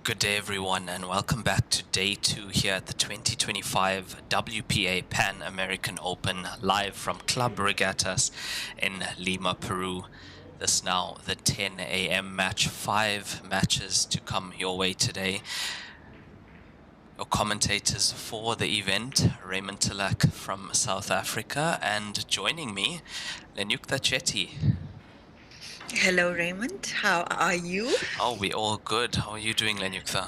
Good day, everyone, and welcome back to day 2 here at the 2025 WPA Pan American Open, live from Club Regattas in Lima, Peru. This now the 10 a.m. match, 5 matches to come your way today. Your commentators for the event, Raymond Tilak from South Africa, and joining me, Lenyukta Chetty. Hello, Raymond. How are you? Oh, we all good. How are you doing, Lenyukta?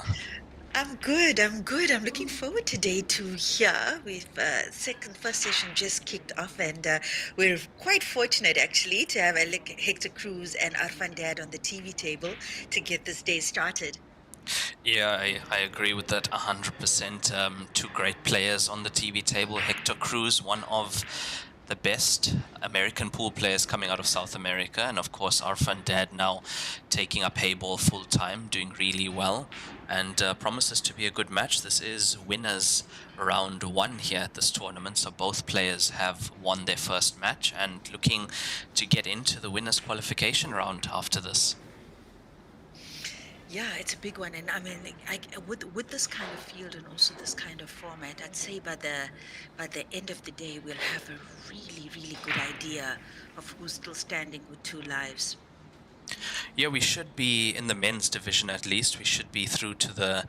I'm good. I'm good. I'm looking forward to day 2 here. We've first session just kicked off, and we're quite fortunate actually to have Hector Cruz and Arfan Dad on the TV table to get this day started. Yeah, I agree with that 100%. Two great players on the TV table. Hector Cruz, one of the best American pool players coming out of South America. And of course, Arfan Dad now taking up Heyball full time, doing really well. And promises to be a good match. This is winners round 1 here at this tournament. So both players have won their first match and looking to get into the winners qualification round after this. Yeah, it's a big one, and I mean, with this kind of field and also this kind of format, I'd say by the end of the day, we'll have a really good idea of who's still standing with 2 lives. Yeah, we should be in the men's division at least. We should be through to the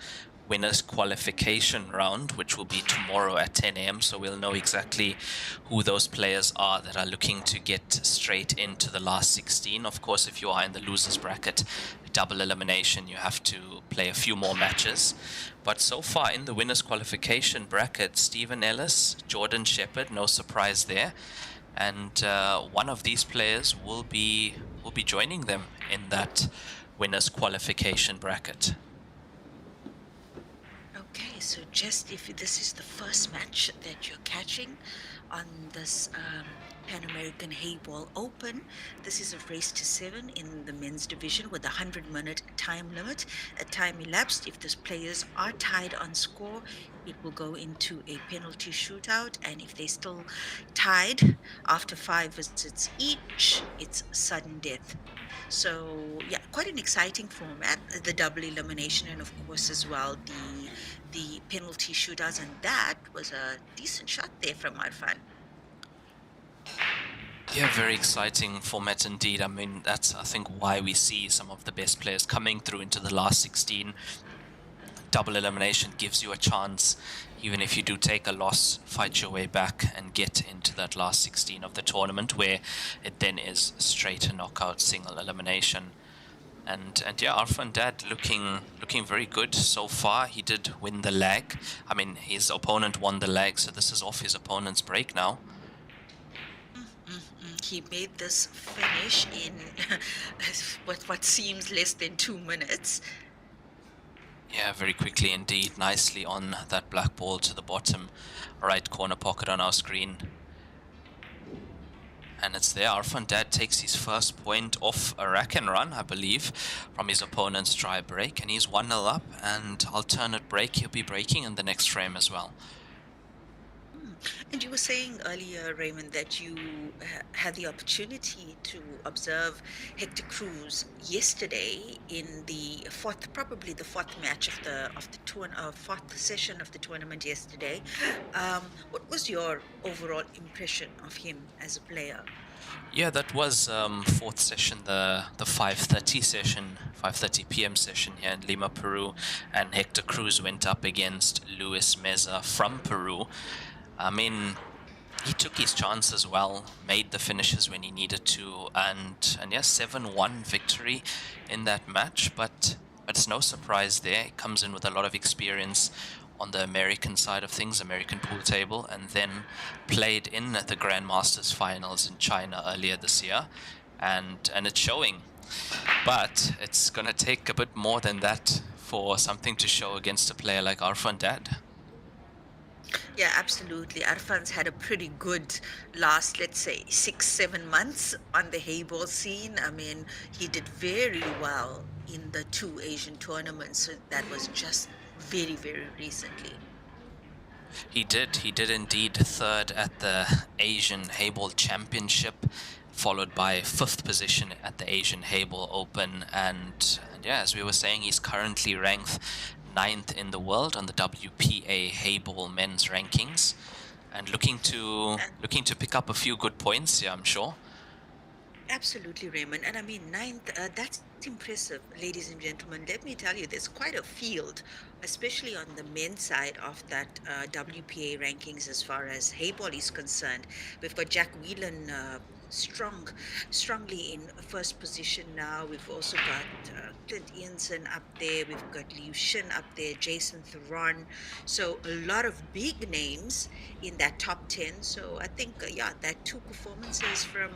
winners qualification round, which will be tomorrow at 10 a.m. So we'll know exactly who those players are that are looking to get straight into the last 16. Of course, if you are in the losers bracket, double elimination, you have to play a few more matches. But so far in the winners qualification bracket, Stephen Ellis, Jordan Shepherd, no surprise there. And one of these players will be joining them in that winners qualification bracket. Okay, so just if this is the first match that you're catching on this Pan American Heyball Open, this is a race to 7 in the men's division with a 100-minute time limit. A time elapsed. If the players are tied on score, it will go into a penalty shootout, and if they're still tied after 5 visits each, it's sudden death. So yeah, quite an exciting format, the double elimination, and of course as well the penalty shootouts, and that was a decent shot there from Arfan. Yeah, very exciting format indeed. I mean, that's, I think, why we see some of the best players coming through into the last 16. Double elimination gives you a chance, even if you do take a loss, fight your way back and get into that last 16 of the tournament, where it then is straight a knockout single elimination. And yeah, Arfan Dad looking very good so far. He did win the leg. I mean, his opponent won the leg, so this is off his opponent's break now. He made this finish in what seems less than 2 minutes. Yeah, very quickly indeed. Nicely on that black ball to the bottom right corner pocket on our screen. And it's there. Arfan Dad takes his first point off a rack and run, I believe, from his opponent's try break. And he's 1-0 up, and alternate break he'll be breaking in the next frame as well. And you were saying earlier, Raymond, that you had the opportunity to observe Hector Cruz yesterday in probably the fourth match of the fourth session of the tournament yesterday. What was your overall impression of him as a player? Yeah, that was fourth session, the 5:30 session, 5:30 p.m. session here in Lima, Peru, and Hector Cruz went up against Luis Meza from Peru. I mean, he took his chance as well, made the finishes when he needed to, and yes, 7-1 victory in that match, but it's no surprise there. He comes in with a lot of experience on the American side of things, American pool table, and then played in the Grandmasters finals in China earlier this year, and it's showing. But it's going to take a bit more than that for something to show against a player like Arfan Dad. Yeah, absolutely. Arfan's had a pretty good last, let's say, 6-7 months on the Heyball scene. I mean, he did very well in the 2 Asian tournaments. So that was just very recently. He did indeed. Third at the Asian Heyball Championship, followed by 5th position at the Asian Heyball Open, and And yeah, as we were saying, he's currently ranked ninth in the world on the WPA Heyball men's rankings, and looking to pick up a few good points. Yeah, I'm sure. Absolutely, Raymond. And I mean, ninth, that's impressive, ladies and gentlemen. Let me tell you, there's quite a field, especially on the men's side of that WPA rankings as far as Heyball is concerned. We've got Jack Whelan strongly in first position now. We've also got Clint Ianson up there. We've got Liu Shin up there, Jason Theron. So a lot of big names in that top 10. So I think, yeah, that two performances from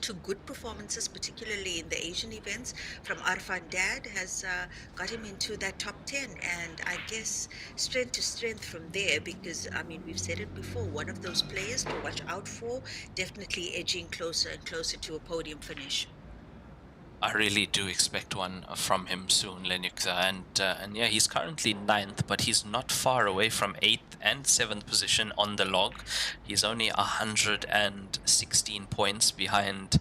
to good performances, particularly in the Asian events from Arfan Dad, has got him into that top 10. And I guess strength to strength from there, because I mean, we've said it before, one of those players to watch out for, definitely edging closer and closer to a podium finish. I really do expect one from him soon, Lennox. And yeah, he's currently ninth, but he's not far away from eighth and seventh position on the log. He's only 116 points behind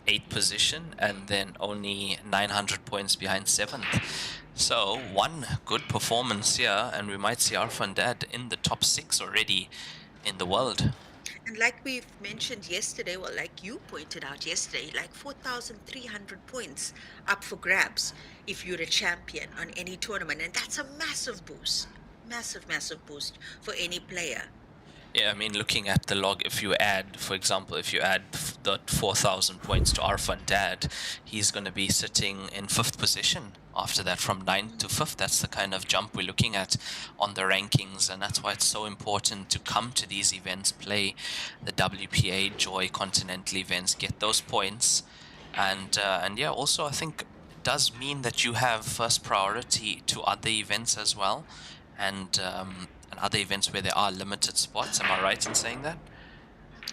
eighth position, and then only 900 points behind seventh. So one good performance here, and we might see Arfan Dad in the top six already in the world. And like we've mentioned yesterday, well, like you pointed out yesterday, like 4,300 points up for grabs if you're a champion on any tournament. And that's a massive boost, massive, massive boost for any player. Yeah, I mean, looking at the log, if you add, for example, if you add the 4,000 points to Arfan Dad, he's going to be sitting in fifth position after that, from ninth to fifth. That's the kind of jump we're looking at on the rankings, and that's why it's so important to come to these events, play the WPA Joy Continental events, get those points, and yeah, also I think it does mean that you have first priority to other events as well, and other events where there are limited spots. Am I right in saying that?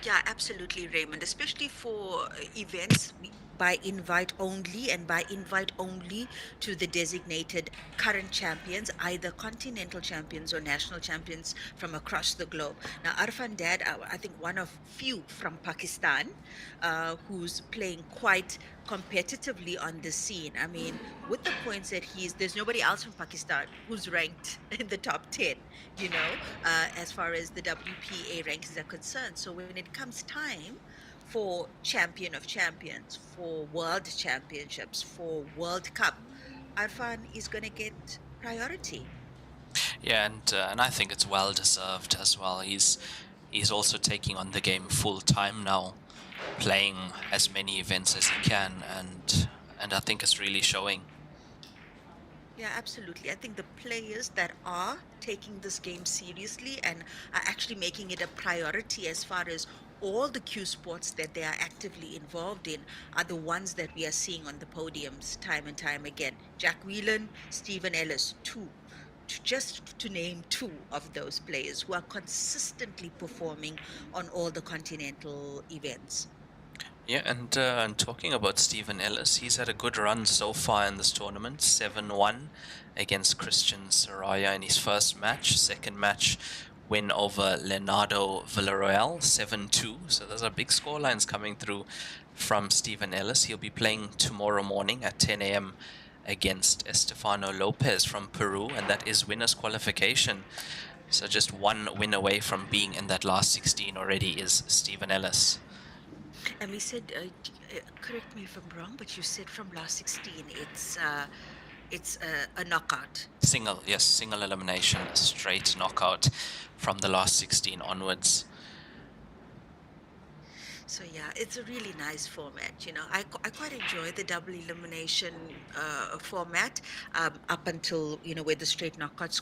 Yeah, absolutely, Raymond, especially for events by invite only, and by invite only to the designated current champions, either continental champions or national champions from across the globe. Now, Arfan Dad, I think one of few from Pakistan who's playing quite competitively on the scene. I mean, with the points that there's nobody else from Pakistan who's ranked in the top 10, as far as the WPA rankings are concerned. So when it comes time for champion of champions, for world championships, for World Cup, Arfan is going to get priority. Yeah, and I think it's well deserved as well. He's also taking on the game full time now, playing as many events as he can, and I think it's really showing. Yeah, absolutely. I think the players that are taking this game seriously and are actually making it a priority as far as all the Q sports that they are actively involved in are the ones that we are seeing on the podiums time and time again. Jack Whelan, Stephen Ellis, two. Just to name two of those players who are consistently performing on all the continental events. Yeah, and talking about Stephen Ellis, he's had a good run so far in this tournament. 7-1 against Christian Soraya in his first match. Second match, win over Leonardo Villarreal, 7-2. So those are big scorelines coming through from Stephen Ellis. He'll be playing tomorrow morning at 10 a.m. against Estefano Lopez from Peru, and that is winner's qualification. So just one win away from being in that last 16 already is Stephen Ellis. And we said, correct me if I'm wrong, but you said from last 16, it's a knockout. Single elimination, a straight knockout from the last 16 onwards. So yeah, it's a really nice format. I quite enjoy the double elimination format up until where the straight knockouts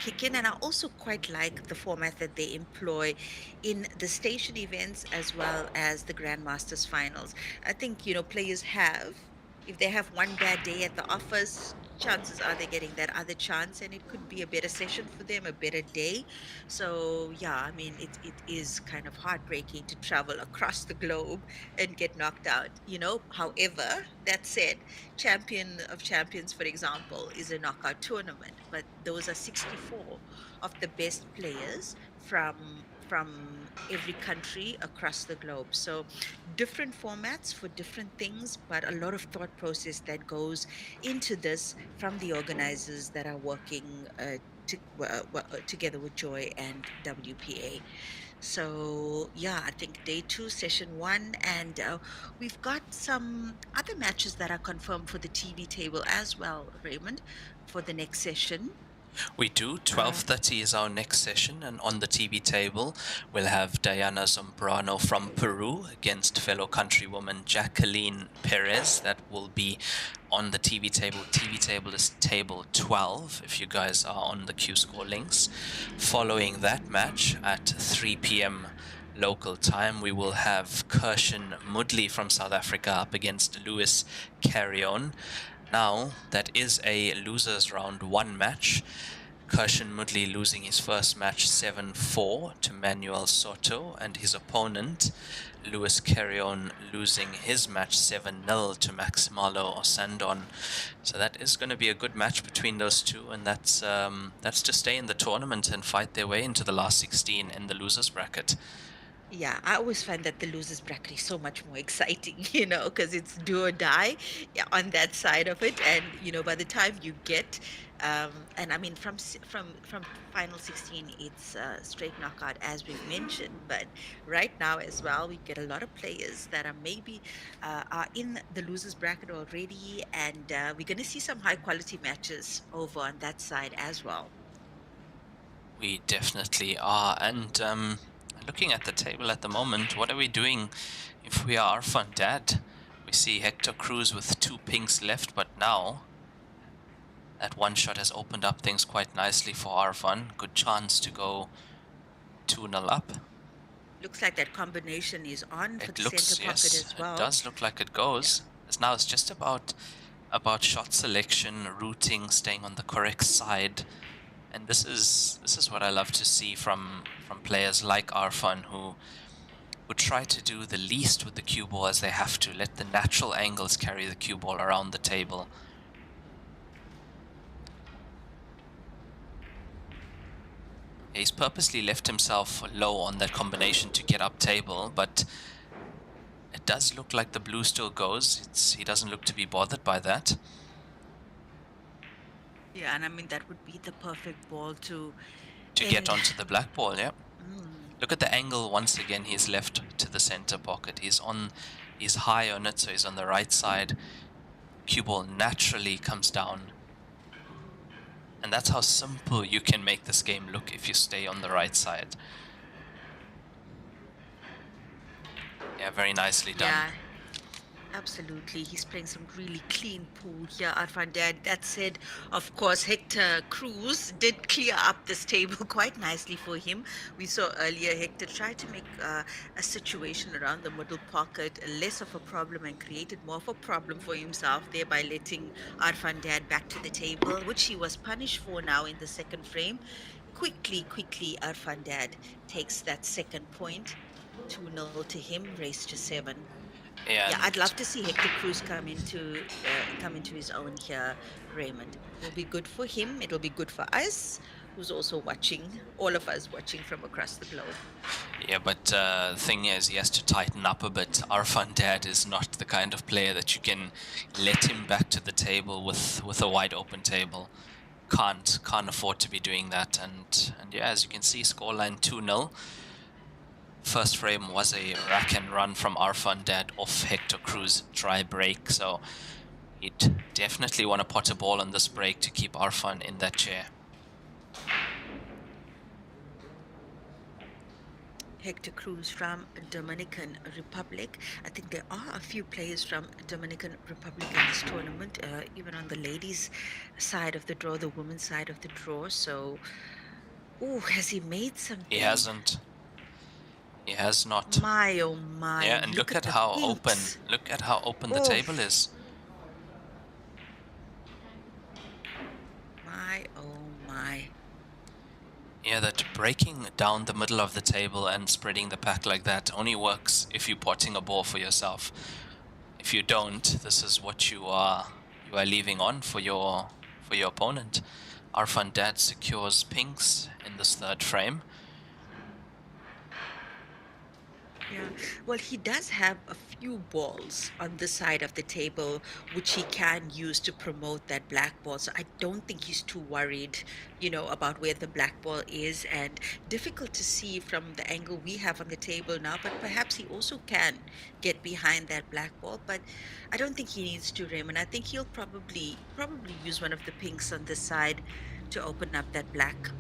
kick in, and I also quite like the format that they employ in the station events as well as the Grandmasters finals. I think players have. If they have one bad day at the office, chances are they're getting that other chance, and it could be a better session for them, a better day. So yeah, I mean, it is kind of heartbreaking to travel across the globe and get knocked out. However, that said, Champion of Champions, for example, is a knockout tournament, but those are 64 of the best players from from every country across the globe. So different formats for different things, but a lot of thought process that goes into this from the organizers that are working together with Joy and WPA. So yeah, I think day two, session one, and we've got some other matches that are confirmed for the TV table as well, Raymond, for the next session. We do. Uh, 12:30 is our next session, and on the TV table, we'll have Diana Zambrano from Peru against fellow countrywoman Jacqueline Perez. That will be on the TV table. TV table is table 12, if you guys are on the Q Score links. Following that match at 3 p.m. local time, we will have Kirshen Mudley from South Africa up against Lewis Carrion. Now, that is a losers round one match. Kirshen Mudley losing his first match 7-4 to Manuel Soto, and his opponent, Lewis Carrion, losing his match 7-0 to Maximalo Osandon. So that is going to be a good match between those two, and that's to stay in the tournament and fight their way into the last 16 in the losers bracket. Yeah, I always find that the losers bracket is so much more exciting, because it's do or die, yeah, on that side of it. And by the time you get, and I mean from final 16, it's straight knockout as we've mentioned. But right now as well, we get a lot of players that are maybe are in the losers bracket already, and we're going to see some high quality matches over on that side as well. We definitely are, and looking at the table at the moment, what are we doing if we are Arfan Dad? We see Hector Cruz with 2 pinks left, but now that one shot has opened up things quite nicely for Arfan. Good chance to go 2-0 up. Looks like that combination is on for It the looks, center pocket yes, as it well. does look like it goes. Now it's just about shot selection, routing, staying on the correct side. And this is what I love to see from players like Arfan, who would try to do the least with the cue ball as they have to. Let the natural angles carry the cue ball around the table. He's purposely left himself low on that combination to get up table, but it does look like the blue still goes. He doesn't look to be bothered by that. Yeah, and I mean that would be the perfect ball to get onto the black ball, yeah. Mm. Look at the angle once again. He's left to the center pocket. He's high on it, so he's on the right side. Cue ball naturally comes down. And that's how simple you can make this game look if you stay on the right side. Yeah, very nicely done. Yeah, absolutely. He's playing some really clean pool here, Arfan Dad. That said, of course, Hector Cruz did clear up this table quite nicely for him. We saw earlier Hector tried to make a situation around the middle pocket less of a problem and created more of a problem for himself, thereby letting Arfan Dad back to the table, which he was punished for now in the second frame. Quickly, Arfan Dad takes that second point. 2-0 to him, race to 7. Yeah, I'd love to see Hector Cruz come into his own here, Raymond. It'll be good for him. It'll be good for us, who's also watching, all of us watching from across the globe. Yeah, but the thing is, he has to tighten up a bit. Arfan Dad is not the kind of player that you can let him back to the table with a wide open table. Can't afford to be doing that. And yeah, as you can see, scoreline 2-0. First frame was a rack and run from Arfan Dad off Hector Cruz dry break, so he'd definitely want to pot a ball on this break to keep Arfan in that chair. Hector Cruz from Dominican Republic. I think there are a few players from Dominican Republic in this tournament, even on the ladies' side of the draw, the women's side of the draw. So, has he made something? He hasn't. He has not. My oh my! Yeah, and look at how open. Look at how open the table is. My oh my! Yeah, that breaking down the middle of the table and spreading the pack like that only works if you're potting a ball for yourself. If you don't, this is what you are leaving on for your opponent. Arfan Dad secures pinks in this third frame. Yeah. Well, he does have a few balls on the side of the table, which he can use to promote that black ball. So I don't think he's too worried, about where the black ball is, and difficult to see from the angle we have on the table now, but perhaps he also can get behind that black ball. But I don't think he needs to, Raymond. I think he'll probably use one of the pinks on this side to open up that black.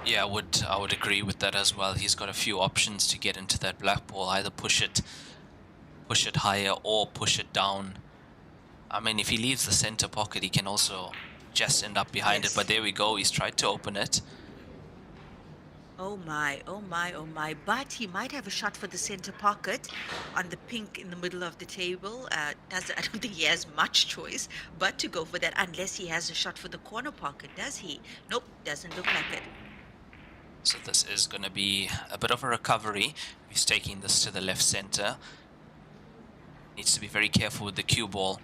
Yeah, I would agree with that as well. He's got a few options to get into that black ball, either push it higher or push it down. I mean, if he leaves the center pocket, he can also just end up behind it. But Yes. there we go. He's tried to open it. Oh my, oh my, oh my. But he might have a shot for the center pocket on the pink in the middle of the table. I don't think he has much choice but to go for that unless he has a shot for the corner pocket, does he? Nope, doesn't look like it. So this is going to be a bit of a recovery. He's taking this to the left center. Needs to be very careful with the cue ball.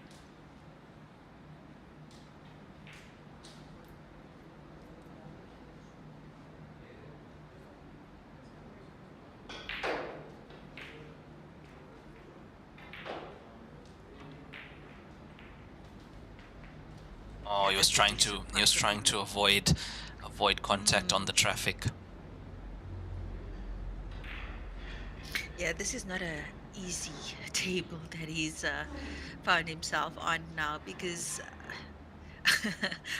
Oh, he was trying to avoid contact on the traffic. Yeah, this is not a easy table that he's found himself on now because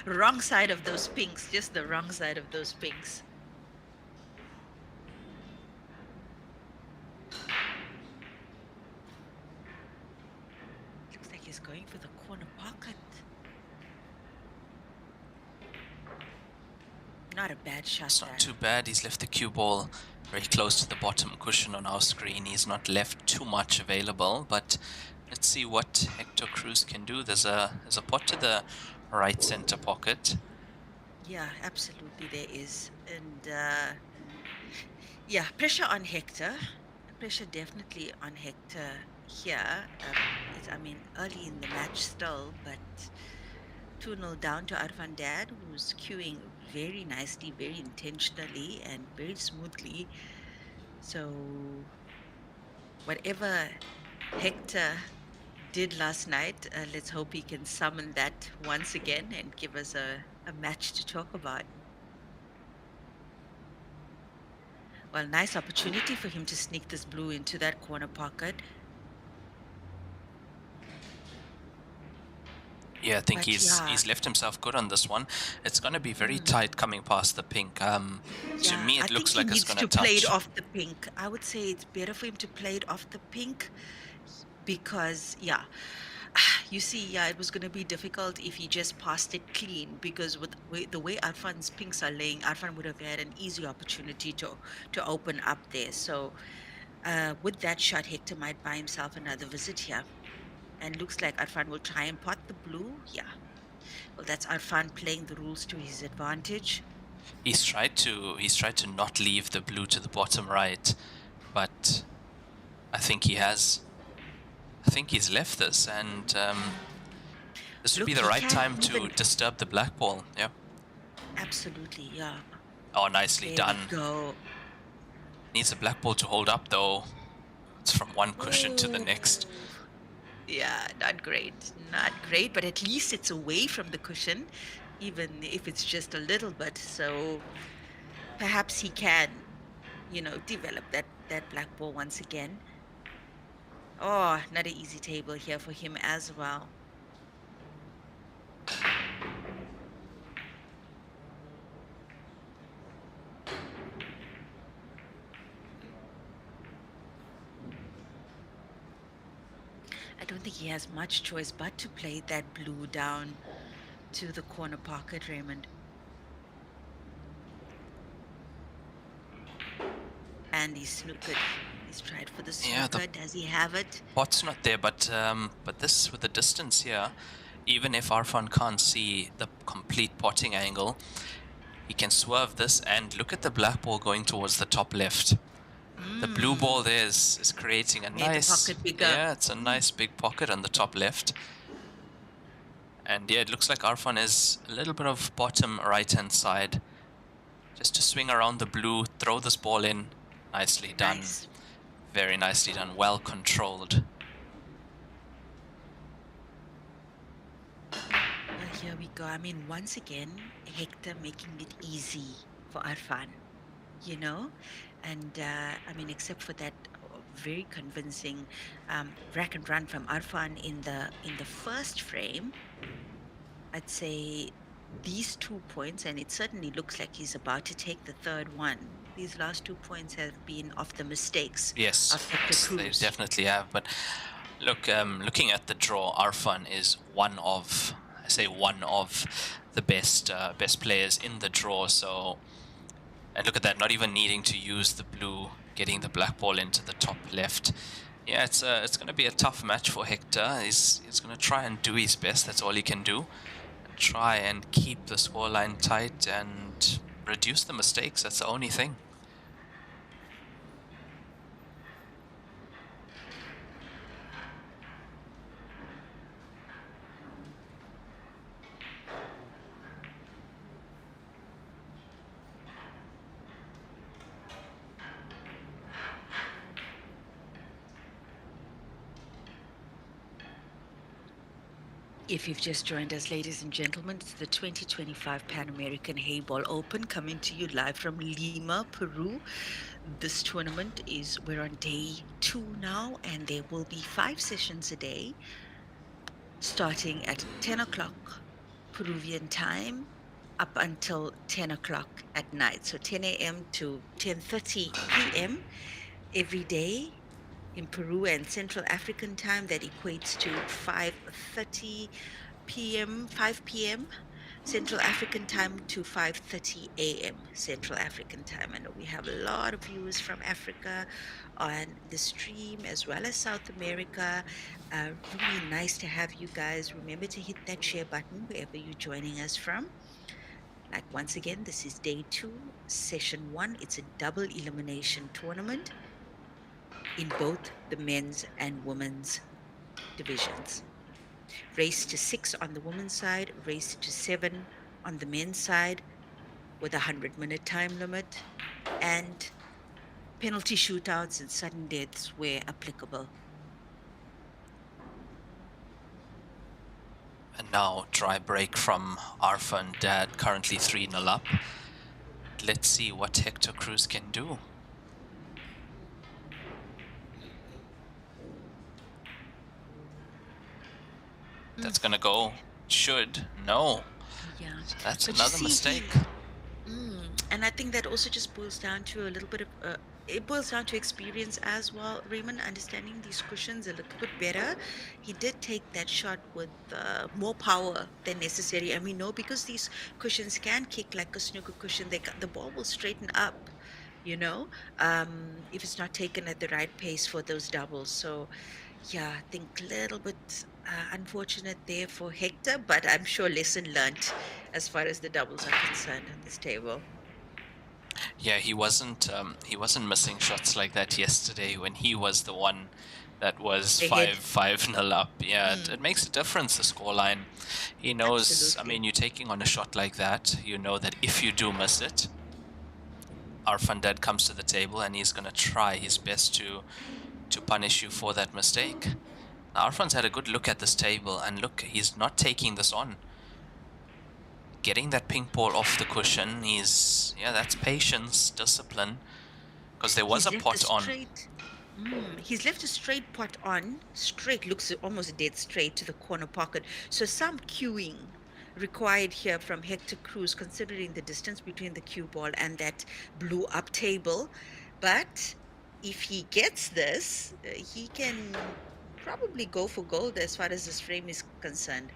wrong side of those pinks, just the wrong side of those pinks. Looks like he's going for the corner pocket. Not a bad shot It's there. not too bad. He's left the cue ball very close to the bottom cushion on our screen. He's not left too much available, but let's see what Hector Cruz can do. There's a pot to the right center pocket. Yeah, absolutely there is. And yeah, pressure on Hector. Pressure definitely on Hector here. I mean, early in the match still, but 2-0 down to Arfan Dad, who's queuing very nicely, very intentionally, and very smoothly. So whatever Hector did last night, let's hope he can summon that once again and give us a match to talk about. Well, nice opportunity for him to sneak this blue into that corner pocket. Yeah, I think But he's yeah, he's left himself good on this one. It's going to be very mm, tight coming past the pink. To yeah, me, I it think looks he like it's needs going to to play it touch. off the pink. I would say it's better for him to play it off the pink because, yeah, you see, yeah, it was going to be difficult if he just passed it clean because with the way Arfan's pinks are laying, Arfan would have had an easy opportunity to open up there. So with that shot, Hector might buy himself another visit here. And looks like Arfan will try and pot the blue. Yeah. Well, that's Arfan playing the rules to his advantage. He's tried to not leave the blue to the bottom right, but I think he has. I think he's left this, and this would be Look, the he right can time to even. disturb the black ball. Yeah. Absolutely, yeah. Oh, nicely There we done. go. Needs a black ball to hold up though. It's from one cushion to the next. Oh, yeah, not great. Not great, but at least it's away from the cushion, even if it's just a little bit. So perhaps he can, develop that black ball once again. Oh, not an easy table here for him as well. I don't think he has much choice but to play that blue down to the corner pocket, Raymond. And he's snookered. He's tried for the Yeah, the snooker. Does he have it? pot's not there, but this with the distance here, even if Arfan can't see the complete potting angle, he can swerve this and look at the black ball going towards the top left. The blue ball Mm, there is creating a made the nice, pocket bigger. yeah, it's a nice big pocket on the top left. And yeah, it looks like Arfan is a little bit of bottom right hand side. Just to swing around the blue, throw this ball in. Nicely done. Nice. Very nicely done. Well controlled. Well, here we go. I mean, once again, Hector making it easy for Arfan, you know? And I mean, except for that very convincing rack and run from Arfan in the first frame, I'd say these 2 points, and it certainly looks like he's about to take the third one. These last 2 points have been of the mistakes Yes, of Hector yes, they Cruz. definitely have. But look, looking at the draw, Arfan is one of the best players in the draw. So, and look at that, not even needing to use the blue, getting the black ball into the top left. Yeah, it's going to be a tough match for Hector. He's going to try and do his best. That's all he can do. And try and keep the scoreline tight and reduce the mistakes. That's the only thing. If you've just joined us, ladies and gentlemen, it's the 2025 Pan American Heyball Open coming to you live from Lima, Peru. This tournament we're on day 2 now, and there will be 5 sessions a day starting at 10 o'clock Peruvian time up until 10 o'clock at night. So 10 a.m. to 10:30 p.m. every day in Peru, and Central African time that equates to 5:30 p.m., 5 p.m. Central African time to 5:30 a.m. Central African time. I know we have a lot of viewers from Africa on the stream as well as South America. Really nice to have you guys. Remember to hit that share button wherever you're joining us from. Like, once again, this is day 2, session 1. It's a double elimination tournament in both the men's and women's divisions. Race to 6 on the women's side, race to 7 on the men's side, with a 100-minute time limit, and penalty shootouts and sudden deaths where applicable. And now dry break from Arfan Dad, currently 3-0 up. Let's see what Hector Cruz can do. That's gonna go. Should. No. Yeah. That's But another mistake. And I think that also just boils down to a little bit of it boils down to experience as well, Raymond, understanding these cushions a little bit better. He did take that shot with more power than necessary, and we know because these cushions can kick like a snooker cushion, the ball will straighten up, you know, if it's not taken at the right pace for those doubles. So yeah, I think a little bit unfortunate there for Hector, but I'm sure lesson learned as far as the doubles are concerned on this table. Yeah, he wasn't missing shots like that yesterday when he was the one that was Ahead. 5-0 up. Yeah, it makes a difference, the scoreline. He knows, Absolutely. I mean, you're taking on a shot like that, you know that if you do miss it, Arfan Dad comes to the table and he's going to try his best to punish you for that mistake. Now, Arfan's had a good look at this table, and look, he's not taking this on. Getting that pink ball off the cushion is, yeah, that's patience, discipline. Because there was a pot on. He's left a straight pot on. Straight, looks almost dead straight to the corner pocket. So some cueing required here from Hector Cruz, considering the distance between the cue ball and that blue up table. But if he gets this, he can probably go for gold as far as this frame is concerned.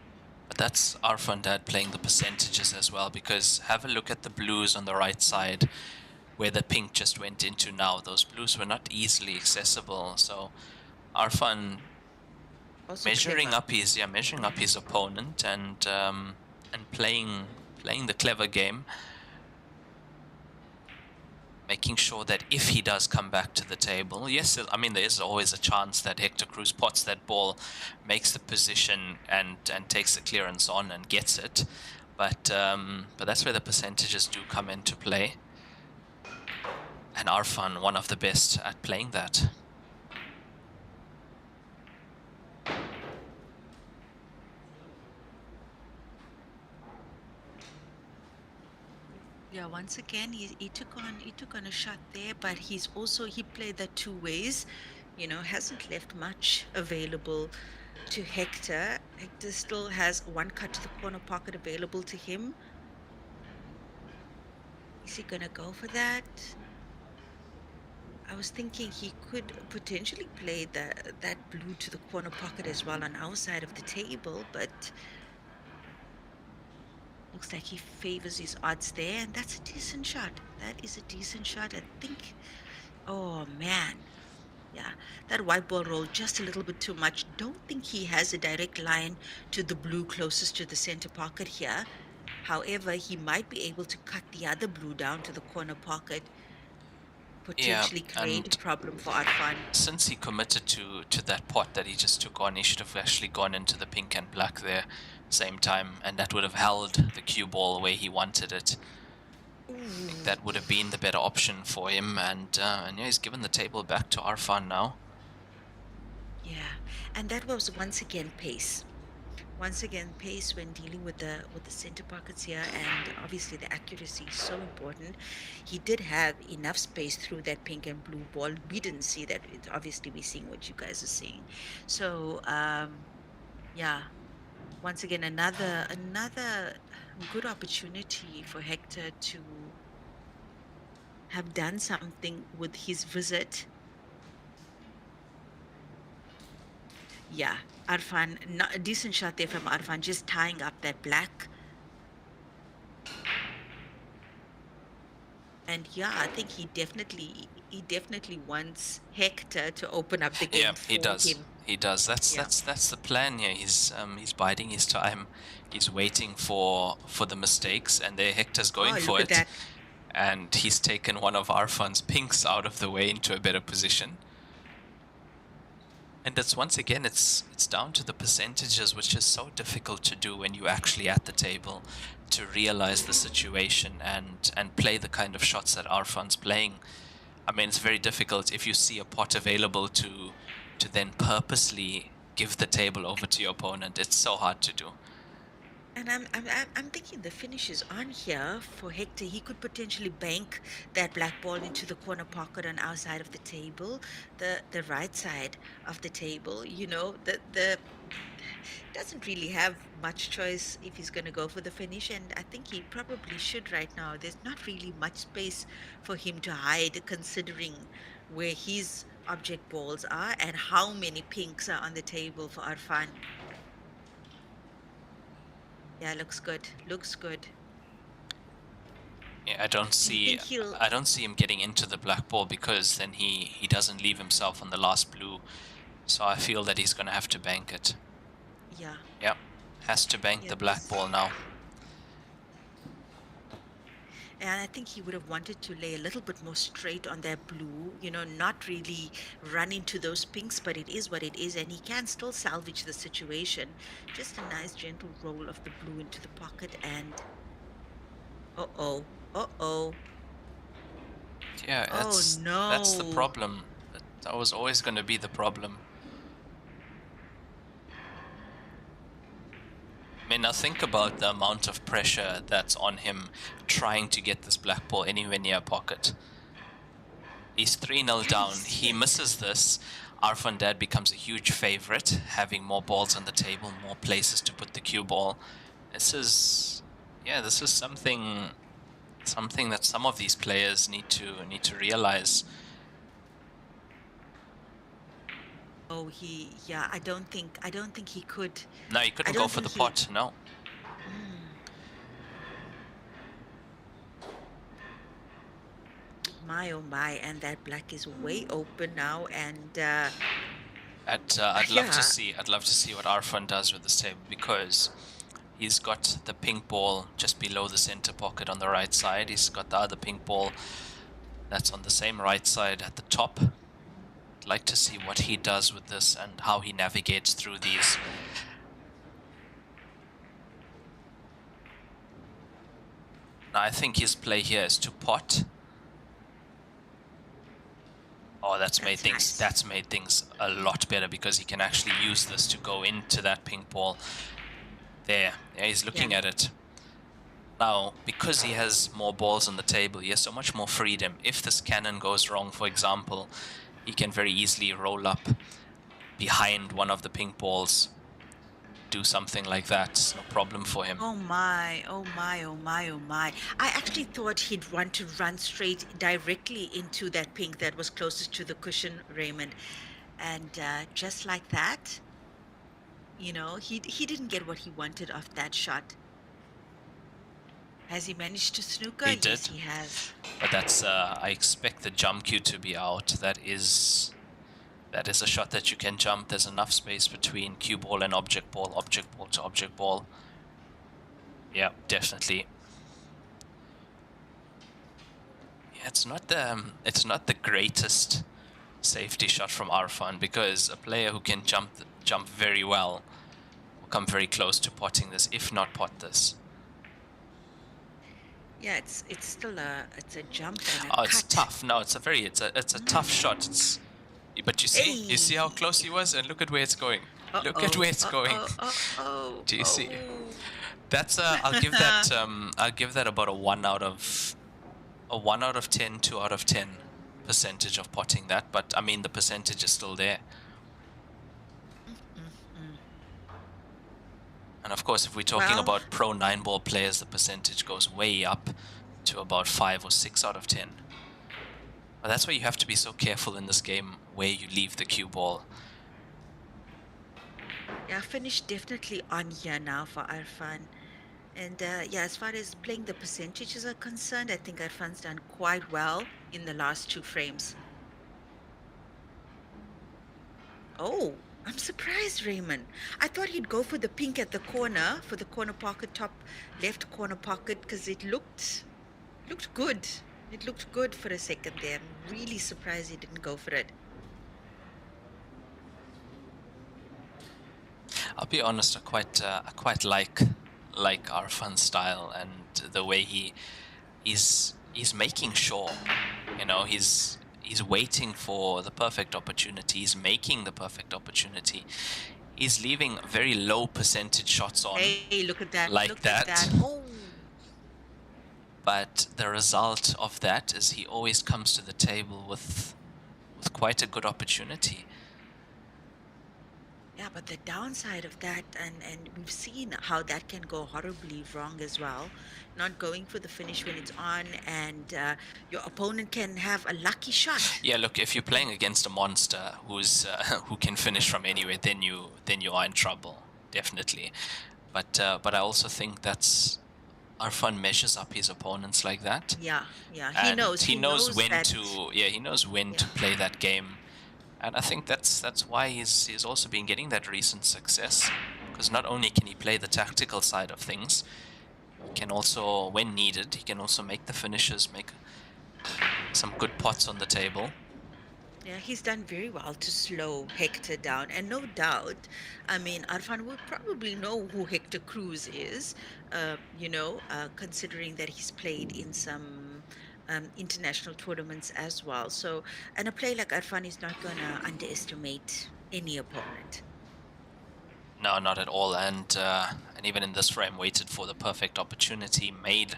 But that's Arfan Dad playing the percentages as well, because have a look at the blues on the right side where the pink just went into now. Those blues were not easily accessible. So Arfan Also measuring clever. up his opponent and playing the clever game, making sure that if he does come back to the table, yes, I mean, there is always a chance that Hector Cruz pots that ball, makes the position and takes the clearance on and gets it. But that's where the percentages do come into play. And Arfan, one of the best at playing that. Yeah, once again, he took on a shot there, but he played that two ways, hasn't left much available to Hector. Hector still has one cut to the corner pocket available to him. Is he gonna go for that? I was thinking he could potentially play that blue to the corner pocket as well on our side of the table, but looks like he favors his odds there, and that's a decent shot. That is a decent shot. I think. Oh man. Yeah, that white ball rolled just a little bit too much. Don't think he has a direct line to the blue closest to the center pocket here. However, he might be able to cut the other blue down to the corner pocket, Yeah, potentially create a and problem for Arfan. since he committed to that pot that he just took on, he should have actually gone into the pink and black there same time, and that would have held the cue ball where he wanted it. I think that would have been the better option for him, and yeah, he's given the table back to Arfan now. Yeah, and that was once again pace. Once again, pace when dealing with the center pockets here, and obviously the accuracy is so important. He did have enough space through that pink and blue ball. We didn't see that. Obviously, we're seeing what you guys are seeing. So, yeah, once again, another good opportunity for Hector to have done something with his visit. Yeah, Arfan, not, a decent shot there from Arfan, just tying up that black. And yeah, I think he definitely wants Hector to open up the Yeah, game he for does. him. He does. That's Yeah. that's the plan here. He's biding his time. He's waiting for the mistakes, and there Hector's going Oh, for look at it. that. And he's taken one of Arfan's pinks out of the way into a better position. And it's once again, it's down to the percentages, which is so difficult to do when you're actually at the table, to realize the situation and play the kind of shots that Arfan's playing. I mean, it's very difficult if you see a pot available to then purposely give the table over to your opponent. It's so hard to do. And I'm thinking the finish is on here for Hector. He could potentially bank that black ball into the corner pocket on our side of the table, the right side of the table. The doesn't really have much choice if he's going to go for the finish, and I think he probably should right now. There's not really much space for him to hide, considering where his object balls are and how many pinks are on the table for Arfan. Yeah, looks good. Looks good. Yeah, I don't Do you see think he'll? I don't see him getting into the black ball, because then he doesn't leave himself on the last blue. So I feel that he's going to have to bank it. Yeah. Yep, has to bank Yeah, the black ball now. and I think he would have wanted to lay a little bit more straight on that blue, not really run into those pinks, but it is what it is, and he can still salvage the situation. Just a nice gentle roll of the blue into the pocket, and uh-oh, uh-oh, Yeah, oh that's the no. problem. That was always going to be the problem. I mean, now think about the amount of pressure that's on him trying to get this black ball anywhere near pocket. He's 3-0 down. He misses this. Arfan Dad becomes a huge favorite, having more balls on the table, more places to put the cue ball. This is something that some of these players need to realize. Oh, yeah, I don't think he could. No, he I couldn't go don't for the think he. pot. No. Mm, my oh my, and that black is way open now, and I'd love to yeah. see what Arfan does with this table, because he's got the pink ball just below the center pocket on the right side. He's got the other pink ball that's on the same right side at the top. I'd like to see what he does with this and how he navigates through these. Now, I think his play here is to pot. Oh, that's made things nice. that's made things a lot better because he can actually use this to go into that pink ball. There, yeah, he's looking at it. Now, because he has more balls on the table, he has so much more freedom. If this cannon goes wrong, for example, he can very easily roll up behind one of the pink balls, do something like that. It's no problem for him. Oh my, oh my, oh my, oh my. I actually thought he'd want to run straight directly into that pink that was closest to the cushion, Raymond. And just like that, he didn't get what he wanted off that shot. Has he managed to snooker? He did. Yes, he has. But that's, I expect the jump cue to be out. That is a shot that you can jump. There's enough space between cue ball and object ball to object ball. Yeah, definitely. Yeah, it's not the greatest safety shot from Arfan, because a player who can jump very well will come very close to potting this, if not pot this. Yeah, it's still a jump and a Oh, it's cut. tough. No, it's a tough shot. But you see how close he was, and look at where it's going. Look at where it's going. Do you see? That's I'll give that about a 1 out of 10, 2 out of 10 percentage of potting that. But I mean, the percentage is still there. And of course, if we're talking about pro 9-ball players, the percentage goes way up to about 5 or 6 out of 10. But that's why you have to be so careful in this game where you leave the cue ball. Yeah, finish definitely on here now for Arfan. And yeah, as far as playing the percentages are concerned, I think Arfan's done quite well in the last 2 frames. Oh, I'm surprised, Raymond. I thought he'd go for the pink at the corner, for the corner pocket, top left corner pocket, because it looked good. It looked good for a second there. I'm really surprised he didn't go for it. I'll be honest, I quite like Arfan's style and the way he's making sure, he's waiting for the perfect opportunity. He's making the perfect opportunity. He's leaving very low percentage shots on. Hey, look at that! Like look that. At that. Oh. But the result of that is he always comes to the table with quite a good opportunity. Yeah, but the downside of that, and we've seen how that can go horribly wrong as well, not going for the finish when it's on, and your opponent can have a lucky shot. Yeah, look, if you're playing against a monster who can finish from anywhere, then you are in trouble, definitely. But I also think that's Arfan measures up his opponents like that. Yeah, he knows when to play that game. And I think that's why he's also been getting that recent success, because not only can he play the tactical side of things, he can also, when needed, he can also make the finishes, make some good pots on the table. Yeah, he's done very well to slow Hector down, and no doubt, I mean, Arfan will probably know who Hector Cruz is, considering that he's played in some international tournaments as well. So, and a player like Arfan is not going to underestimate any opponent. No, not at all. And even in this frame, waited for the perfect opportunity, made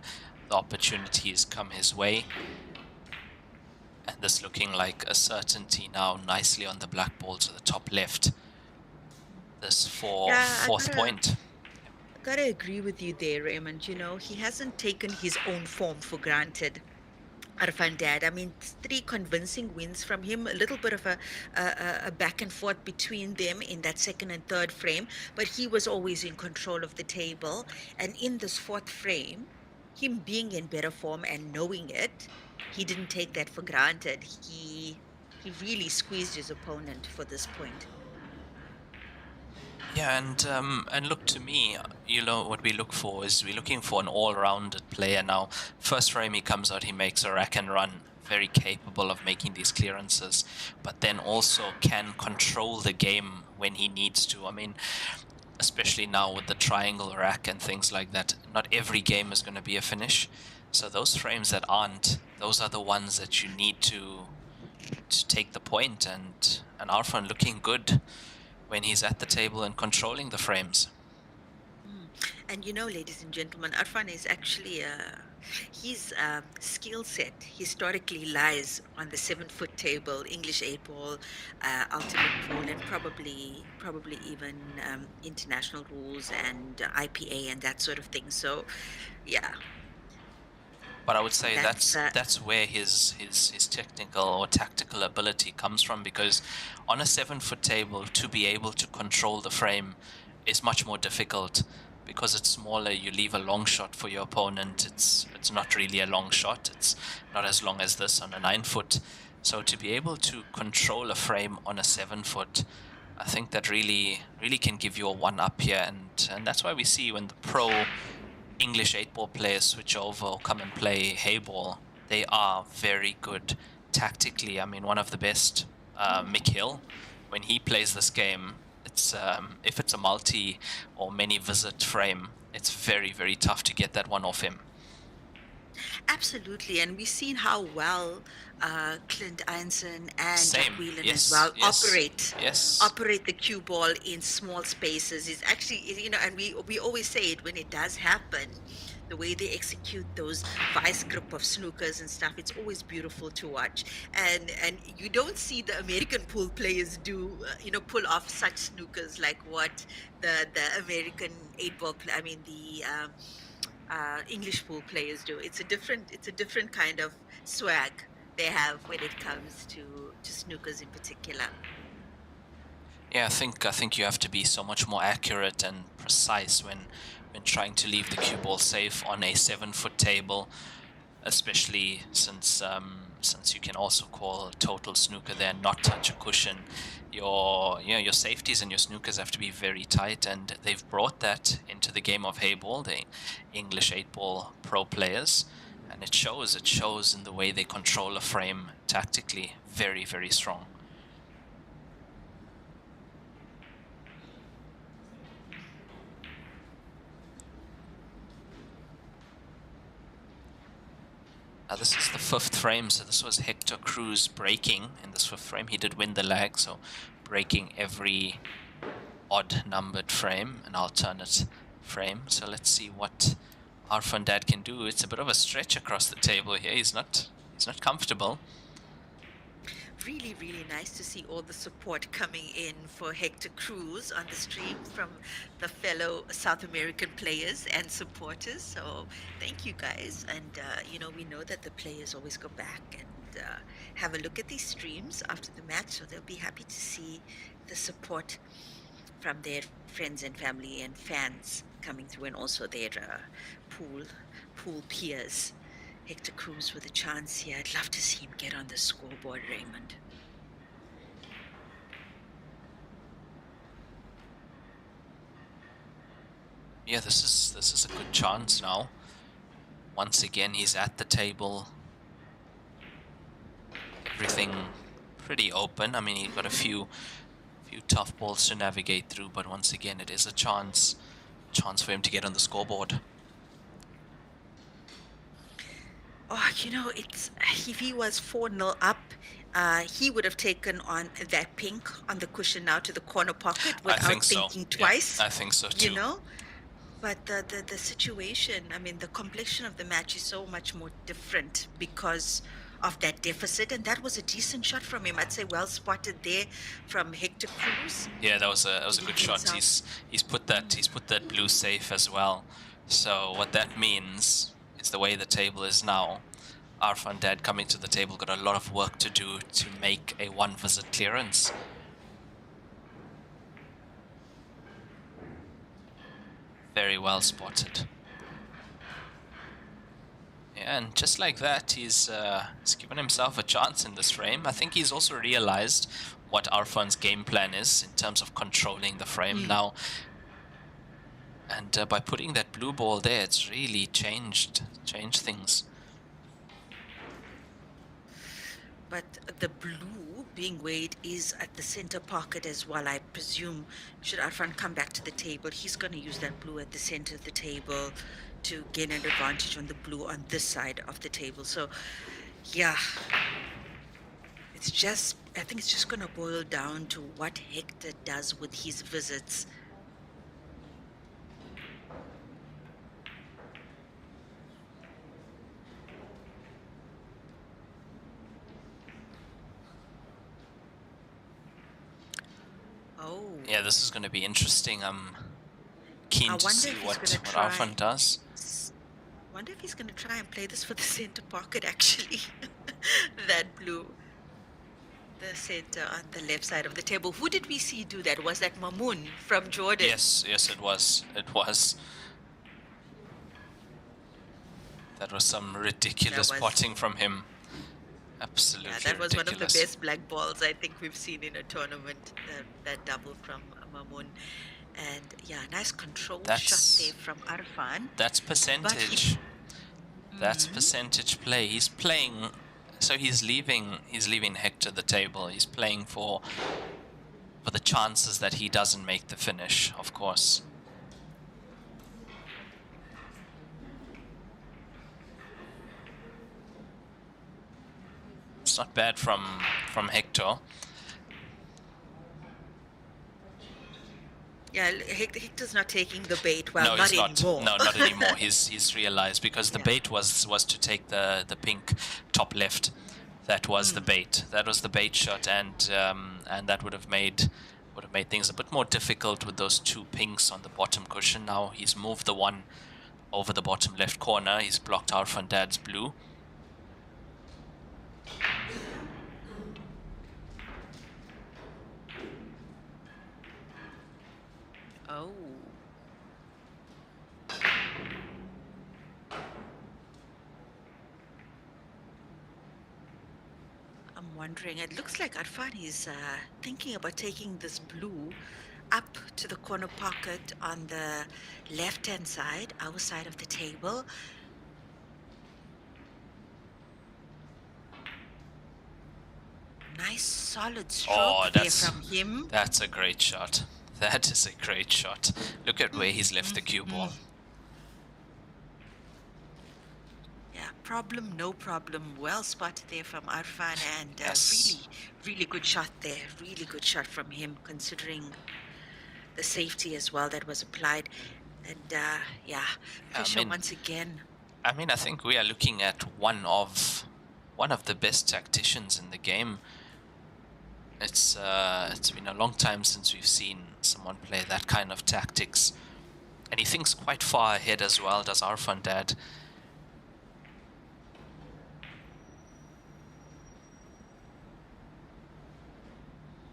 the opportunities come his way. And this looking like a certainty now, nicely on the black ball to the top left. This fourth point. I gotta agree with you there, Raymond. He hasn't taken his own form for granted. Arfan Dad. I mean, 3 convincing wins from him, a little bit of a back and forth between them in that second and third frame, but he was always in control of the table. And in this 4th frame, him being in better form and knowing it, he didn't take that for granted. He really squeezed his opponent for this point. Yeah, and look, to me, what we look for is we're looking for an all-rounded player now. First frame he comes out, he makes a rack and run, very capable of making these clearances, but then also can control the game when he needs to. I mean, especially now with the triangle rack and things like that, not every game is going to be a finish. So those frames that aren't, those are the ones that you need to to take the point, and Arfan looking good when he's at the table and controlling the frames. And ladies and gentlemen, Arfan is actually his skill set historically lies on the 7-foot table, English 8-ball, ultimate pool, and probably even international rules and IPA and that sort of thing. So, yeah, But I would say that's that's where his technical or tactical ability comes from, because on a 7-foot table, to be able to control the frame is much more difficult. Because it's smaller, you leave a long shot for your opponent. It's not really a long shot. It's not as long as this on a 9-foot. So to be able to control a frame on a 7-foot, I think that really can give you a one up here, and that's why we see when the pro English 8-ball players switch over or come and play Heyball, they are very good tactically. I mean, one of the best, Mick Hill, when he plays this game, it's if it's a multi or many visit frame, it's very, very tough to get that one off him. absolutely, and we've seen how well Clint Ironson and Jack Same, Whelan yes, as well yes, yes. operate the cue ball in small spaces. Is actually, and we always say it when it does happen. The way they execute those vice grip of snookers and stuff, it's always beautiful to watch. And you don't see the American pool players do, pull off such snookers like what the American 8-ball I mean the English pool players do. It's a different kind of swag they have when it comes to snookers in particular. Yeah, I think you have to be so much more accurate and precise when trying to leave the cue ball safe on a 7-foot table, especially since you can also call total snooker there, not touch a cushion. Your safeties and your snookers have to be very tight, and they've brought that into the game of Heyball, the English 8-ball pro players, and it shows in the way they control a frame tactically. Very, very strong. This is the 5th frame, so this was Hector Cruz breaking in this 5th frame. He did win the lag, so breaking every odd-numbered frame, an alternate frame. So let's see what Arfan Dad can do. It's a bit of a stretch across the table here. He's not comfortable. Really, really nice to see all the support coming in for Hector Cruz on the stream from the fellow South American players and supporters. So thank you guys. And, we know that the players always go back and have a look at these streams after the match. So they'll be happy to see the support from their friends and family and fans coming through, and also their pool peers. Hector Cruz with a chance here. I'd love to see him get on the scoreboard, Raymond. Yeah, this is a good chance now. Once again, he's at the table. Everything pretty open. I mean, he's got a few tough balls to navigate through, but once again, it is a chance for him to get on the scoreboard. Oh, it's if he was 4-0 up, he would have taken on that pink on the cushion now to the corner pocket without thinking twice. Yeah, I think so too. But the situation, I mean, the complexion of the match is so much more different because of that deficit, and that was a decent shot from him. I'd say well spotted there from Hector Cruz. Yeah, that was a good shot. He's put that blue safe as well. So what that means is the way the table is now. Arfan Dad coming to the table got a lot of work to do to make a 1-visit clearance. Very well spotted. Yeah, and just like that, he's given himself a chance in this frame. I think he's also realized what Arfan's game plan is in terms of controlling the frame now. And by putting that blue ball there, it's really changed things. But the blue being weighed is at the center pocket as well, I presume. Should Arfan come back to the table, he's going to use that blue at the center of the table to gain an advantage on the blue on this side of the table. So, yeah. I think it's just going to boil down to what Hector does with his visits. Oh. Yeah, this is going to be interesting. I'm keen to see what Arfan does. Wonder if he's going to try and play this for the center pocket, actually. That blue. The center on the left side of the table. Who did we see do that? Was that Mamoon from Jordan? Yes, it was. That was some ridiculous potting from him. Absolutely ridiculous. Yeah, that was one of the best black balls I think we've seen in a tournament, that double from Mamoon. And yeah, nice control shot there from Arfan. That's percentage. That's percentage play. He's playing, so he's leaving Hector the table. He's playing for the chances that he doesn't make the finish, of course. It's not bad from Hector. Yeah, Hector's not taking the bait. Well, no, not he's not. anymore. No, not anymore. He's realized, because the bait was to take the pink top left. That was the bait. That was the bait shot, and that would have made things a bit more difficult with those two pinks on the bottom cushion. Now he's moved the one over the bottom left corner. He's blocked Arfan Dad's blue. Oh. I'm wondering, it looks like Arfan is thinking about taking this blue up to the corner pocket on the left-hand side, our side of the table. Nice solid stroke there from him. That's a great shot. That is a great shot. Look at where he's left the cue ball. Yeah, no problem. Well spotted there from Arfan, and really good shot there. Really good shot from him, considering the safety as well that was applied. And pressure once again. I mean, I think we are looking at one of the best tacticians in the game. It's been a long time since we've seen someone play that kind of tactics, and he thinks quite far ahead as well, does Arfan Dad.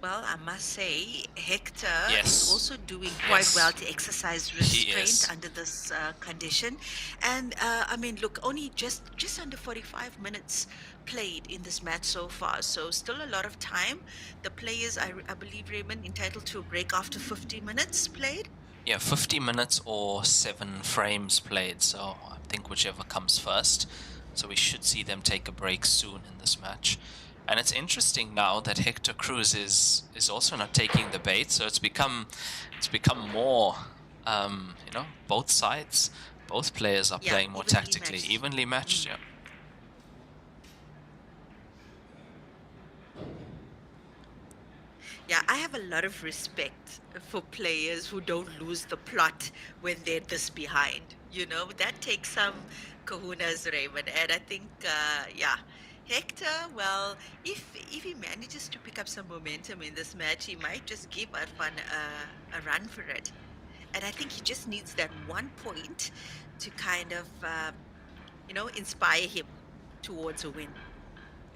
Well, I must say, Hector is also doing quite well to exercise restraint under this condition. And I mean, look, only just under 45 minutes played in this match so far, so still a lot of time. The players, I believe, Raymond, entitled to a break after 50 minutes played. Yeah, 50 minutes or 7 frames played, so I think whichever comes first. So we should see them take a break soon in this match. And it's interesting now that Hector Cruz is also not taking the bait, so it's become more, both sides, both players are playing more tactically, evenly matched. Yeah. Yeah, I have a lot of respect for players who don't lose the plot when they're this behind. You know, that takes some kahunas, Raymond. And I think, Hector, well, if he manages to pick up some momentum in this match, he might just give Arfan a run for it. And I think he just needs that 1 point to kind of, inspire him towards a win.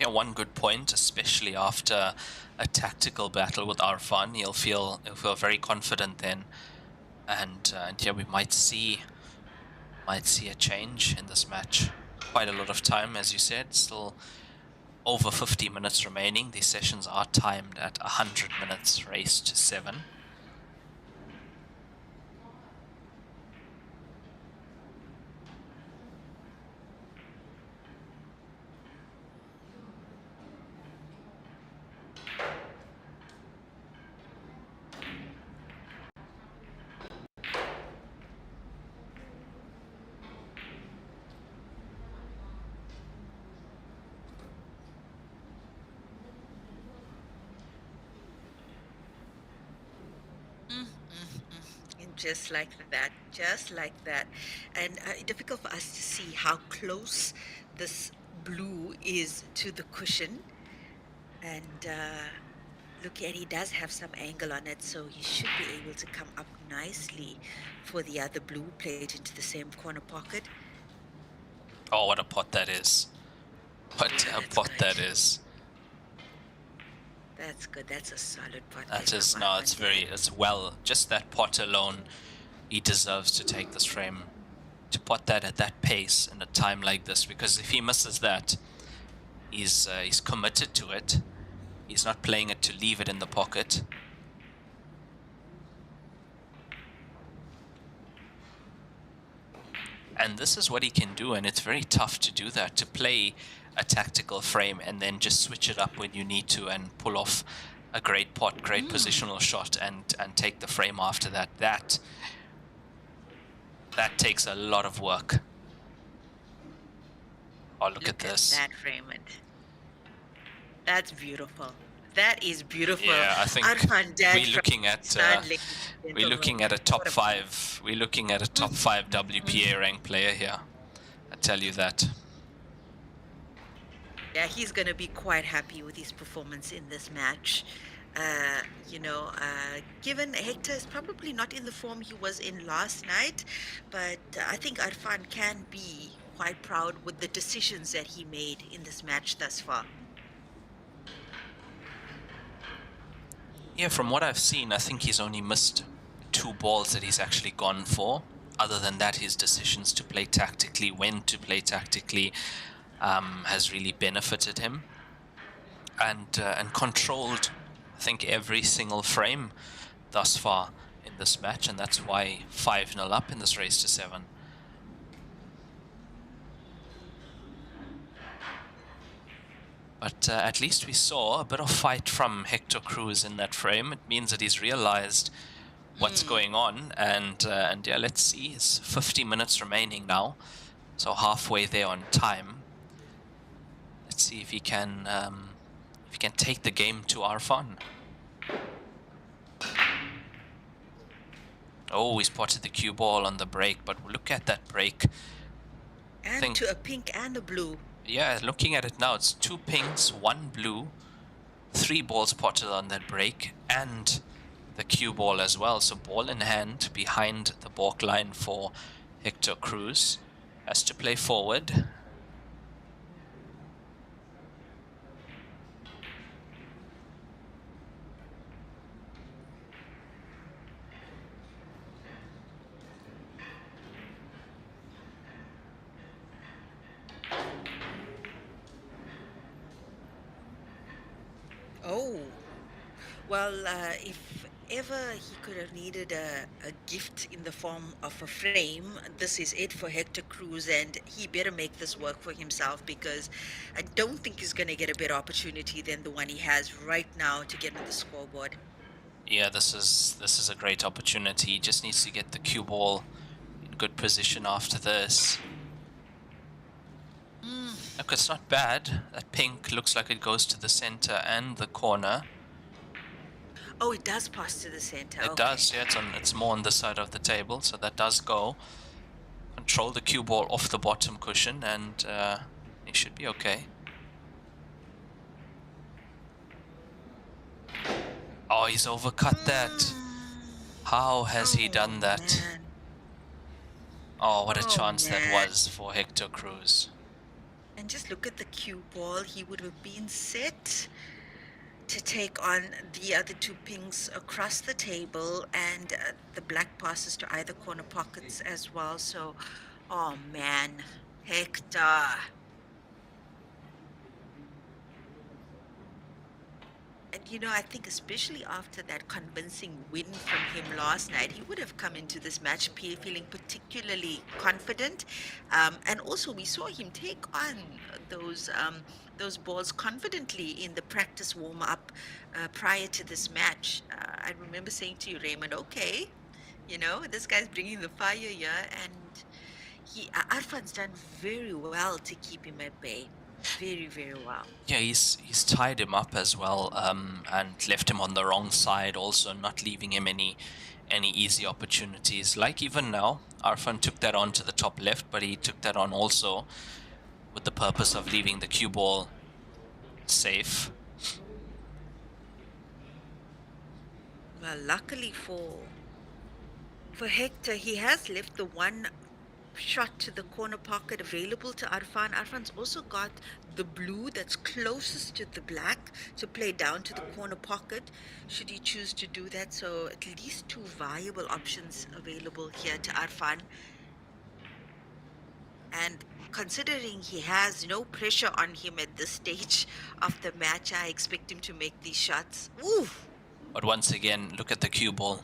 Yeah, one good point, especially after a tactical battle with Arfan, he'll feel very confident then, and we might see a change in this match. Quite a lot of time, as you said, still over 50 minutes remaining. These sessions are timed at 100 minutes, raised to 7. just like that, just like that. And difficult for us to see how close this blue is to the cushion. And look at, he does have some angle on it, so he should be able to come up nicely for the other blue, play it into the same corner pocket. Oh, what a pot that is. What Yeah, a that's pot good. that is. That's good. That's a solid pot That there is, from no, it's Arfan very, there. it's well, just that pot alone, he deserves to take this frame. To pot that at that pace in a time like this, because if he misses that, he's committed to it. He's not playing it to leave it in the pocket. And this is what he can do, and it's very tough to do that, to play a tactical frame and then just switch it up when you need to and pull off a great pot, great positional shot, and take the frame after that. That takes a lot of work. Oh, look at this. That, Raymond. That's beautiful. That is beautiful. Yeah, I think Arfan Dad we're looking at a top five. We're looking at a top 5 WPA ranked player here. I tell you that. Yeah, he's going to be quite happy with his performance in this match. Given Hector is probably not in the form he was in last night, but I think Arfan can be quite proud with the decisions that he made in this match thus far. Yeah, from what I've seen, I think he's only missed 2 balls that he's actually gone for. Other than that, his decisions to play tactically, when to play tactically, has really benefited him. And controlled, I think, every single frame thus far in this match, and that's why 5-0 up in this race to 7. But at least we saw a bit of fight from Hector Cruz in that frame. It means that he's realized what's going on, and yeah, let's see. It's 50 minutes remaining now, so halfway there on time. Let's see if he can take the game to Arfan. Oh, he spotted the cue ball on the break, but look at that break. And to a pink and a blue. Yeah, looking at it now, it's 2 pinks, 1 blue, 3 balls potted on that break, and the cue ball as well. So ball in hand behind the balk line for Hector Cruz. Has to play forward. Oh, well, if ever he could have needed a gift in the form of a frame, this is it for Hector Cruz, and he better make this work for himself, because I don't think he's going to get a better opportunity than the one he has right now to get on the scoreboard. Yeah, this is a great opportunity. He just needs to get the cue ball in good position after this. Look, it's not bad. That pink looks like it goes to the center and the corner. Oh, it does pass to the center. It does, yeah. It's more on the side of the table, so that does go. Control the cue ball off the bottom cushion, and it should be okay. Oh, he's overcut that. How has he done that? Man. Oh, what a chance man. that was for Hector Cruz. And just look at the cue ball. He would have been set to take on the other 2 pinks across the table, and the black passes to either corner pockets as well. So, oh man, Hector. And I think especially after that convincing win from him last night, he would have come into this match feeling particularly confident. And also, we saw him take on those balls confidently in the practice warm-up prior to this match. I remember saying to you, Raymond, okay, this guy's bringing the fire here, and Arfan's done very well to keep him at bay. Very, very well. Yeah, he's tied him up as well, and left him on the wrong side, also not leaving him any easy opportunities. Like even now, Arfan took that on to the top left, but he took that on also with the purpose of leaving the cue ball safe. Well, luckily for Hector, he has left the one shot to the corner pocket available to Arfan. Arfan's also got the blue that's closest to the black to play down to the corner pocket, should he choose to do that. So at least two viable options available here to Arfan. And considering he has no pressure on him at this stage of the match, I expect him to make these shots. Ooh! But once again, look at the cue ball.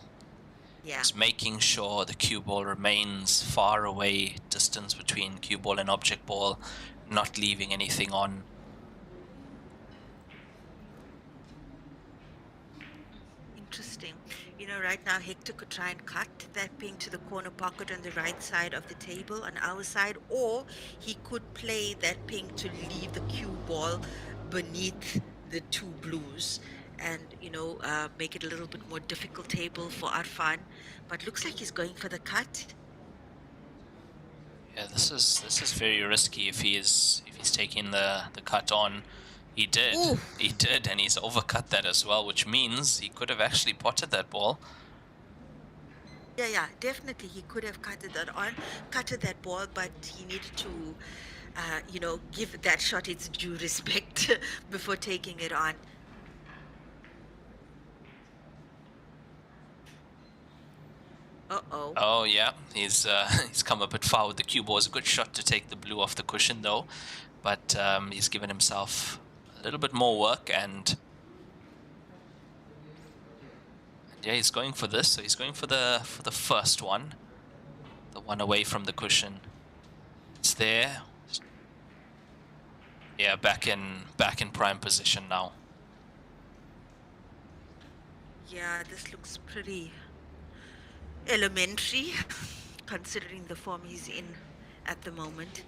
Yeah. He's making sure the cue ball remains far away, distance between cue ball and object ball, not leaving anything on. Interesting. You know, right now Hector could try and cut that ping to the corner pocket on the right side of the table on our side, or he could play that ping to leave the cue ball beneath the two blues and, make it a little bit more difficult table for Arfan. But looks like he's going for the cut. Yeah, this is very risky if he's taking the cut on. He did. Ooh. He did, and he's overcut that as well, which means he could have actually potted that ball. Yeah, definitely. He could have cutted that ball, but he needed to, give that shot its due respect before taking it on. Uh-oh. Oh yeah, he's come a bit far with the cue ball. It's a good shot to take the blue off the cushion though, but he's given himself a little bit more work, and yeah, he's going for this. So he's going for the first one, the one away from the cushion. It's there. Yeah, back in prime position now. Yeah, this looks pretty elementary considering the form he's in at the moment.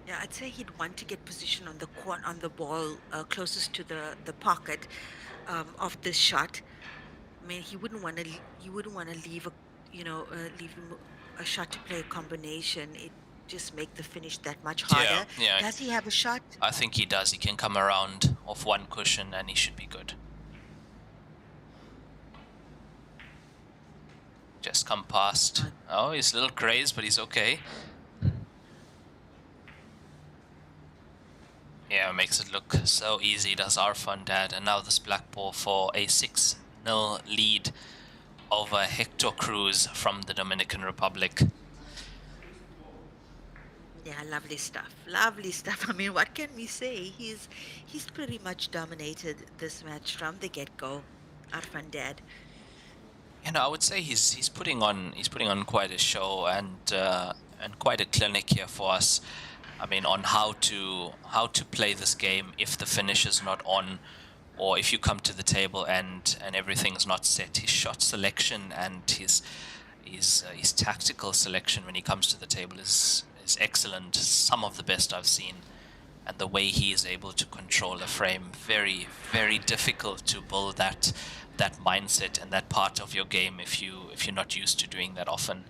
Yeah, I'd say he'd want to get position on the ball closest to the pocket of this shot. I mean, he wouldn't want to leave leave him a shot to play a combination. It just make the finish that much harder. Yeah. Does he have a shot? I think he does. He can come around off one cushion and he should be good. Just come past. Oh, he's a little crazed, but he's okay. Yeah, makes it look so easy, does Arfan, Dad. And now this black ball for a 6-0 lead over Hector Cruz from the Dominican Republic. Yeah, lovely stuff. Lovely stuff. I mean, what can we say? He's pretty much dominated this match from the get-go. Arfan, Dad. You know, I would say he's putting on quite a show and quite a clinic here for us. I mean, on how to play this game if the finish is not on, or if you come to the table and everything's not set. His shot selection and his tactical selection when he comes to the table is excellent. Some of the best I've seen, and the way he is able to control a frame, very, very difficult to build that mindset and that part of your game if you're not used to doing that often.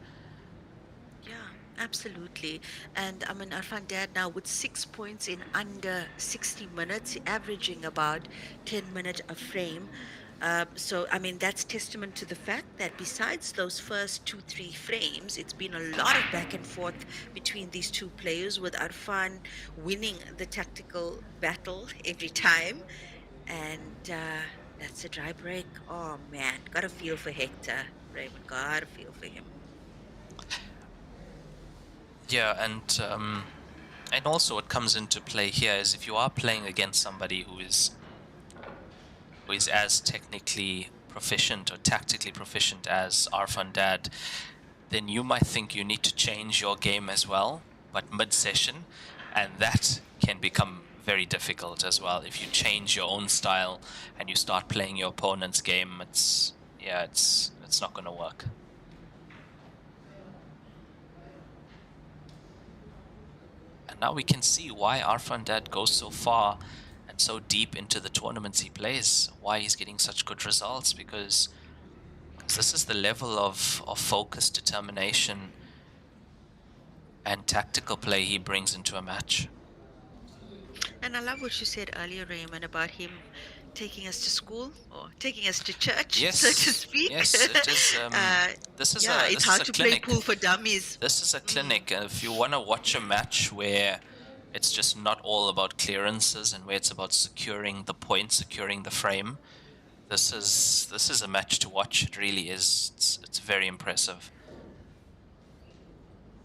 Absolutely. And I mean, Arfan, Dad, now with 6 points in under 60 minutes, averaging about 10 minutes a frame. So, I mean, that's testament to the fact that besides those first 2-3 frames, it's been a lot of back and forth between these two players, with Arfan winning the tactical battle every time. And that's a dry break. Oh, man. Got to feel for Hector, Raymond. Got to feel for him. Yeah, and also what comes into play here is if you are playing against somebody who is as technically proficient or tactically proficient as Arfan, Dad, then you might think you need to change your game as well. but mid-session, and that can become very difficult as well. If you change your own style and you start playing your opponent's game, it's not going to work. And now we can see why Arfan Dad goes so far and so deep into the tournaments he plays, why he's getting such good results, because this is the level of focus, determination, and tactical play he brings into a match. And I love what you said earlier, Raymond, about him taking us to school or taking us to church, so to Yes, speak. yes, it is. uh, yeah, it's This is hard a to play clinic. pool for dummies. This is a Mm. clinic, and if you want to watch a match where it's just not all about clearances and where it's about securing the point, securing the frame, this is a match to watch. It really is. It's very impressive.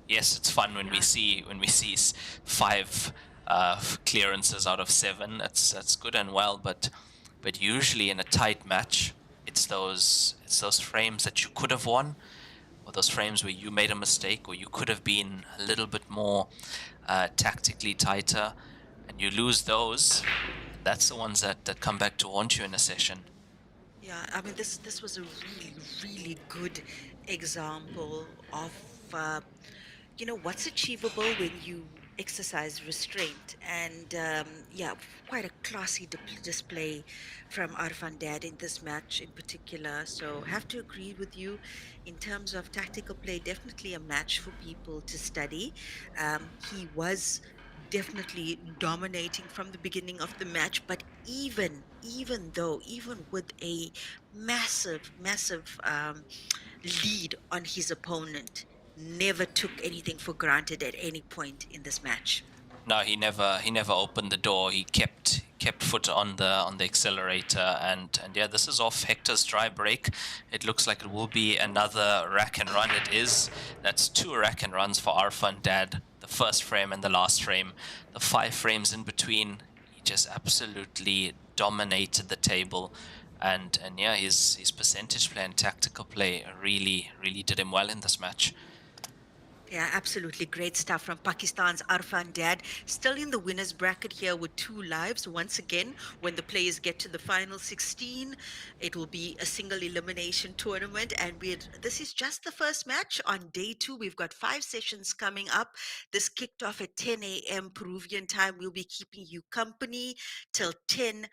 Yes, it's fun when we Yeah, see five clearances out of seven. That's good and well, but usually in a tight match, it's those frames that you could have won, or those frames where you made a mistake, or you could have been a little bit more tactically tighter, and you lose those. That's the ones that come back to haunt you in a session. yeah. I mean, this was a really, really good example of uh, what's achievable when you exercise restraint. And yeah, quite a classy display from Arfan Dad in this match in particular. So have to agree with you in terms of tactical play. Definitely a match for people to study. He was definitely dominating from the beginning of the match, but even with a massive lead on his opponent, never took anything for granted at any point in this match. No, he never opened the door. He kept foot on the accelerator, and yeah, this is off Hector's dry break. It looks like it will be another rack and run. It is. That's two rack and runs for Arfan Dad. The first frame and the last frame. The 5 frames in between, he just absolutely dominated the table. And yeah, his percentage play and tactical play really did him well in this match. Yeah, absolutely great stuff from Pakistan's Arfan Dad. Still in the winners bracket here with 2 lives. Once again, when the players get to the final 16, it will be a single elimination tournament. And this is just the first match on day 2. We've got 5 sessions coming up. This kicked off at 10 a.m. Peruvian time. We'll be keeping you company till 10:30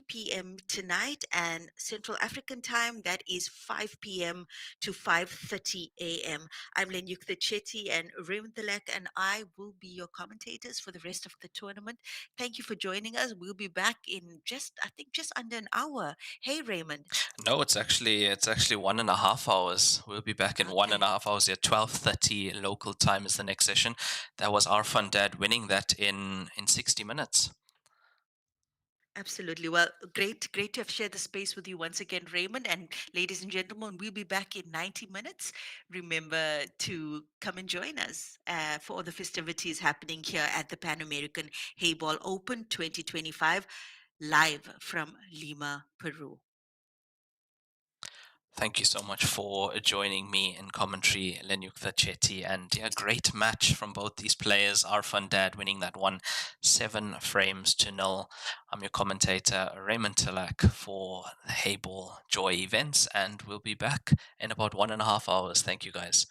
p.m. tonight, and Central African time, that is 5 p.m. to 5:30 a.m. I'm Lenyuk Chetty, and Raymond Thalek and I will be your commentators for the rest of the tournament. Thank you for joining us. We'll be back in I think, just under an hour. Hey, Raymond. No, it's actually 1.5 hours. We'll be back in one and Okay. a half hours. Yeah, 12:30 local time is the next session. That was Arfan Dad winning that in 60 minutes. Absolutely. Well, great to have shared the space with you once again, Raymond. And ladies and gentlemen, we'll be back in 90 minutes. Remember to come and join us for all the festivities happening here at the Pan American Heyball Open 2025, live from Lima, Peru. Thank you so much for joining me in commentary, Lenyuk Chetty. And yeah, great match from both these players. Arfan Dad winning that one 7 frames to 0. I'm your commentator, Raymond Tilak, for the Heyball Joy events, and we'll be back in about 1.5 hours. Thank you, guys.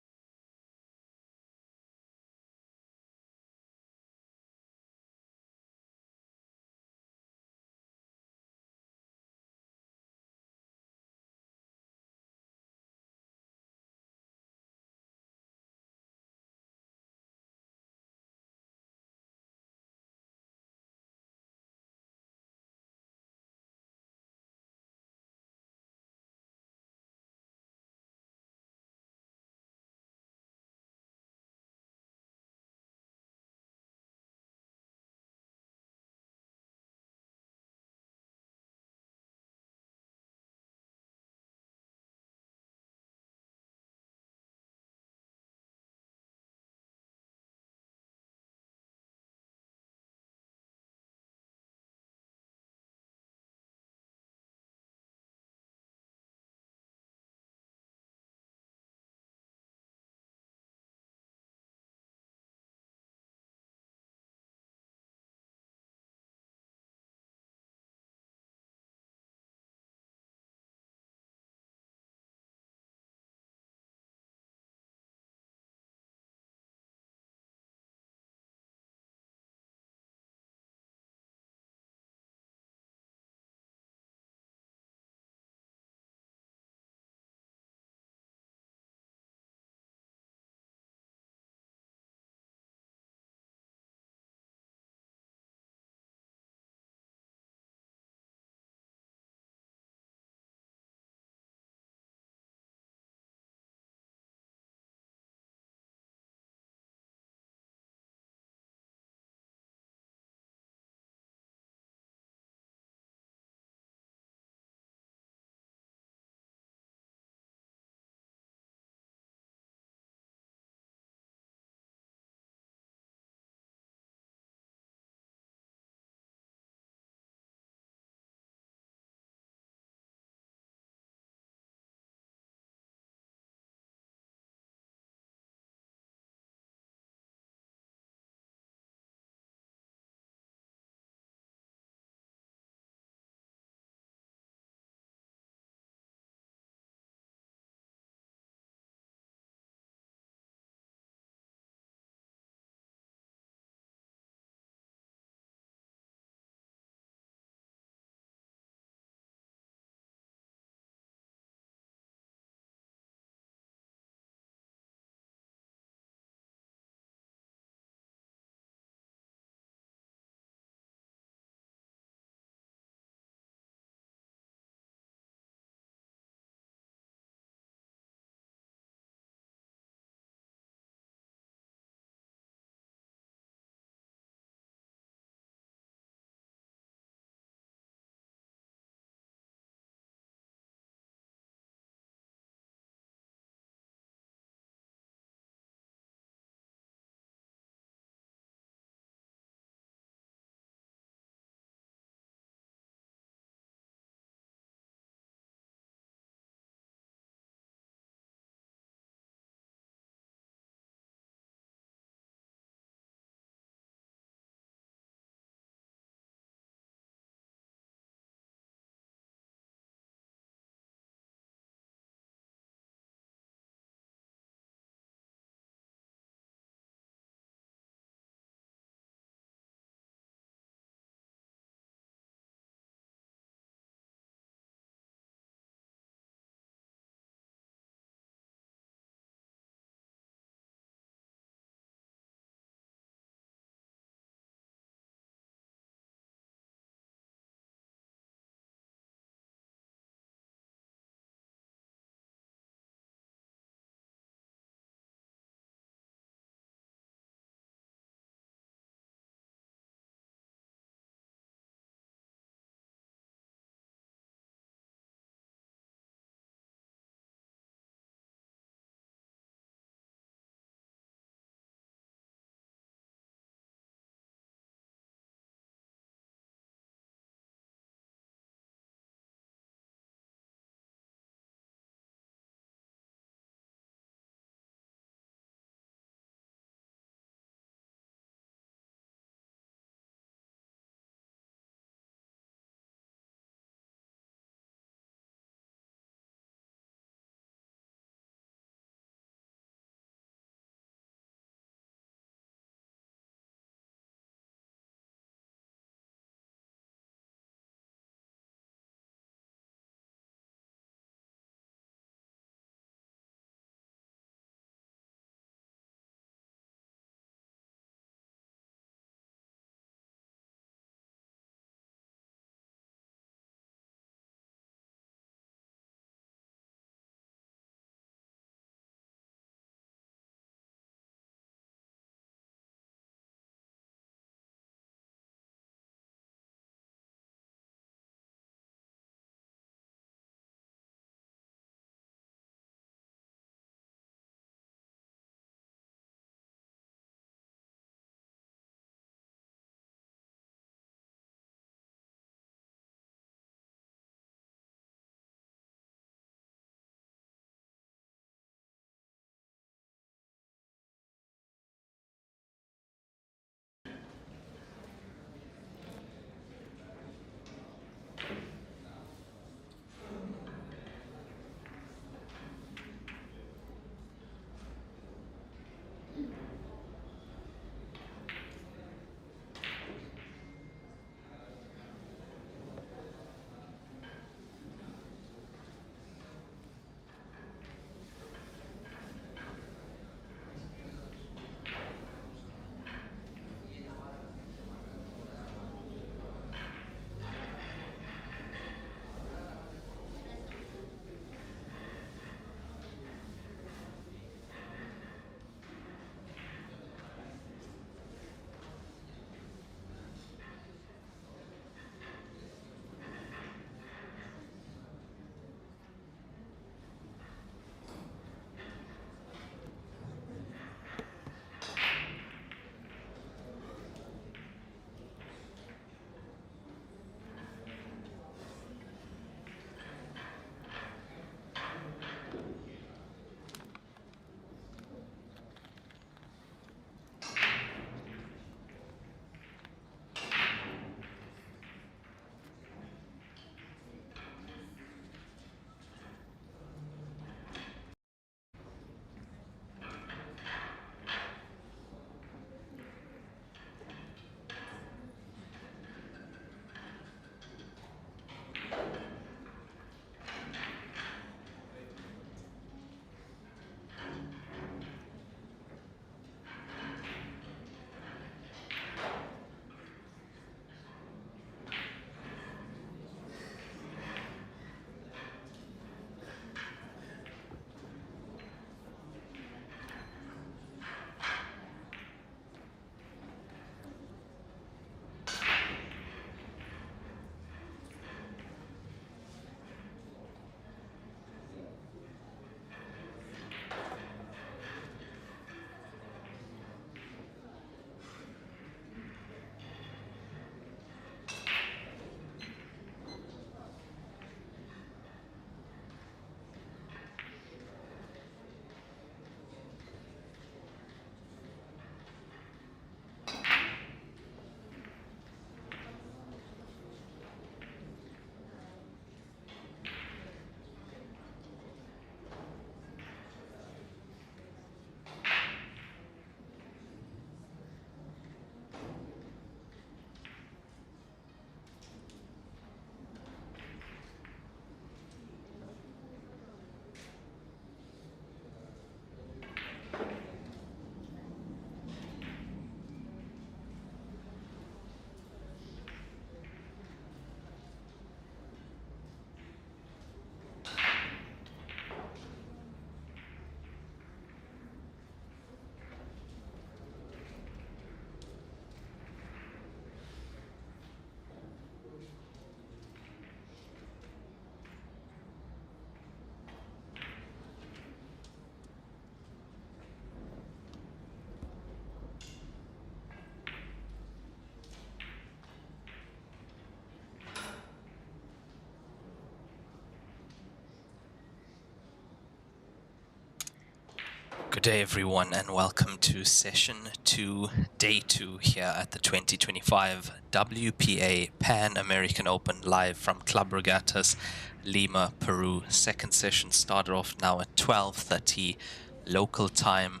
Good day, everyone, and welcome to session 2, day 2 here at the 2025 WPA Pan American Open live from Club Regattas, Lima, Peru. Second session started off now at 12:30 local time.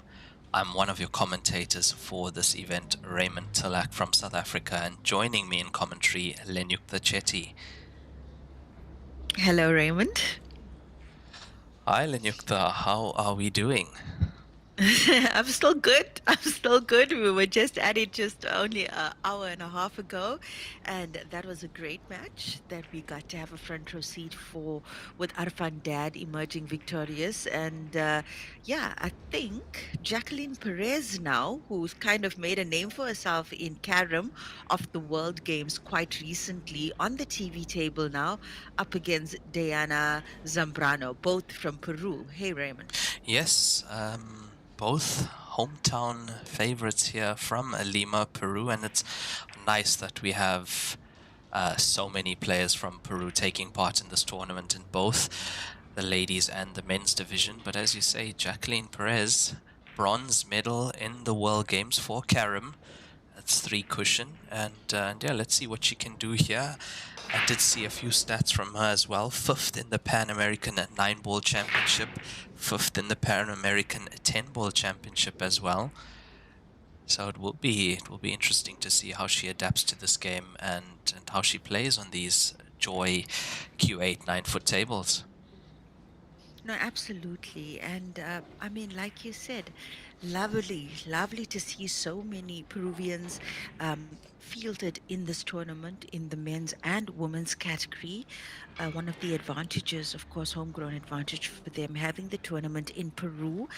I'm one of your commentators for this event, Raymond Tilak from South Africa, and joining me in commentary, Lenyuk Chetty. Hello, Raymond. Hi, Lenyukta. How are we doing? I'm still good. I'm still good. We were just at it just only an hour and a half ago, and that was a great match that we got to have a front row seat for, with Arfan Dad emerging victorious. And yeah, I think Jacqueline Perez now, who's kind of made a name for herself in Carom of the World Games quite recently, on the TV table now, up against Diana Zambrano, both from Peru. Hey, Raymond. Yes, both hometown favorites here from Lima, Peru, and it's nice that we have so many players from Peru taking part in this tournament in both the ladies and the men's division. But as you say, Jacqueline Perez, bronze medal in the World Games for Karim. That's 3 cushion, and yeah, let's see what she can do here. I did see a few stats from her as well. 5th in the Pan American 9-ball championship, 5th in the Pan American 10-ball championship as well. So it will be interesting to see how she adapts to this game and how she plays on these Joy Q8 9-foot tables. No, absolutely. And I mean, like you said, lovely to see so many Peruvians fielded in this tournament in the men's and women's category. One of the advantages, of course, homegrown advantage for them having the tournament in Peru.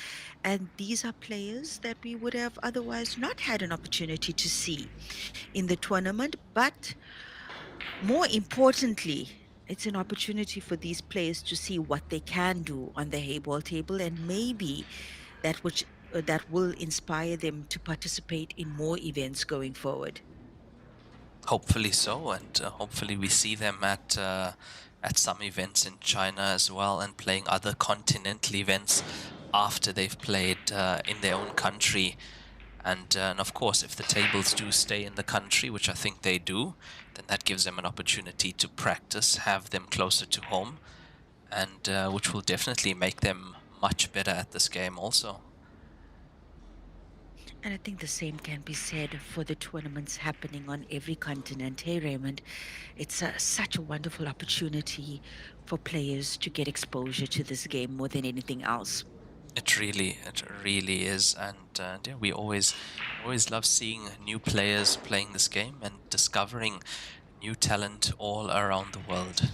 And these are players that we would have otherwise not had an opportunity to see in the tournament. But more importantly, it's an opportunity for these players to see what they can do on the Heyball table, and maybe that will inspire them to participate in more events going forward. Hopefully so, and hopefully we see them at some events in China as well, and playing other continental events after they've played in their own country. And of course, if the tables do stay in the country, which I think they do, then that gives them an opportunity to practice, have them closer to home, and which will definitely make them much better at this game also. And I think the same can be said for the tournaments happening on every continent. Hey, Raymond, it's such a wonderful opportunity for players to get exposure to this game more than anything else. It really is, and yeah, we always love seeing new players playing this game and discovering new talent all around the world.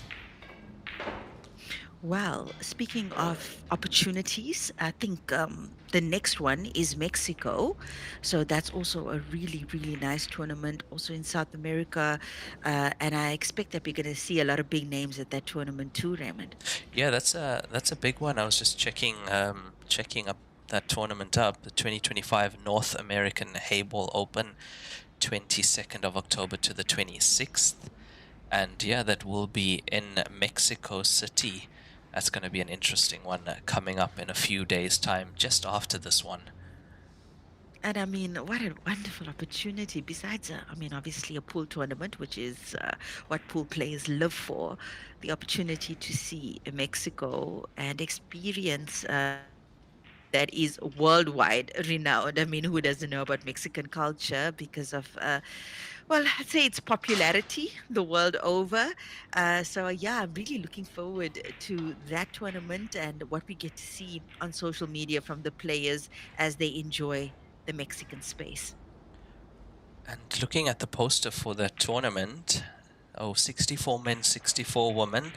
Well, speaking of opportunities, I think the next one is Mexico. So that's also a really nice tournament, also in South America. And I expect that we're going to see a lot of big names at that tournament too, Raymond. Yeah, that's a big one. I was just checking up that tournament up, the 2025 North American Heyball Open, 22nd of October to the 26th. And yeah, that will be in Mexico City. That's going to be an interesting one coming up in a few days' time, just after this one. And I mean, what a wonderful opportunity. Besides, I mean, obviously a pool tournament, which is what pool players live for, the opportunity to see Mexico and experience something that is worldwide renowned. I mean, who doesn't know about Mexican culture because of, well, I'd say its popularity the world over. So, yeah, I'm really looking forward to that tournament and what we get to see on social media from the players as they enjoy the Mexican space. And looking at the poster for the tournament, 64 men, 64 women,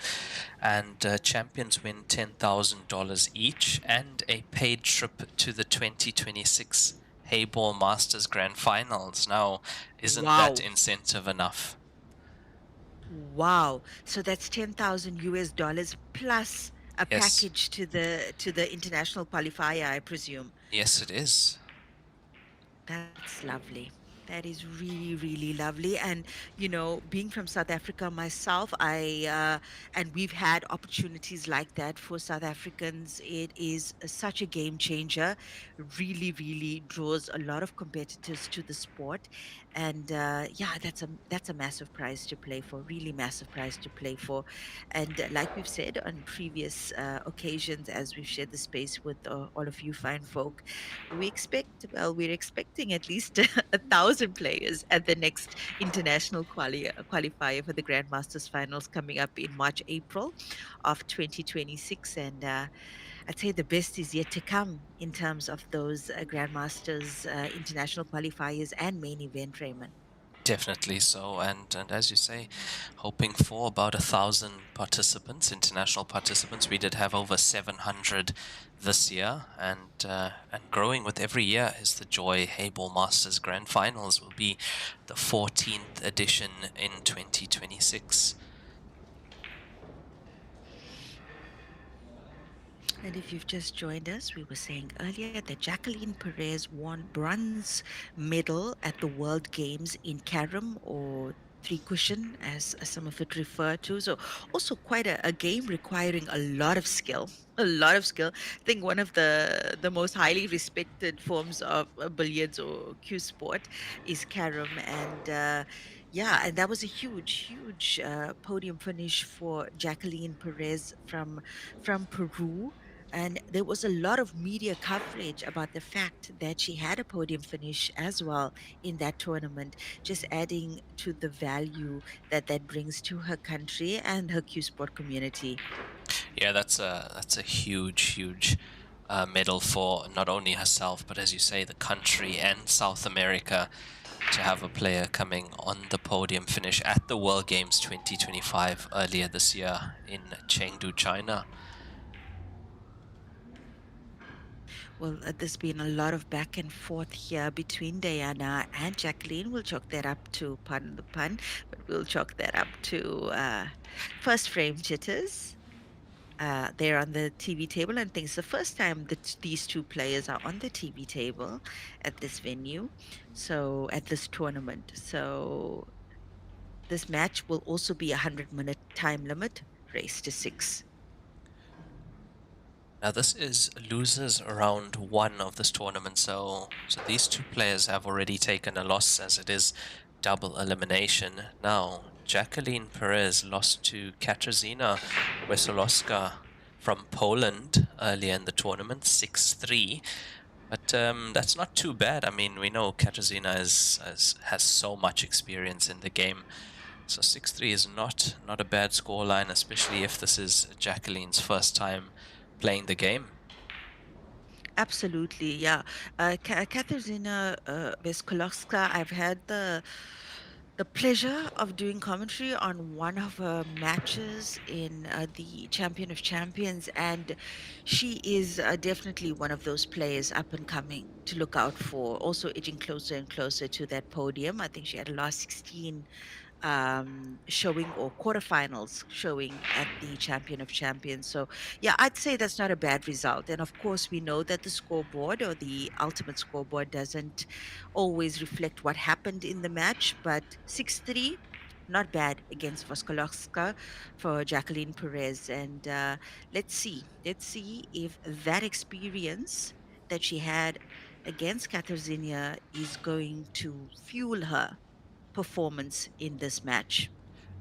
and champions win $10,000 each, and a paid trip to the 2026 Heyball Masters Grand Finals. Now, isn't that Wow. incentive enough? Wow. So that's 10,000 US dollars plus a Yes, package to the international qualifier, I presume. yes, it is. That's lovely. That is really, really lovely. And, being from South Africa myself, and we've had opportunities like that for South Africans. It is such a game changer, really, really draws a lot of competitors to the sport. And yeah, that's a massive prize to play for, really massive prize to play for. And like we've said on previous occasions, as we've shared the space with all of you fine folk, we're expecting at least 1,000 players at the next international qualifier for the Grandmasters finals coming up in March, April of 2026. And I'd say the best is yet to come in terms of those Grandmasters international qualifiers and main event, Raymond. Definitely so, and as you say, hoping for about 1,000 international participants. We did have over 700 this year, and growing with every year is the Joy Heyball Masters Grand Finals. Will be the 14th edition in 2026. And if you've just joined us, we were saying earlier that Jacqueline Perez won bronze medal at the World Games in carom, or three cushion, as some of it refer to. So also quite a game requiring a lot of skill. A lot of skill. I think one of the most highly respected forms of billiards or cue sport is carom, and yeah, and that was a huge, huge podium finish for Jacqueline Perez from Peru. And there was a lot of media coverage about the fact that she had a podium finish as well in that tournament, just adding to the value that brings to her country and her Q Sport community. Yeah, that's a huge medal for not only herself, but as you say, the country and South America, to have a player coming on the podium finish at the World Games 2025 earlier this year in Chengdu, China. Well, there's been a lot of back and forth here between Diana and Jacqueline. We'll chalk that up to, pardon the pun, but we'll chalk that up to first frame jitters. They're on the TV table, and I think it's the first time that these two players are on the TV table at this venue, so at this tournament. So this match will also be a 100-minute time limit, race to six. Now this is losers round one of this tournament, so these two players have already taken a loss, as it is double elimination. Now Jacqueline Perez lost to Katarzyna Wesolowska from Poland earlier in the tournament, 6-3. But that's not too bad. I mean, we know Katarzyna has so much experience in the game. So 6-3 is not a bad scoreline, especially if this is Jacqueline's first time playing the game. Absolutely, yeah. Katarzyna Veskolowska, I've had the pleasure of doing commentary on one of her matches in the Champion of Champions, and she is definitely one of those players up and coming to look out for. Also edging closer and closer to that podium. I think she had a last 16 showing, or quarterfinals showing at the Champion of Champions. So, yeah, I'd say that's not a bad result. And of course, we know that the scoreboard, or the ultimate scoreboard, doesn't always reflect what happened in the match, but 6-3. Not bad against Voskolovska for Jacqueline Perez. And let's see if that experience that she had against Katarzyna is going to fuel her performance in this match.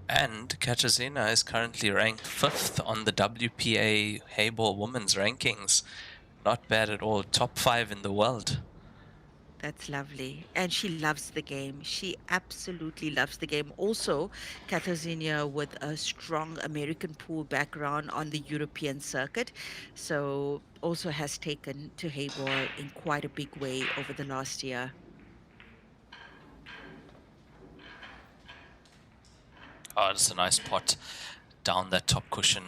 And Katarzyna is currently ranked 5th on the WPA Heyball Women's rankings. Not bad at all. Top 5 in the world. That's lovely. And she loves the game. She absolutely loves the game. Also, Katarzyna with a strong American pool background on the European circuit. So also has taken to Heyball in quite a big way over the last year. Oh, it's a nice pot down that top cushion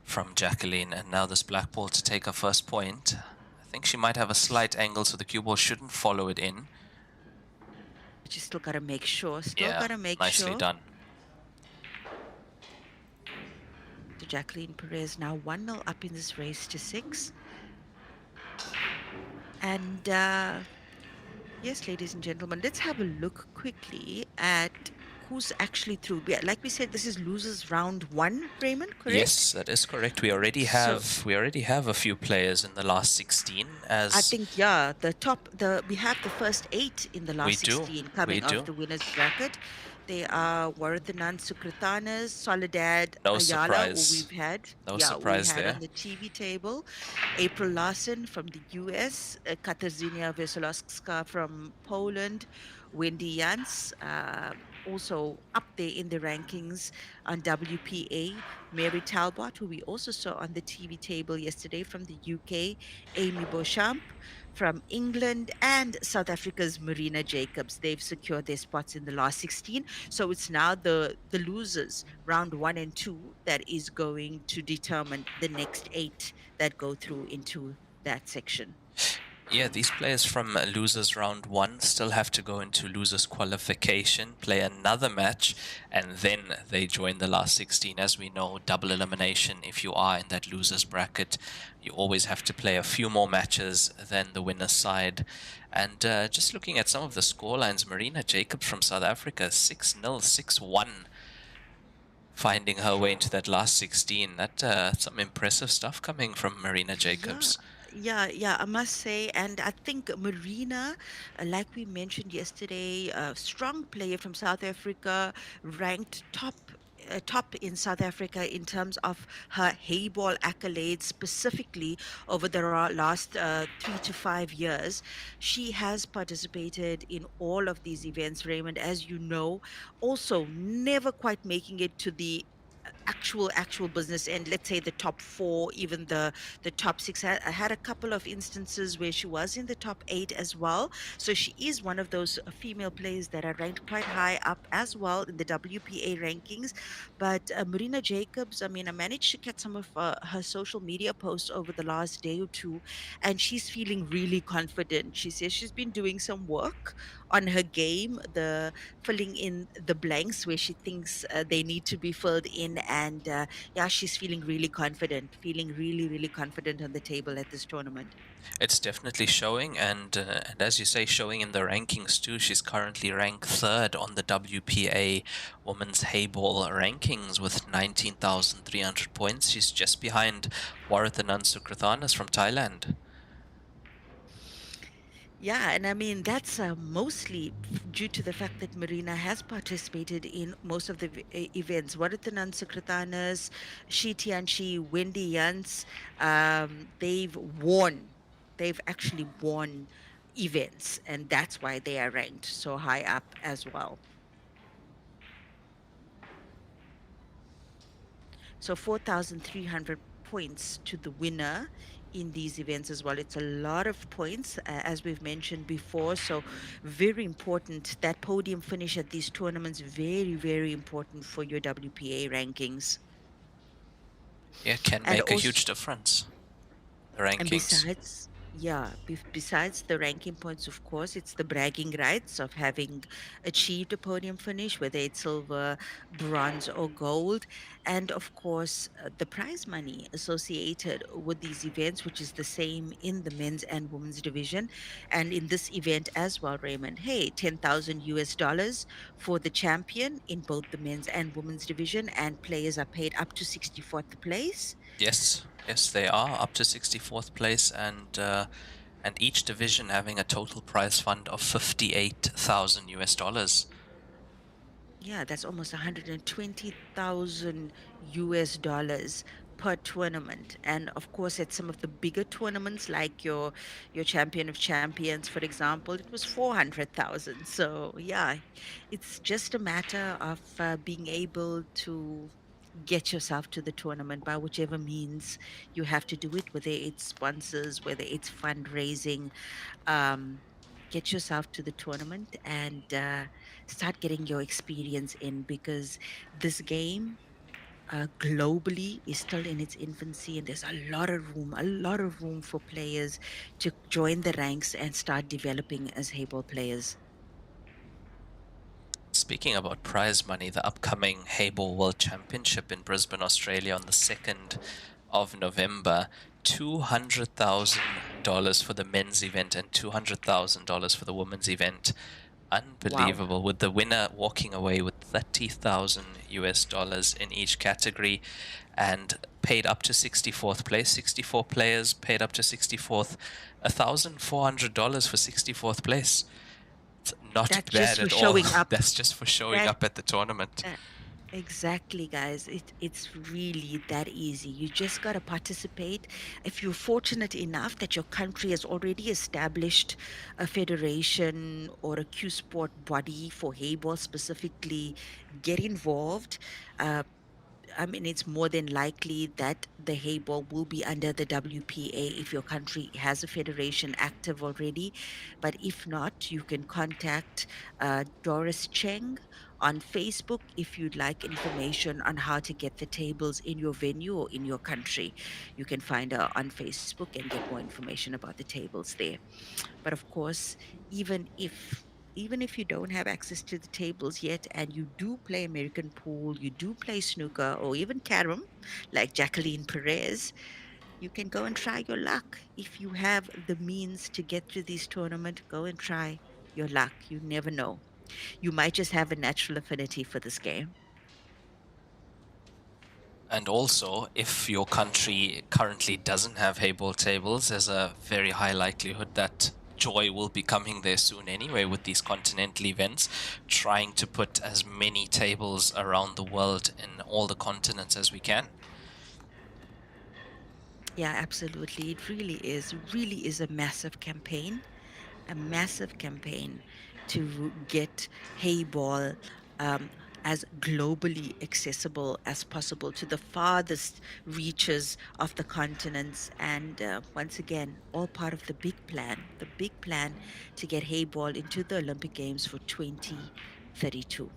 from Jacqueline. And now this black ball to take her first point. I think she might have a slight angle, so the cue ball shouldn't follow it in. But you still got to make sure. Yeah, nicely done. So Jacqueline Perez now 1-0 up in this race to six. And Yes, ladies and gentlemen, let's have a look quickly at who's actually through. Like we said, this is losers round one, Raymond, correct? Yes, that is correct. So We already have a few players in the last 16 I as think, yeah, we have the first eight in the we last do. 16 We coming off do. the winners bracket. They are Warathanan Sukritanas, Soledad No Ayala, who surprise. No we surprise had on there. the TV table. April Larson from the US, Katarzyna Wesolowska from Poland, Wendy Jans, also up there in the rankings on WPA, Mary Talbot, who we also saw on the TV table yesterday from the UK, Amy Beauchamp from England, and South Africa's Marina Jacobs. They've secured their spots in the last 16. So it's now the losers, round one and two, that is going to determine the next eight that go through into that section. Yeah, these players from losers round one still have to go into losers qualification, play another match, and then they join the last 16. As we know, double elimination. If you are in that losers bracket, you always have to play a few more matches than the winner's side. And just looking at some of the scorelines, Marina Jacobs from South Africa, 6-0, 6-1, finding her way into that last 16. That some impressive stuff coming from Marina Yeah, Jacobs. yeah, I must say. And I think Marina, like we mentioned yesterday, a strong player from South Africa, ranked top in South Africa in terms of her Heyball accolades, specifically over the last 3 to 5 years. She has participated in all of these events, Raymond, as you know, also never quite making it to the actual business end, let's say the top four, even the top six. I had a couple of instances where she was in the top eight as well, so she is one of those female players that are ranked quite high up as well in the WPA rankings. But Marina Jacobs, I mean, I managed to get some of her social media posts over the last day or two, and she's feeling really confident. She says she's been doing some work on her game, the filling in the blanks where she thinks they need to be filled in. And yeah, she's feeling really confident, feeling really confident on the table at this tournament. It's definitely showing, and as you say, showing in the rankings too. She's currently ranked third on the WPA Women's Heyball rankings with 19,300 points. She's just behind Warathanan Sukratanas from Thailand. Yeah, and I mean, that's mostly due to the fact that Marina has participated in most of the events. Warathanan Sukratanas, Shi Tianchi, Wendy Jans, they've won. They've actually won events, and that's why they are ranked so high up as well. So 4,300 points to the winner in these events as well. It's a lot of points, as we've mentioned before. So very important. That podium finish at these tournaments, very important for your WPA rankings. Yeah, can And make a also, huge difference. The and rankings. besides, yeah, besides the ranking points, of course, it's the bragging rights of having achieved a podium finish, whether it's silver, bronze, or gold. And of course, the prize money associated with these events, which is the same in the men's and women's division. And in this event as well, Raymond, hey, 10,000 US dollars for the champion in both the men's and women's division, and players are paid up to 64th place. Yes, yes, they are up to 64th place, and each division having a total prize fund of 58,000 US dollars. Yeah, that's almost 120,000 US dollars per tournament. And of course, at some of the bigger tournaments, like your Champion of Champions, for example, it was 400,000. So yeah, it's just a matter of being able to get yourself to the tournament by whichever means you have to do it, whether it's sponsors, whether it's fundraising. um, get yourself to the tournament and start getting your experience in, because this game globally is still in its infancy, and there's a lot of room for players to join the ranks and start developing as Heyball players. Speaking about prize money, the upcoming Heyball World Championship in Brisbane, Australia on the 2nd of November, 200,000 $200,000 for the men's event and $200,000 for the women's event. Unbelievable, with the winner walking away with 30,000 US dollars in each category and paid up to 64th place. 64 players paid up to 64th, $1,400 for 64th place. It's not That's bad just for at all. showing up. That's just for showing That up at the tournament. Exactly, guys. It's really that easy. You just got to participate. If you're fortunate enough that your country has already established a federation or a Q sport body for Heyball specifically, get involved. Uh, I mean, it's more than likely that the Heyball will be under the WPA if your country has a federation active already. But if not, you can contact Doris Cheng on Facebook if you'd like information on how to get the tables in your venue or in your country. You can find her on Facebook and get more information about the tables there. But of course, even if even if you don't have access to the tables yet and you do play American pool, you do play snooker or even carom, like Jacqueline Perez, you can go and try your luck. If you have the means to get to this tournament, go and try your luck. You never know. You might just have a natural affinity for this game. And also, if your country currently doesn't have Heyball tables, there's a very high likelihood that joy will be coming there soon anyway with these continental events, trying to put as many tables around the world in all the continents as we can. Yeah, absolutely. It really is a massive campaign to get Heyball as globally accessible as possible to the farthest reaches of the continents. And once again, all part of the big plan to get Heyball into the Olympic Games for 2032.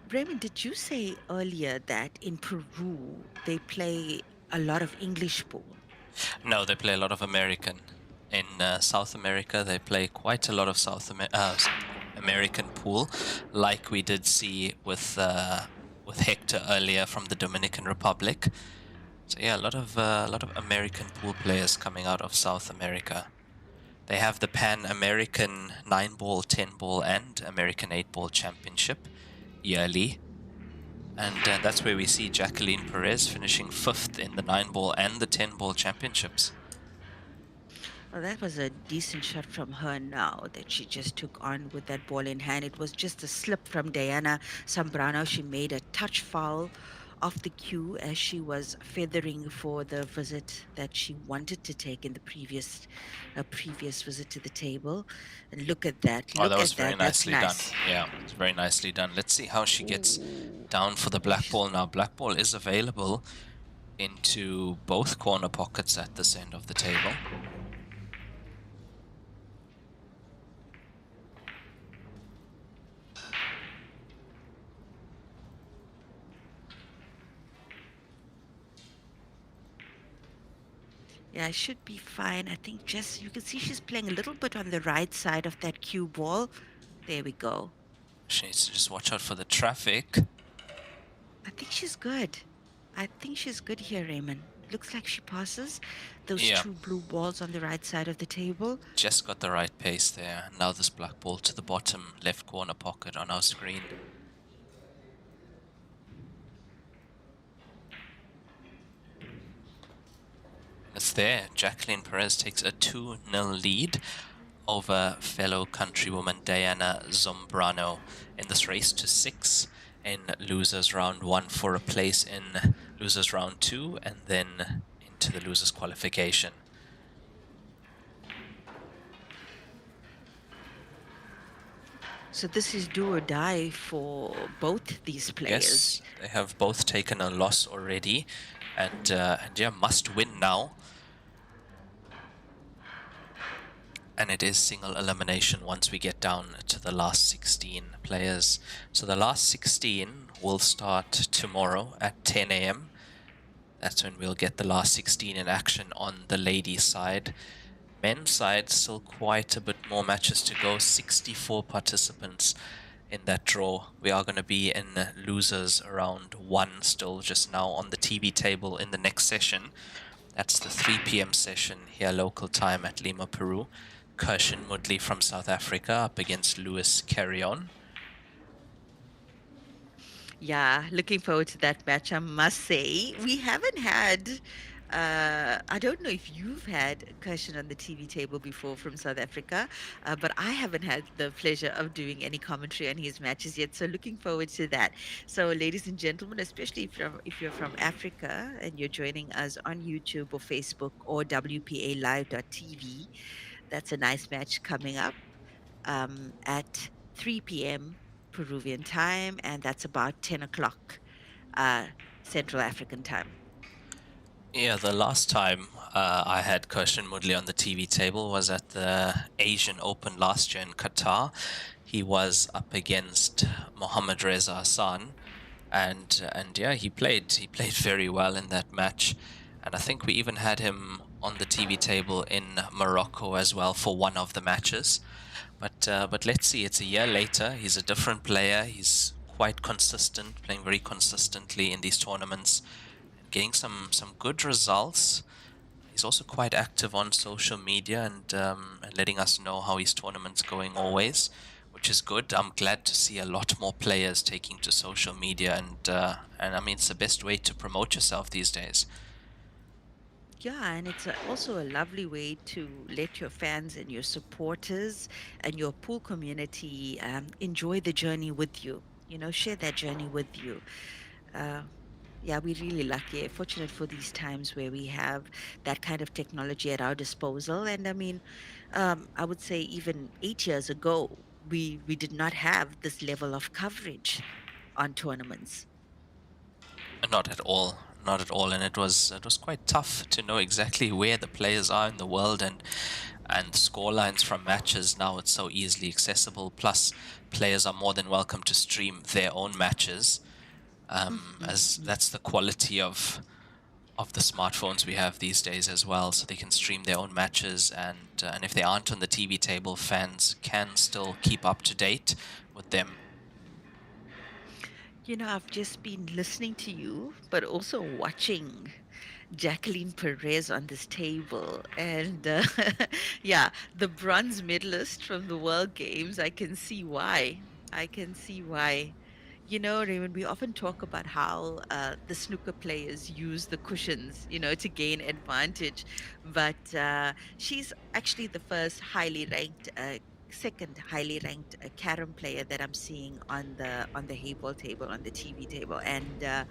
Raymond, did you say earlier that in Peru they play a lot of English pool? No, they play a lot of American. In South America, they play quite a lot of American pool, like we did see with Hector earlier from the Dominican Republic. So yeah, a lot of American pool players coming out of South America. They have the Pan American 9-ball, 10-ball, and American 8-ball championship yearly. And that's where we see Jacqueline Perez finishing 5th in the 9-ball and the 10-ball championships. Well, that was a decent shot from her now that she just took on with that ball in hand. It was just a slip from Diana Zambrano. She made a touch foul off the cue as she was feathering for the visit that she wanted to take in the previous visit to the table. And look at that. Oh, that Look was at very that. That's nicely done. nice. Yeah, it's very nicely done. Let's see how she gets Ooh. down for the black ball now. Black ball is available into both corner pockets at this end of the table. Yeah, I should be fine. I think just you can see she's playing a little bit on the right side of that cue ball. There we go. She needs to just watch out for the traffic. I think she's good. I think she's good here, Raymond. Looks like she passes those Yeah. two blue balls on the right side of the table. Just got the right pace there. Now this black ball to the bottom left corner pocket on our screen. It's there. Jacqueline Perez takes a 2-0 lead over fellow countrywoman Diana Zambrano in this race to 6 in losers round 1 for a place in losers round 2 and then into the losers qualification. So this is do or die for both these players. Yes, they have both taken a loss already, and yeah, must win now. And it is single elimination once we get down to the last 16 players. So the last 16 will start tomorrow at 10 a.m. That's when we'll get the last 16 in action on the ladies' side. Men's side, still quite a bit more matches to go. 64 participants in that draw. We are going to be in losers round 1 still just now on the TV table in the next session. That's the 3 p.m. session here local time at Lima, Peru. Kirshen Mudley from South Africa up against Lewis Carrion. Yeah, looking forward to that match, I must say. We haven't had, I don't know if you've had a question on the TV table before from South Africa, but I haven't had the pleasure of doing any commentary on his matches yet. So looking forward to that. So, ladies and gentlemen, especially if you're from Africa and you're joining us on YouTube or Facebook or WPALive.tv, that's a nice match coming up at 3 p.m. Peruvian time, and that's about 10 o'clock uh, Central African time. Yeah, the last time I had Kirshen Mudley on the TV table was at the Asian Open last year in Qatar. He was up against Mohammad Reza Hassan, and yeah, he played very well in that match, and I think we even had him on the TV table in Morocco as well for one of the matches. But let's see. It's a year later. He's a different player. He's quite consistent, playing very consistently in these tournaments, and getting some good results. He's also quite active on social media and letting us know how his tournament's going always, which is good. I'm glad to see a lot more players taking to social media, and I mean it's the best way to promote yourself these days. Yeah, and it's also a lovely way to let your fans and your supporters and your pool community enjoy the journey with you. Share that journey with you. Uh, yeah, we're really lucky, fortunate for these times where we have that kind of technology at our disposal. And I mean, I would say even 8 years ago, we did not have this level of coverage on tournaments. Not at all. Not at all, and it was quite tough to know exactly where the players are in the world and score lines from matches. Now it's so easily accessible. Plus, players are more than welcome to stream their own matches. As Mhm. that's the quality of the smartphones we have these days as well, so they can stream their own matches, and if they aren't on the TV table, fans can still keep up to date with them. I've just been listening to you, but also watching Jacqueline Perez on this table. And yeah, the bronze medalist from the World Games, I can see why. I can see why. Raymond, we often talk about how the snooker players use the cushions, to gain advantage. But she's actually the first highly ranked, second highly ranked carom player that I'm seeing on the Heyball table, on the TV table, and there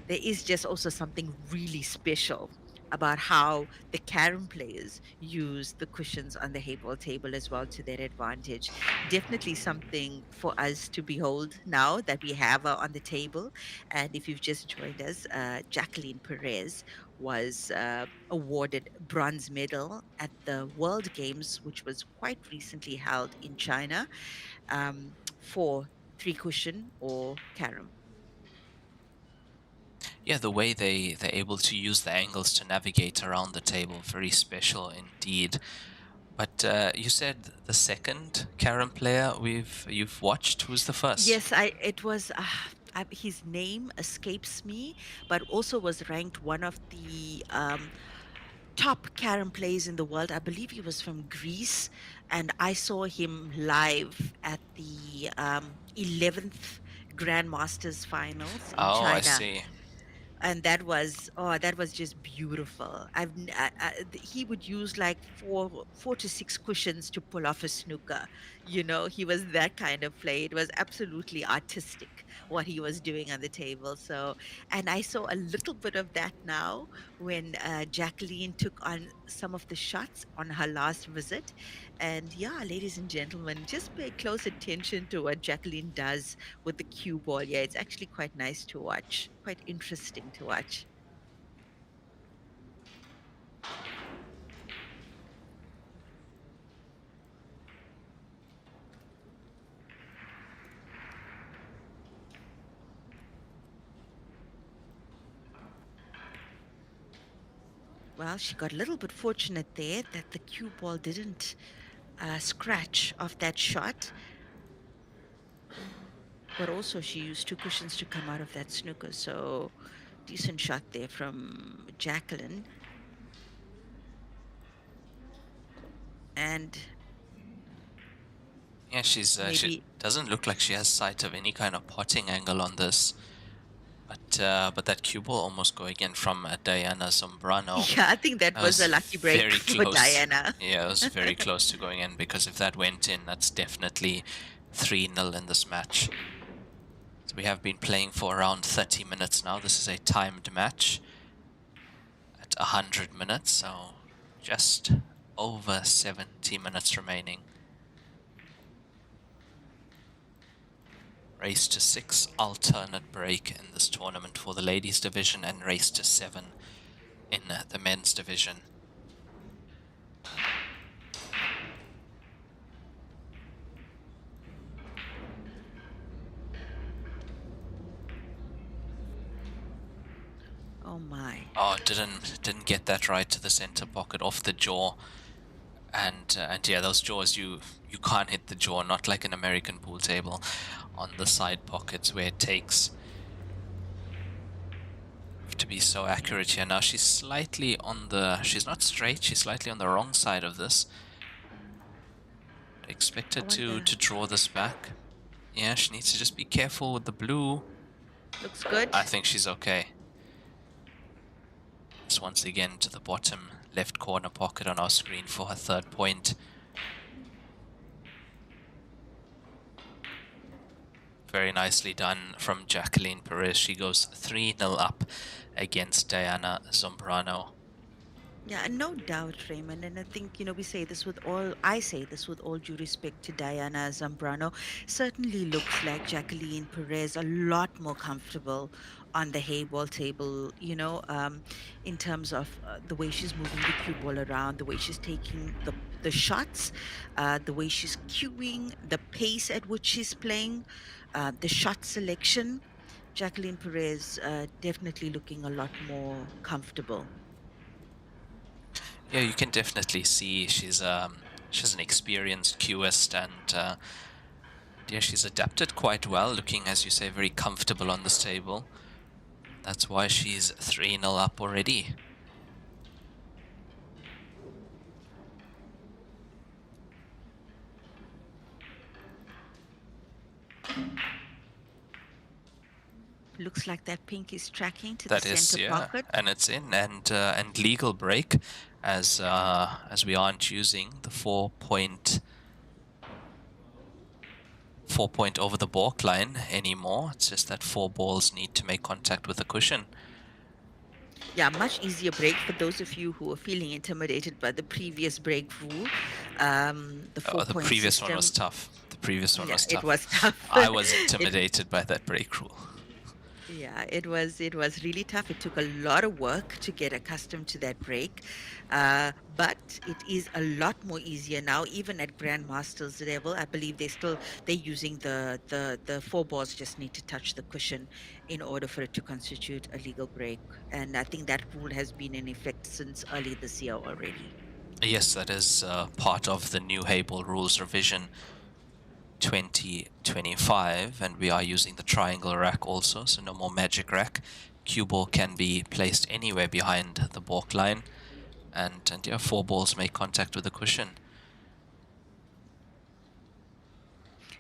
is just also something really special about how the carom players use the cushions on the Hayball table as well to their advantage. Definitely something for us to behold now that we have her on the table. And if you've just joined us, Jacqueline Perez was awarded bronze medal at the World Games, which was quite recently held in China, for three cushion or carom. Yeah, the way they're able to use the angles to navigate around the table, very special indeed. But you said the second Karen player you've watched. Who's the first? Yes, it was his name escapes me, but also was ranked one of the top carom players in the world. I believe he was from Greece, and I saw him live at the 11th Grandmasters finals in Oh, I China, see. and that was just beautiful. He would use like four to six cushions to pull off a snooker. He was that kind of play. It was absolutely artistic what he was doing on the table. So, and I saw a little bit of that now when Jacqueline took on some of the shots on her last visit. And yeah, ladies and gentlemen, just pay close attention to what Jacqueline does with the cue ball. Yeah, it's actually quite nice to watch, quite interesting to watch. Well, she got a little bit fortunate there that the cue ball didn't scratch off that shot, but also she used two cushions to come out of that snooker. So decent shot there from Jacqueline. And Yeah, she maybe, doesn't look like she has sight of any kind of potting angle on this. But that cue ball almost go again from Diana Zambrano. yeah, I think that That was was a lucky break very for close. Diana. Yeah, it was very close to going in, because if that went in, that's definitely 3-0 in this match. So we have been playing for around 30 minutes now. This is a timed match at 100 minutes, so just over 70 minutes remaining. Race to 6 alternate break in this tournament for the ladies division, and race to 7 in the men's division. Oh my. Oh, didn't get that right to the center pocket, off the jaw. And yeah, those jaws, you can't hit the jaw, not like an American pool table, on the side pockets where it takes. You have to be so accurate here. Now she's slightly on the, she's not straight, she's slightly on the wrong side of this. Expect her I to wonder. draw this back. Yeah, she needs to just be careful with the blue. Looks good. I think she's okay. It's once again to the bottom left corner pocket on our screen for her third point. Very nicely done from Jacqueline Perez. She goes 3-0 up against Diana Zambrano. Yeah, and no doubt, Raymond. And I think, I say this with all due respect to Diana Zambrano, certainly looks like Jacqueline Perez a lot more comfortable on the Heyball table, in terms of the way she's moving the cue ball around, the way she's taking the shots, the way she's cueing, the pace at which she's playing, the shot selection. Jacqueline Perez definitely looking a lot more comfortable. Yeah, you can definitely see she's an experienced cueist, and yeah, she's adapted quite well, looking, as you say, very comfortable on this table. That's why she's 3-0 up already. Looks like that pink is tracking to the That is, center yeah, pocket. and it's in, and legal break, as we aren't using the 4 point over the balk line anymore. It's just that 4 balls need to make contact with the cushion. Yeah, much easier break for those of you who are feeling intimidated by the previous break rule. The Oh, the 4 point previous system. one was tough. The previous one Yeah, was it tough. was tough. I was It intimidated by that break rule. Yeah, it was really tough. It took a lot of work to get accustomed to that break, but it is a lot more easier now. Even at grandmasters level, I believe they're using the 4 balls just need to touch the cushion in order for it to constitute a legal break. And I think that rule has been in effect since early this year already. Yes, that is part of the new Heyball rules revision 2025, and we are using the triangle rack also, so no more magic rack. Cue ball can be placed anywhere behind the balk line, and yeah, 4 balls make contact with the cushion.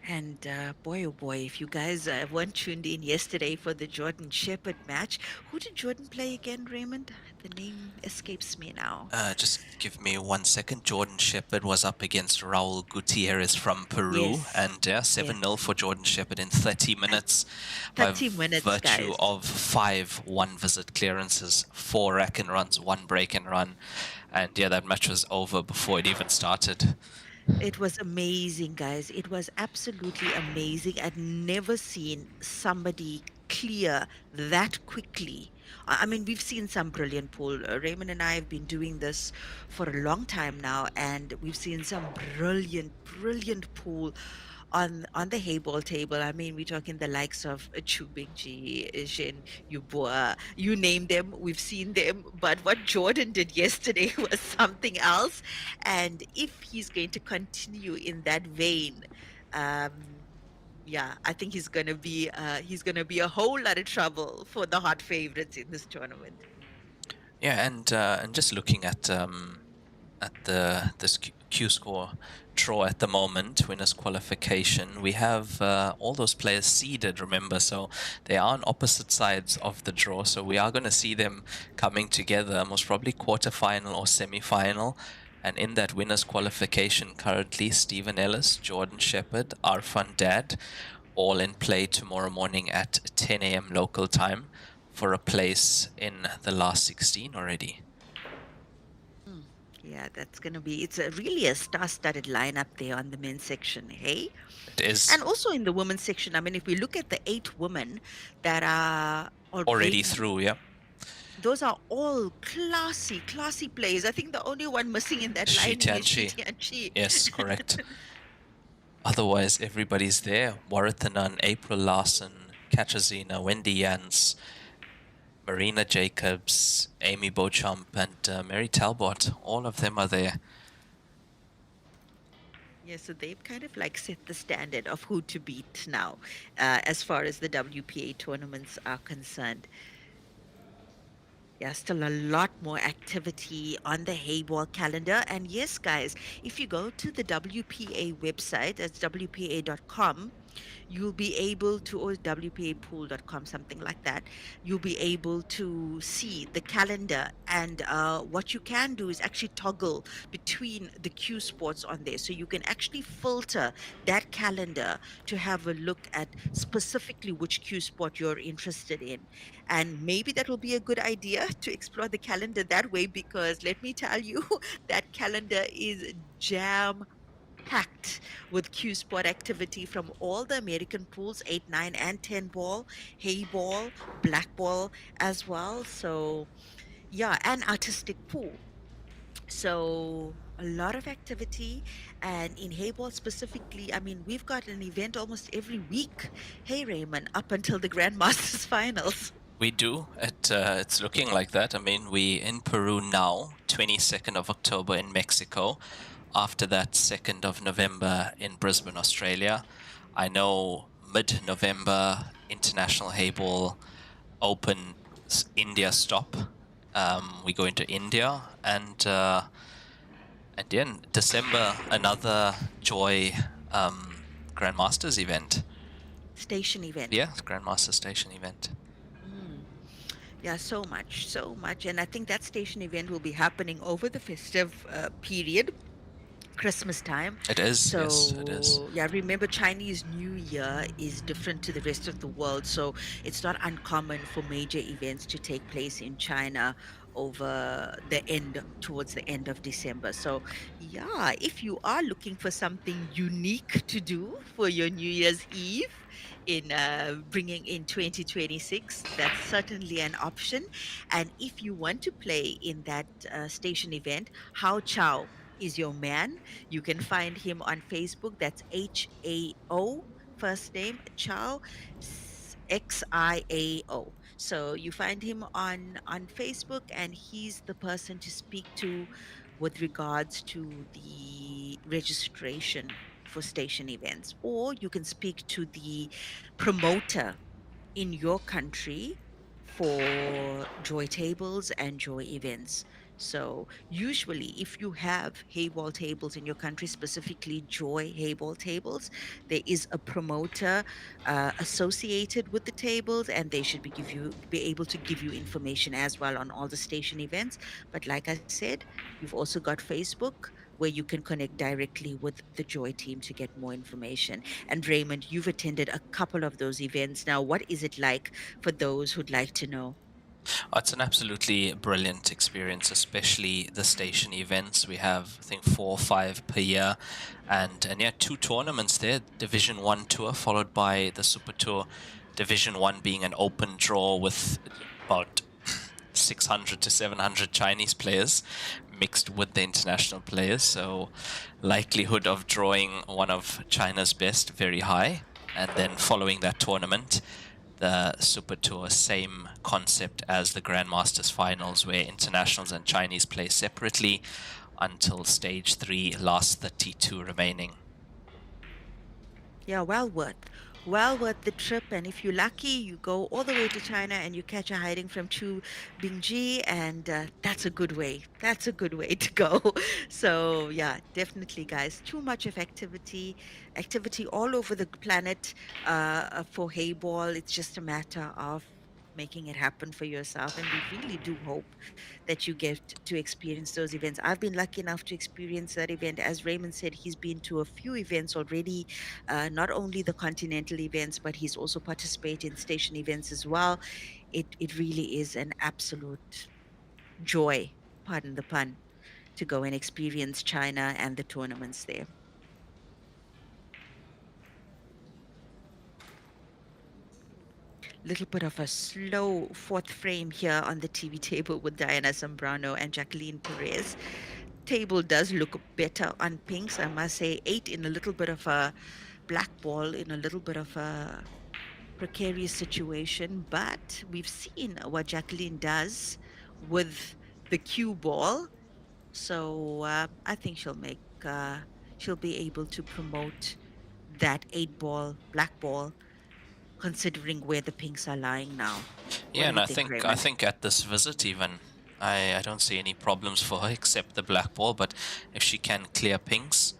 And boy, oh boy, if you guys weren't tuned in yesterday for the Jordan Shepherd match, who did Jordan play again, Raymond? The name escapes me now. Just give me 1 second. Jordan Shepherd was up against Raul Gutierrez from Peru, Yes, and yeah, yes. 7-0 for Jordan Shepherd in 30 minutes by 30 minutes, virtue guys. of 5 one-visit clearances, 4 rack and runs, 1 break and run. And yeah, that match was over before it even started. It was amazing, guys. It was absolutely amazing. I'd never seen somebody clear that quickly. I mean, we've seen some brilliant pool. Raymond and I have been doing this for a long time now, and we've seen some brilliant, brilliant pool on the Heyball table. I mean, we're talking the likes of Chu Bingji, Jin Yubua, you name them, we've seen them. But what Jordan did yesterday was something else. And if he's going to continue in that vein, um, yeah, I think he's gonna be a whole lot of trouble for the hot favorites in this tournament. Yeah, and just looking at this Q score draw at the moment, winners qualification, we have all those players seeded, remember, so they are on opposite sides of the draw, so we are going to see them coming together, most probably quarterfinal or semi-final. And in that winners qualification currently, Stephen Ellis, Jordan Shepherd, Arfan Dad, all in play tomorrow morning at 10 a.m. local time for a place in the last 16 already. Mm, yeah, that's gonna be. It's really a star-studded lineup there on the men's section, hey? It is And also in the women's section. I mean, if we look at the 8 women that are already already, through, yeah. those are all classy, classy players. I think the only one missing in that Shi lining is Shi Tianchi. Tianchi. Yes, correct. Otherwise, everybody's there. Warathanan, April Larson, Katarzyna, Wendy Jans, Marina Jacobs, Amy Beauchamp, and Mary Talbot. All of them are there. Yeah, so they've kind of like set the standard of who to beat now, as far as the WPA tournaments are concerned. Yeah, still a lot more activity on the Heyball calendar. And yes, guys, if you go to the WPA website, that's WPA.com, you'll be able to, or WPApool.com, something like that, you'll be able to see the calendar. And what you can do is actually toggle between the Q sports on there. So you can actually filter that calendar to have a look at specifically which Q sport you're interested in. And maybe that will be a good idea to explore the calendar that way, because let me tell you, that calendar is jam packed with Q Sport activity from all the American pools, 8, 9, and 10 ball, hay ball, black ball as well. So, yeah, and artistic pool. So, a lot of activity. And in Hayball specifically, I mean, we've got an event almost every week. Hey, Raymond, up until the Grandmasters finals. We do. It's looking like that. I mean, we in Peru now, 22nd of October in Mexico. After that, 2nd of November in Brisbane, Australia. I know mid-November, International Heyball Open India stop. We go into India, and then December, another Joy Grandmasters event. Station event. Yeah, Grandmaster Station event. Mm. Yeah, so much, so much. And I think that station event will be happening over the festive period, Christmas time. It is, yes, it is. So, yeah, remember Chinese New Year is different to the rest of the world. So, it's not uncommon for major events to take place in China over towards the end of December. So, yeah, if you are looking for something unique to do for your New Year's Eve in bringing in 2026, that's certainly an option. And if you want to play in that station event, Hao Chow is your man. You can find him on Facebook. That's Hao, first name, Chow, Xiao. So you find him on Facebook, and he's the person to speak to with regards to the registration for station events. Or you can speak to the promoter in your country for joy tables and joy events. So usually if you have hayball tables in your country, specifically joy hayball tables, there is a promoter associated with the tables, and they should be able to give you information as well on all the station events. But like I said, you've also got Facebook, where you can connect directly with the joy team to get more information. And Raymond, you've attended a couple of those events now. What is it like for those who'd like to know? Oh, it's an absolutely brilliant experience, especially the station events. We have, I think, 4 or 5 per year, and yeah, 2 tournaments there. Division 1 tour followed by the Super Tour. Division 1 being an open draw with about 600 to 700 Chinese players mixed with the international players, so likelihood of drawing one of China's best very high. And then following that tournament, the Super Tour, same concept as the Grandmasters finals, where internationals and Chinese play separately until stage 3, last 32 remaining. Yeah, well worth the trip. And if you're lucky, you go all the way to China and you catch a hiding from Chu Bingji, and that's a good way. That's a good way to go. So yeah, definitely, guys. Too much of activity all over the planet for Heyball. It's just a matter of making it happen for yourself, and we really do hope that you get to experience those events. I've been lucky enough to experience that event. As Raymond said, he's been to a few events already, not only the continental events, but he's also participated in station events as well. It really is an absolute joy, pardon the pun, to go and experience China and the tournaments there. Little bit of a slow fourth frame here on the TV table with Diana Zambrano and Jacqueline Perez. Table does look better on pinks, I must say. 8 in a little bit of a black ball, in a little bit of a precarious situation, but we've seen what Jacqueline does with the cue ball. So I think she'll be able to promote that 8 ball, black ball, considering where the pinks are lying now. What Yeah, do and you I think, think I Raymond? think at this visit even I don't see any problems for her except the black ball, but if she can clear pinks,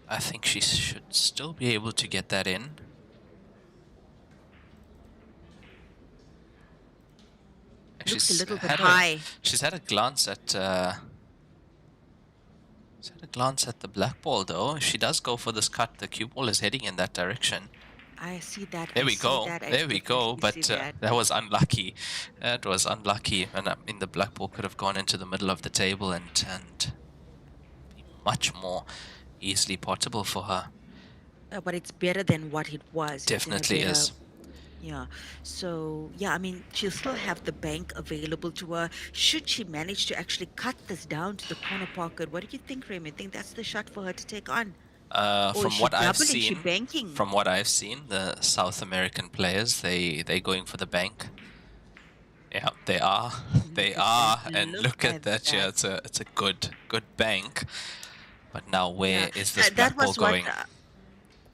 I think she should still be able to get that in. Looks a little bit high. She's had a glance at she's had a glance at the black ball though. If she does go for this cut, the cue ball is heading in that direction. I see that. There I we see go. that. I There we go. definitely see But that. that was unlucky. That was unlucky. And I mean, the black ball could have gone into the middle of the table and be much more easily potable for her. But it's better than what it was. Definitely is. Yeah. So, yeah, I mean, she'll still have the bank available to her. Should she manage to actually cut this down to the corner pocket, what do you think, Raymond? Think that's the shot for her to take on? Or is From she what I've doubling? Is she seen, banking? the South American players, they're going for the bank. Yeah, they are. They Look at are. that. And Look look at at that. Yeah, that. it's a good bank. But now Yeah. where is this That black ball was what. going?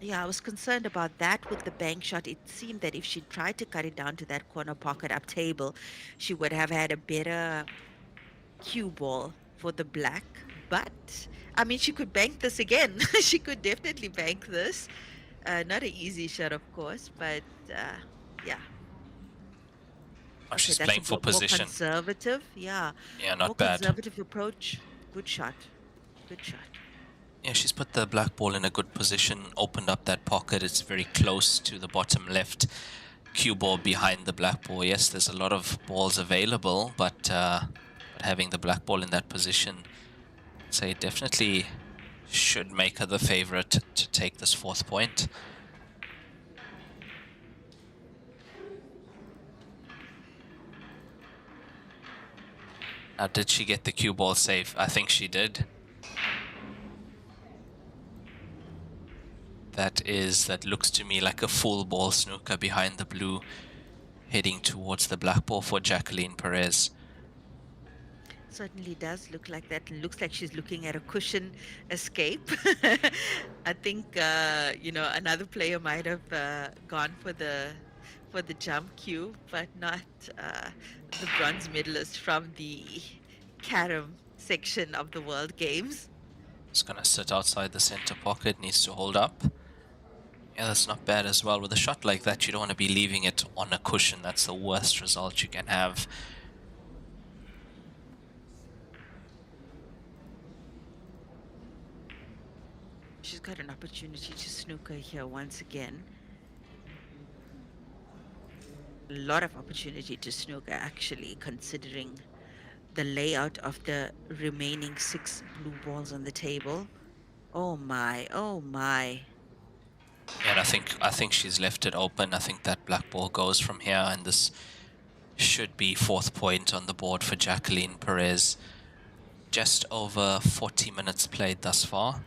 Yeah, I was concerned about that with the bank shot. It seemed that if she tried to cut it down to that corner pocket up table, she would have had a better cue ball for the black. But I mean, she could bank this again. She could definitely bank this. Not an easy shot, of course, but yeah. Oh, Okay, she's that's playing a for more position. conservative. Yeah, Yeah, more not bad. conservative approach. Good shot. Good shot. Yeah, she's put the black ball in a good position, opened up that pocket. It's very close to the bottom left cue ball behind the black ball. Yes, there's a lot of balls available, but having the black ball in that position, I'd say definitely should make her the favorite to take this 4th point. Now, did she get the cue ball safe? I think she did. That looks to me like a full ball snooker behind the blue, heading towards the black ball for Jacqueline Perez. Certainly does look like that. Looks like she's looking at a cushion escape. I think another player might have gone for the jump cue, but not the bronze medalist from the carom section of the World Games. It's gonna sit outside the center pocket, needs to hold up. Yeah, that's not bad as well. With a shot like that, you don't want to be leaving it on a cushion. That's the worst result you can have. She's got an opportunity to snooker here once again. A lot of opportunity to snooker, actually, considering the layout of the remaining 6 blue balls on the table. Oh my, oh my. Yeah, And I think she's left it open. I think that black ball goes from here, and this should be fourth point on the board for Jacqueline Perez. Just over 40 minutes played thus far.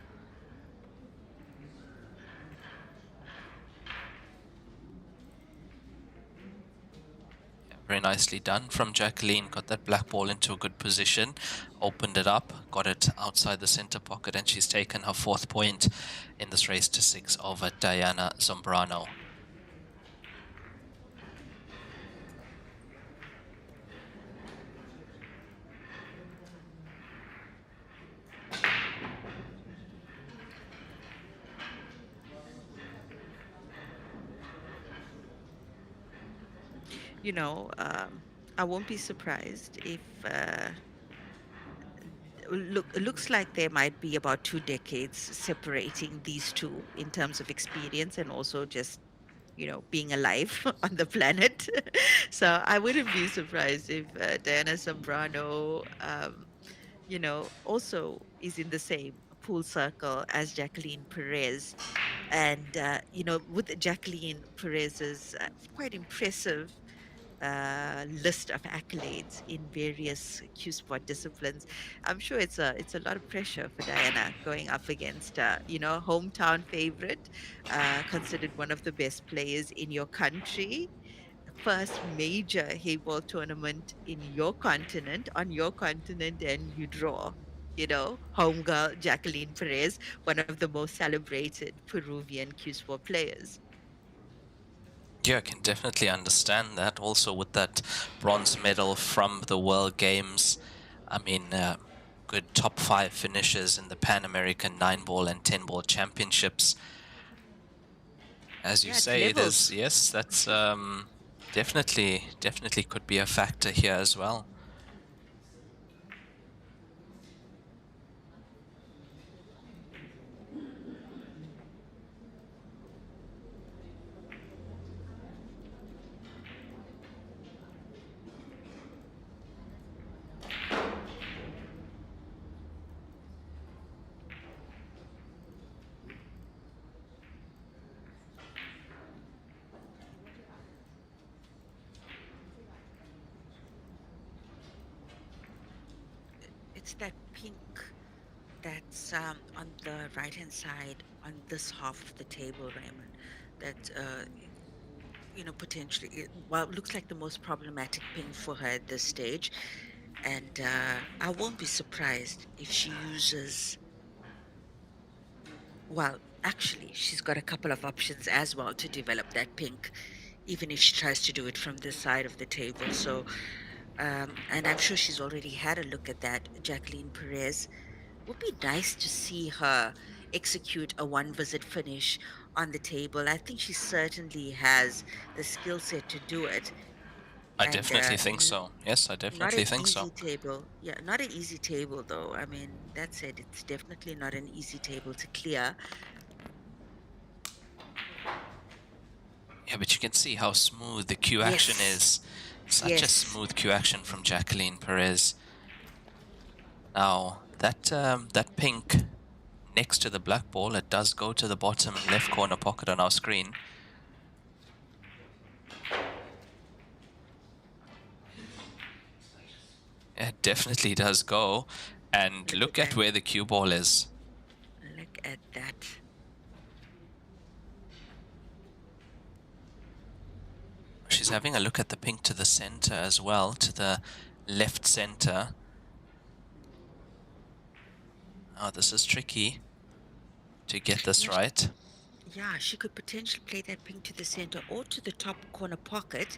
Yeah, very nicely done from Jacqueline. Got that black ball into a good position, opened it up, got it outside the center pocket, and she's taken her fourth point in this race to 6 over Diana Zombrano. You know, I won't be surprised if it looks like there might be about 2 decades separating these two in terms of experience and also just being alive on the planet. So I wouldn't be surprised if Diana Zambrano, also is in the same pool circle as Jacqueline Perez. And, with Jacqueline Perez's quite impressive list of accolades in various Q sport disciplines, I'm sure it's a lot of pressure for Diana going up against hometown favorite, considered one of the best players in your country, first major Heyball tournament in your continent, on your continent, and you draw. Home girl Jacqueline Perez, one of the most celebrated Peruvian Q sport players. Yeah, I can definitely understand that. Also, with that bronze medal from the World Games, I mean, good top 5 finishes in the Pan American 9-ball and 10-ball championships. As you Yeah, it's say, levels. that's definitely could be a factor here as well. It's that pink that's on the right hand side on this half of the table, Raymond. That potentially, well, it looks like the most problematic pink for her at this stage. And I won't be surprised if she uses. Well, actually, she's got a couple of options as well to develop that pink, even if she tries to do it from this side of the table. So, and I'm sure she's already had a look at that, Jacqueline Perez. Would be nice to see her execute a one visit finish on the table. I think she certainly has the skill set to do it. I And definitely think so. Yes, I not definitely an think easy so. table. Yeah, not an easy table, though. I mean, that said, it's definitely not an easy table to clear. Yeah, but you can see how smooth the Q action Yes, is. Such a yes. smooth Q action from Jacqueline Perez. Now, that pink next to the black ball, it does go to the bottom left corner pocket on our screen. It definitely does go. And Look at look at that. where the cue ball is. Look at that. She's having a look at the pink to the center as well, to the left center. Oh, this is tricky to get this Yeah, right. yeah, she could potentially play that ping to the center or to the top corner pocket.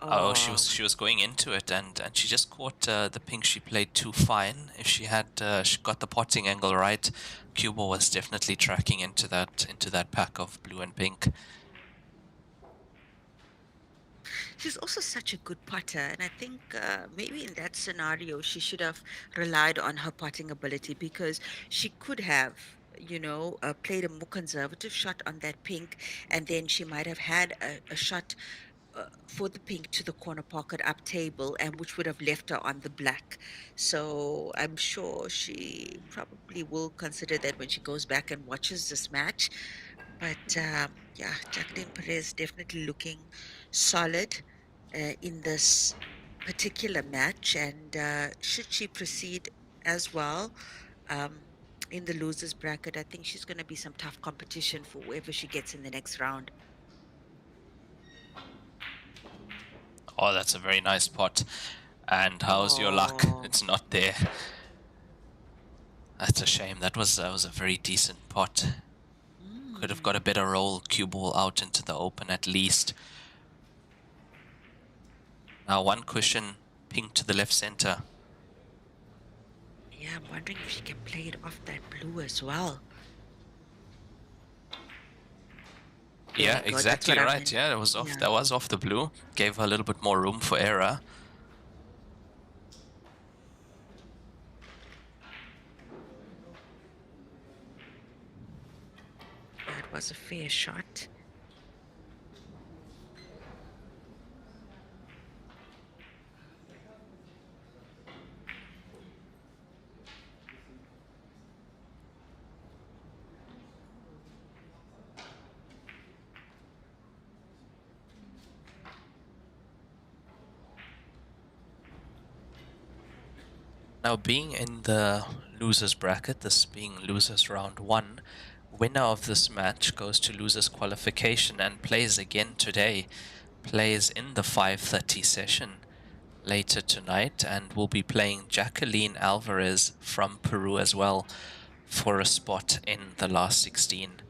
Oh, Oh, she was going into it, and she just caught the pink she played too fine. If she had she got the potting angle right, Cuba was definitely tracking into that pack of blue and pink. she's also such a good putter, and I think maybe in that scenario she should have relied on her putting ability because she could have, played a more conservative shot on that pink, and then she might have had a shot for the pink to the corner pocket up table, and which would have left her on the black. So I'm sure she probably will consider that when she goes back and watches this match. But yeah, Jacqueline Perez definitely looking solid in this particular match. And should she proceed as well um, in the losers bracket, I think she's going to be some tough competition for whoever she gets in the next round. Oh, that's a very nice pot. And how's your luck? Oh, It's not there. That's a shame. That was a very decent pot. Could have got a mm, better roll, cue ball out into the open at least. Now one cushion, pink to the left center. yeah, I'm wondering if she can play it off that blue as well. There Yeah, we go. That's exactly what I right. meant. Yeah, that was off. Yeah. That was off the blue. Gave her a little bit more room for error. That was a fair shot. Now, being in the losers bracket, this being losers round 1, winner of this match goes to losers qualification and plays again today. Plays in the 5:30 session later tonight, and will be playing Jacqueline Alvarez from Peru as well for a spot in the last 16.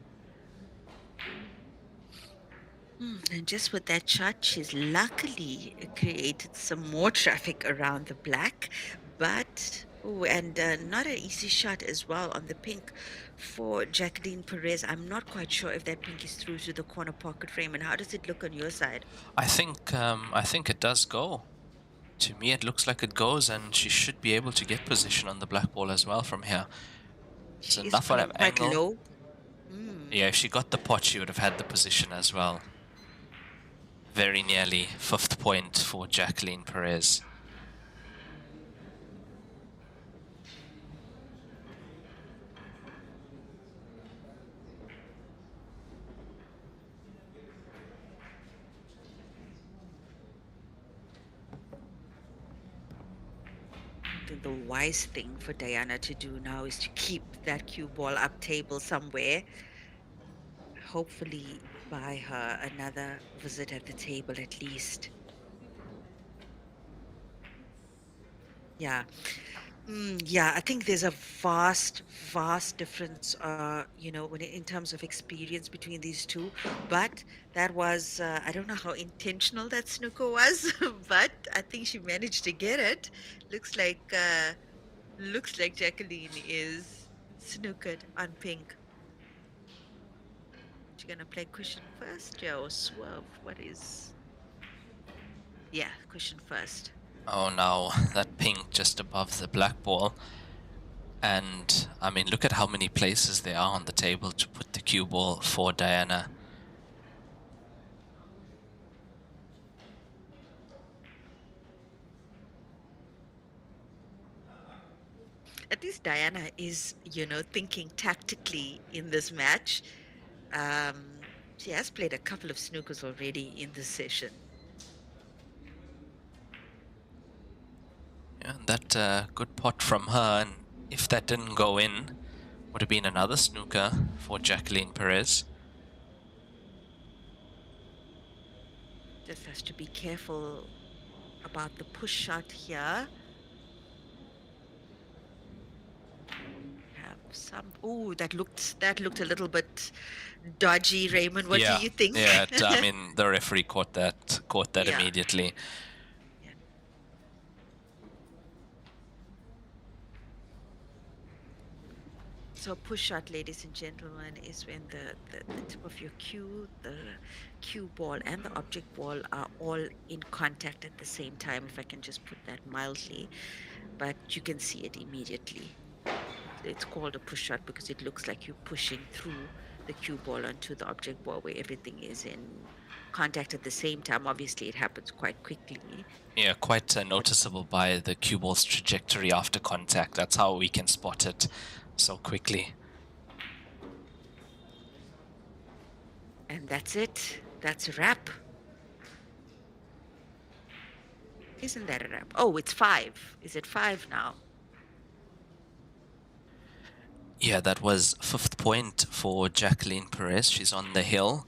And just with that shot, she's luckily created some more traffic around the black, but oh, and not an easy shot as well on the pink for Jacqueline Perez. I'm not quite sure if that pink is through to the corner pocket frame. And how does it look on your side? I think it does go. To me, it looks like it goes, and she should be able to get position on the black ball as well from here. There's She is enough of playing an quite angle. low. Mm. Yeah, if she got the pot, she would have had the position as well. Very nearly 5th point for Jacqueline Perez. The wise thing for Diana to do now is to keep that cue ball up table somewhere. Hopefully buy her another visit at the table at least. Yeah. Yeah, I think there's a vast difference, when in terms of experience between these two. But that was, I don't know how intentional that snooker was, but I think she managed to get it. Looks like, uh, looks like Jacqueline is snookered on pink. She's gonna play cushion first, yeah, or swerve. What is? Yeah, cushion first. Oh, now that pink just above the black ball. And, I mean, look at how many places there are on the table to put the cue ball for Diana. At least Diana is, thinking tactically in this match. She has played a couple of snookers already in this session. Yeah, that good pot from her, and if that didn't go in, would have been another snooker for Jacqueline Perez. Just has to be careful about the push shot here. Have some. Oh, that looked a little bit dodgy, Raymond. What do Yeah, you think? yeah. I mean, the referee caught that Yeah. immediately. Yeah. So push shot, ladies and gentlemen, is when the tip of your cue, the cue ball, and the object ball are all in contact at the same time, if I can just put that mildly. But you can see it immediately. It's called a push shot because it looks like you're pushing through the cue ball onto the object ball where everything is in contact at the same time. Obviously, it happens quite quickly. Yeah, quite noticeable by the cue ball's trajectory after contact. That's how we can spot it so quickly. And that's it. That's a wrap. Isn't that a wrap? Oh, it's 5. Is it 5 now? Yeah, that was 5th point for Jacqueline Perez. She's on the hill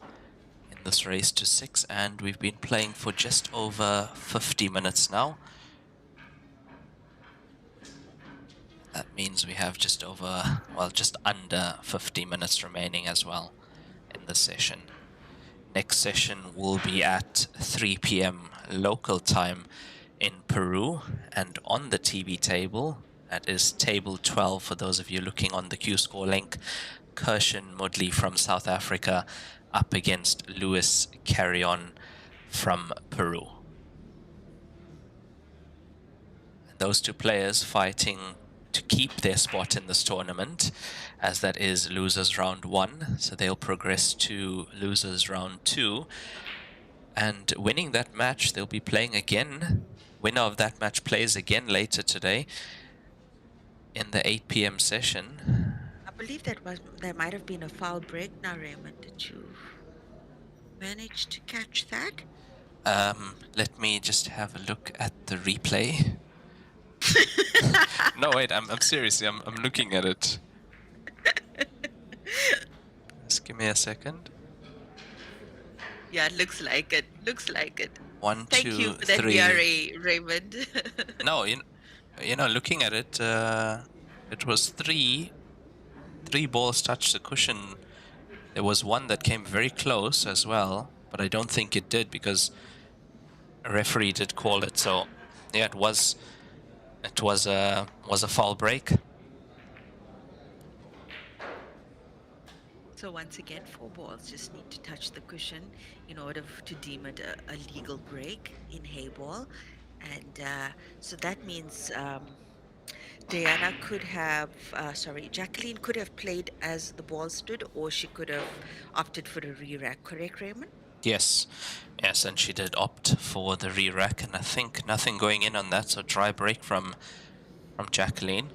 in this race to 6, and we've been playing for just over 50 minutes now. That means we have just over, well, just under 50 minutes remaining as well in the session. Next session will be at 3 p.m. local time in Peru, and on the TV table, that is table 12 for those of you looking on the Q-Score link, Kirshen Mudley from South Africa up against Lewis Carrion from Peru. And those two players fighting to keep their spot in this tournament, as that is losers round 1, so they'll progress to losers round 2, and winning that match they'll be playing again. Winner of that match plays again later today in the 8 p.m. session. I believe there might have been a foul break now, Raymond. Did you manage to catch that? Let me just have a look at the replay. No, wait, I'm seriously, I'm looking at it. Just give me a second. Yeah, it looks like it. Looks like it. 1, Thank 2, you for that 3. VRA, Raymond. No, you know, looking at it, it was three balls touched the cushion. There was one that came very close as well, but I don't think it did because a referee did call it. So, yeah, it was a foul break. So once again, 4 balls just need to touch the cushion in order to deem it a legal break in Heyball. And so that means Diana could have, Jacqueline could have played as the ball stood, or she could have opted for a re-rack, correct, Raymond? Yes, and she did opt for the re-rack, and I think nothing going in on that, so dry break from Jacqueline.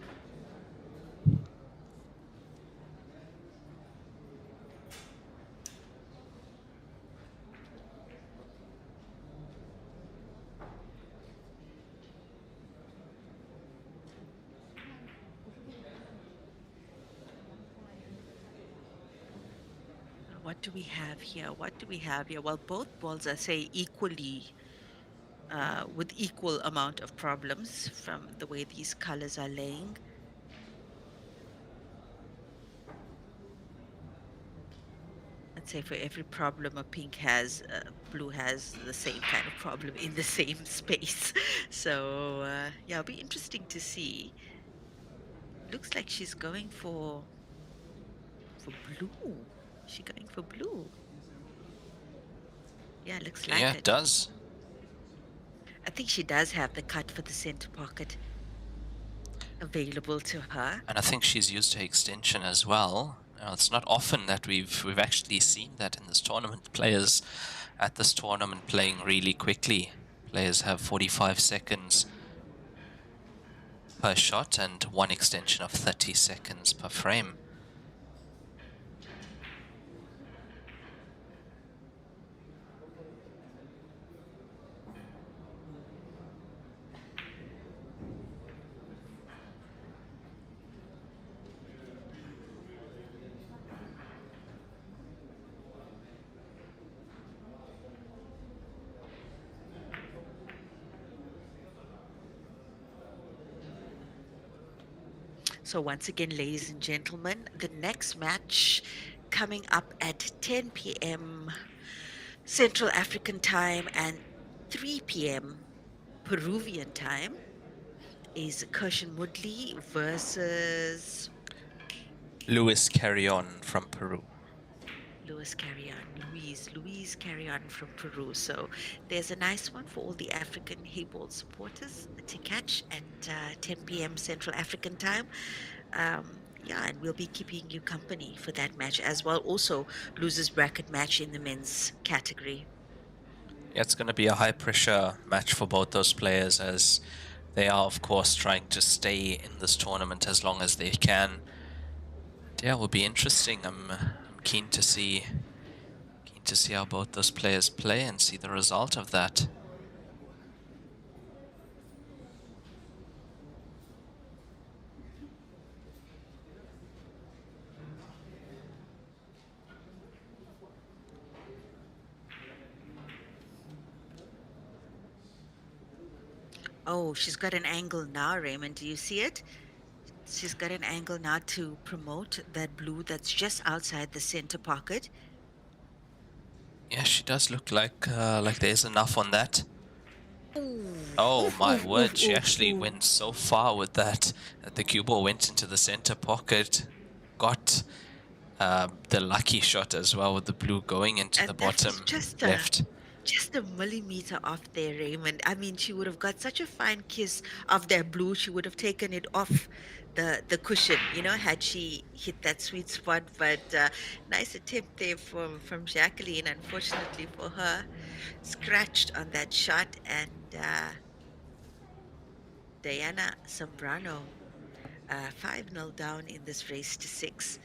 What do we have here? What do we have here? Well, both balls are, say, equally, with equal amount of problems from the way these colors are laying. I'd say for every problem a pink has, blue has the same kind of problem in the same space. So, yeah, it'll be interesting to see. Looks like she's going for blue. Is she going for blue? Yeah, looks like Yeah, it. it does. I think she does have the cut for the center pocket available to her. And I think she's used her extension as well. Now, it's not often that we've actually seen that in this tournament. Players at this tournament playing really quickly. Players have 45 seconds per shot and one extension of 30 seconds per frame. So once again, ladies and gentlemen, the next match coming up at 10 p.m. Central African time and 3 p.m. Peruvian time is Kirshen Mudley versus Lewis Carrion from Peru. Louise Carrion from Peru. So there's a nice one for all the African Heyball supporters to catch at 10 p.m. Central African time. Yeah, and we'll be keeping you company for that match as well. Also, losers bracket match in the men's category. Yeah, it's going to be a high-pressure match for both those players, as they are, of course, trying to stay in this tournament as long as they can. Yeah, it will be interesting. I'm keen to see wait to see how both those players play and see the result of that. Oh, she's got an angle now, Raymond. Do you see it? She's got an angle now to promote that blue that's just outside the center pocket. Yeah, she does look like there's enough on that. Ooh, Oh oof, my oof, oof, word, she oof, actually oof. went so far with that the cue ball went into the center pocket, got the lucky shot as well with the blue going into the And that was bottom left. just a millimeter off there, Raymond. I mean, she would have got such a fine kiss of that blue. She would have taken it off the cushion, had she hit that sweet spot. But nice attempt there from Jacqueline. Unfortunately for her, scratched on that shot, and Diana Zambrano 5-0 down in this race to 6.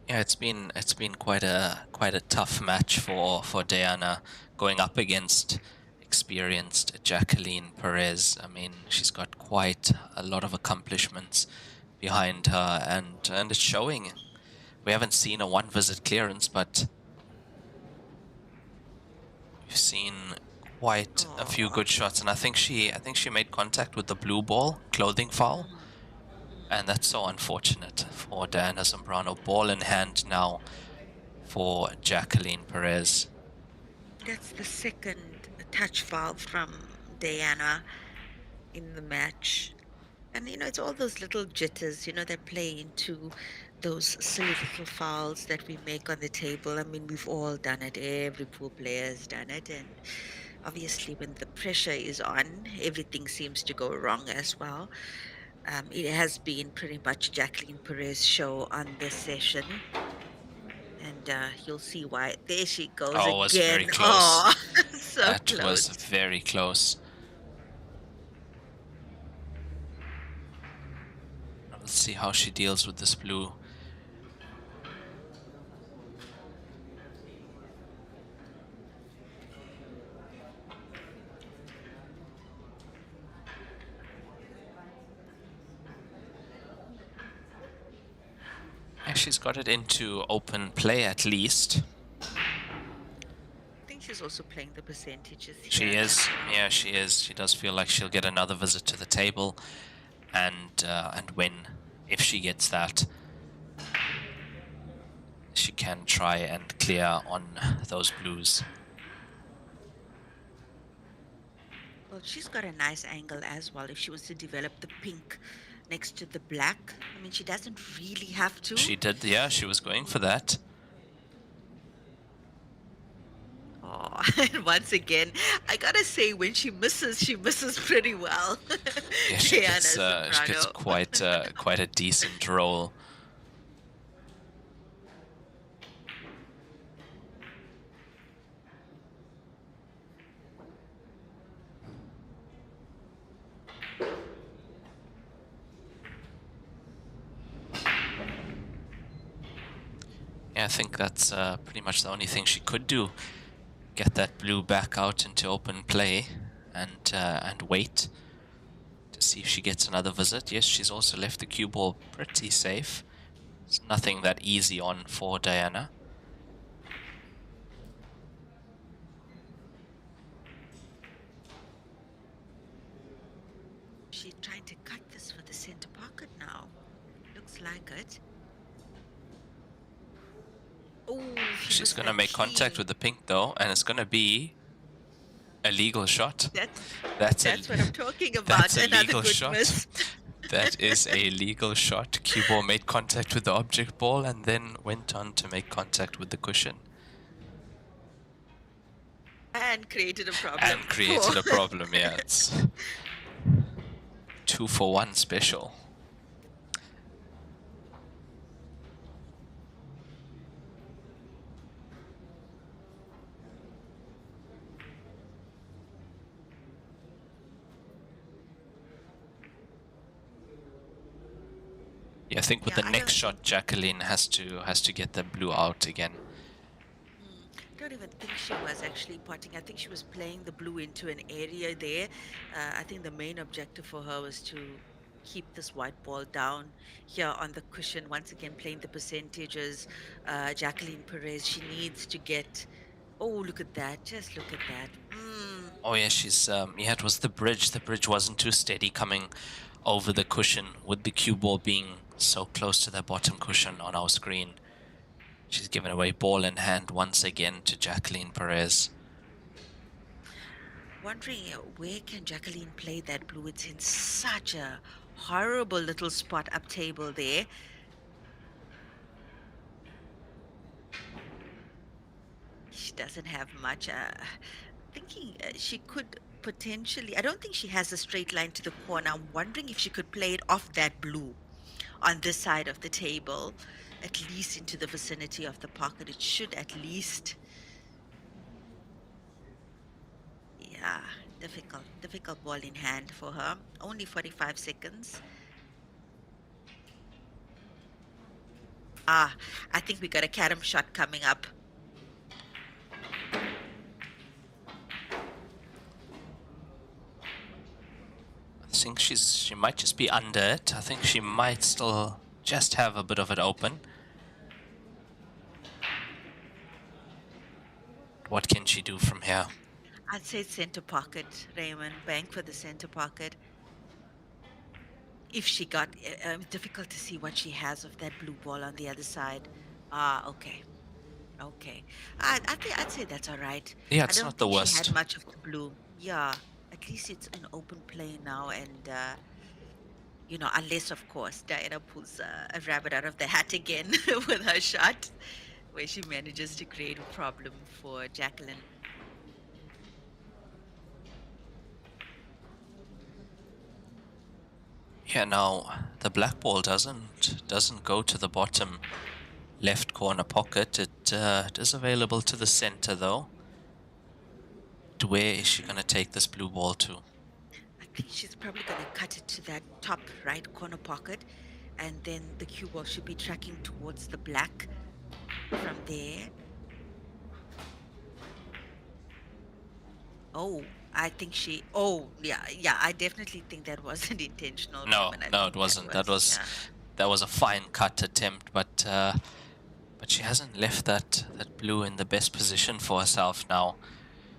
Yeah, it's been quite a tough match for Diana going up against experienced Jacqueline Perez. I mean, she's got quite a lot of accomplishments behind her, and it's showing. We haven't seen a one visit clearance, but we've seen quite a few Oh. good shots, and I think she made contact with the blue ball clothing foul, Mhm, and that's so unfortunate for Diana Zambrano. Ball in hand now for Jacqueline Perez. That's the second touch foul from Diana in the match. And it's all those little jitters, that play into those silly little fouls that we make on the table. I mean, we've all done it. Every pool player has done it. And obviously, when the pressure is on, everything seems to go wrong as well. It has been pretty much Jacqueline Perez's show on this session. And you'll see why. There she goes Oh, it was very again. close. Oh, so That was close. very close. Let's see how she deals with this blue. Yeah, she's got it into open play at least. I think she's also playing the percentages She here is. as well. Yeah, she is. She does feel like she'll get another visit to the table, and win. If she gets that, she can try and clear on those blues. Well, she's got a nice angle as well if she was to develop the pink next to the black. I mean, she doesn't really have to. She did. Yeah, she was going for that. Oh, and once again, I gotta say, when she misses pretty well. Yeah, Diana she gets Soprano. quite a decent roll. Yeah, I think that's pretty much the only thing she could do. Get that blue back out into open play and wait to see if she gets another visit. Yes, she's also left the cue ball pretty safe. It's nothing that easy on for Diana. She's trying to cut this for the center pocket now. Looks like it. Oh, she She's missed gonna that make contact with clean. the pink though, and it's gonna be a legal shot. That's That's a that's what I'm talking that's about. a Another legal good shot. miss. That is a legal shot. Cue ball made contact with the object ball and then went on to make contact with the cushion. And created a And problem for. created a problem, yeah. It's 2-for-1 special. Yeah, I think with Yeah, the I next don't think. shot, Jacqueline has to get the blue out again. I don't even think she was actually potting. I think she was playing the blue into an area there. I think the main objective for her was to keep this white ball down here on the cushion. Once again, playing the percentages. Jacqueline Perez, she needs to get. Oh, look at that. Just look at that. Oh yeah, she's yeah, it was the bridge. The bridge wasn't too steady coming over the cushion with the cue ball being so close to the bottom cushion on our screen. She's given away ball in hand once again to Jacqueline Perez. Wondering where can Jacqueline play that blue? It's in such a horrible little spot up table there. She doesn't have much. Thinking she could potentially. I don't think she has a straight line to the corner. I'm wondering if she could play it off that blue on this side of the table, at least into the vicinity of the pocket. It should at least. Yeah, difficult ball in hand for her. Only 45 seconds. Ah, I think we got a carom shot coming up. I think she might just be under it. I think she might still just have a bit of it open. What can she do from here? I'd say center pocket, Raymond. Bank for the center pocket. If she got difficult to see what she has of that blue ball on the other side. Ah, okay. Okay. I'd say that's all right. Yeah, I it's don't not the think she had worst. much of the blue. Yeah. At least it's an open play now, and unless of course Diana pulls a rabbit out of the hat again with her shot, where she manages to create a problem for Jacqueline. Yeah, now the black ball doesn't go to the bottom left corner pocket. It is available to the center though. Where is she going to take this blue ball to? I think she's probably going to cut it to that top right corner pocket, and then the cue ball should be tracking towards the black from there. Oh, I think she. Oh, yeah, yeah. I definitely think that wasn't intentional, No, Raymond. I no, think it that wasn't. was, yeah. That was a fine cut attempt, but she hasn't left that blue in the best position for herself now.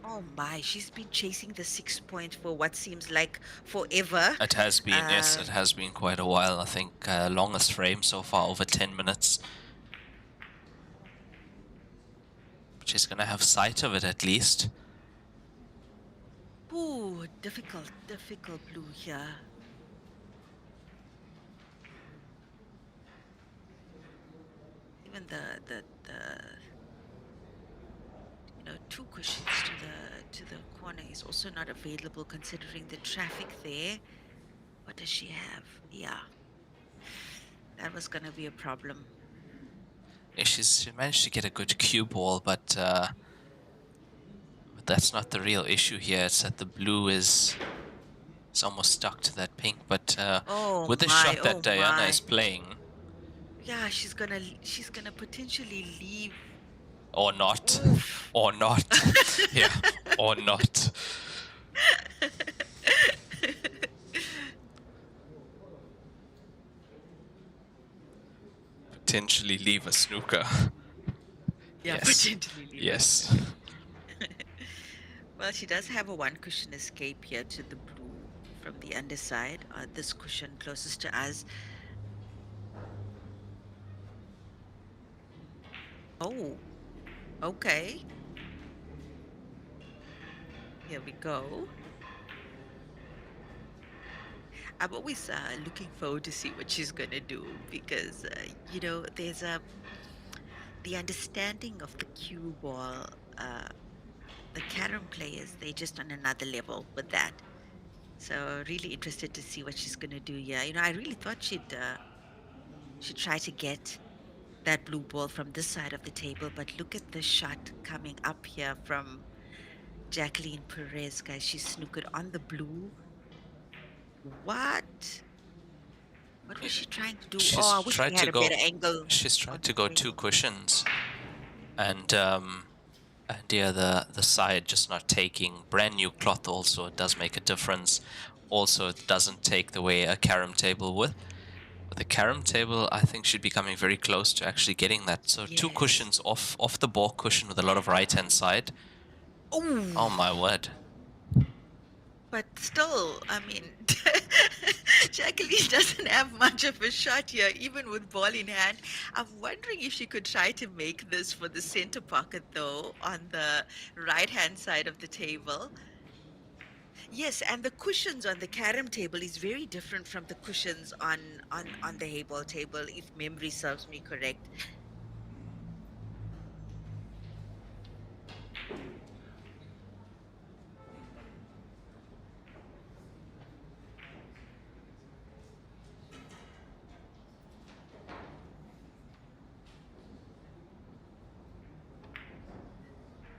Oh my, she's been chasing the 6 point for what seems like forever. It has been, yes, it Um, has been quite a while. I think longest frame so far, over 10 minutes. But she's going to have sight of it at least. ooh, difficult blue here. Even the two cushions to the corner is also not available considering the traffic there. What does she have? Yeah, that was gonna be a problem. Yeah, she managed to get a good cue ball, but that's not the real issue here. It's that the blue is it's almost stuck to that pink. But Oh with the my, shot that oh Diana is my. playing, Yeah, she's gonna potentially leave. or not, Oof. or not, yeah, or not. Potentially leave a snooker. Yeah, Yes, potentially leave a yes. snooker. Well, she does have a one cushion escape here to the blue from the underside. This cushion closest to us. Oh, okay. Here we go. I'm always looking forward to see what she's gonna do because there's the understanding of the cue ball. Uh, the carom players, they're just on another level with that. So really interested to see what she's gonna do here. I really thought she'd try to get that blue ball from this side of the table, but look at the shot coming up here from Jacqueline Perez, guys. She snookered on the blue. What? What was she trying to do? Oh, She's I wish we tried had to a go. better angle She's on tried the to go two table. cushions, and yeah, the side just not taking. Brand new cloth also does make a difference. Also, it doesn't take the way a carom table would. But the carom table, I think, should be coming very close to actually getting that. So two Yes. cushions off the ball cushion with a lot of right hand side. Oh Oh, my word! but still, I mean, Jacqueline doesn't have much of a shot here, even with ball in hand. I'm wondering if she could try to make this for the center pocket, though, on the right-hand side of the table. Yes, and the cushions on the carom table is very different from the cushions on the Heyball table, if memory serves me correct.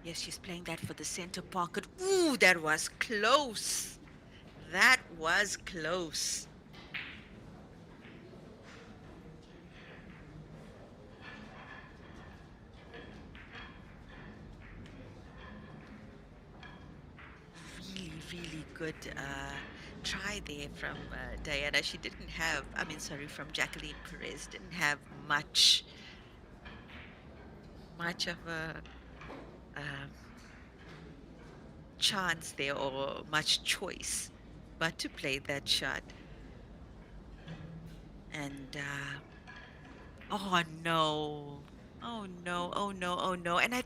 Yes, she's playing that for the center pocket. Ooh, that was close. That was close. Really, really good try there from Diana. She didn't have, I mean, sorry, from Jacqueline Perez, didn't have much of a um, chance there or much choice but to play that shot. And oh no. Oh no, oh no, oh no. And I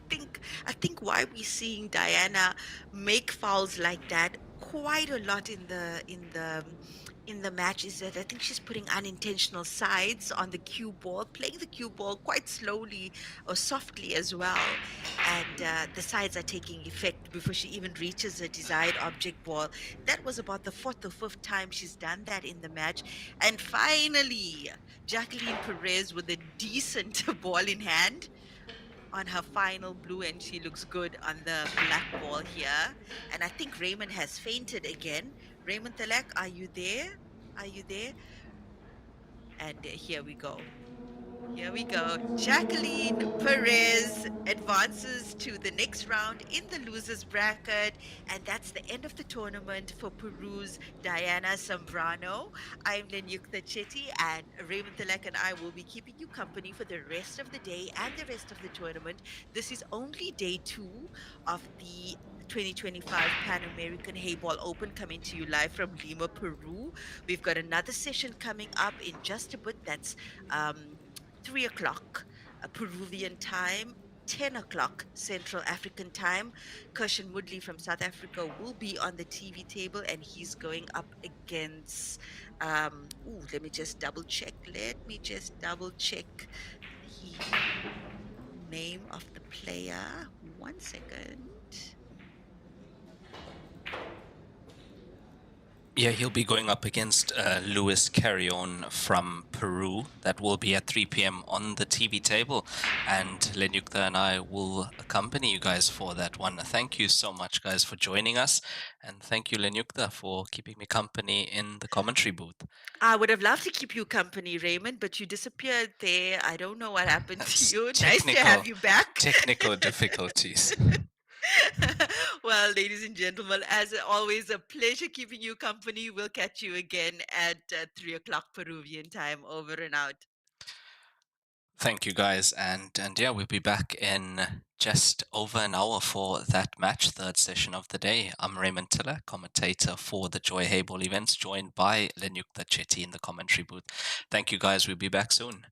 think why we're seeing Diana make fouls like that quite a lot in the match is that I think she's putting unintentional sides on the cue ball, playing the cue ball quite slowly or softly as well. And the sides are taking effect before she even reaches her desired object ball. That was about the fourth or fifth time she's done that in the match. And finally, Jacqueline Perez with a decent ball in hand on her final blue, and she looks good on the black ball here. And I think Raymond has fainted again. Raymond Talek, are you there? Are you there? And here we go. Here we go. Jacqueline Perez advances to the next round in the losers bracket, and that's the end of the tournament for Peru's Diana Zambrano. I'm Lenyukta Chetty, and Raymond Tilak and I will be keeping you company for the rest of the day and the rest of the tournament. This is only day two of the 2025 Pan American Hayball Open coming to you live from Lima, Peru. We've got another session coming up in just a bit. That's 3 o'clock Peruvian time, 10 o'clock Central African time. Kirshen Woodley from South Africa will be on the TV table and he's going up against. Let me just double check. Let me just double check the name of the player. 1 second. Yeah, he'll be going up against Luis Carrion from Peru. That will be at 3 p.m. on the TV table. And Lenyukta and I will accompany you guys for that one. Thank you so much, guys, for joining us. And thank you, Lenyukta, for keeping me company in the commentary booth. I would have loved to keep you company, Raymond, but you disappeared there. I don't know what happened to It's you. Nice to have you back. technical difficulties. Well, ladies and gentlemen, as always, a pleasure keeping you company. We'll catch you again at 3 o'clock Peruvian time. Over and out. Thank you, guys, and yeah, we'll be back in just over an hour for that match, third session of the day. I'm Raymond Tiller, commentator for the Joy Hayball events, joined by Lenyukta Chetty in the commentary booth. Thank you, guys. We'll be back soon.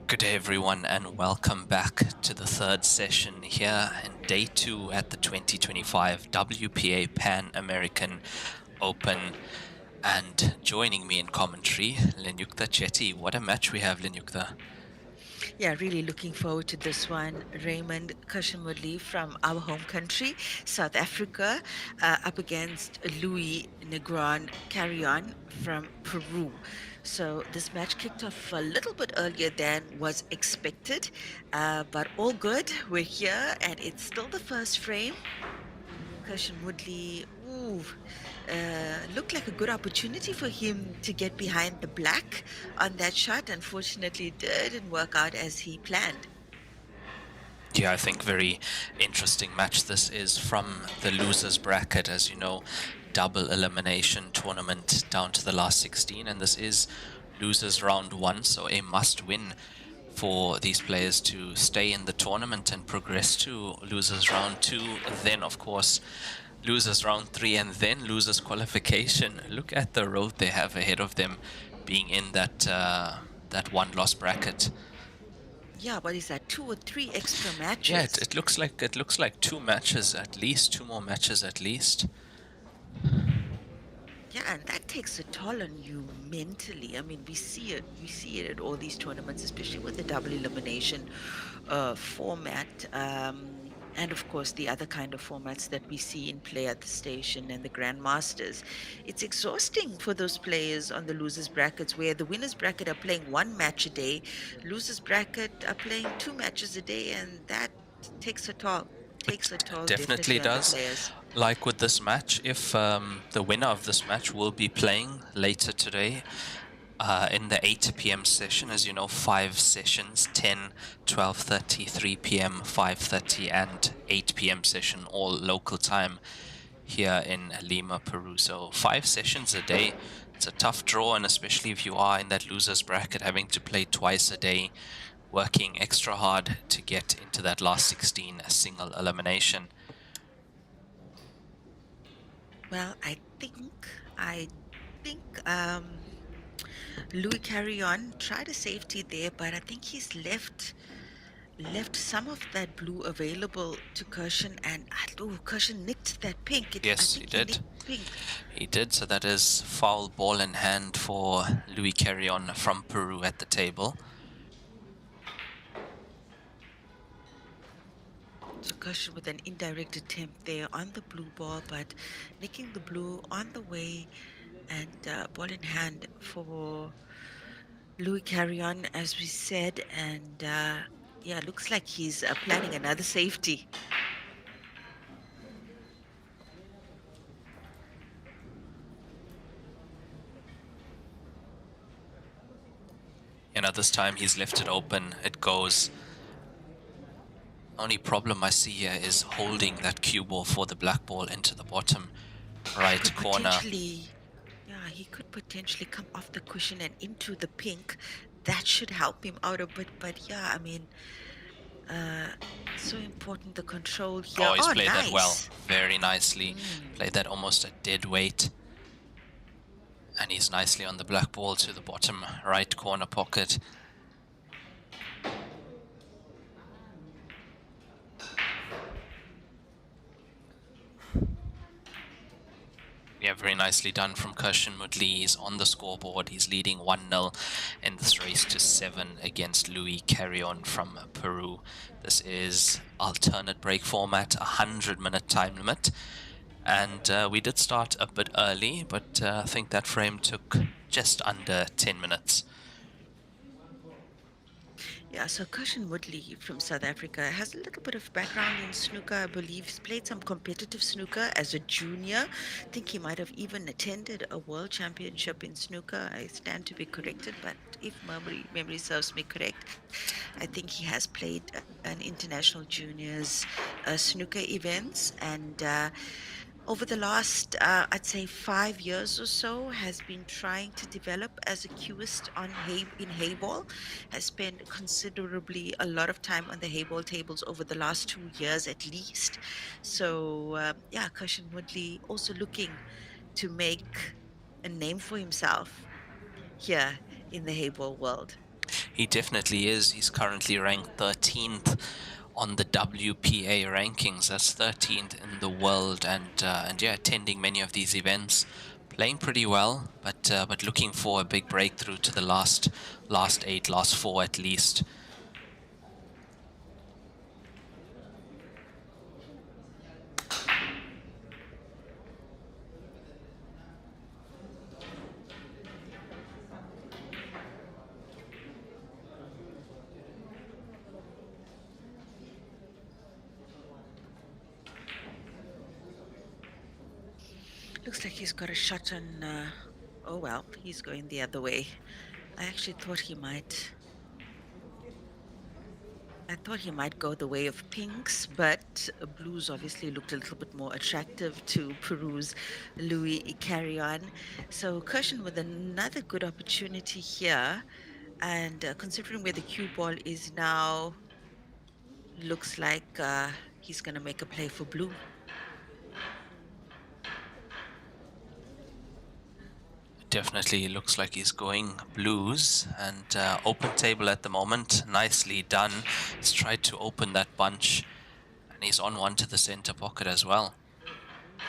Good day, everyone, and welcome back to the third session here in day 2 at the 2025 WPA Pan American Open. And joining me in commentary, Lenyukta Chetty. What a match we have, Lenyukta. Yeah, really looking forward to this one. Raymond Kashamudli from our home country, South Africa, up against Louis Negron Carrion from Peru. So this match kicked off a little bit earlier than was expected, but all good. We're here, and it's still the first frame. Cushion Woodley, looked like a good opportunity for him to get behind the black on that shot. Unfortunately, it didn't work out as he planned. Yeah, I think very interesting match this is from the losers bracket. As you know, double elimination tournament down to the last 16, and this is losers round 1, so a must win for these players to stay in the tournament and progress to losers round 2, then of course losers round 3, and then losers qualification. Look at the road they have ahead of them, being in that one loss bracket. Yeah, what is that? 2 or 3 extra matches? Yeah, it looks like 2 matches at least, 2 more matches at least. Yeah, and that takes a toll on you mentally. I mean, we see it at all these tournaments, especially with the double elimination format. And of course, the other kind of formats that we see in play at the station and the Grandmasters. It's exhausting for those players on the losers brackets, where the winners bracket are playing 1 match a day, losers bracket are playing 2 matches a day, and that takes a toll. Takes a toll Definitely definitely on the does. players. Like with this match, if the winner of this match will be playing later today in the 8 p.m. session, as you know, 5 sessions, 10, 12:30, 3 p.m., 5:30, and 8 p.m. session, all local time here in Lima, Peru. So 5 sessions a day. It's a tough draw, and especially if you are in that losers bracket, having to play twice a day, working extra hard to get into that last 16 single elimination. Well, I think Louis Carrion tried a safety there, but I think he's left some of that blue available to Kirshen, and Kirshen nicked that pink. I Yes, he think he did. nicked pink. He did, so that is foul ball in hand for Louis Carrion from Peru at the table. So Kirshen with an indirect attempt there on the blue ball, but nicking the blue on the way, and ball in hand for Louis Carrion, as we said, and yeah, looks like he's planning another safety. You know, this time he's left it open. It goes. Only problem I see here is holding that cue ball for the black ball into the bottom right Could corner. potentially, yeah, he could potentially come off the cushion and into the pink. That should help him out a bit. But yeah, I mean, so important the control here. Oh, he's played nice. that well, very nicely. Played that almost at dead weight. And he's nicely on the black ball to the bottom right corner pocket. Yeah, very nicely done from Kirshen Mudli. He's on the scoreboard. He's leading 1-0 in this race to 7 against Louis Carrion from Peru. This is alternate break format, 100-minute time limit. And we did start a bit early, but I think that frame took just under 10 minutes. Yeah, so Kirshen Woodley from South Africa has a little bit of background in snooker. I believe he's played some competitive snooker as a junior. I think he might have even attended a world championship in snooker. I stand to be corrected, but if memory serves me correct, I think he has played an international juniors snooker events, and over the last, I'd say 5 years or so, has been trying to develop as a cueist in Heyball, has spent considerably a lot of time on the Heyball tables over the last 2 years at least. So yeah, Kirshen Woodley also looking to make a name for himself here in the Heyball world. He definitely is. He's currently ranked 13th on the WPA rankings. That's 13th in the world, and yeah, attending many of these events, playing pretty well, but looking for a big breakthrough to the last 8, last 4 at least. Looks like he's got a shot on. Oh well, he's going the other way. I actually thought he might. I thought he might go the way of pinks, but blues obviously looked a little bit more attractive to Peru's Louis Carrion. So Kirshen with another good opportunity here, and considering where the cue ball is now, looks like he's going to make a play for blue. Definitely looks like he's going blues, and open table at the moment. Nicely done. He's tried to open that bunch, and he's on one to the center pocket as well.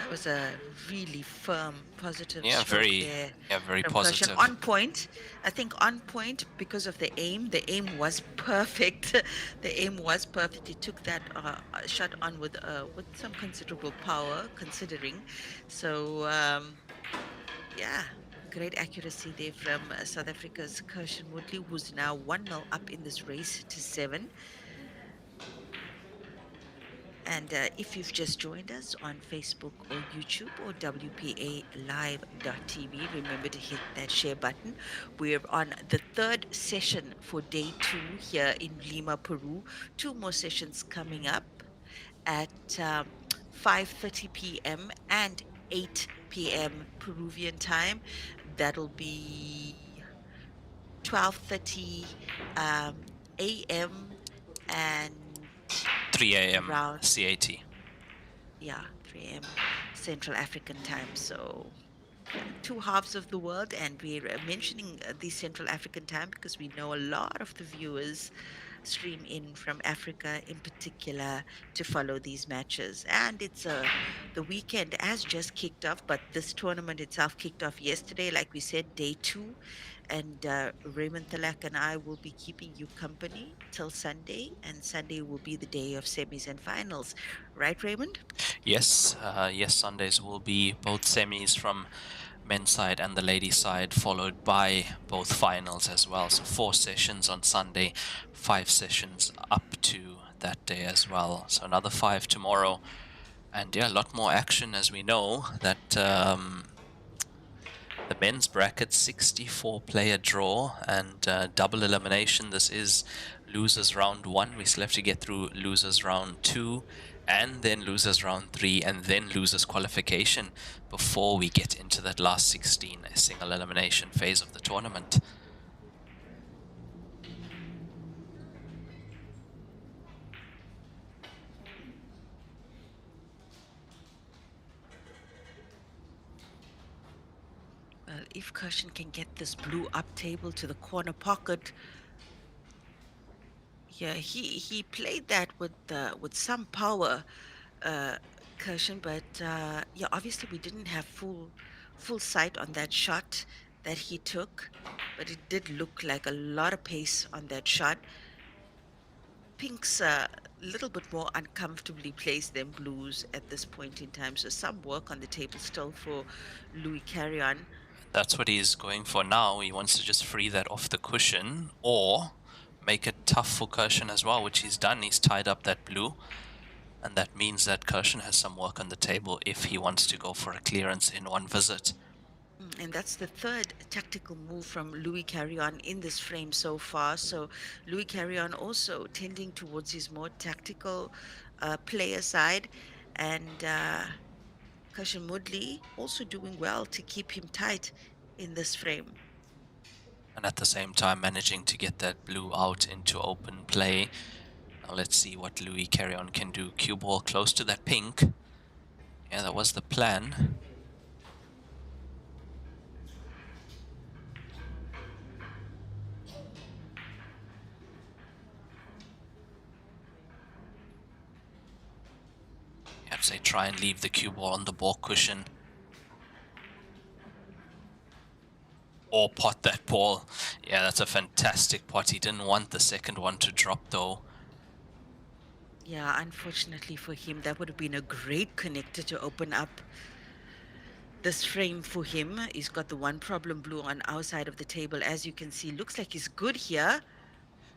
That was a really firm, positive Yeah, stroke there very from Kirshen. positive. On point, I think on point because of the aim. The aim was perfect. The aim was perfect. He took that shot on with some considerable power, considering. So yeah, great accuracy there from South Africa's Kirshen Woodley, who's now 1-0 up in this race to 7. And if you've just joined us on Facebook or YouTube or WPALive.tv, remember to hit that share button. We're on the third session for day 2 here in Lima, Peru. 2 more sessions coming up at 5:30 p.m. and 8 p.m. Peruvian time. That'll be 12:30 a.m. and 3 a.m. around CAT. 3 a.m. Central African time. So, yeah, 2 halves of the world, and we're mentioning the Central African time because we know a lot of the viewers stream in from Africa in particular to follow these matches. And it's the weekend has just kicked off, but this tournament itself kicked off yesterday, like we said, day 2. And Raymond Thalak and I will be keeping you company till Sunday, and Sunday will be the day of semis and finals. Right, Raymond? Yes, yes, Sundays will be both semis from men's side and the ladies side, followed by both finals as well. So 4 sessions on Sunday, 5 sessions up to that day as well. So another 5 tomorrow. And yeah, a lot more action, as we know that the men's bracket 64 player draw and double elimination. This is losers round 1. We still have to get through losers round 2 and then losers round 3 and then losers qualification before we get into that last 16 single elimination phase of the tournament. Well, if Kirshen can get this blue up table to the corner pocket, yeah, he played that with some power, Kirshen, but yeah, obviously we didn't have full sight on that shot that he took, but it did look like a lot of pace on that shot. Pink's a little bit more uncomfortably placed than Blues at this point in time, so some work on the table still for Louis Carrion. That's what he's going for now. He wants to just free that off the cushion or make it tough for Kirshen as well, which he's done. He's tied up that blue. And that means that Kirshen has some work on the table if he wants to go for a clearance in one visit. And that's the third tactical move from Louis Carrion in this frame so far. So Louis Carrion also tending towards his more tactical player side. And Kirshen Woodley also doing well to keep him tight in this frame. And at the same time managing to get that blue out into open play. Now let's see what Louis Carrion can do. Cue ball close to that pink. Yeah, that was the plan. as they try and leave the cue ball on the ball cushion. Or pot that ball. Yeah, that's a fantastic pot. He didn't want the second one to drop though. Yeah, unfortunately for him, that would have been a great connector to open up this frame for him. He's got the one problem blue on our side of the table. As you can see, looks like he's good here.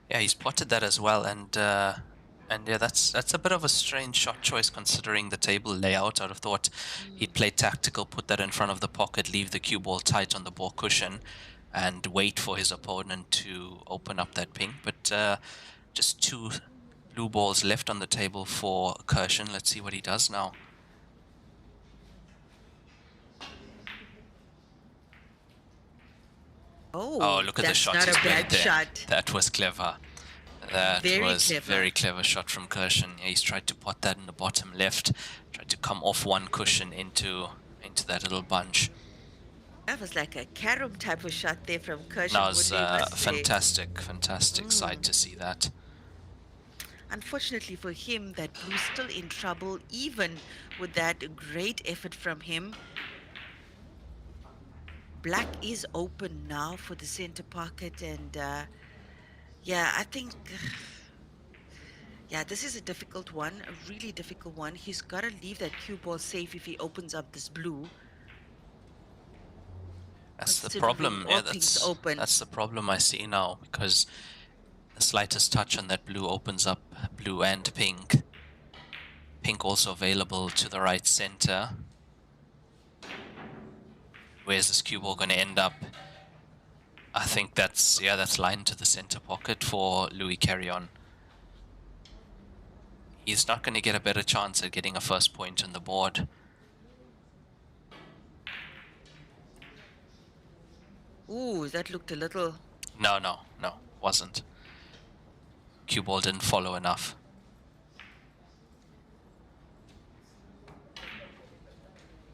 Yeah, he's potted that as well, and yeah, that's a bit of a strange shot choice considering the table layout. I'd have thought he'd play tactical, put that in front of the pocket, leave the cue ball tight on the ball cushion, and wait for his opponent to open up that ping. But just 2 blue balls left on the table for Kirshen. Let's see what he does now. Oh, look at the shot that's he's not a played bad there. shot. That was clever. That was Very clever. very clever shot from Kirshen. Yeah, he's tried to pot that in the bottom left, tried to come off one cushion into that little bunch. That was like a carom type of shot there from Kirshen. That was fantastic sight to see that. Unfortunately for him, that blue's still in trouble, even with that great effort from him. Black is open now for the center pocket, and yeah, I think, yeah, this is a difficult one, a really difficult one. He's got to leave that cue ball safe if he opens up this blue. That's the problem. Yeah, that's the problem I see now, because the slightest touch on that blue opens up blue and pink. Pink also available to the right center. Where's this cue ball going to end up? I think that's lined to the center pocket for Louis Carrion. He's not going to get a better chance at getting a first point on the board. Ooh, that looked a little... No, wasn't. Cue ball didn't follow enough.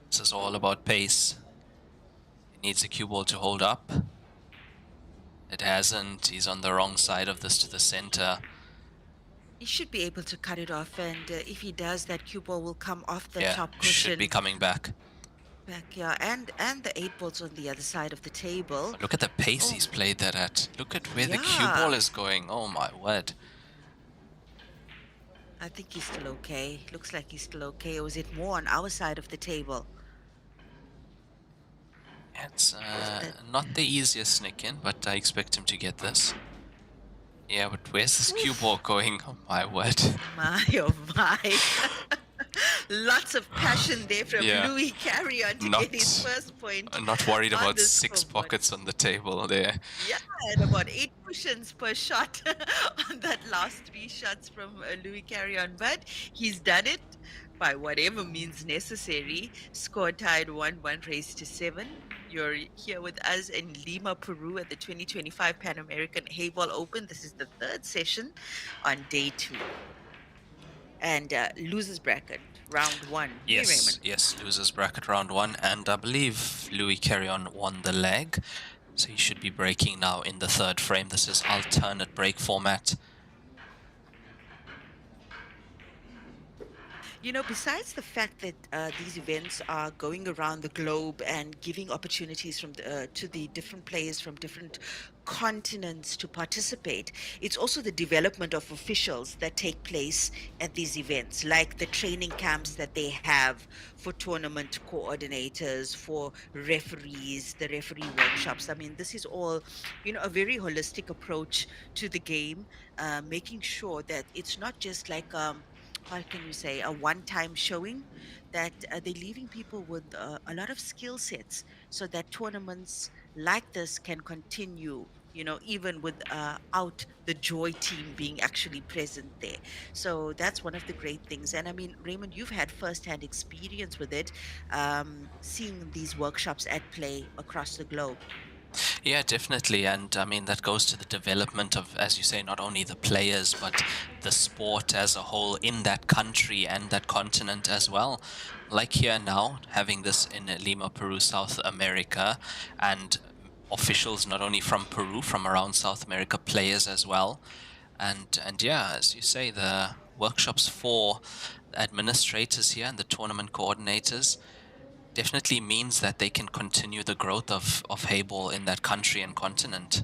This is all about pace. He needs a cue ball to hold up. It hasn't. He's on the wrong side of this to the center. He should be able to cut it off, and if he does, that cue ball will come off the top Yeah, cushion. should be coming back. Yeah, and the 8 balls on the other side of the table. Look at the pace he's played that at. Look at where the cue ball is going. Oh my word. I think he's still okay. Looks like he's still okay. Or is it more on our side of the table? It's not the easiest sneak in, but I expect him to get this. Yeah, but where's this cue ball going? Oh my word. My, oh my. Lots of passion there from Louis Carrion to get his first point. I'm not worried about 6 pockets on the table there. Yeah, and about 8 cushions per shot on that last 3 shots from Louis Carrion. But he's done it by whatever means necessary. Score tied 1-1, raised to 7. You're here with us in Lima, Peru at the 2025 Pan American Heyball Open. This is the 3rd session on day 2. And losers bracket, round 1. Yes, losers bracket round 1. And I believe Louis Carrion won the leg. So he should be breaking now in the 3rd frame. This is alternate break format. You know, besides the fact that these events are going around the globe and giving opportunities to the different players from different continents to participate, it's also the development of officials that take place at these events, like the training camps that they have for tournament coordinators, for referees, the referee workshops. I mean, this is all, you know, a very holistic approach to the game, making sure that it's not just like how can you say, a one-time showing, that they're leaving people with a lot of skill sets so that tournaments like this can continue, you know, even without the Joy team being actually present there. So that's one of the great things. And I mean, Raymond, you've had first-hand experience with it, seeing these workshops at play across the globe. Yeah, definitely. And I mean, that goes to the development of, as you say, not only the players, but the sport as a whole in that country and that continent as well. Like here now, having this in Lima, Peru, South America, and officials not only from Peru, from around South America, players as well. And yeah, as you say, the workshops for administrators here and the tournament coordinators definitely means that they can continue the growth of Heyball in that country and continent.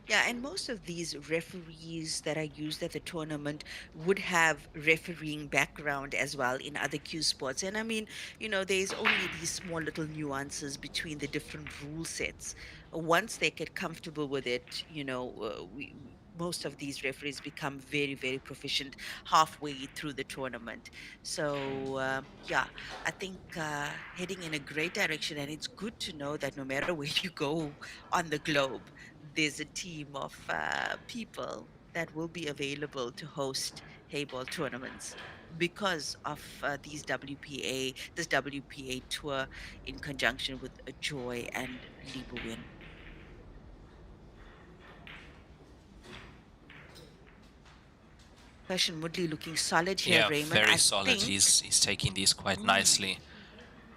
Yeah, and most of these referees that are used at the tournament would have refereeing background as well in other Q sports. And I mean, there's only these small little nuances between the different rule sets. Once they get comfortable with it, most of these referees become very, very proficient halfway through the tournament. So, yeah, I think heading in a great direction. And it's good to know that no matter where you go on the globe, there's a team of people that will be available to host Hayball tournaments because of this WPA tour in conjunction with Joy and Lima Win. Fashion Woodley looking solid here, Yeah, Raymond. very solid. He's taking these quite Mm, nicely.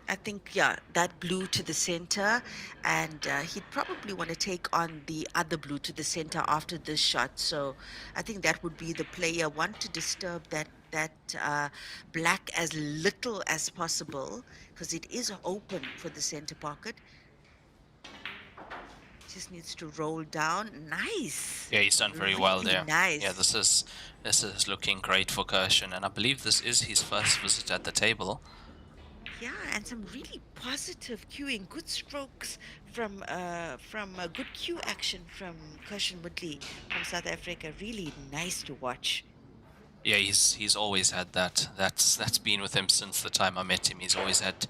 I think, yeah, that blue to the center, and he'd probably want to take on the other blue to the center after this shot. So I think that would be the player want to disturb that black as little as possible because it is open for the center pocket. Just needs to roll down. Nice, Yeah, he's done very well really there. Yeah, nice. this is looking great for Kirshen, and I believe this is his first visit at the table. Yeah, and some really positive cueing, good strokes from good cue action from Cushion Woodley from South Africa. Really nice to watch. Yeah, he's always had that. That's been with him since the time I met him. He's always had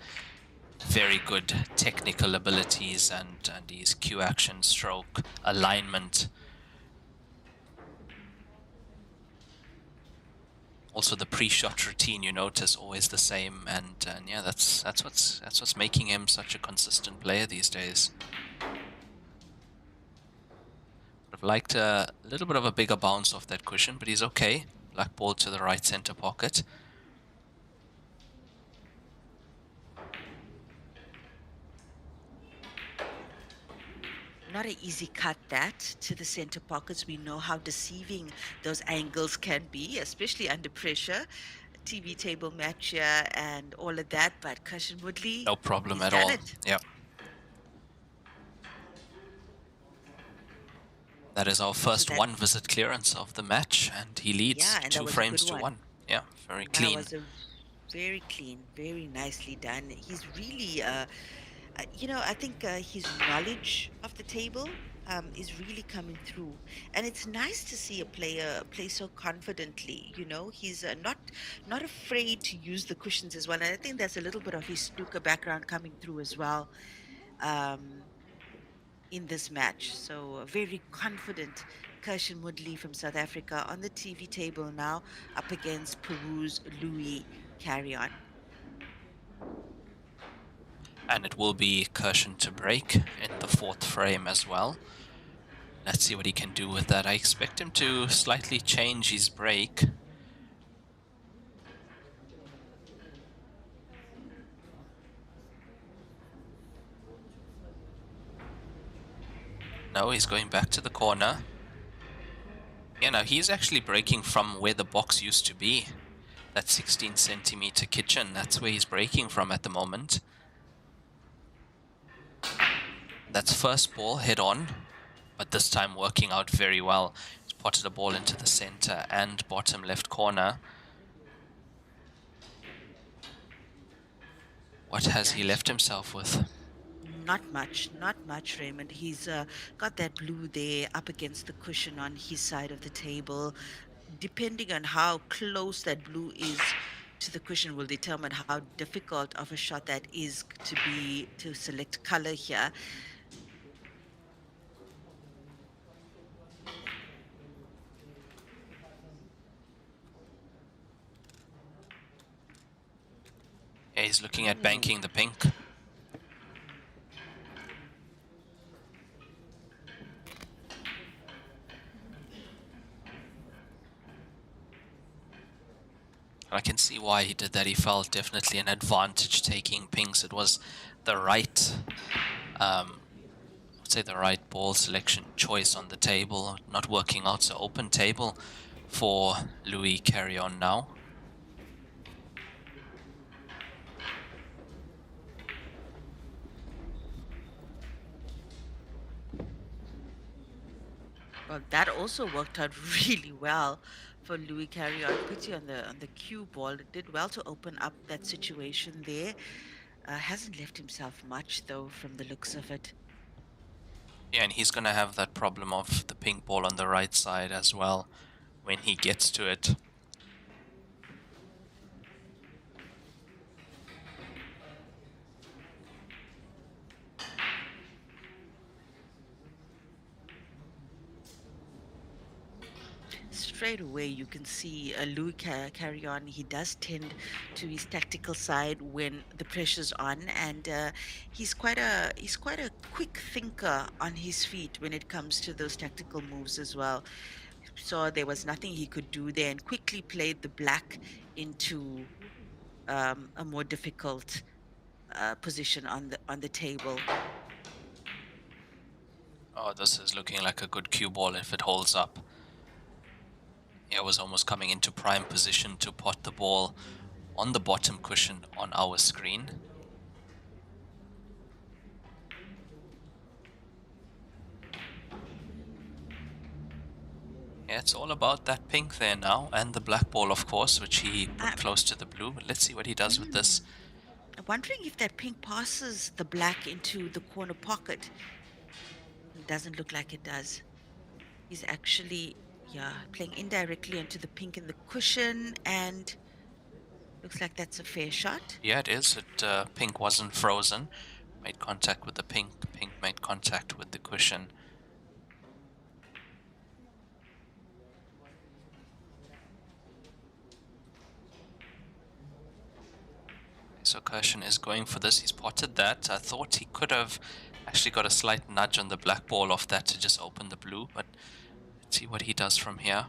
very good technical abilities and his cue action, stroke, alignment. Also the pre-shot routine, you notice, always the same, and yeah, that's what's making him such a consistent player these days. Would have liked a little bit of a bigger bounce off that cushion, but he's okay. Black ball to the right center pocket. Not an easy cut that to the center pockets. We know how deceiving those angles can be, especially under pressure. TV table match here and all of that, but Cushion Woodley, No problem he's at done all. it. Yeah. That is our So first that, one visit clearance of the match, and he leads yeah, and that two was a good frames to one. one. Yeah, very That clean. was a very clean, very nicely done. He's really, I think his knowledge of the table is really coming through, and it's nice to see a player play so confidently. He's not afraid to use the cushions as well, and I think that's a little bit of his snooker background coming through as well. Um, in this match. So very confident Kirshen Woodley from South Africa on the TV table now up against Peru's Louis Carrion. And it will be Kirshen to break in the fourth frame as well. Let's see what he can do with that. I expect him to slightly change his break. No, he's going back to the corner. Yeah, no, he's actually breaking from where the box used to be. That 16 centimeter kitchen, that's where he's breaking from at the moment. That's first ball head on, but this time working out very well. He's potted a ball into the center and bottom left corner. What has he Yeah, left himself with? not much, Raymond. He's got that blue there up against the cushion on his side of the table. Depending on how close that blue is to the cushion will determine how difficult of a shot that is to select color here. Yeah, he's looking at Mm. banking the pink. I can see why he did that. He felt definitely an advantage taking pinks. It was the right would say the right ball selection choice on the table, not working out. So open table for Louis Carrion now. Well, that also worked out really well for Louis Carrion. Pity on the cue ball. It did well to open up that situation there. Hasn't left himself much though, from the looks of it. Yeah, and he's going to have that problem of the pink ball on the right side as well when he gets to it. Straight away, you can see Louis Carrion. He does tend to his tactical side when the pressure's on, and he's quite a quick thinker on his feet when it comes to those tactical moves as well. Saw there was nothing he could do there, and quickly played the black into a more difficult position on the table. Oh, this is looking like a good cue ball if it holds up. Yeah, it was almost coming into prime position to pot the ball on the bottom cushion on our screen. Yeah, it's all about that pink there now, and the black ball, of course, which he put I'm, close to the blue. But let's see what he does with this. I'm wondering if that pink passes the black into the corner pocket. It doesn't look like it does. He's actually, yeah, playing indirectly into the pink in the cushion, and looks like that's a fair shot. Yeah, it is. Pink wasn't frozen. Made contact with the pink. Pink made contact with the cushion. So Kirshen is going for this. He's potted that. I thought he could have actually got a slight nudge on the black ball off that to just open the blue, but let's see what he does from here.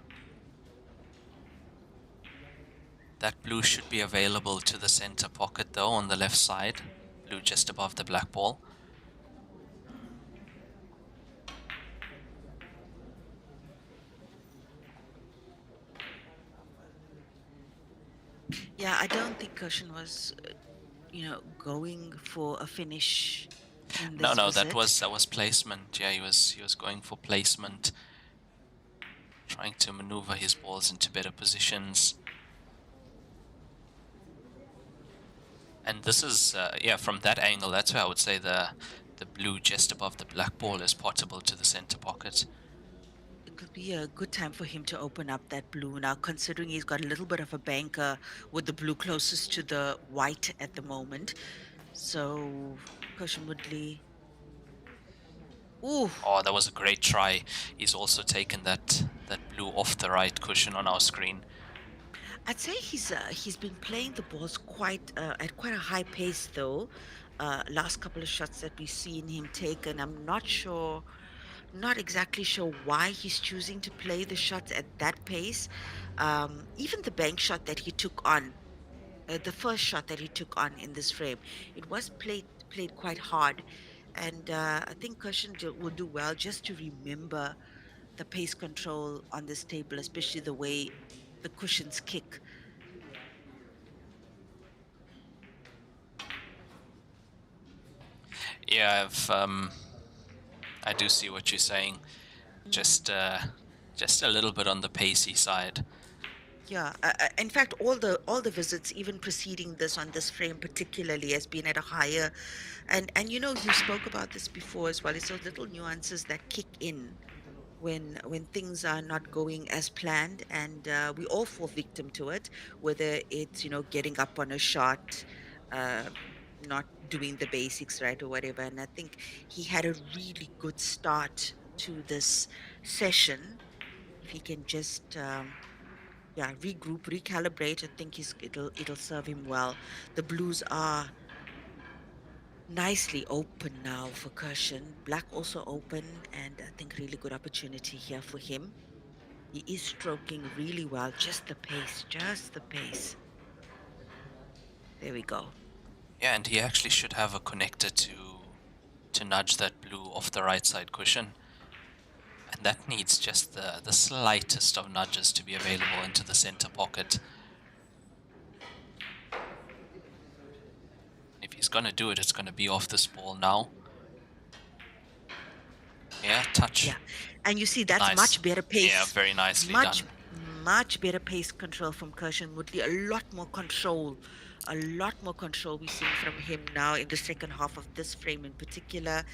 That blue should be available to the center pocket though, on the left side. Blue just above the black ball. Yeah, I don't think Cushion was, going for a finish in this No, visit. that was placement. Yeah, he was going for placement, trying to maneuver his balls into better positions. And this is, yeah, from that angle, that's where I would say the blue just above the black ball is potable to the center pocket. It could be a good time for him to open up that blue now, considering he's got a little bit of a banker with the blue closest to the white at the moment. So, Cushion Woodley. Ooh, Oh, that was a great try. He's also taken that blue off the right cushion on our screen. I'd say he's been playing the balls quite at quite a high pace though. Last couple of shots that we've seen him take, and I'm not exactly sure why he's choosing to play the shots at that pace. Even the bank shot that he took on, the first shot that he took on in this frame, it was played quite hard, and I think Cushion will do well just to remember the pace control on this table, especially the way the cushions kick. Yeah, I do see what you're saying. Just a little bit on the pacey side. Yeah, in fact, all the visits, even preceding this on this frame particularly, has been at a higher, and you spoke about this before as well. It's those little nuances that kick in when things are not going as planned, and we all fall victim to it. Whether it's getting up on a shot, uh, not doing the basics right or whatever. And I think he had a really good start to this session. If he can just yeah, regroup, recalibrate. I think it'll serve him well. The blues are nicely open now for Kirshen. Black also open, and I think really good opportunity here for him. He is stroking really well. Just the pace, just the pace. There we go. Yeah, and he actually should have a connector to to nudge that blue off the right side cushion. And that needs just the slightest of nudges to be available into the center pocket. If he's going to do it, it's going to be off this ball now. Yeah, touch. Yeah, and you see that's Nice. much better pace. Yeah, very nicely much, done. Much better pace control from Kirshen Woodley. A lot more control. A lot more control we're seeing from him now in the second half of this frame in particular.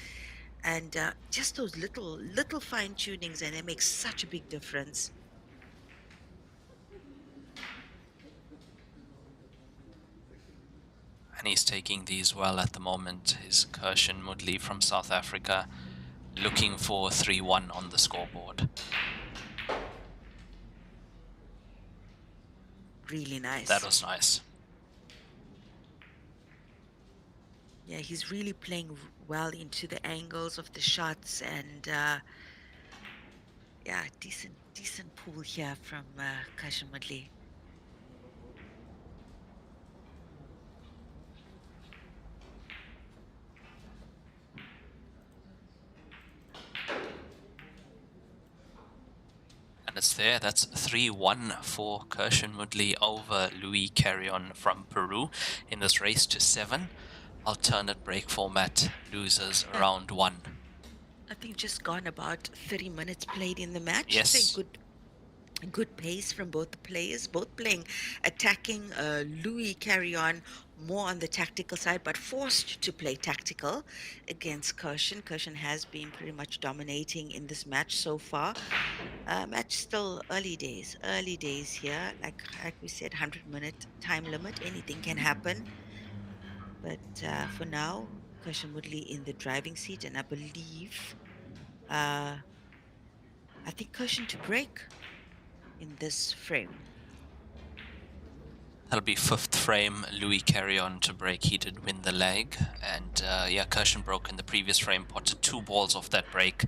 And just those little fine tunings, and it makes such a big difference. And he's taking these well at the moment. Is Kirshen Woodley from South Africa, looking for 3-1 on the scoreboard. Really nice. That was nice. Yeah, he's really playing well into the angles of the shots, and yeah, decent pool here from Kirshen Woodley. And it's there. That's 3-1 for Kirshen Woodley over Louis Carrion from Peru in this race to 7. Alternate break format, losers round 1. I think just gone about 30 minutes played in the match. Yes. So good pace from both the players, both playing attacking. Louis Carrion more on the tactical side, but forced to play tactical against Kirshen. Kirshen has been pretty much dominating in this match so far. Match still early days here. Like we said, 100-minute time limit. Anything can happen. But for now, Kirshen Woodley in the driving seat, and I believe, I think Kirshen to break in this frame. That'll be 5th frame, Louis Carrion to break. He did win the leg. And yeah, Kirshen broke in the previous frame, potted 2 balls off that break.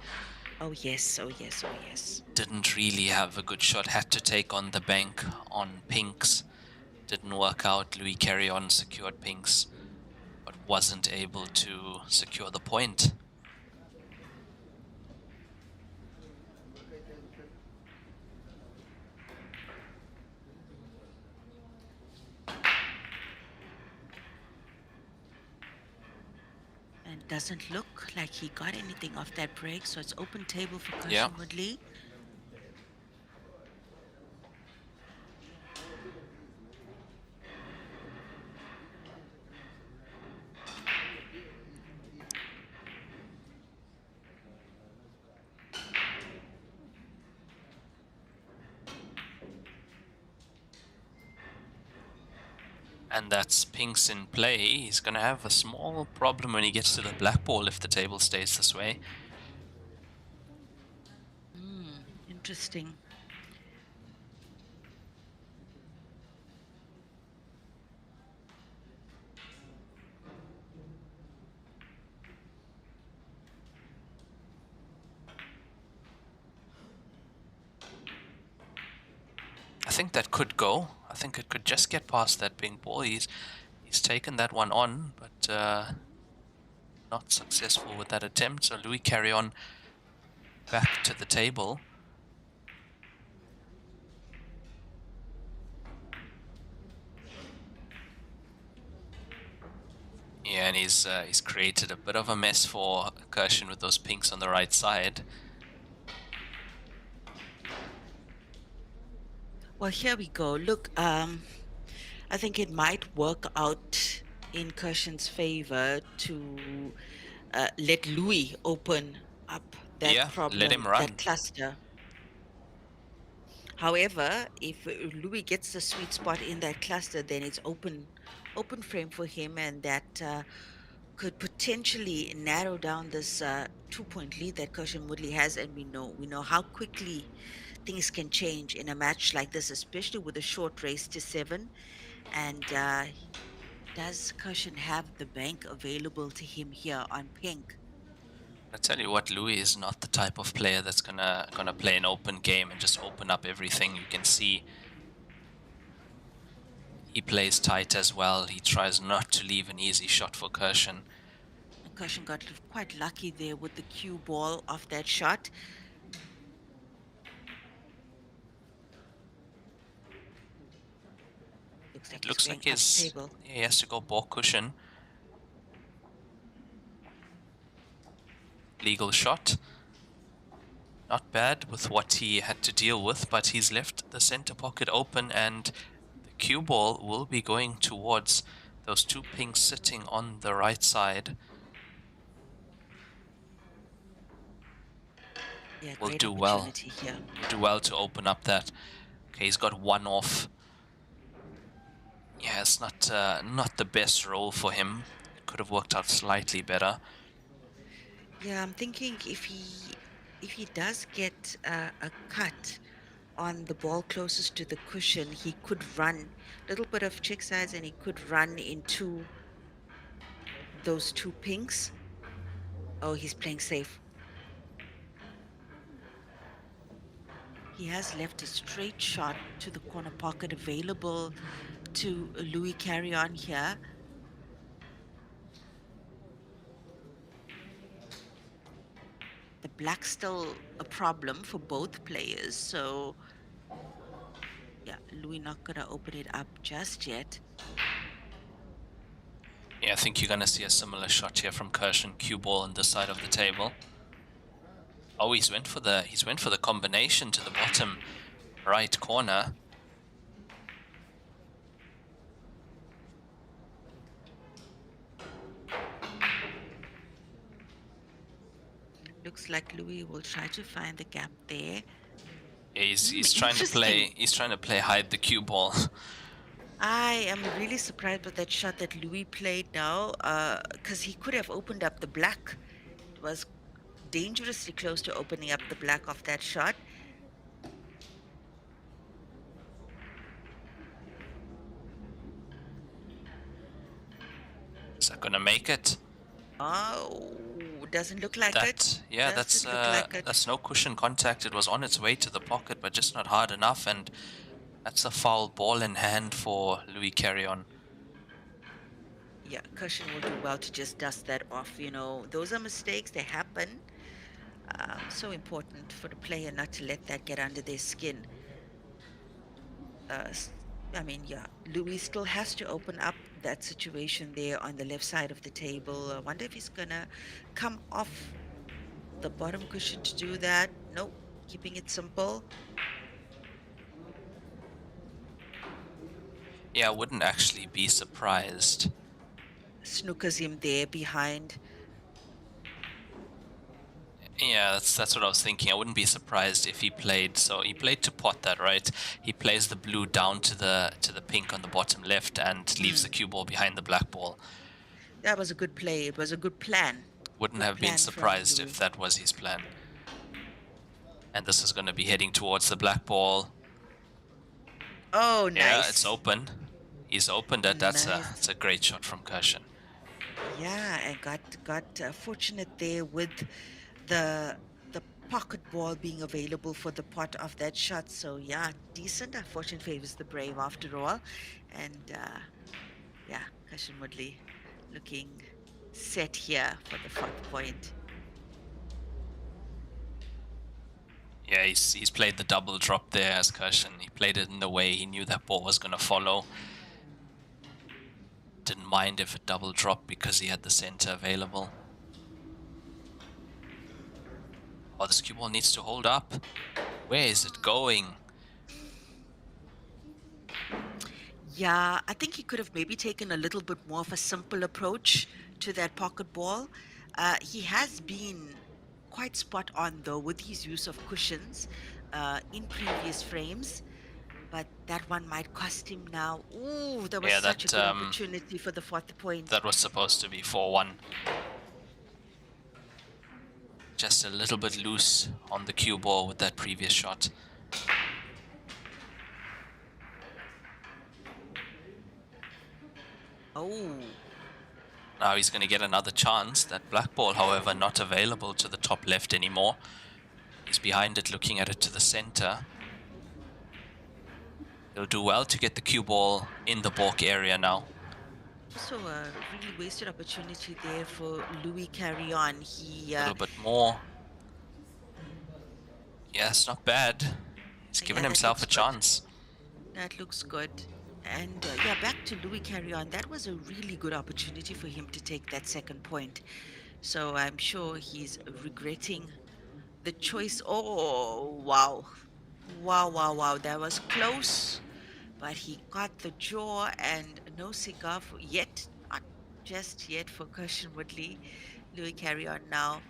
Oh yes, oh yes, oh yes. Didn't really have a good shot, had to take on the bank on pinks. Didn't work out. Louis Carrion secured pinks, but wasn't able to secure the point. And doesn't look like he got anything off that break, so it's open table for Kirshen Woodley. And that's pinks in play. He's going to have a small problem when he gets to the black ball if the table stays this way. Interesting. I think that could go. I think it could just get past that pink ball. He's taken that one on, but not successful with that attempt. So Louis Carrion back to the table. Yeah, and he's created a bit of a mess for Kirshen with those pinks on the right side. Well, here we go. Look, I think it might work out in Kirshen's favor to let Louis open up that problem, let him run. that cluster. However, if Louis gets the sweet spot in that cluster, then it's open frame for him, and that could potentially narrow down this 2-point lead that Kirshen Woodley has. And we know how quickly things can change in a match like this, especially with a short race to 7. And does Kirshen have the bank available to him here on pink? I tell you what, Louis is not the type of player that's gonna play an open game and just open up everything. You can see he plays tight as well. He tries not to leave an easy shot for Kirshen. Cushion got quite lucky there with the cue ball off that shot. Looks like It he's looks going like up table. he has to go ball cushion. Legal shot. Not bad with what he had to deal with, but he's left the center pocket open, and the cue ball will be going towards those two pinks sitting on the right side. Yeah, Will great do well. opportunity here. Will do well to open up that. Okay, he's got one off. Yeah, it's not the best roll for him. It could have worked out slightly better. Yeah, I'm thinking if he does get a cut on the ball closest to the cushion, he could run a little bit of check size, and he could run into those two pinks. Oh, he's playing safe. He has left a straight shot to the corner pocket available to Louis carry on here. The black's still a problem for both players, so yeah, Louis not gonna open it up just yet. Yeah, I think you're going to see a similar shot here from Kirshen. Cue ball on this side of the table. Oh, he's went for the combination to the bottom right corner. Looks like Louis will try to find the gap there. Yeah, he's trying to play hide the cue ball. I am really surprised with that shot that Louis played now, because he could have opened up the black. It was dangerously close to opening up the black off that shot. Is that gonna make it? Oh, doesn't look like it. Yeah, Doesn't look like it. that's no cushion contact. It was on its way to the pocket, but just not hard enough, and that's a foul ball in hand for Louis Carrion. Yeah, Cushion will do well to just dust that off. You know, those are mistakes. They happen. So important for the player not to let that get under their skin. I mean, yeah, Louis still has to open up that situation there on the left side of the table. I wonder if he's gonna come off the bottom cushion to do that. Nope, keeping it simple. Yeah, I wouldn't actually be surprised. Snookers him there behind. Yeah, that's what I was thinking. I wouldn't be surprised if he played. So he played to pot that, right? He plays the blue down to the pink on the bottom left and leaves the cue ball behind the black ball. That was a good play. It was a good plan. Wouldn't Good have been plan from surprised Louis. if that was his plan. And this is going to be heading towards the black ball. Oh, nice. Yeah, it's open. He's opened it. That's Nice. a great shot from Kirshen. Yeah, and got fortunate there with the pocket ball being available for the pot of that shot. So yeah, decent. Fortune favors the brave after all. And yeah, Kashan Woodley looking set here for the fourth point. Yeah, he's played the double drop there as Kirshen. He played it in the way he knew that ball was going to follow. Didn't mind if it double dropped because he had the center available. Oh, this cue ball needs to hold up. Where is it going? Yeah, I think he could have maybe taken a little bit more of a simple approach to that pocket ball. He has been quite spot on though with his use of cushions in previous frames, but that one might cost him now. Ooh, that was such a good opportunity for the fourth point. That was supposed to be 4-1. Just a little bit loose on the cue ball with that previous shot. Oh. Now he's going to get another chance. That black ball, however, not available to the top left anymore. He's behind it, looking at it to the center. He'll do well to get the cue ball in the balk area now. Also a really wasted opportunity there for Louis Carrion. He, A little bit more. Yeah, it's not bad. He's given yeah, that himself looks a good. chance. That looks good. And yeah, back to Louis Carrion. That was a really good opportunity for him to take that second point. So I'm sure he's regretting the choice. Oh, wow. Wow, wow, wow. That was close, but he got the jaw and no cigar yet. Not just yet for Cushion Woodley. Louis Carrion now.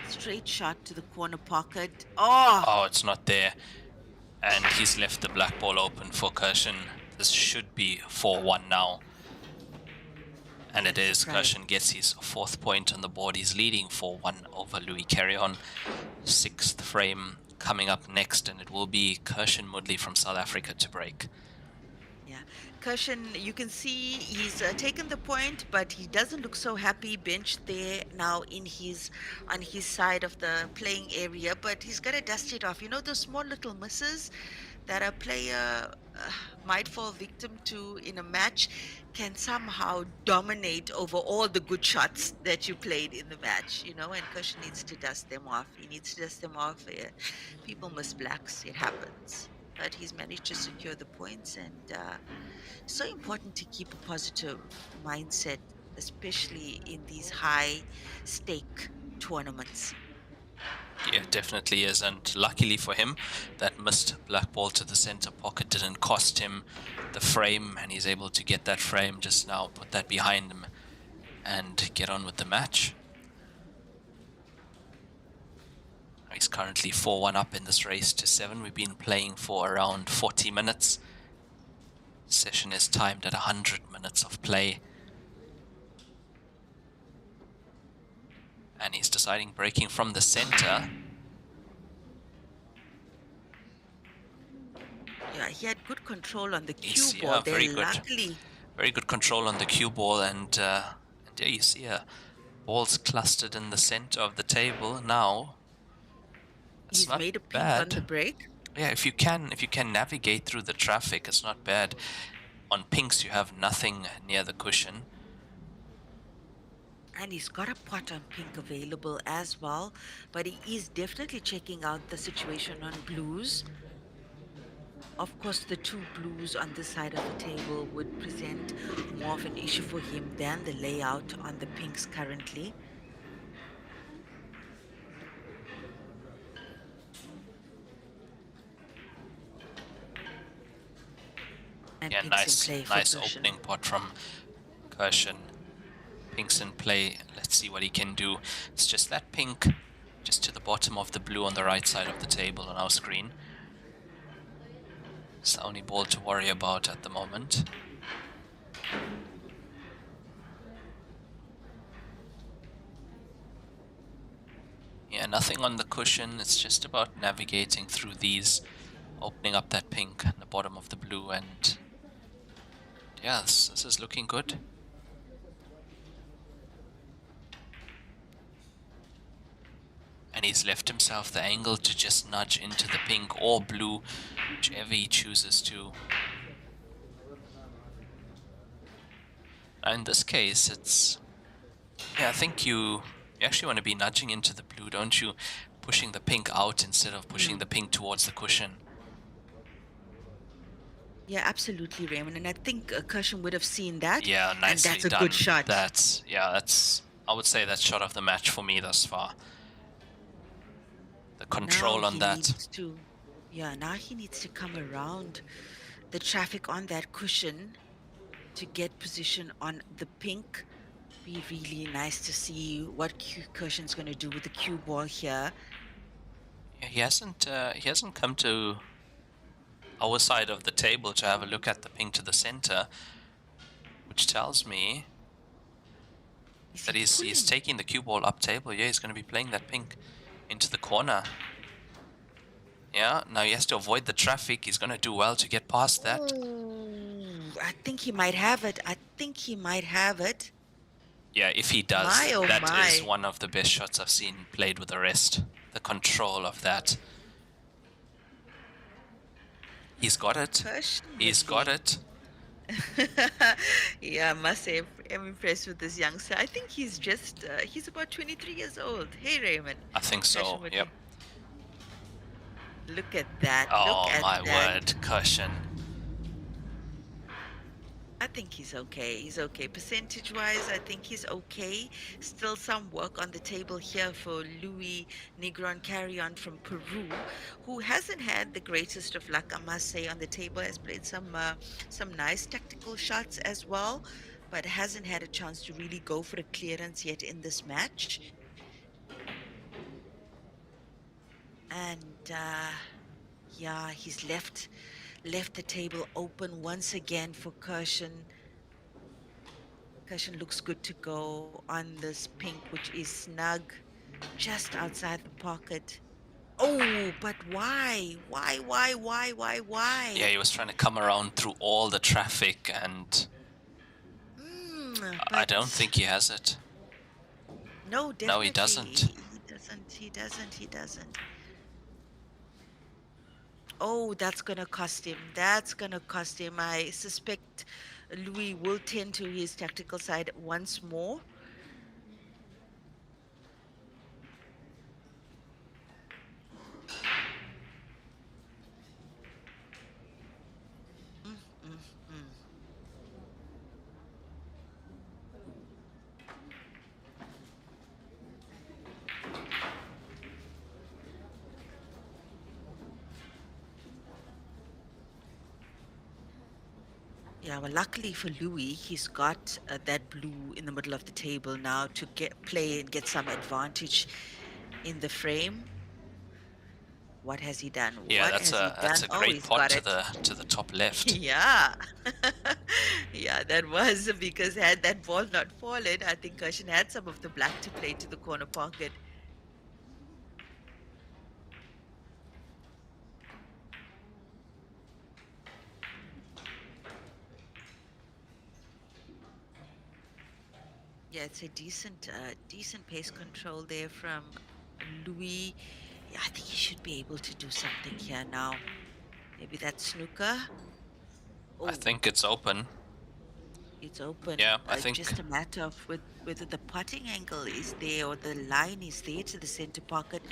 Straight shot to the corner pocket. Oh, Oh, it's not there. And he's left the black ball open for Kershin. This should be 4-1 now. And it that's is. surprising. Kershin gets his 4th point on the board. He's leading 4-1 over Louis Carrion. 6th frame coming up next, and it will be Kershin Mudley from South Africa to break. Yeah, Cushion, you can see he's taken the point, but he doesn't look so happy benched there now in his on his side of the playing area. But he's got to dust it off. You know those small little misses that a player might fall victim to in a match can somehow dominate over all the good shots that you played in the match. You know, and Cushion needs to dust them off. He needs to dust them off. People miss blacks. It happens. But he's managed to secure the points, and so important to keep a positive mindset, especially in these high stake tournaments. Yeah, definitely is. And luckily for him, that missed black ball to the center pocket didn't cost him the frame, and he's able to get that frame just now, put that behind him, and get on with the match. He's currently 4-1 up in this race to 7. We've been playing for around 40 minutes. Session is timed at 100 minutes of play. And he's deciding breaking from the center. Yeah, he had good control on the cue ball there, very good. luckily. Very good control on the cue ball, and yeah, you see balls clustered in the center of the table now. It's He's not made a pink on the bad. break. Yeah, if you can navigate through the traffic, it's not bad. On pinks, you have nothing near the cushion. And he's got a pot on pink available as well, but he is definitely checking out the situation on blues. Of course, the two blues on this side of the table would present more of an issue for him than the layout on the pinks currently. And Yeah, pinks in play for nice Cushion. opening pot from Cushion. Pink's in play. Let's see what he can do. It's just that pink just to the bottom of the blue on the right side of the table on our screen. It's the only ball to worry about at the moment. Yeah, nothing on the cushion. It's just about navigating through these, opening up that pink at the bottom of the blue, and yeah, this is looking good. And he's left himself the angle to just nudge into the pink or blue, whichever he chooses to. Now in this case, it's... yeah, I think you actually want to be nudging into the blue, don't you? Pushing the pink out instead of pushing the pink towards the cushion. Yeah, absolutely, Raymond. And I think Cushion would have seen that. Yeah, nicely and that's a done. good shot. That's I would say that's shot of the match for me thus far. The control Now on he that. needs to, yeah, now he needs to come around the traffic on that cushion to get position on the pink. Be really nice to see what Cushion's going to do with the cue ball here. Yeah, he hasn't come to our side of the table to have a look at the pink to the center, which tells me that he's taking the cue ball up table. Yeah, he's going to be playing that pink into the corner. Yeah, now he has to avoid the traffic. He's going to do well to get past that. Oh, I think he might have it. Yeah, if he does, that is one of the best shots I've seen played with the wrist. The control of that. He's got it. He's got it. Yeah, I must say, I'm impressed with this youngster. I think he's about 23 years old. Hey, Raymond. I think so. Yep. Kashmir, look at that. Look Oh at my that. word, cushion. I think he's okay. He's okay. Percentage-wise, I think he's okay. Still some work on the table here for Louis Negron Carrion from Peru, who hasn't had the greatest of luck, I must say, on the table. Has played some nice tactical shots as well, but hasn't had a chance to really go for a clearance yet in this match. And yeah, he's left the table open once again for Kirshen. Cushion looks good to go on this pink, which is snug just outside the pocket. Oh, but why? Yeah, Why? he was trying to come around through all the traffic, and I don't But think he has it. no, No, he definitely doesn't. he doesn't. Oh, that's gonna cost him. That's gonna cost him. I suspect Louis will tend to his tactical side once more. Mm, mm, mm. Yeah, well, luckily for Louis, he's got that blue in the middle of the table now to get play and get some advantage in the frame. What has he done? Yeah, What has he that's done? a Oh, great he's pot got it. to the top left. Yeah. Yeah, that was because had that ball not fallen, I think Kershin had some of the black to play to the corner pocket. Yeah, it's a decent pace control there from Louis. Yeah, I think he should be able to do something here now. Maybe that snooker. I Oh, think it's open. it's open. Yeah, I think Just a matter of whether the putting angle is there or the line is there to the center pocket.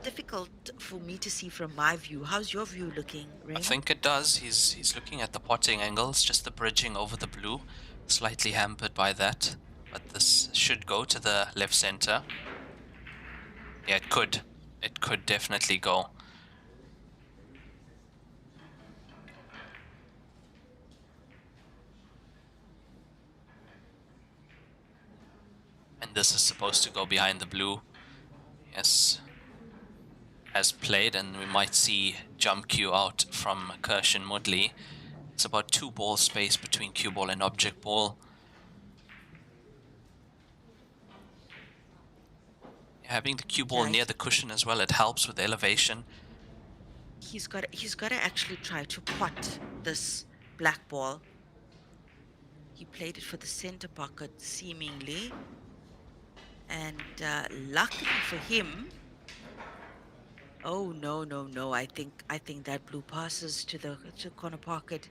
Difficult for me to see from my view. How's your view looking, I Raymond? think it does. He's looking at the potting angles, just the bridging over the blue, slightly hampered by that. But this should go to the left center. Yeah, it could. It could definitely go. And this is supposed to go behind the blue. Yes, as played, and we might see jump cue out from Kirshen Mudley. It's about 2 ball space between cue ball and object ball. Having the cue ball Yeah, near the cushion as well, it helps with elevation. he's got to actually try to pot this black ball. He played it for the center pocket seemingly, and luckily for him. Oh no! I think that blue passes to the corner pocket.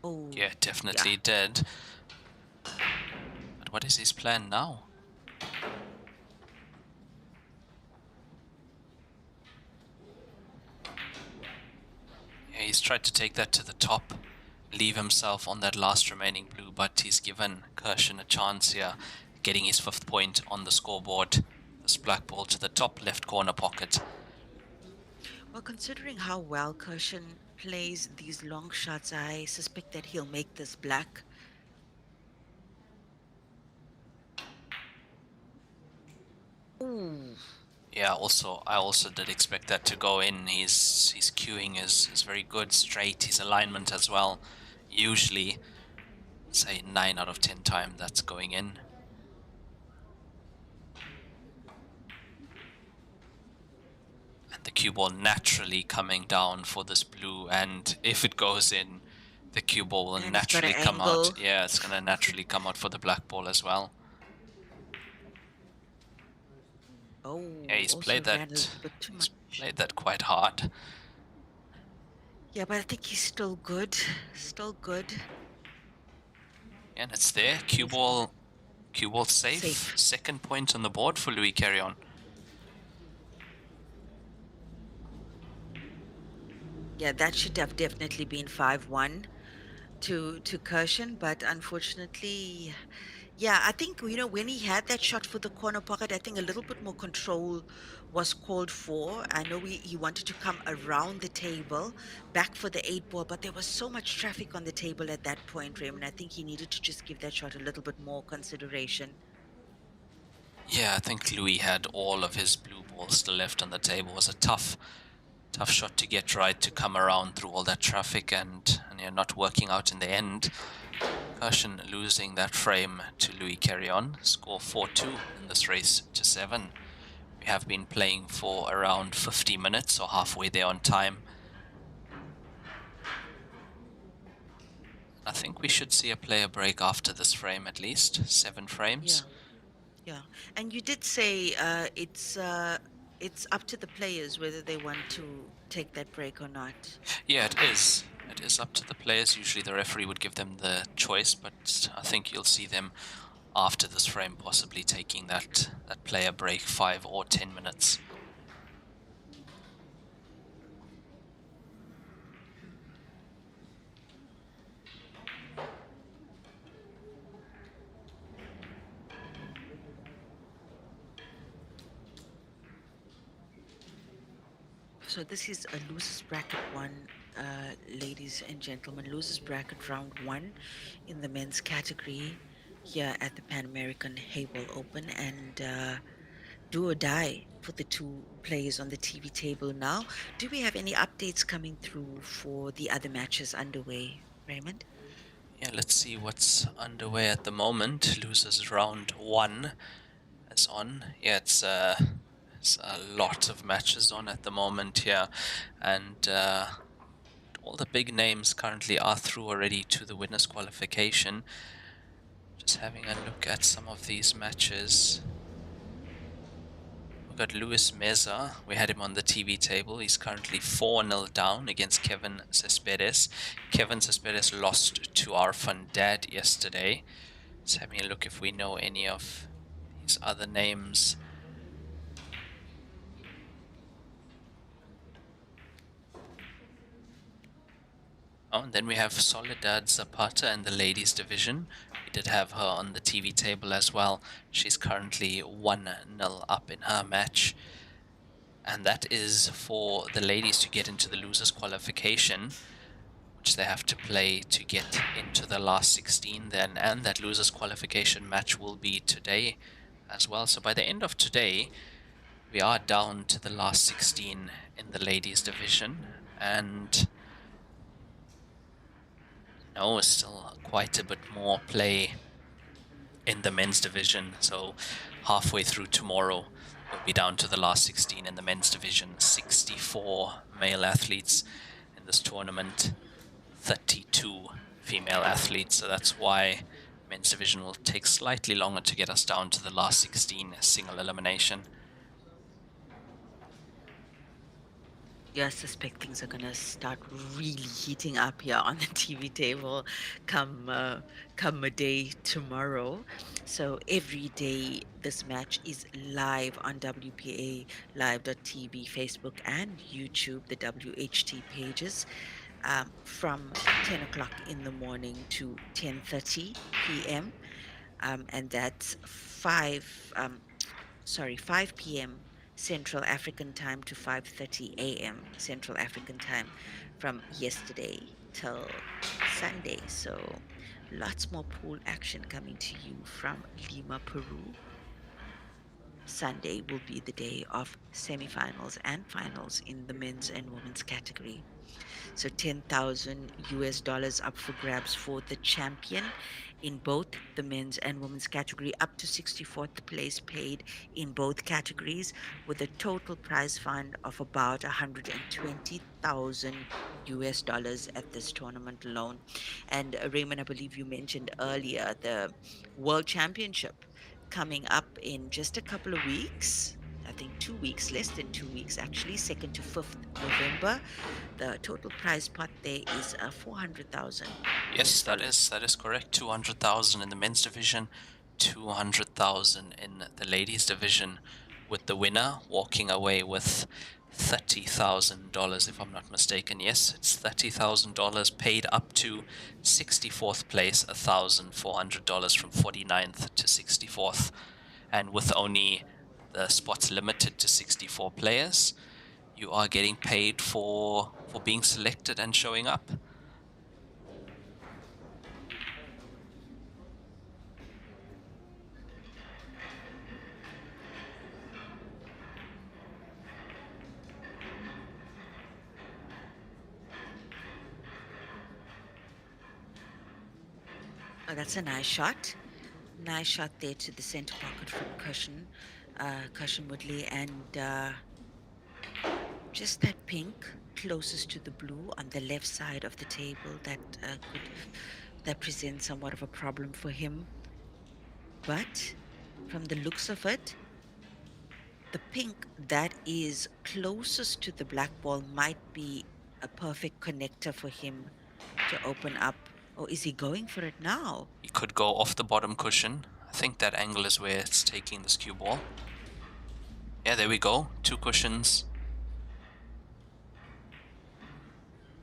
Oh Yeah, yeah. definitely did. But what is his plan now? Yeah, he's tried to take that to the top, leave himself on that last remaining blue, but he's given Kirshen a chance here, getting his 5th point on the scoreboard. This black ball to the top left corner pocket. Well, considering how well Kershin plays these long shots, I suspect that he'll make this black. Ooh. Yeah, I also did expect that to go in. His cueing is very good, straight, his alignment as well. Usually, say 9 out of 10 times that's going in. And the cue ball naturally coming down for this blue, and if it goes in, the cue ball will And he's got an naturally come out. angle. Yeah, it's gonna naturally come out for the black ball as well. Yeah, Oh, also ran a little bit too he's much. played that quite hard. Yeah, but I think he's still good. Still good. And it's there. Cue He's ball. Cue ball safe. safe. Second point on the board for Louis Carrion. Yeah, that should have definitely been 5-1 to Kirshen, but unfortunately, yeah, I think when he had that shot for the corner pocket, I think a little bit more control was called for. I know he wanted to come around the table, back for the 8 ball, but there was so much traffic on the table at that point, Raymond. I think he needed to just give that shot a little bit more consideration. Yeah, I think Louis had all of his blue balls still left on the table. It was a tough shot to get right to come around through all that traffic and not working out in the end. Cushion losing that frame to Louis Carrion. Score 4-2 in this race to 7. We have been playing for around 50 minutes or halfway there on time. I think we should see a player break after this frame at least. 7 frames. Yeah, yeah. And you did say it's up to the players whether they want to take that break or not. Yeah, it is. It is up to the players. Usually the referee would give them the choice, but I think you'll see them after this frame possibly taking that player break 5 or 10 minutes. So this is a losers bracket one, ladies and gentlemen. Losers bracket round one in the men's category here at the Pan American Heyball Open, and do or die for the two players on the TV table now. Do we have any updates coming through for the other matches underway, Raymond? Yeah, let's see what's underway at the moment. Losers round 1 is on. Yeah, it's a lot of matches on at the moment here, and all the big names currently are through already to the winners qualification. Just having a look at some of these matches. We've got Luis Meza. We had him on the TV table. He's currently 4-0 down against Kevin Cespedes. Kevin Cespedes lost to Arfan Dad yesterday. Just having a look if we know any of these other names. Oh, and then we have Soledad Zapata in the ladies division. We did have her on the TV table as well. She's currently 1-0 up in her match. And that is for the ladies to get into the losers qualification, which they have to play to get into the last 16 then. And that losers qualification match will be today as well. So by the end of today, we are down to the last 16 in the ladies division. And no, still quite a bit more play in the men's division. So halfway through tomorrow, we'll be down to the last 16 in the men's division. 64 male athletes in this tournament, 32 female athletes. So that's why men's division will take slightly longer to get us down to the last 16 single elimination. Yeah, I suspect things are gonna start really heating up here on the TV table come a day tomorrow. So every day this match is live on WPA Live.tv, Facebook and YouTube, the WHT pages, from 10 o'clock in the morning to 10:30 p.m. And that's 5 p.m. Central African time to 5:30 a.m. Central African time from yesterday till Sunday. So lots more pool action coming to you from Lima, Peru. Sunday will be the day of semifinals and finals in the men's and women's category. So 10,000 US dollars up for grabs for the champion in both the men's and women's category, up to 64th place paid in both categories, with a total prize fund of about 120,000 US dollars at this tournament alone. And Raymond, I believe you mentioned earlier the World Championship coming up in just a couple of weeks. I think 2 weeks, less than 2 weeks actually, 2nd to 5th November. The total prize pot there is 400,000 Yes, US dollars. that is correct. 200,000 in the men's division, 200,000 in the ladies division, with the winner walking away with $30,000, if I'm not mistaken. Yes, it's $30,000 paid up to 64th place, $1,400 from 49th to 64th. And with only the spots limited to 64 players, you are getting paid for being selected and showing up. Oh, that's a nice shot. Nice shot there to the center pocket from Cushion Woodley, and just that pink closest to the blue on the left side of the table that presents somewhat of a problem for him. But from the looks of it, the pink that is closest to the black ball might be a perfect connector for him to open up. Or is he going for it now? You could go off the bottom cushion. I think that angle is where it's taking this cue ball. Yeah, there we go. 2 cushions.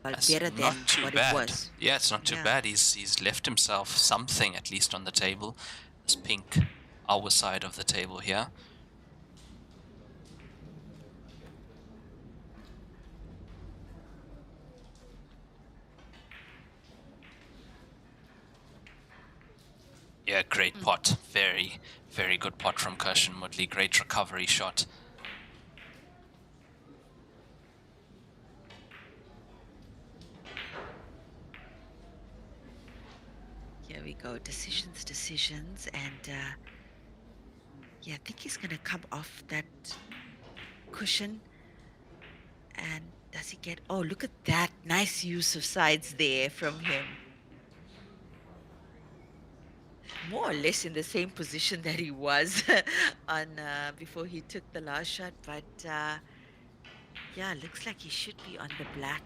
Well, That's better than not too what it bad. was. Yeah, it's not too Yeah. bad. He's left himself something at least on the table. This pink, our side of the table here. Yeah, great pot. Very, very good pot from Cushion Woodley. Great recovery shot. Here we go. Decisions. And yeah, I think he's going to come off that cushion. And does he get... Oh, look at that. Nice use of sides there from him. More or less in the same position that he was on before he took the last shot. But yeah, looks like he should be on the black.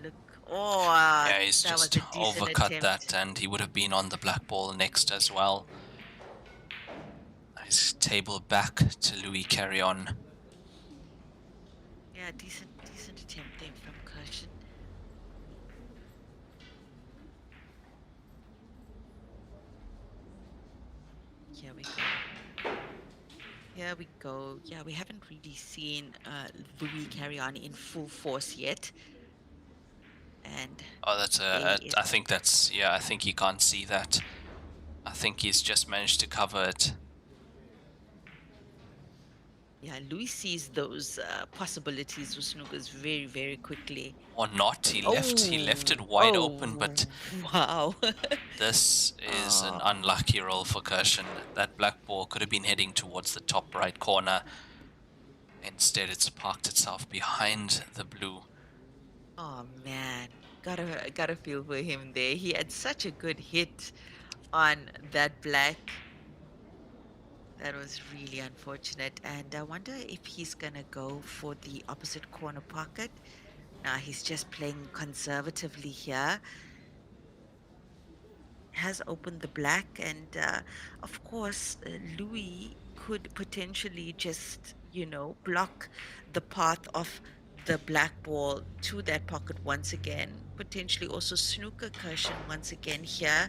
Look. Oh, Yeah, he's that was just a decent overcut attempt. that, and he would have been on the black ball next as well. Nice table back to Louis Carrion. Yeah, decent attempt there from Cushion. Here we go. Here we go. Yeah, we haven't really seen Louis carry on in full force yet. And Oh, that's there is... I think that's, yeah, I think you can't see that. I think he's just managed to cover it. Yeah, Louis sees those possibilities with snookers very, very quickly. Or not, he left it wide open, but wow. this is an unlucky roll for Cushion. That black ball could have been heading towards the top right corner. Instead, it's parked itself behind the blue. Oh man, gotta feel for him there. He had such a good hit on that black. That was really unfortunate. And I wonder if he's gonna go for the opposite corner pocket. Now he's just playing conservatively here. Has opened the black, and of course, Louis could potentially just, block the path of the black ball to that pocket once again. Potentially also snooker Cushion once again here.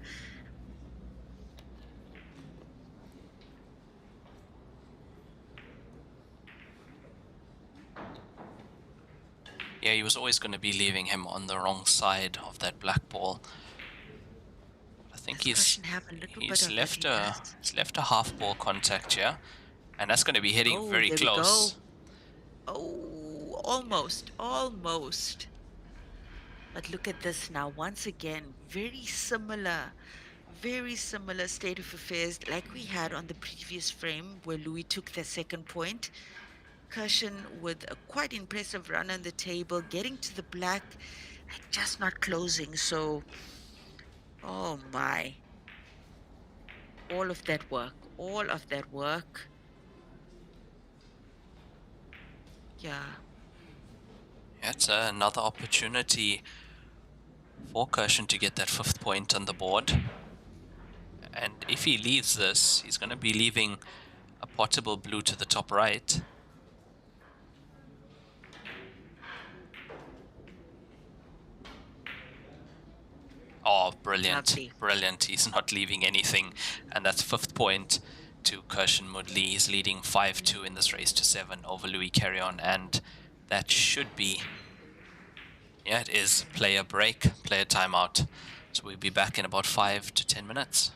Yeah, he was always going to be leaving him on the wrong side of that black ball. I think he's left a half ball contact here, and that's going to be hitting very close. Oh, almost. But look at this now. Once again, very similar state of affairs like we had on the previous frame where Louis took the second point. Cushion with a quite impressive run on the table, getting to the black and just not closing. So, oh my. all of that work, all of that work. Yeah. It's another opportunity for Kirshen to get that 5th point on the board. And if he leaves this, he's going to be leaving a potable blue to the top right. Oh, brilliant. Lovely. Brilliant. He's not leaving anything. And that's 5th point to Kirshen Mudley. He's leading 5-2 in this race to 7 over Louis Carrion. And that should be, yeah, it is player break, player timeout. So we'll be back in about 5 to 10 minutes.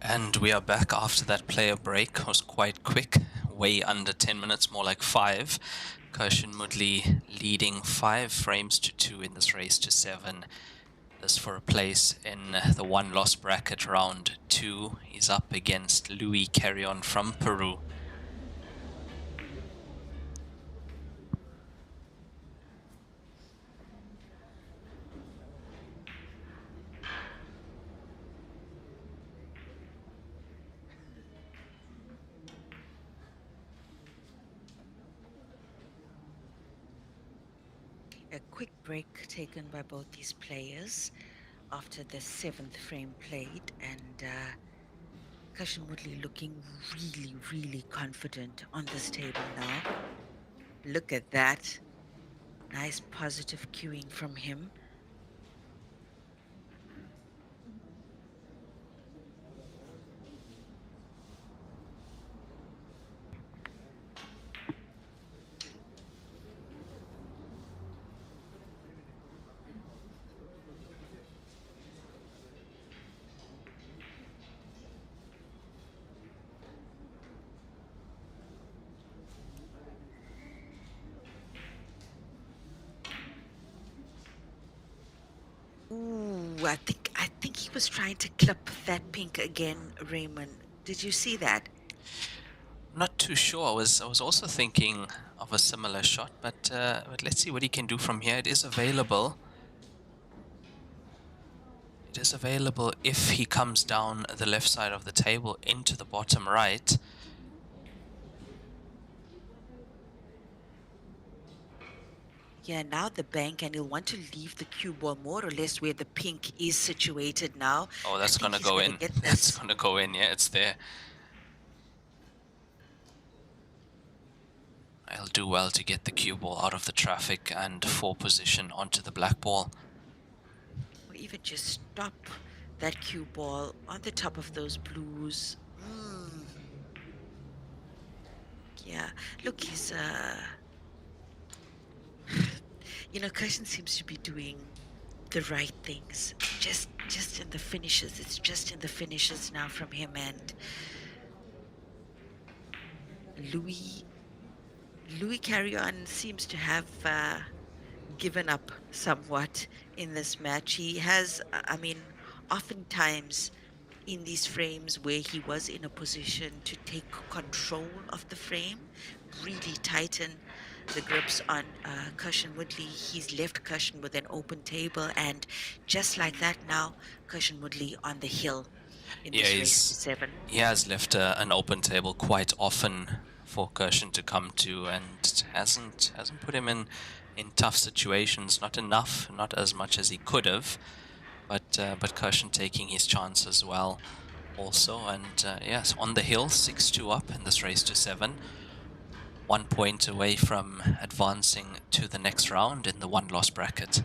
And we are back after that player break. It was quite quick, way under 10 minutes, more like 5. Kirshen Mudley leading 5 frames to 2 in this race to 7. This for a place in the one-loss bracket round 2. He's up against Louis Carrion from Peru. A quick break taken by both these players after the 7th frame played, and Kirshen Mudley looking really, really confident on this table now. Look at that. Nice positive cueing from him. Ooh, I think he was trying to clip that pink again, Raymond. Did you see that? Not too sure. I was also thinking of a similar shot, but let's see what he can do from here. It is available. It is available if he comes down the left side of the table into the bottom right. Yeah, now the bank, and he'll want to leave the cue ball more or less where the pink is situated now. Oh, that's I think gonna he's go gonna in. get That's this. gonna go in. Yeah, it's there. He'll do well to get the cue ball out of the traffic and for position onto the black ball. Or even just stop that cue ball on the top of those blues. Yeah, look, he's you know, Kirshen seems to be doing the right things. Just in the finishes. It's just in the finishes now from him, and Louis Carrion seems to have given up somewhat in this match. He has, I mean, oftentimes in these frames where he was in a position to take control of the frame, really tighten the grips on Kirshen Woodley. He's left Kirshen with an open table, and just like that now, Kirshen Woodley on the hill in Yeah, this race to 7. he has left an open table quite often for Kirshen to come to, and hasn't put him in tough situations. Not enough, not as much as he could have, but Kirshen taking his chance as well. Also, and yes, on the hill, 6-2 up in this race to 7. 1 point away from advancing to the next round in the one-loss bracket.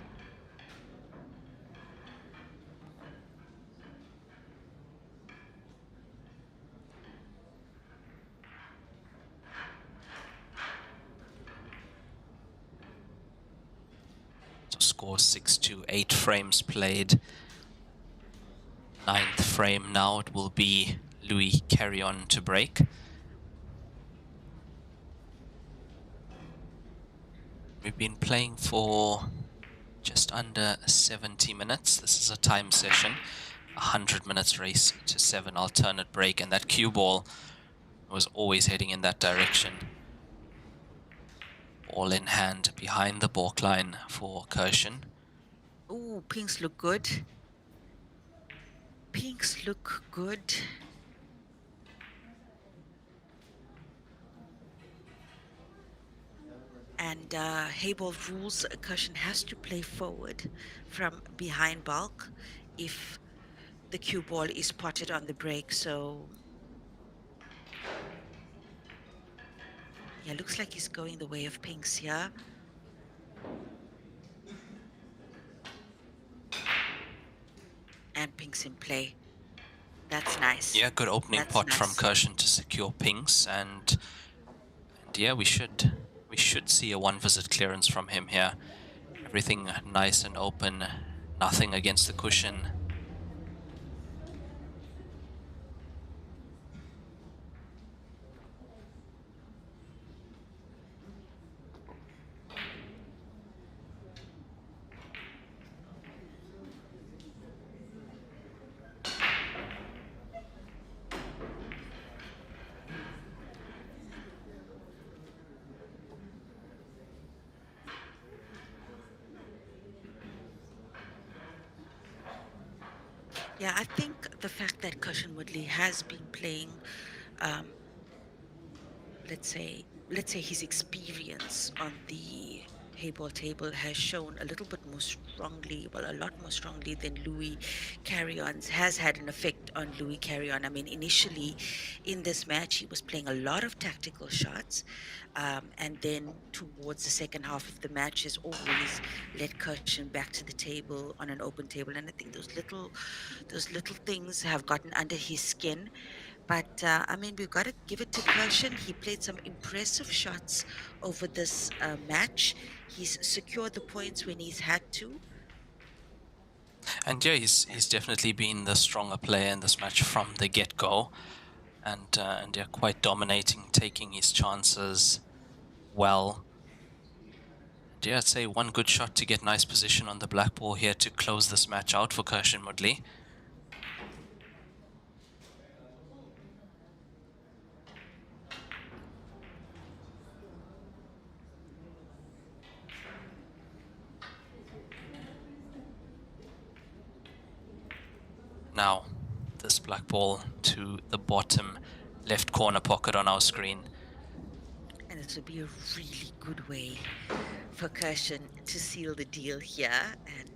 So score 6-2, 8 frames played. 9th frame now, it will be Louis Carrion to break. We've been playing for just under 70 minutes. This is a time session, 100 minutes race to 7 alternate break, and that cue ball was always heading in that direction. Ball in hand behind the balk line for Kirshen. Ooh, pinks look good. Pinks look good. And Heyball rules Kirshen has to play forward from behind bulk if the cue ball is spotted on the break. So yeah, looks like he's going the way of pinks here. And pinks in play. That's nice. Yeah, good opening That's pot nice. from Kirshen to secure pinks, and yeah, we should see a one visit clearance from him here. Everything nice and open, nothing against the cushion. Yeah, I think the fact that Cushion Woodley has been playing, um, let's say his experience on the Heyball table has shown a little bit more strongly, well, a lot more strongly than Louis Carrion's, has had an effect on Louis Carrion. I mean, initially in this match, he was playing a lot of tactical shots, and then towards the second half of the match, has always led Cushion back to the table on an open table. And I think those little things have gotten under his skin, but I mean, we've got to give it to Persian. He played some impressive shots over this match. He's secured the points when he's had to. And yeah, he's definitely been the stronger player in this match from the get-go, and yeah, quite dominating, taking his chances well. And yeah, I'd say one good shot to get nice position on the black ball here to close this match out for Kirshen Mudley. Now, this black ball to the bottom left corner pocket on our screen. And it would be a really good way for Kirshen to seal the deal here and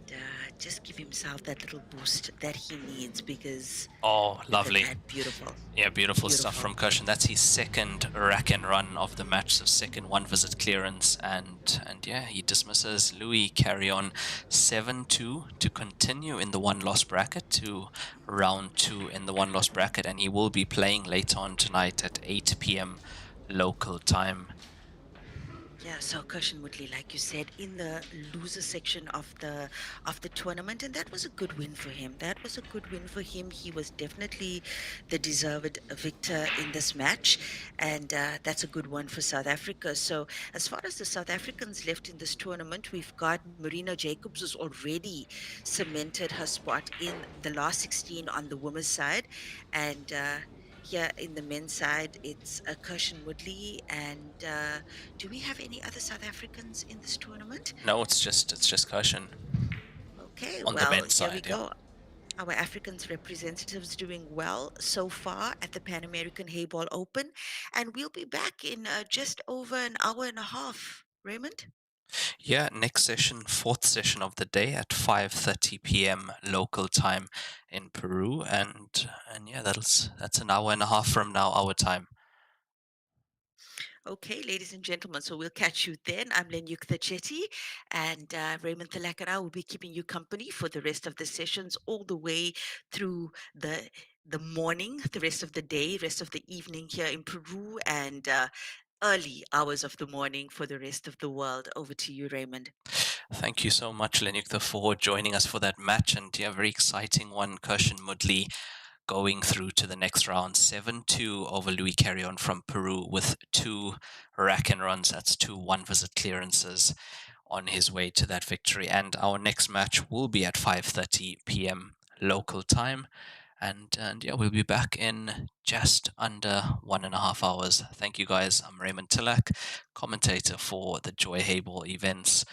just give himself that little boost that he needs, because Oh, look at lovely. that. Beautiful. Yeah, beautiful stuff Beautiful. from Kirshen. That's his second rack and run of the match, so second one visit clearance, and yeah, he dismisses Louis Carrion 7-2 to continue in the one loss bracket to round 2 in the one loss bracket, and he will be playing later on tonight at 8 p.m. local time. Yeah, so Kirshen Woodley, like you said, in the loser section of the tournament, and that was a good win for him. That was a good win for him. He was definitely the deserved victor in this match, and that's a good one for South Africa. So, as far as the South Africans left in this tournament, we've got Marina Jacobs, who's already cemented her spot in the last 16 on the women's side, and here in the men's side, it's Kirshen Woodley and. Do we have any other South Africans in this tournament? No, it's just Kirshen Okay, on the well, men's here we side, yeah. go. Our Africans representatives doing well so far at the Pan American Hayball Open, and we'll be back in just over an hour and a half. Raymond? Yeah, next session, fourth session of the day at 5:30 p.m. local time in Peru, and yeah, that's an hour and a half from now our time. Okay, ladies and gentlemen, so we'll catch you then. I'm Lenyuk Chetty, and Raymond Thalak and I will be keeping you company for the rest of the sessions, all the way through the morning, the rest of the day, rest of the evening here in Peru, and early hours of the morning for the rest of the world. Over to you, Raymond. Thank you so much, Lenyuk, for joining us for that match, and yeah, very exciting one. Kirshen Mudley going through to the next round, 7-2 over Louis Carrion from Peru with 2 rack and runs. That's 2 one visit clearances on his way to that victory. And our next match will be at 5:30 p.m. local time. And yeah, we'll be back in just under 1.5 hours. Thank you guys. I'm Raymond Tillak, commentator for the Joy Heyball events.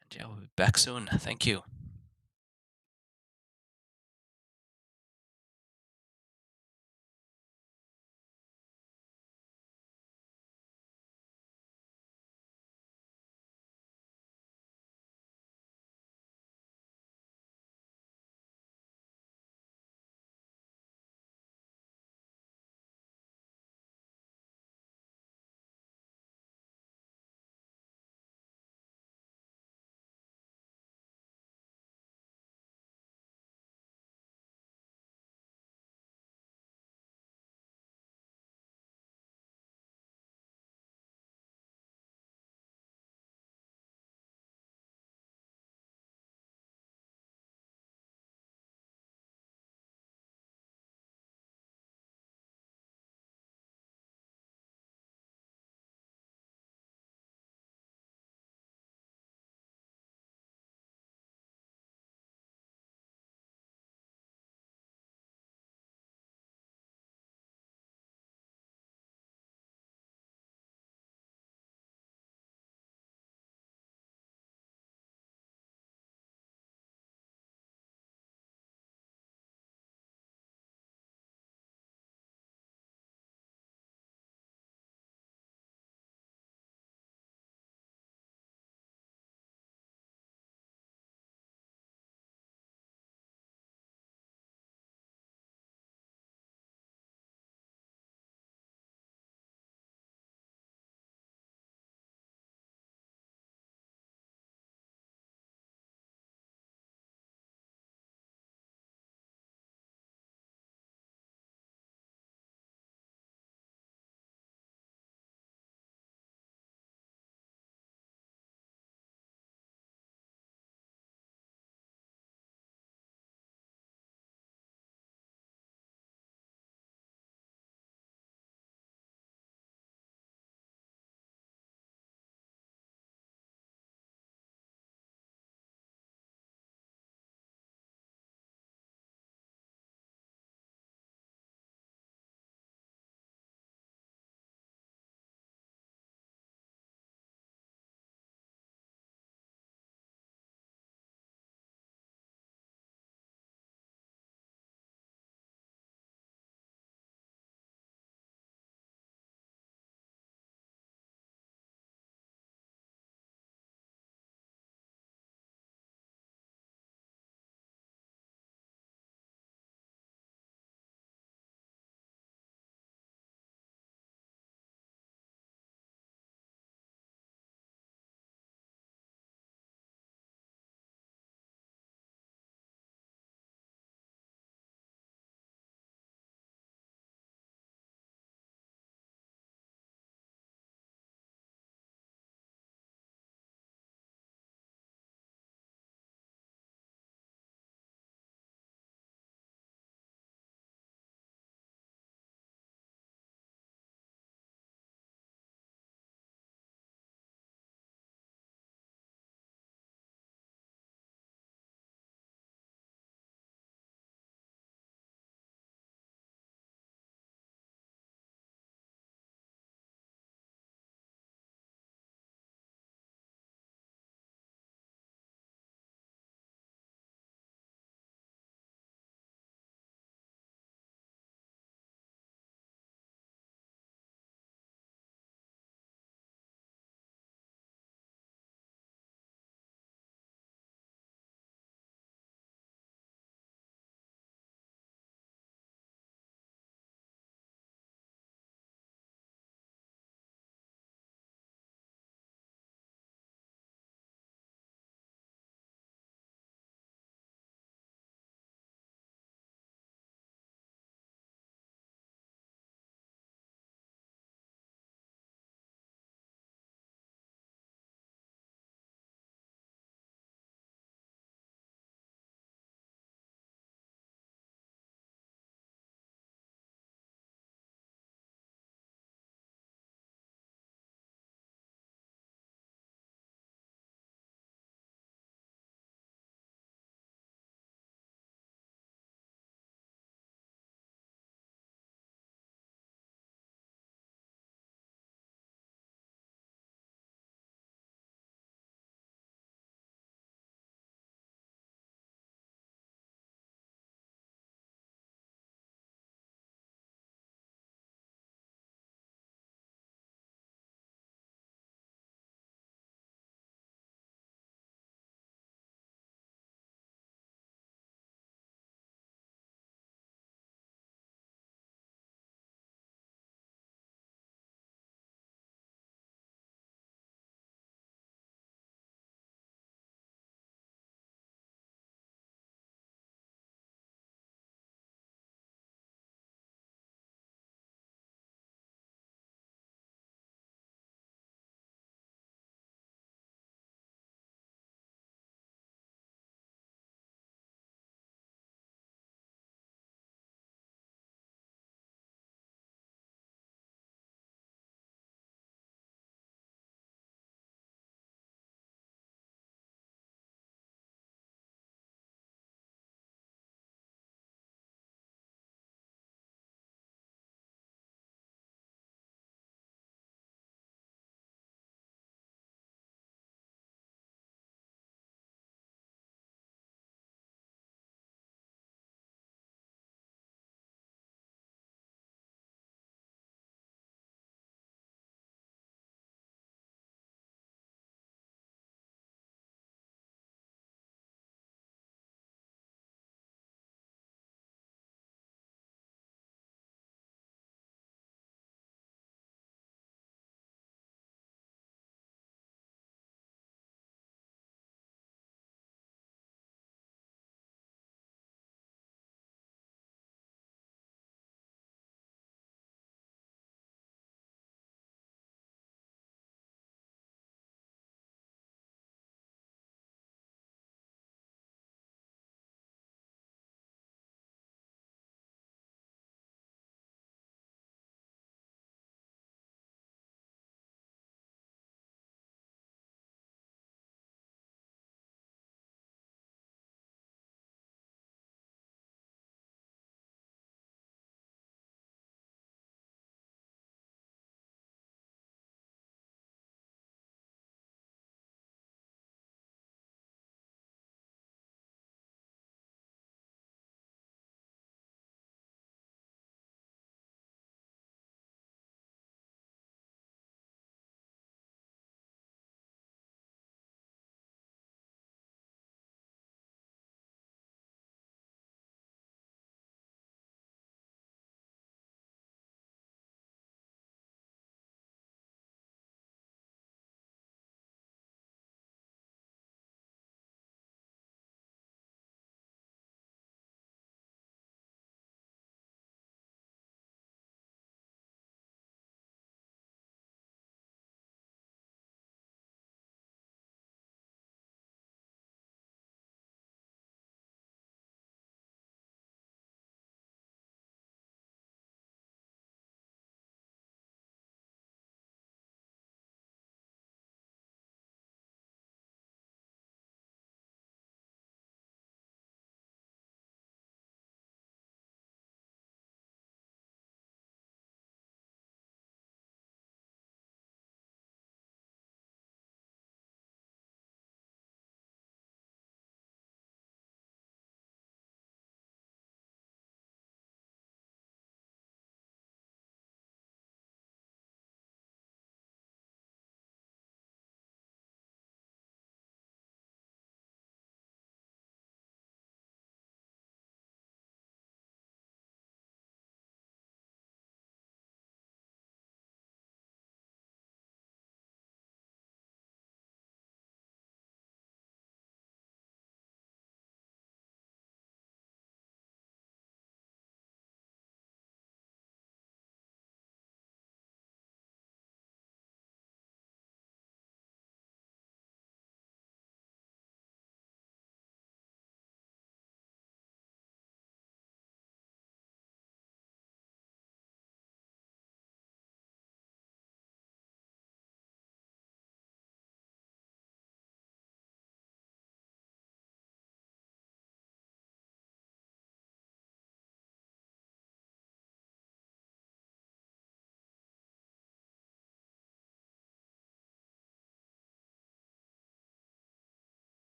And yeah, we'll be back soon. Thank you.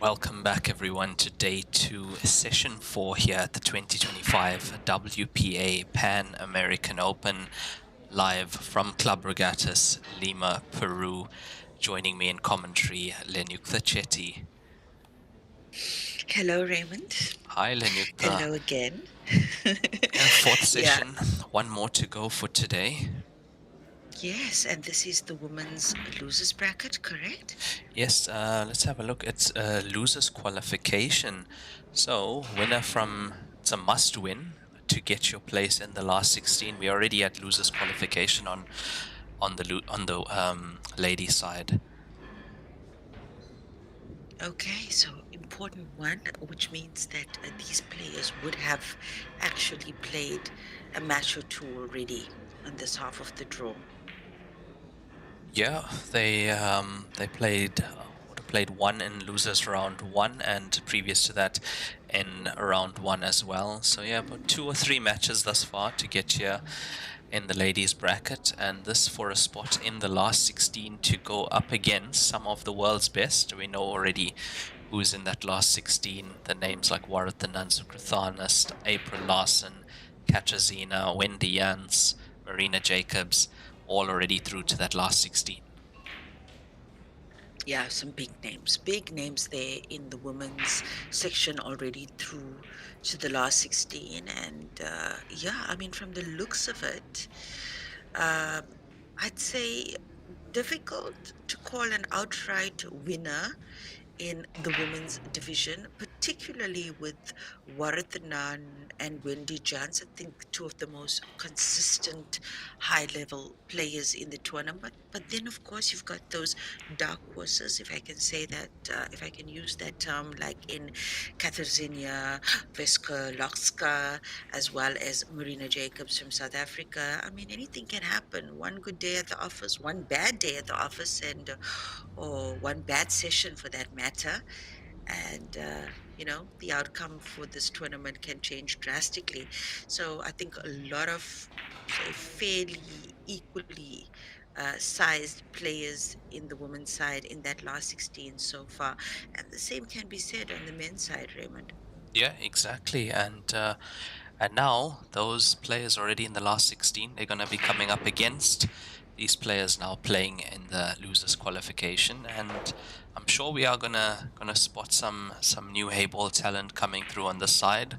Welcome back, everyone, to day 2, session 4 here at the 2025 WPA Pan American Open, live from Club Regattas, Lima, Peru. Joining me in commentary, Lenukta Chetty. Hello, Raymond. Hi, Lenukta. Hello again. Yeah, fourth Yeah, session, one more to go for today. yes, and this is the women's losers bracket, correct? Yes, let's have a look. It's a loser's qualification. So, it's a must win to get your place in the last 16. We're already at loser's qualification on the lady side. Okay, so important one, which means that these players would have actually played a match or two already on this half of the draw. Yeah, they would have played one in losers round 1, and previous to that in round 1 as well. So yeah, about 2 or 3 matches thus far to get here in the ladies bracket, and this for a spot in the last 16 to go up against some of the world's best. We know already who's in that last 16. The names like Warathanan Sukruthanist, April Larson, Katarzyna, Wendy Jans, Marina Jacobs, all already through to that last 16. Yeah, some big names there in the women's section already through to the last 16. And yeah, I mean, from the looks of it, uh, I'd say difficult to call an outright winner in the women's division, particularly with Warathanan and Wendy Jans. I think two of the most consistent high level players in the tournament. But then, of course, you've got those dark horses, if I can say that, if I can use that term, like in Katarzyna Veska, as well as Marina Jacobs from South Africa. I mean, anything can happen. One good day at the office, one bad day at the office, and or one bad session for that matter, and the outcome for this tournament can change drastically. So I think a lot of, say, fairly equally sized players in the women's side in that last 16 so far, and the same can be said on the men's side, Raymond. Yeah, exactly. And now those players already in the last 16, they're going to be coming up against these players now playing in the losers qualification, and I'm sure we are gonna spot some new Heyball talent coming through on the side.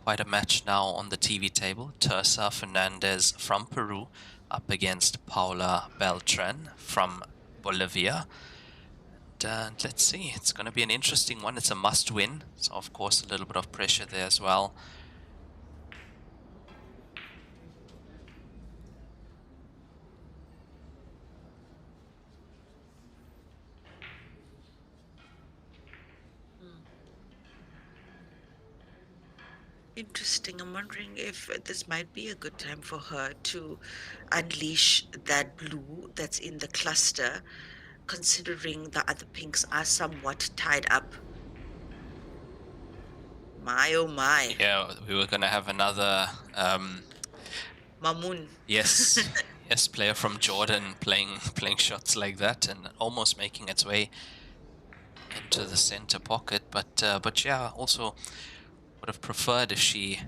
Quite a match now on the TV table. Teresa Fernandez from Peru up against Paula Beltran from Bolivia. And let's see, it's going to be an interesting one. It's a must win, so of course a little bit of pressure there as well. Hmm. Interesting. I'm wondering if this might be a good time for her to unleash that blue that's in the cluster, considering the other pinks are somewhat tied up. My oh my. Yeah, we were going to have another Mamun. yes, yes, player from Jordan playing shots like that and almost making its way into the center pocket. But yeah, also would have preferred if she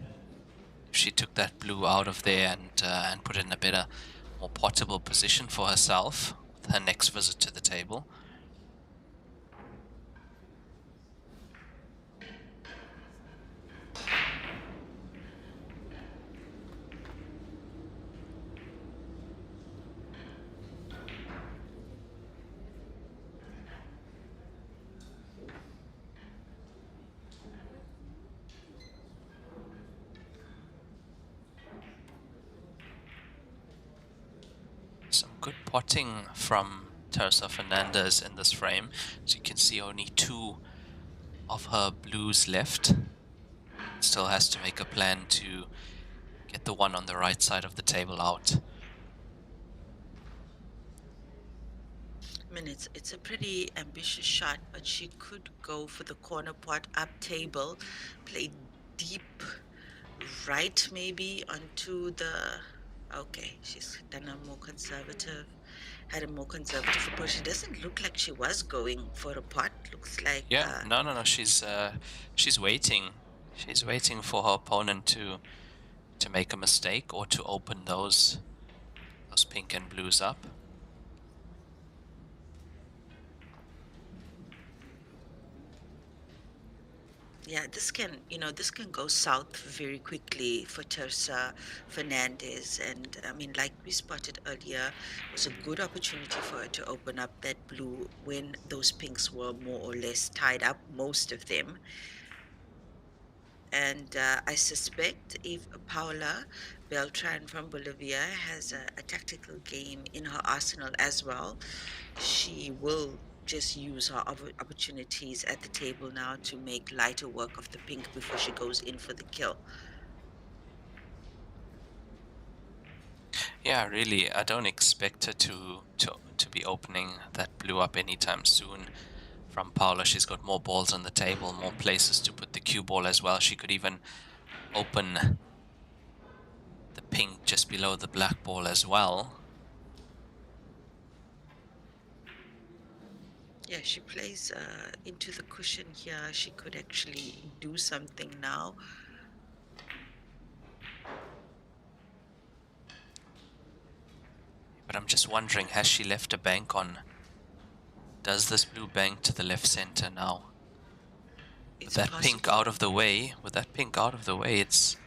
took that blue out of there and put it in a better, more potable position for herself with her next visit to the table. Some good potting from Teresa Fernandez in this frame. So you can see only 2 of her blues left. Still has to make a plan to get the one on the right side of the table out. I mean, it's a pretty ambitious shot, but she could go for the corner pot up table, play deep right maybe onto the Okay, she's done a more conservative, had a more conservative approach. It doesn't look like she was going for a pot. Looks like, Yeah, no, no, no. She's waiting. She's waiting for her opponent to make a mistake or to open those pink and blues up. yeah, this can go south very quickly for Teresa Fernandez. And I mean, like we spotted earlier, it was a good opportunity for her to open up that blue when those pinks were more or less tied up, most of them. And I suspect if Paula Beltran from Bolivia has a tactical game in her arsenal as well, she will just use her opportunities at the table now to make lighter work of the pink before she goes in for the kill. Yeah, really, I don't expect her to be opening that blue up anytime soon. From Paula, she's got more balls on the table, more places to put the cue ball as well. She could even open the pink just below the black ball as well. Yeah, she plays into the cushion here. She could actually do something now. But I'm just wondering, has she left a bank on? Does this blue bank to the left center now? With It's that pink possible. out of the way, it's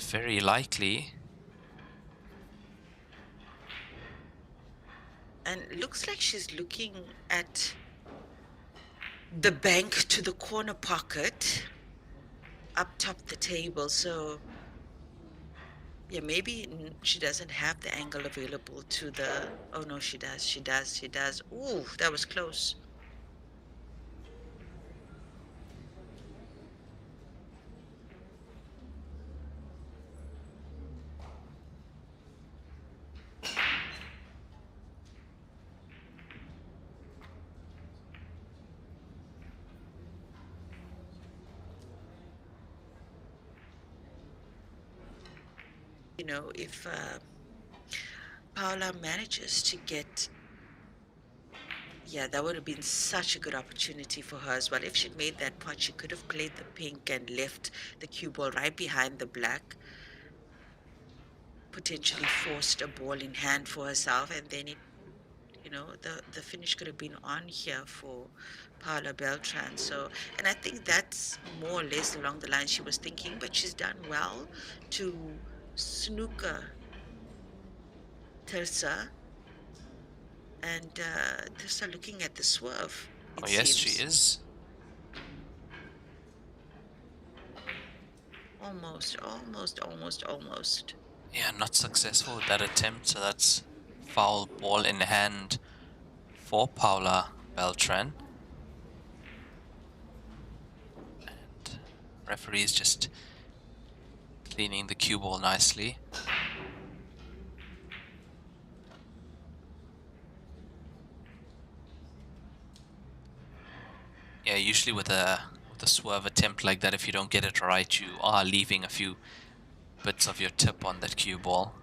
very likely. And it looks like she's looking at the bank to the corner pocket up top the table. So yeah, maybe she doesn't have the angle available to the. Oh no, she does. She does. She does. Ooh, that was close. If Paula manages to get. Yeah, that would have been such a good opportunity for her as well. If she'd made that pot, she could have played the pink and left the cue ball right behind the black, potentially forced a ball in hand for herself, and then the finish could have been on here for Paula Beltran. So, and I think that's more or less along the line she was thinking, but she's done well to snooker Tersa, and Tersa looking at the swerve, Oh it yes, she seems. is. Almost, almost, almost, almost. Yeah, not successful with that attempt, so that's foul ball in hand for Paula Beltran. And referee's just cleaning the cue ball nicely. Yeah, usually with a swerve attempt like that, if you don't get it right, you are leaving a few bits of your tip on that cue ball.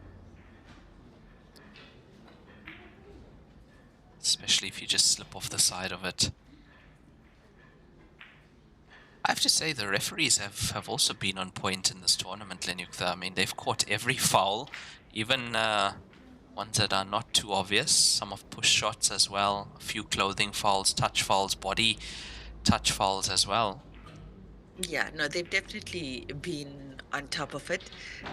Especially if you just slip off the side of it. I have to say the referees have also been on point in this tournament, Lenyukta. I mean, they've caught every foul, even ones that are not too obvious. Some have push shots as well, a few clothing fouls, touch fouls, body touch fouls as well. Yeah, no, they've definitely been on top of it,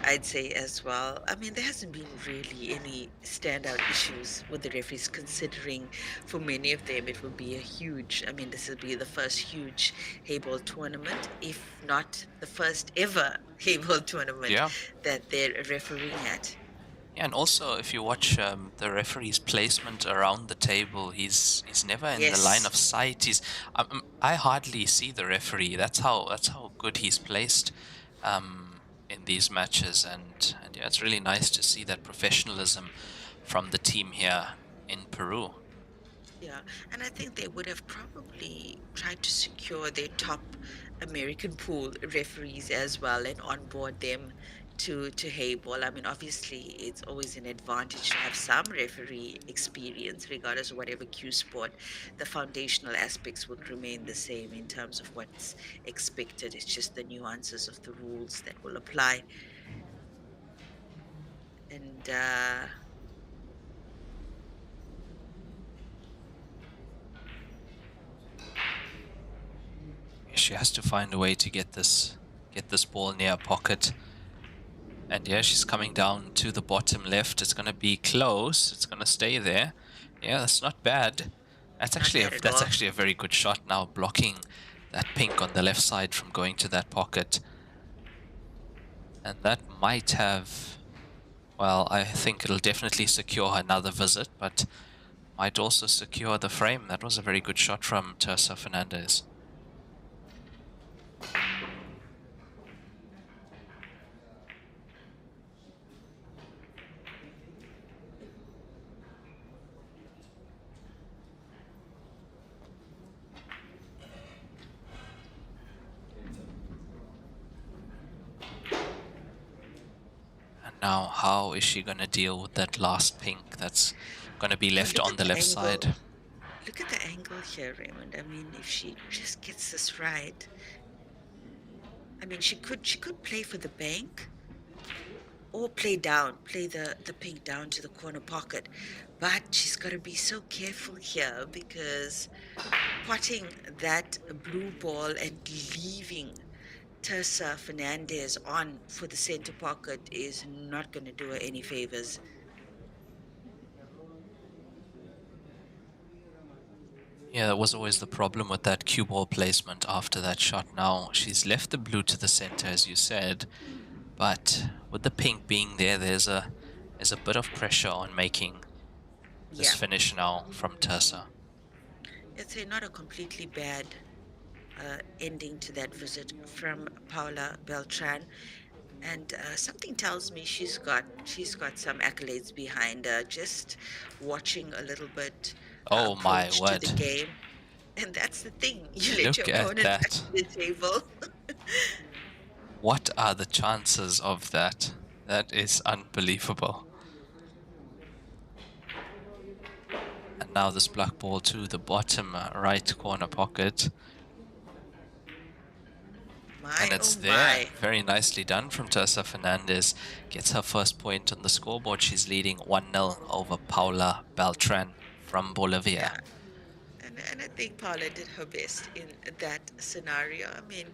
I'd say as well. I mean, there hasn't been really any standout issues with the referees, considering for many of them it will be a huge, I mean, this will be the first huge Heyball tournament, if not the first ever Heyball tournament Yeah. that they're refereeing at. Yeah, and also if you watch the referee's placement around the table, he's never in the line Yes. of sight. I hardly see the referee. That's how good he's placed in these matches, and yeah, it's really nice to see that professionalism from the team here in Peru. Yeah, and I think they would have probably tried to secure their top American pool referees as well and onboard them to Heyball. I mean, obviously, it's always an advantage to have some referee experience, regardless of whatever cue sport. The foundational aspects would remain the same in terms of what's expected. It's just the nuances of the rules that will apply. And She has to find a way to get this ball near pocket. And yeah, she's coming down to the bottom left. It's going to be close. It's going to stay there. Yeah, that's not bad. That's not actually bad at that's all. actually a very good shot now, blocking that pink on the left side from going to that pocket. And that might have, well, I think it'll definitely secure another visit, but might also secure the frame. That was a very good shot from Teresa Fernandez. And now, how is she going to deal with that last pink that's going to be left on the left side? Look at the angle here, Raymond. I mean, if she just gets this right, I mean, she could play for the bank or play the pink down to the corner pocket. But she's got to be so careful here because potting that blue ball and leaving Teresa Fernandez on for the center pocket is not going to do her any favors. Yeah, that was always the problem with that cue ball placement after that shot. Now, she's left the blue to the center, as you said, but with the pink being there, there's a bit of pressure on making this Yeah, finish now from Teresa. it's not a completely bad ending to that visit from Paula Beltran. And something tells me she's got some accolades behind her. Just watching a little bit her Oh my approach to word. the game, and that's the thing. You let your Look at opponent back that. to the table. What are the chances of that? That is unbelievable. And now this black ball to the bottom right corner pocket. And My it's oh there. my! Very nicely done from Teresa Fernandez. Gets her first point on the scoreboard. She's leading 1-0 over Paula Beltran from Bolivia. Yeah, and I think Paula did her best in that scenario. I mean,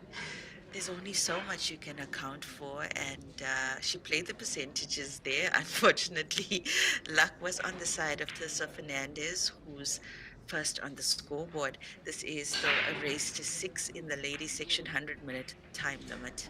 there's only so much you can account for, and she played the percentages there. Unfortunately, luck was on the side of Tessa Fernandez, who's first on the scoreboard. This is still a race to six in the ladies section 100-minute time limit.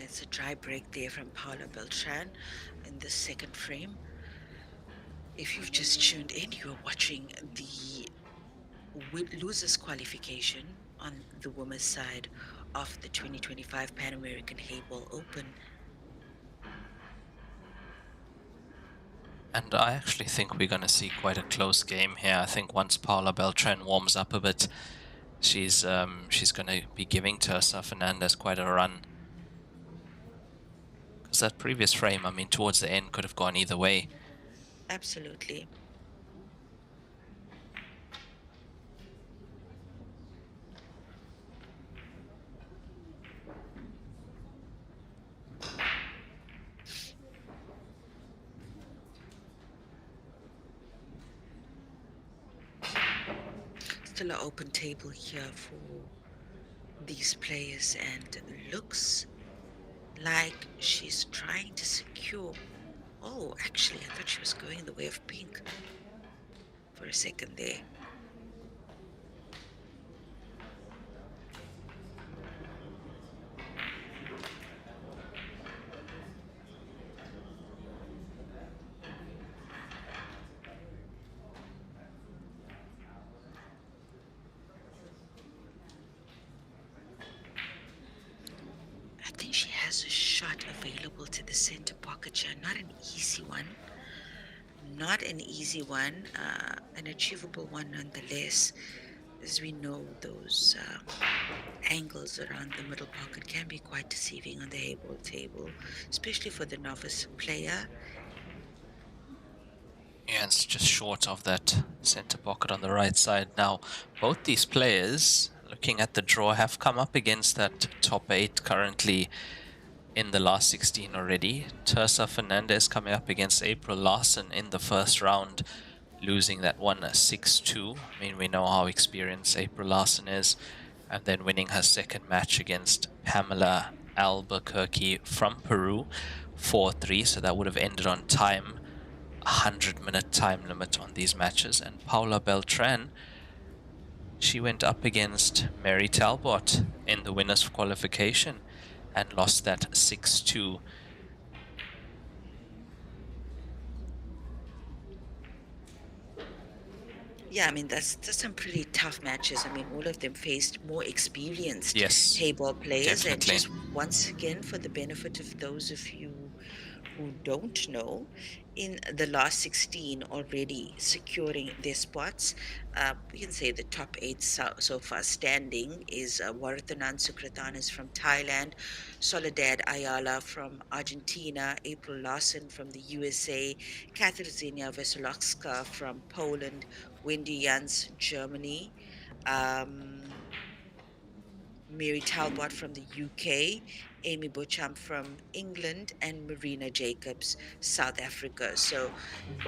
It's a dry break there from Paula Beltran in the second frame. If you've just tuned in, you're watching the losers qualification on the women's side of the 2025 Pan American Heyball Open. And I actually think we're going to see quite a close game here. I think once Paula Beltran warms up a bit, she's going to be giving Teresa Fernandez quite a run. Because that previous frame, I mean, towards the end could have gone either way. Absolutely. still an open table here for these players, and looks like she's trying to secure. Oh, actually, I thought she was going the way of pink for a second there. I think she has a shot available to the center pocket here. Not an easy one. Not an easy one. An achievable one nonetheless. As we know, those angles around the middle pocket can be quite deceiving on the Heyball table, especially for the novice player. Yeah, it's just short of that center pocket on the right side. Now, both these players, looking at the draw, have come up against that top 8 currently in the last 16 already. Tersa Fernandez coming up against April Larson in the first round, losing that one 6-2. I mean, we know how experienced April Larson is. And then winning her second match against Pamela Albuquerque from Peru, 4-3. So that would have ended on time. 100-minute time limit on these matches. And Paula Beltran, she went up against Mary Talbot in the winners qualification and lost that 6-2. Yeah, I mean that's some pretty tough matches. I mean, all of them faced more experienced Yes, Heyball players, and definitely. just once again, for the benefit of those of you who don't know, in the last 16 already securing their spots, we can say the top 8 so far standing is Warathanan Sukratanis from Thailand, Soledad Ayala from Argentina, April Larson from the USA, Katarzyna Wesolowska from Poland, Wendy Jans, Germany, um, Mary Talbot from the UK, Amy Bucham from England, and Marina Jacobs, South Africa. So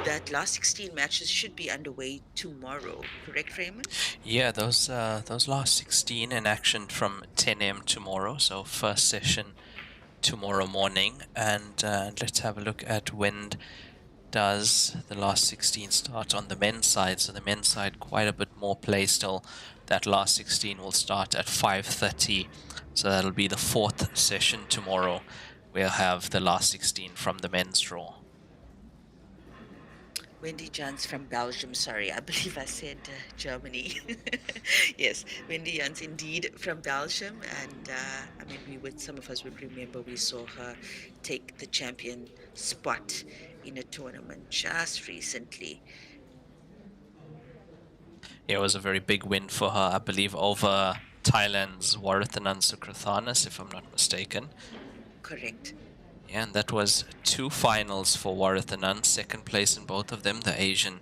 that last 16 matches should be underway tomorrow, correct, Raymond? Yeah, those last 16 in action from 10 a.m. tomorrow. So first session tomorrow morning, and let's have a look at when does the last 16 start on the men's side. So the men's side, quite a bit more play still. That last 16 will start at 5:30, so that'll be the fourth session tomorrow. We'll have the last 16 from the men's draw. Wendy Jans from Belgium. Sorry, I believe I said Germany. Yes, Wendy Jans indeed from Belgium. And I mean, some of us would remember we saw her take the champion spot in a tournament just recently. It was a very big win for her, I believe, over Thailand's Warathanan Sukrathanas, if I'm not mistaken. Correct. Yeah, and that was 2 finals for Warathanan, second place in both of them, the Asian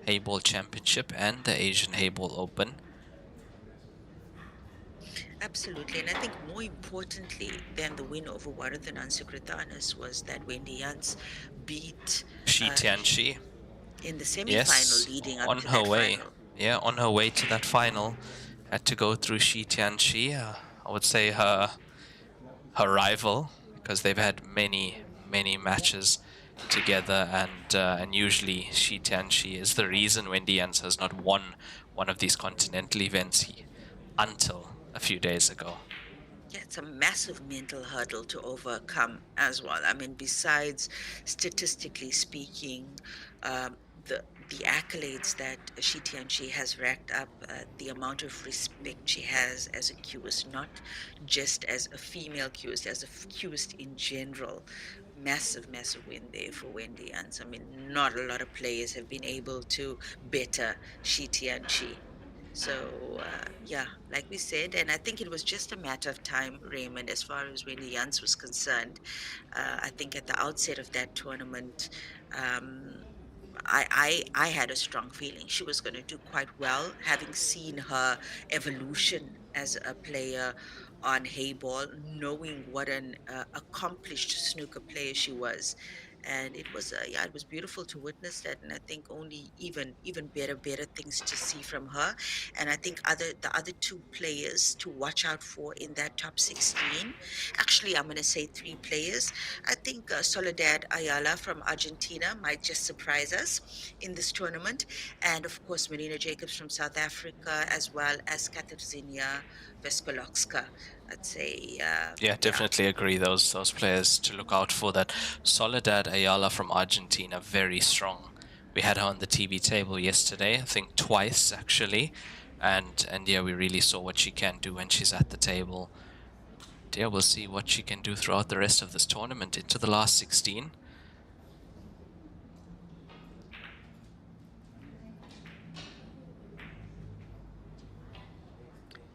Heyball Championship and the Asian Heyball Open. Absolutely. And I think more importantly than the win over Warathanan Sukratanas was that Wendy Jans beat Shi Sh- Tianxi, in the semi-final yes, leading up on to her that way. final. Yeah, on her way to that final, had to go through Shi Tianxi. I would say her rival, because they've had many matches together, and usually Shi Tianxi is the reason Wendy Jans has not won one of these continental events until a few days ago. Yeah, it's a massive mental hurdle to overcome as well. I mean, besides statistically speaking, the accolades that Shi Tianxi has racked up, the amount of respect she has as a cueist, not just as a female cueist, as a cueist in general. Massive win there for Wendy. And I mean, not a lot of players have been able to better Shi Tianxi. So yeah, like we said, and I think it was just a matter of time, Raymond, as far as Wendy Jans was concerned. I think at the outset of that tournament, um, I had a strong feeling she was going to do quite well, having seen her evolution as a player on Hayball, knowing what an accomplished snooker player she was. and it was yeah, it was beautiful to witness that, and I think only even better things to see from her. And I think the other two players to watch out for in that top 16, actually I'm going to say three players. I think Soledad Ayala from Argentina might just surprise us in this tournament, and of course Marina Jacobs from South Africa, as well as Katarzyna Veskolowska. I'd say Yeah, yeah. definitely agree. Those players to look out for. That Soledad Ayala from Argentina, very strong. We had her on the TV table yesterday, I think twice actually, and yeah, we really saw what she can do when she's at the table. Yeah, we'll see what she can do throughout the rest of this tournament into the last 16.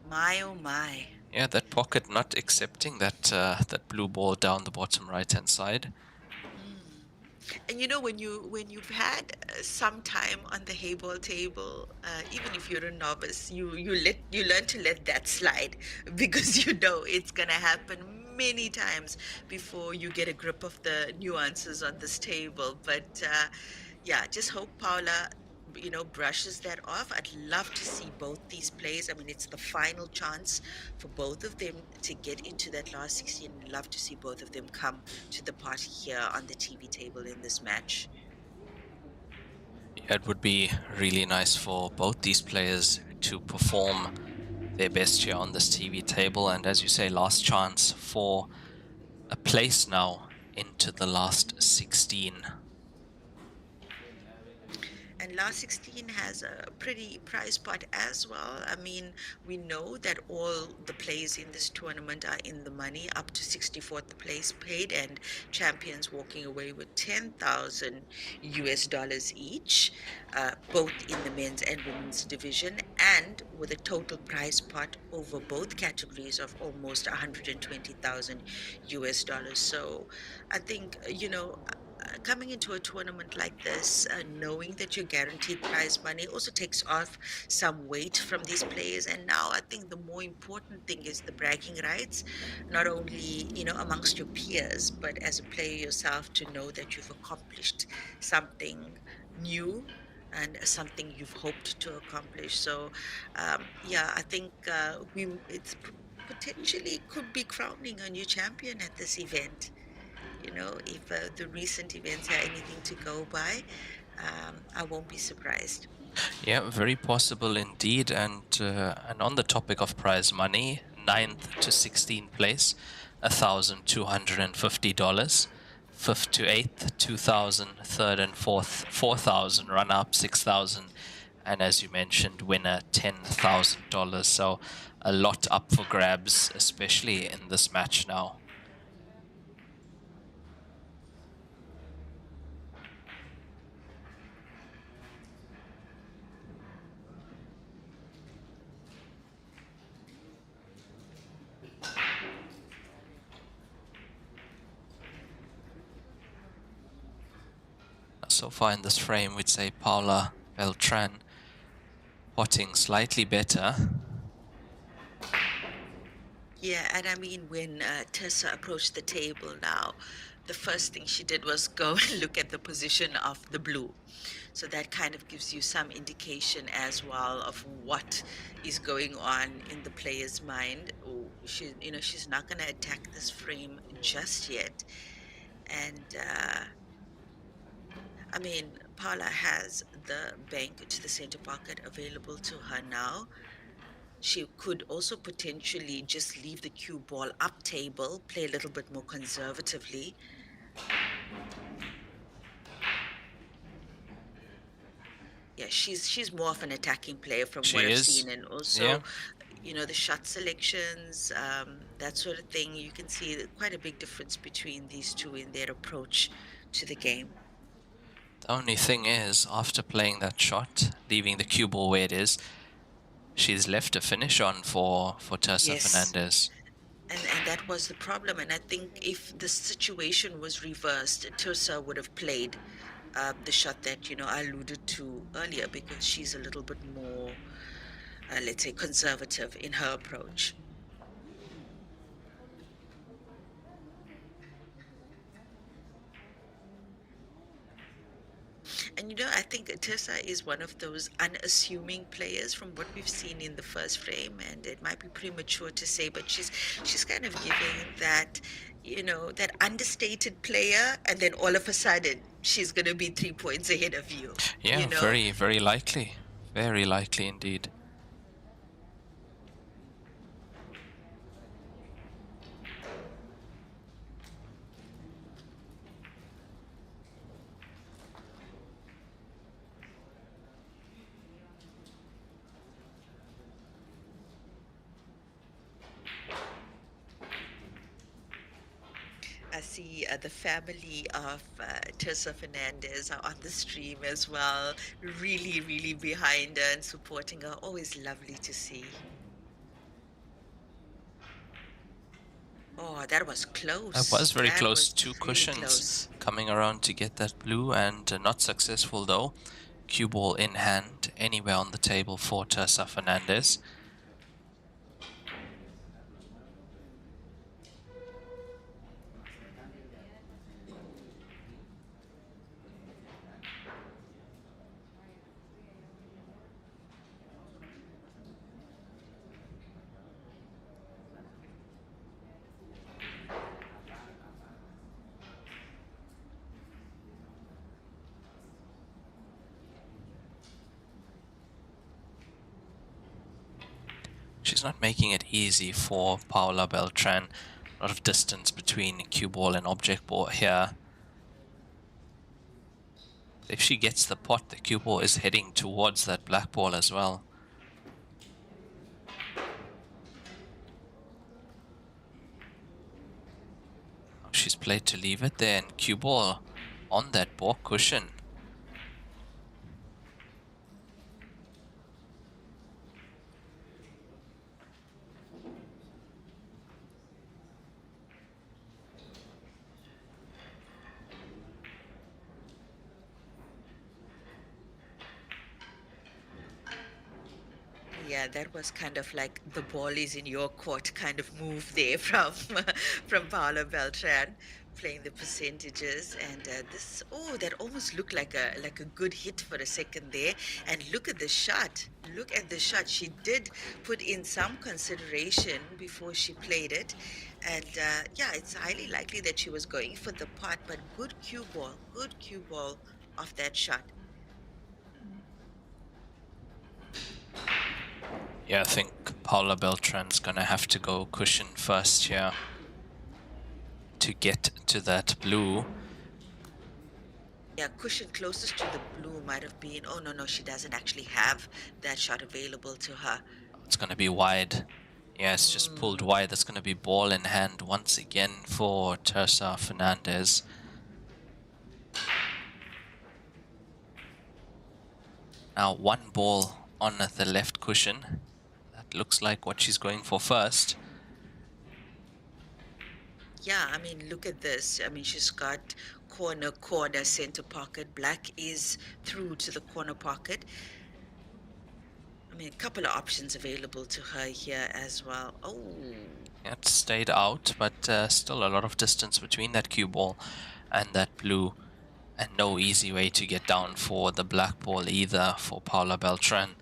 My oh my. Yeah, that pocket not accepting that blue ball down the bottom right hand side. Mm. And you know, when you've had some time on the Heyball table, even if you're a novice, you learn to let that slide because you know it's gonna happen many times before you get a grip of the nuances on this table. But yeah, just hope Paula, brushes that off. I'd love to see both these plays. I mean, it's the final chance for both of them to get into that last 16. Love to see both of them come to the party here on the TV table in this match. Yeah, it would be really nice for both these players to perform their best here on this TV table. And as you say, last chance for a place now into the last 16. And last 16 has a pretty prize pot as well. I mean, we know that all the plays in this tournament are in the money, up to 64th place paid, and champions walking away with 10,000 US dollars each, both in the men's and women's division, and with a total prize pot over both categories of almost 120,000 US dollars. So I think, coming into a tournament like this, knowing that you're guaranteed prize money also takes off some weight from these players. And now I think the more important thing is the bragging rights, not only, amongst your peers, but as a player yourself to know that you've accomplished something new and something you've hoped to accomplish. So, yeah, I think potentially could be crowning a new champion at this event. If the recent events are anything to go by, I won't be surprised. Yeah, very possible indeed. And on the topic of prize money, ninth to 16th place, $1,250. Fifth to eighth, 2,000. Third and fourth, 4,000. Run up, 6,000. And as you mentioned, winner, $10,000. So a lot up for grabs, especially in this match now. So far in this frame, we'd say Paula Beltran potting slightly better. Yeah, and I mean, when Tessa approached the table now, the first thing she did was go and look at the position of the blue. So that kind of gives you some indication as well of what is going on in the player's mind. Oh, she's not going to attack this frame just yet. And I mean, Paula has the bank to the center pocket available to her now. She could also potentially just leave the cue ball up table, play a little bit more conservatively. Yeah, she's more of an attacking player from what She I've is. seen, and Yeah. also, the shot selections, that sort of thing. You can see quite a big difference between these two in their approach to the game. The only thing is, after playing that shot, leaving the cue ball where it is, she's left a finish on for Tessa Yes. Fernandez. And that was the problem. And I think if the situation was reversed, Tirsa would have played the shot that I alluded to earlier, because she's a little bit more, let's say, conservative in her approach. And I think Tessa is one of those unassuming players from what we've seen in the first frame, and it might be premature to say, but she's kind of giving that, that understated player, and then all of a sudden she's gonna be 3 points ahead of you. Yeah, very, very likely. Very likely indeed. I see the family of Teresa Fernandez are on the stream as well, really, really behind her and supporting her. Always lovely to see. Oh, that was That close. was very That close. was 2 really cushions close. coming around to get that blue, and not successful though. Cue ball in hand, anywhere on the table for Teresa Fernandez. She's not making it easy for Paula Beltran. A lot of distance between cue ball and object ball here. If she gets the pot, the cue ball is heading towards that black ball as well. She's played to leave it there, and cue ball on that ball cushion. Yeah, that was kind of like the ball is in your court kind of move there from from Paolo Beltran playing the percentages. And that almost looked like a good hit for a second there. And look at the shot. Look at the shot. She did put in some consideration before she played it. And yeah, it's highly likely that she was going for the pot, but good cue ball off that shot. Yeah, I think Paula Beltran's gonna have to go cushion first here to get to that blue. Yeah, cushion closest to the blue might have been. Oh, no, no, she doesn't actually have that shot available to her. It's gonna be wide. Yeah, it's just pulled wide. That's gonna be ball in hand once again for Teresa Fernandez. Now 1 ball on the left cushion. That looks like what she's going for first. Yeah, I mean, look at this. I mean, she's got corner, center pocket. Black is through to the corner pocket. I mean, a couple of options available to her here as well. Oh. It stayed out, but still a lot of distance between that cue ball and that blue. And no easy way to get down for the black ball either for Paula Beltran.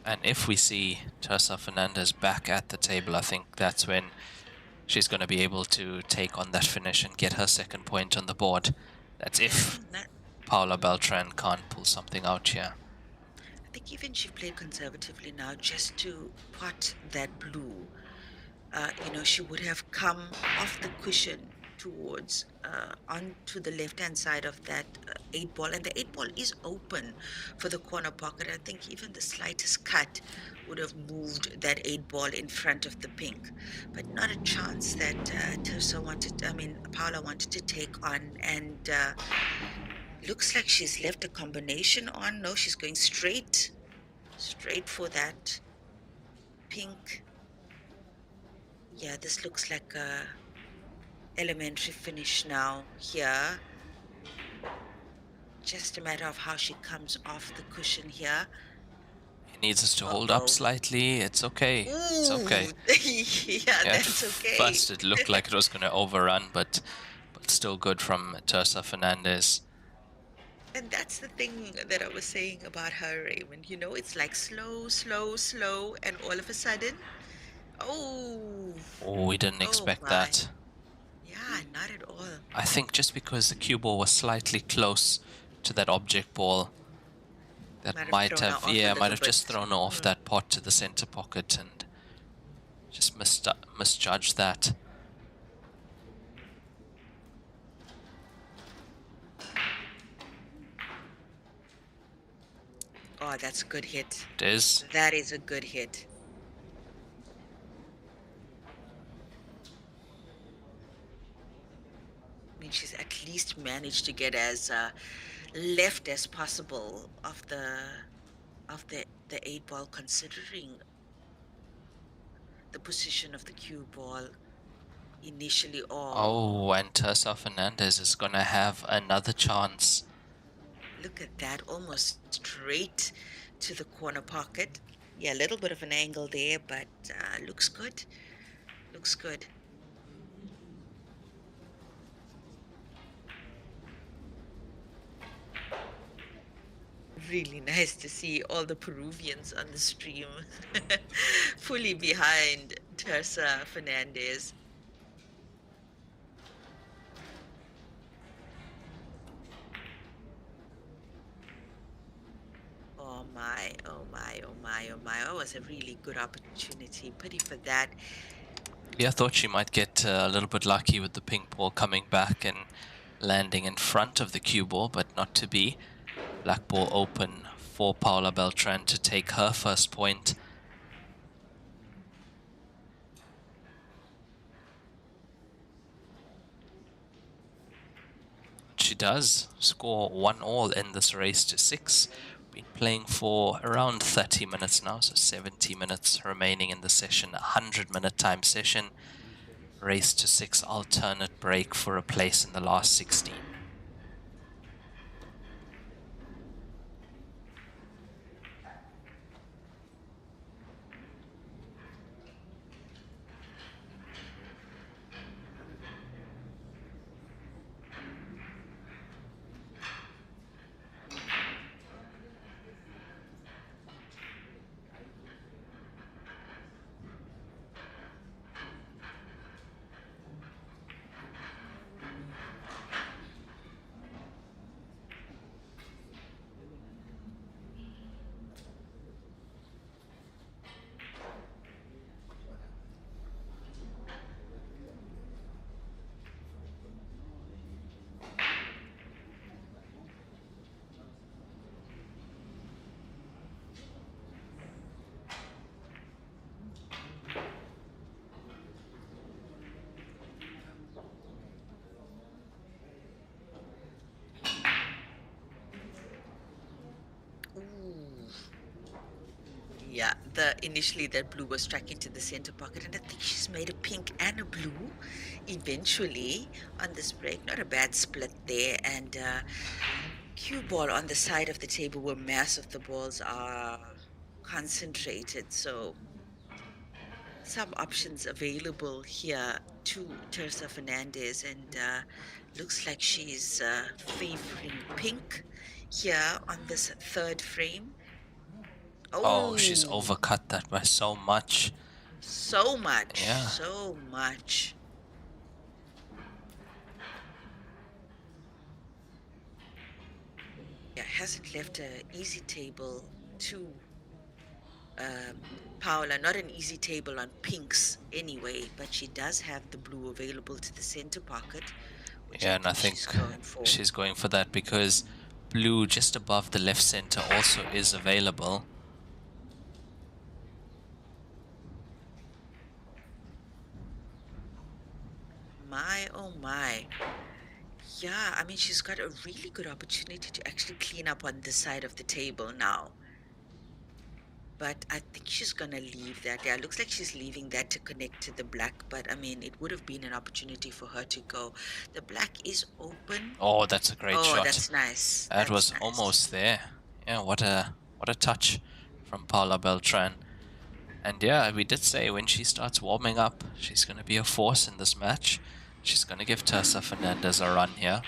And if we see Teresa Fernandez back at the table, I think that's when she's going to be able to take on that finish and get her second point on the board. That's if Paula Beltran can't pull something out here. I think even she played conservatively now just to pot that blue. She would have come off the cushion towards onto the left-hand side of that 8 ball, and the 8 ball is open for the corner pocket. I think even the slightest cut would have moved that 8 ball in front of the pink, but not a chance that Paula wanted to take on. And looks like she's left a combination on. No, she's going straight for that pink. Yeah, this looks like a elementary finish now here. Just a matter of how she comes off the cushion here. He needs us to hold up slightly. It's okay. It's okay. Yeah, that's okay. First it looked like it was going to overrun, but still good from Teresa Fernandez. And that's the thing that I was saying about her, Raymond. You know, it's like slow, slow, slow, and all of a sudden, oh, Oh, we didn't oh expect my. that. Yeah, not at all. I think just because the cue ball was slightly close to that object ball, that Might have might thrown her have, off a yeah, might little have just bit. thrown her off that pot to the center pocket and just misjudged that. Oh, that's a good hit. It is. That is a good hit. I mean, she's at least managed to get as left as possible of the eight ball, considering the position of the cue ball initially. Oh, Oh, and Teresa Fernandez is going to have another chance. look at that, almost straight to the corner pocket. Yeah, a little bit of an angle there, but looks good. Looks good. Really nice to see all the Peruvians on the stream fully behind Teresa Fernandez. Oh my, oh my, oh my, oh my. That was a really good opportunity. Pity for that. Yeah, I thought she might get a little bit lucky with the pink ball coming back and landing in front of the cue ball, but not to be. Black ball open for Paula Beltran to take her first point. She does score 1-all in this race to 6. Been playing for around 30 minutes now, so 70 minutes remaining in the session, a 100-minute time session. Race to 6 alternate break for a place in the last 16. Ooh. Yeah, initially that blue was struck into the center pocket, and I think she's made a pink and a blue eventually on this break. Not a bad split there, and cue ball on the side of the table where mass of the balls are concentrated. So some options available here to Teresa Fernandez, and looks like she's favoring pink here on this third frame. Oh, she's Oh, overcut that by so much. so much, Yeah. so much. Yeah, hasn't left an easy table to Paula. Not an easy table on pinks anyway, but she does have the blue available to the center pocket, which Yeah, I and I think think she's going for. she's going for that because blue just above the left center also is available. My, oh my. Yeah, I mean, she's got a really good opportunity to actually clean up on this side of the table now. But I think she's gonna leave that. Yeah, it looks like she's leaving that to connect to the black, but I mean, it would have been an opportunity for her to go. The black is open. Oh, that's a great Oh, shot. that's nice. That That's was nice. almost there. Yeah, what a touch from Paula Beltran. And yeah, we did say when she starts warming up, she's going to be a force in this match. She's going to give Teresa Fernandez a run here.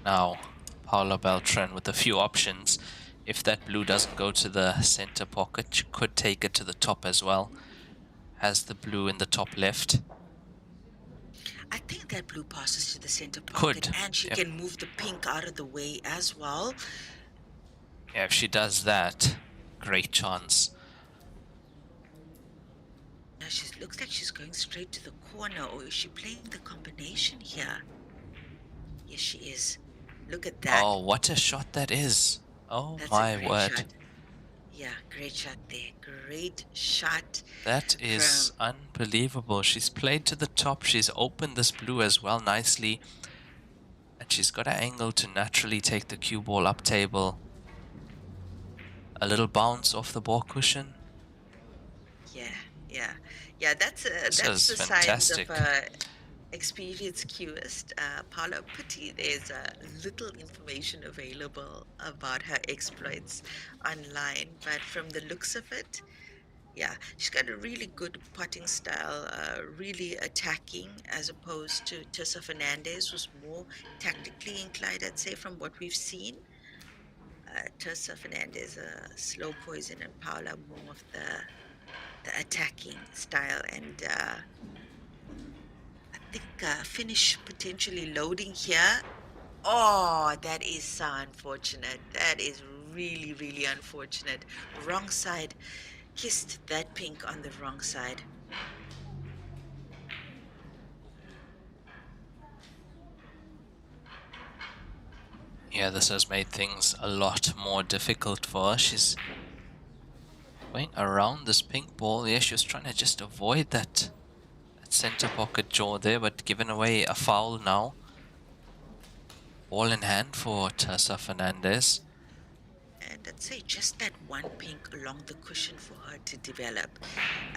Now, Paula Beltran with a few options. If that blue doesn't go to the center pocket, she could take it to the top as well. Has the blue in the top left. I think that blue passes to the center pocket, Could. and she Yep. can move the pink out of the way as well. Yeah, if she does that, great chance. Now she looks like she's going straight to the corner, or is she playing the combination here? Yes, she is. Look at that. Oh, what a shot that is. Oh That's a my great word. shot. Yeah, great shot there. Great shot. That is unbelievable. She's played to the top. She's opened this blue as well nicely. And she's got an angle to naturally take the cue ball up table. A little bounce off the ball cushion. Yeah. That's This that's is the signs of fantastic. experienced cueist. Paula Putty. There's little information available about her exploits online, but from the looks of it, yeah, she's got a really good putting style, really attacking, as opposed to Tessa Fernandez, who's more tactically inclined, I'd say, from what we've seen. Tessa Fernandez, slow poison, and Paula more of the attacking style. And I think finish potentially loading here. Oh, that is so unfortunate. That is really, really unfortunate. Wrong side. Kissed that pink on the wrong side. Yeah, this has made things a lot more difficult for her. She's going around this pink ball. Yeah, she was trying to just avoid that center pocket jaw there, but given away a foul now. Ball in hand for Teresa Fernandez. And I'd say just that one pink along the cushion for her to develop.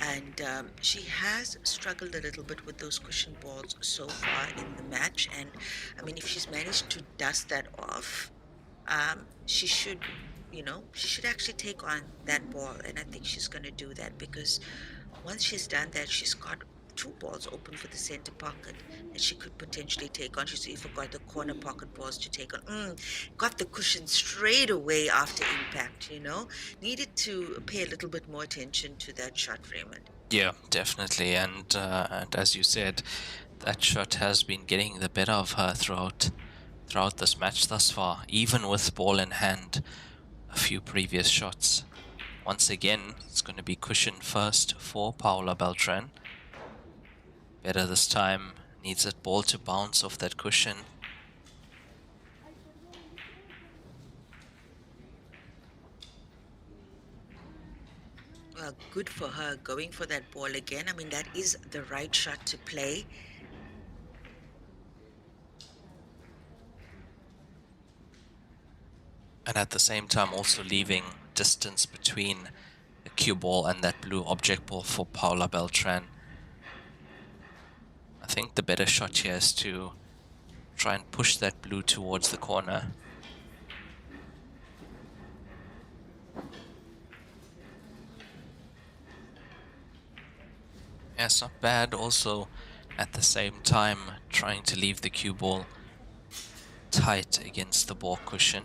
And she has struggled a little bit with those cushion balls so far in the match. And I mean, if she's managed to dust that off, she should, she should actually take on that ball. And I think she's going to do that, because once she's done that, she's got two balls open for the center pocket that she could potentially take on. She's even got the corner pocket balls to take on. Got the cushion straight away after impact, Needed to pay a little bit more attention to that shot, Raymond. Yeah, definitely. And as you said, that shot has been getting the better of her throughout this match thus far, even with ball in hand. A few previous shots. Once again, it's going to be cushion first for Paula Beltran. Better this time. Needs that ball to bounce off that cushion. Well, good for her going for that ball again. I mean, that is the right shot to play. And at the same time also leaving distance between the cue ball and that blue object ball for Paula Beltran. I think the better shot here is to try and push that blue towards the corner. Yeah, it's not bad. Also, at the same time, trying to leave the cue ball tight against the ball cushion.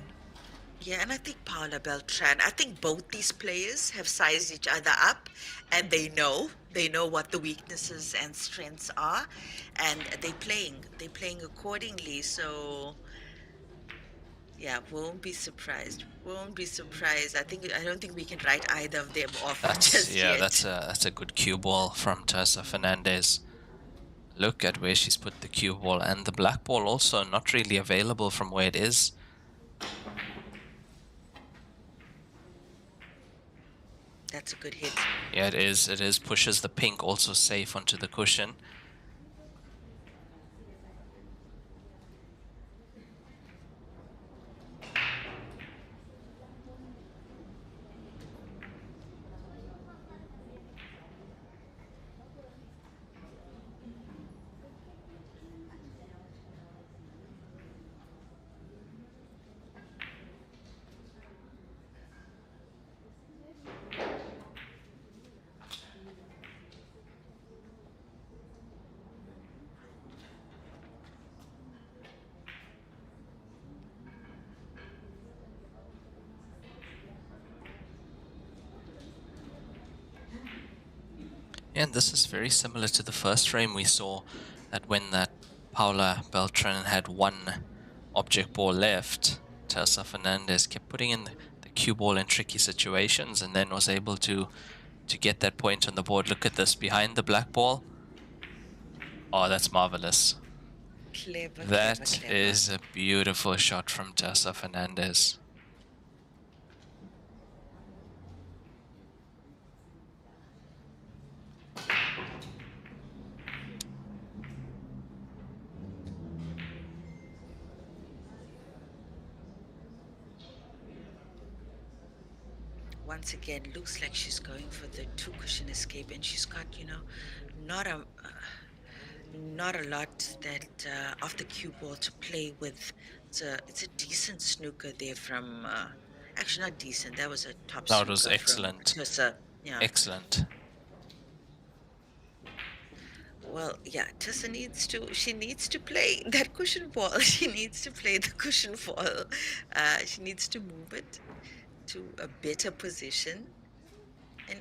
Yeah, and I think Paula Beltran, I think both these players have sized each other up, and they know what the weaknesses and strengths are, and they're playing accordingly. So yeah, won't be surprised. Won't be surprised. I don't think we can write either of them off just yet. That's a good cue ball from Teresa Fernandez. Look at where she's put the cue ball, and the black ball also not really available from where it is. That's a good hit. Yeah, it is. It is. Pushes the pink also safe onto the cushion. And this is very similar to the first frame we saw, that when that Paula Beltran had one object ball left, Teresa Fernandez kept putting in the cue ball in tricky situations and then was able to get that point on the board. Look at this behind the black ball. Oh, that's marvelous. Clever, clever, That clever. is a beautiful shot from Teresa Fernandez. Once again, looks like she's going for the two cushion escape, and she's got, not a not a lot that of the cue ball to play with. It's a decent snooker there from. Actually, not decent. That was a top That was snooker from excellent. Tessa. Yeah. Excellent. Well, yeah. Tessa needs to. She needs to play that cushion ball. She needs to play the cushion ball. She needs to move it to a better position.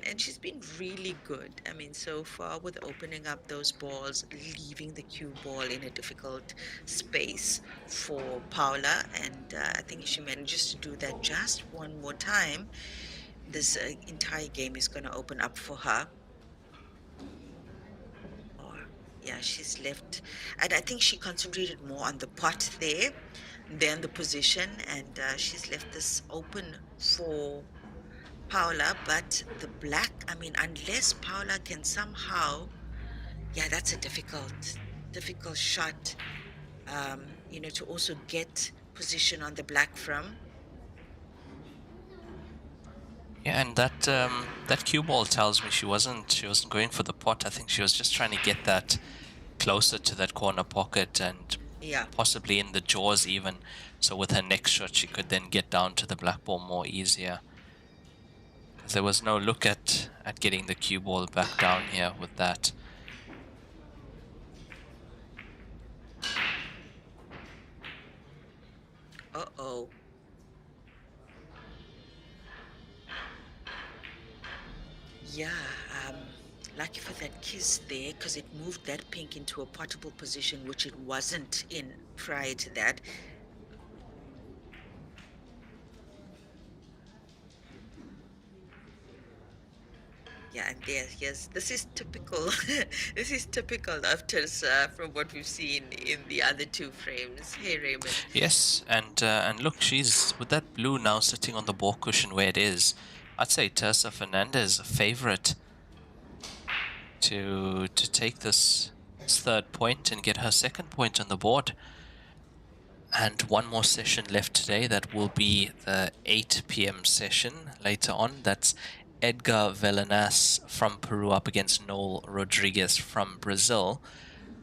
And she's been really good. I mean, so far with opening up those balls, leaving the cue ball in a difficult space for Paula. And I think if she manages to do that just one more time, this entire game is going to open up for her. Or, yeah, she's left. And I think she concentrated more on the pot there than the position. And she's left this open for Paula, but the black, I mean, unless Paula can somehow, yeah, that's a difficult shot, to also get position on the black from. Yeah, and that cue ball tells me she wasn't going for the pot. I think she was just trying to get that closer to that corner pocket and Yeah, possibly in the jaws even. So with her next shot, she could then get down to the black ball more easier. Because there was no look at getting the cue ball back down here with that. uh-oh. Yeah, um, lucky for that kiss there, because it moved that pink into a potable position, which it wasn't in prior to that. Yeah, and there, yes, this is typical. This is typical of Tirsa from what we've seen in the other two frames. Hey, Raymond. Yes, and look, she's with that blue now sitting on the ball cushion where it is. I'd say Teresa Fernandez a favorite to take this third point and get her second point on the board. And one more session left today. That will be the 8 p.m. session later on. That's Edgar Velenas from Peru up against Noel Rodriguez from Brazil.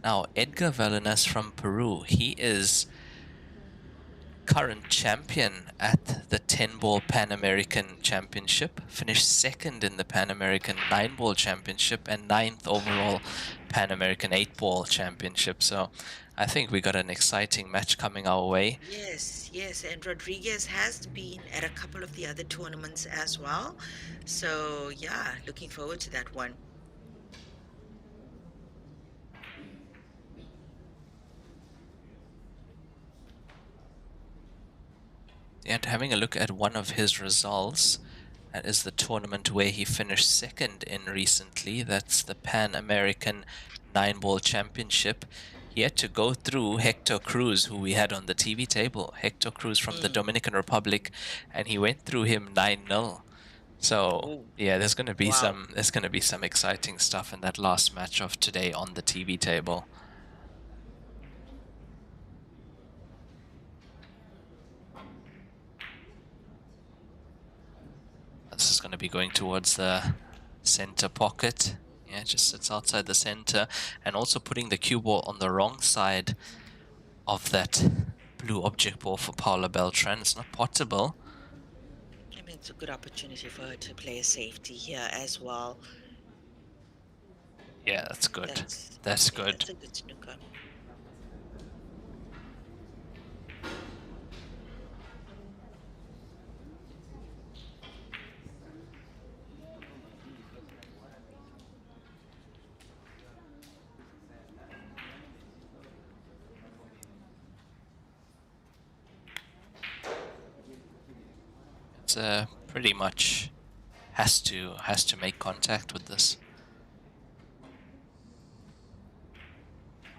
Now, Edgar Velenas from Peru, he is current champion at the 10-ball Pan American Championship, finished second in the Pan American 9-ball Championship, and 9th overall Pan American 8-ball Championship. So I think we got an exciting match coming our way. Yes, yes, and Rodriguez has been at a couple of the other tournaments as well. So, yeah, looking forward to that one. And having a look at one of his results, that is the tournament where he finished second in recently. That's the Pan American 9-ball Championship. He had to go through Hector Cruz, who we had on the TV table. Hector Cruz from the Dominican Republic, and he went through him 9-0. So Oh, yeah, there's going to be wow. some exciting stuff in that last match of today on the TV table. This is going to be going towards the center pocket. Yeah, it just sits outside the center, and also putting the cue ball on the wrong side of that blue object ball for Paula Beltran. It's not potable. I mean, it's a good opportunity for her to play a safety here as well. Yeah, that's good. Yeah, Good. that's a good snooker. But pretty much has to make contact with this.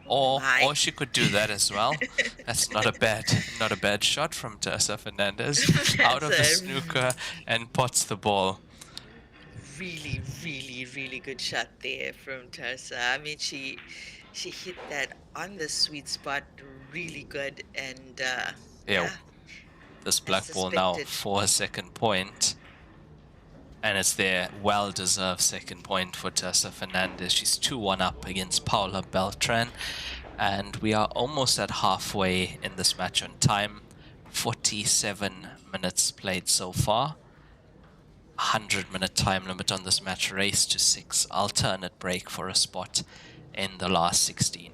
Or she could do that as well. That's not a bad shot from Teresa Fernandez out of the snooker and pots the ball. Really, really, really good shot there from Teresa. I mean, she hit that on the sweet spot really good, and yeah. This black ball now for a second point. And it's their well-deserved second point for Teresa Fernandez. She's 2-1 up against Paula Beltran. And we are almost at halfway in this match on time. 47 minutes played so far. 100-minute time limit on this match. Race to 6. Alternate break for a spot in the last 16.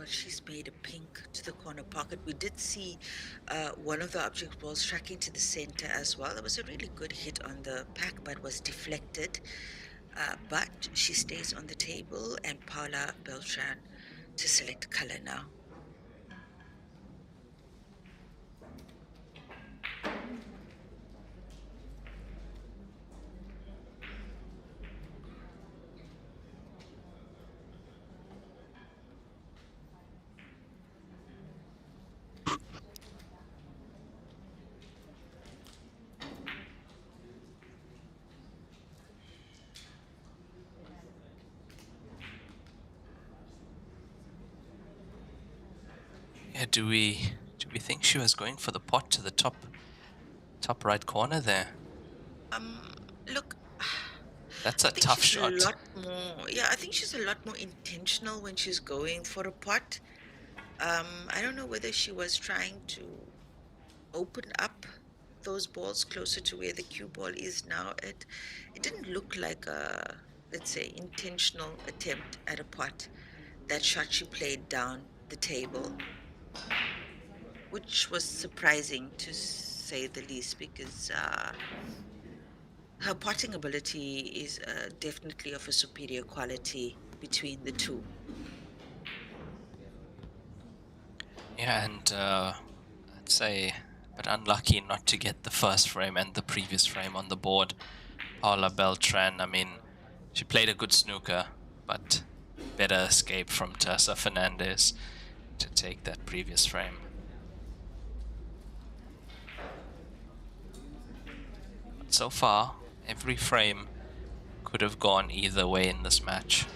She's made a pink to the corner pocket. We did see one of the object balls tracking to the center as well. It was a really good hit on the pack, but was deflected. But she stays on the table, and Paula Beltran to select color now. Yeah, do we think she was going for the pot to the top right corner there? Look, that's a tough shot. I think she's a lot more intentional when she's going for a pot. I don't know whether she was trying to open up those balls closer to where the cue ball is now. It didn't look like a, let's say, intentional attempt at a pot. That shot she played down the table, which was surprising to say the least, because her potting ability is definitely of a superior quality between the two. Yeah, and I'd say, but unlucky not to get the first frame and the previous frame on the board. Paula Beltran, I mean, she played a good snooker, but better escape from Teresa Fernandez to take that previous frame. But so far, every frame could have gone either way in this match.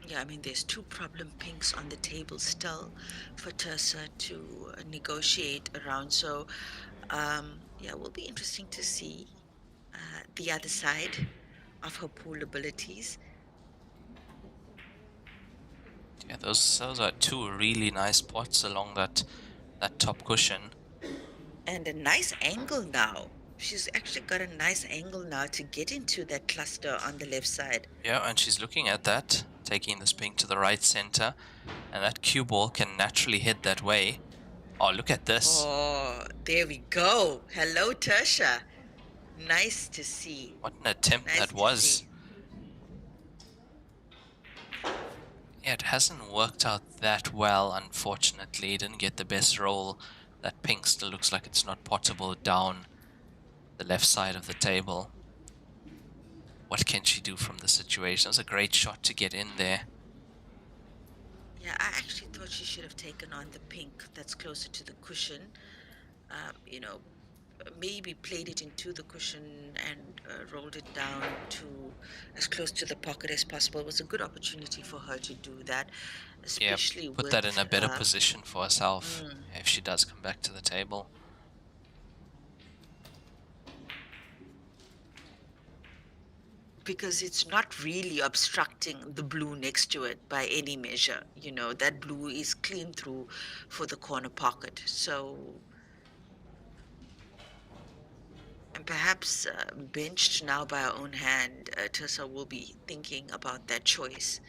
Yeah, I mean, there's two problem pinks on the table still for Teresa to negotiate around. So, yeah, it will be interesting to see the other side of her pool abilities. Yeah, those are two really nice pots along that top cushion. And a nice angle now. She's actually got a nice angle now to get into that cluster on the left side. Yeah, and she's looking at that, taking this pink to the right center, and that cue ball can naturally hit that way. Oh, look at this. Oh, there we go. Hello, Teresa. Nice to see. What an attempt that was. Yeah, it hasn't worked out that well, unfortunately. It didn't get the best roll. That pink still looks like it's not potable down. the left side of the table. What can she do from the situation? It was a great shot to get in there. Yeah, I actually thought she should have taken on the pink that's closer to the cushion. You know, maybe played it into the cushion and rolled it down to as close to the pocket as possible. It was a good opportunity for her to do that, Yeah, especially put that in with a better position for herself mm, if she does come back to the table. because it's not really obstructing the blue next to it by any measure. You know, that blue is clean through for the corner pocket. So, and perhaps benched now by her own hand, Tessa will be thinking about that choice.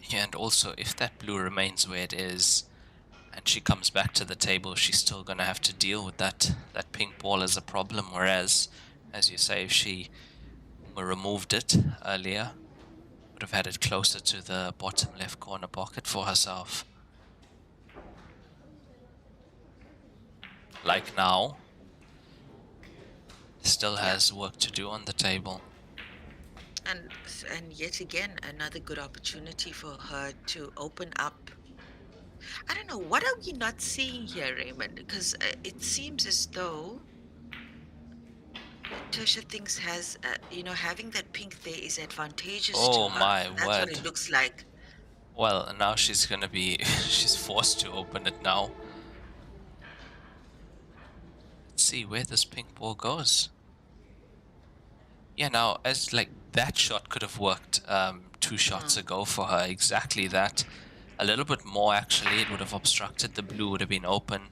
Yeah, and also if that blue remains where it is and she comes back to the table, she's still going to have to deal with that pink ball as a problem. Whereas, as you say, if she removed it earlier, would have had it closer to the bottom left corner pocket for herself. Like now, still Yeah. has work to do on the table. And yet again, another good opportunity for her to open up. I don't know, what are we not seeing here, Raymond? Because it seems as though Tertia thinks having that pink there is advantageous to Oh her. my That's what word. it looks like. Well, now she's gonna be, she's forced to open it now. Let's see where this pink ball goes. Yeah, now, as like that shot could have worked 2 shots ago for her, exactly that. A little bit more, actually, it would have obstructed, the blue would have been open.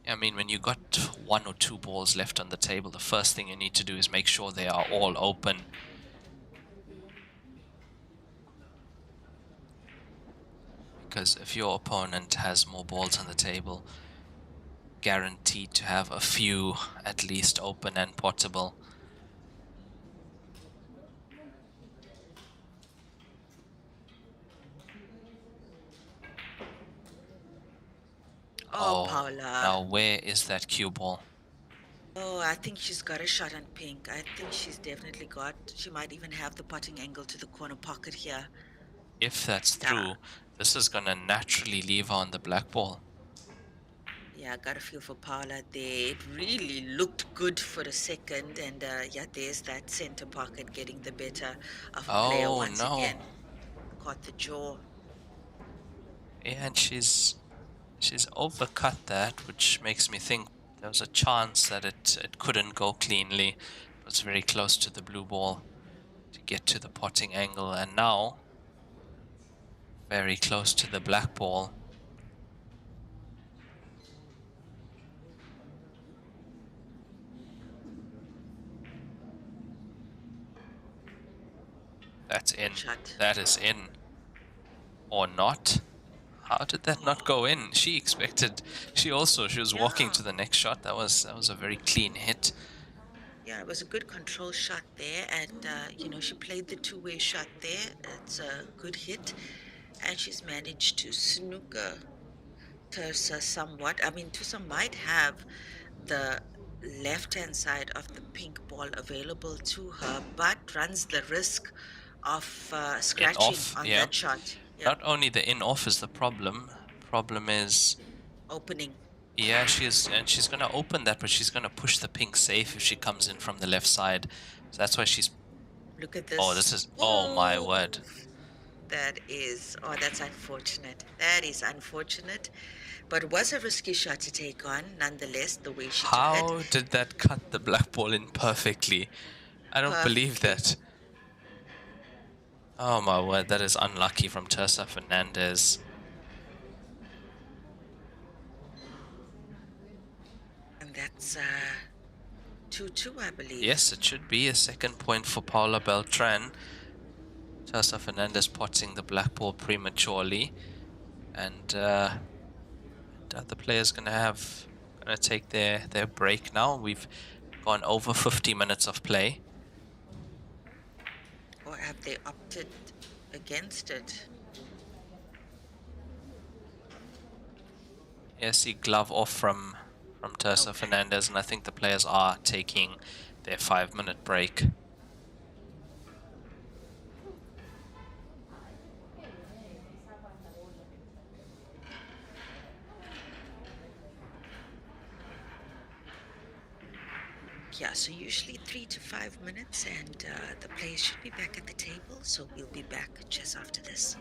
I mean, when you got 1 or 2 balls left on the table, the first thing you need to do is make sure they are all open. Because if your opponent has more balls on the table, guaranteed to have a few at least open and potable. Oh, Oh, Paula. now where is that cue ball? Oh, I think she's got a shot on pink. I think she's definitely she might even have the potting angle to the corner pocket here. If that's Yeah, through, this is gonna naturally leave her on the black ball. yeah, I got a feel for Paula there. It really looked good for a second, and yeah, there's that center pocket getting the better of a player Oh once no. again. Caught the jaw. Yeah, and she's overcut that, which makes me think there was a chance that it couldn't go cleanly. It was very close to the blue ball to get to the potting angle, and now very close to the black ball. That's in. Shot. That is in. Or not. How did that not Oh, go in? She expected. She was walking yeah. to the next shot. That was a very clean hit. Yeah, it was a good control shot there, and she played the two-way shot there. It's a good hit, and she's managed to snooker Tersa somewhat. I mean, Tusa might have the left-hand side of the pink ball available to her, but runs the risk of In scratching off, on yeah. that shot. Yep, Not only the in off is the problem. Problem is, opening. yeah, she's gonna open that, but she's gonna push the pink safe if she comes in from the left side. So that's why she's. Look at Oh, this. this is. Oh my Whoa! word! That's unfortunate. That is unfortunate. But it was a risky shot to take on, nonetheless, the way she took it. How did that cut the black ball in perfectly? I don't believe Perfectly. that. Oh my word! That is unlucky from Tersa Fernandez. And that's 2-2, I believe. Yes, it should be a second point for Paula Beltran. Tersa Fernandez potting the black ball prematurely, and the other player's gonna take their break now. We've gone over 50 minutes of play. Or have they opted against it. Yeah, see glove off from Teresa Okay. Fernandez, and I think the players are taking their 5-minute break. Yeah, so usually 3 to 5 minutes, and the players should be back at the table. So we'll be back just after this.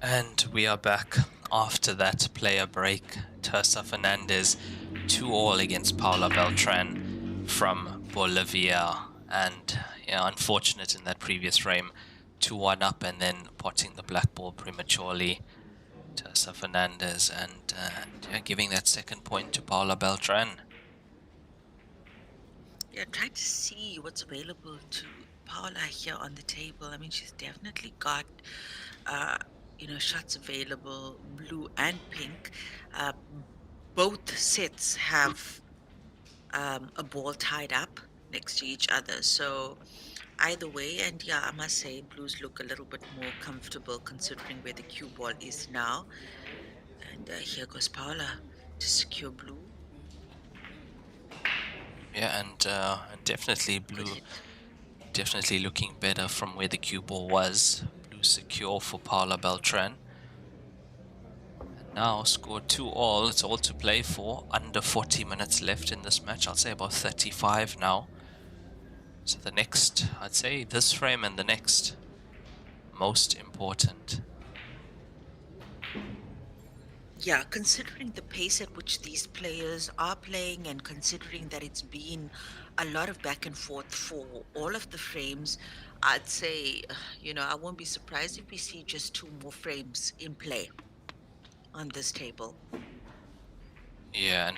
And we are back after that player break. Teresa Fernandez 2-all against Paula Beltran from Bolivia. And yeah, unfortunate in that previous frame, 2-1 up and then potting the black ball prematurely. Teresa Fernandez and yeah, giving that second point to Paula Beltran. Yeah, trying to see what's available to Paula here on the table. I mean, she's definitely got, uh, shots available, blue and pink. Uh, both sets have a ball tied up next to each other. So either way, and yeah, I must say, blues look a little bit more comfortable considering where the cue ball is now. And here goes Paula to secure blue. Yeah, and definitely Good blue, hit. definitely looking better from where the cue ball was. Blue secure for Paula Beltran. Now scored 2-all. It's all to play for. Under 40 minutes left in this match. I'll say about 35 now. So the next, I'd say this frame and the next, most important. Yeah, considering the pace at which these players are playing and considering that it's been a lot of back and forth for all of the frames, I'd say, I won't be surprised if we see just two more frames in play on this table. Yeah,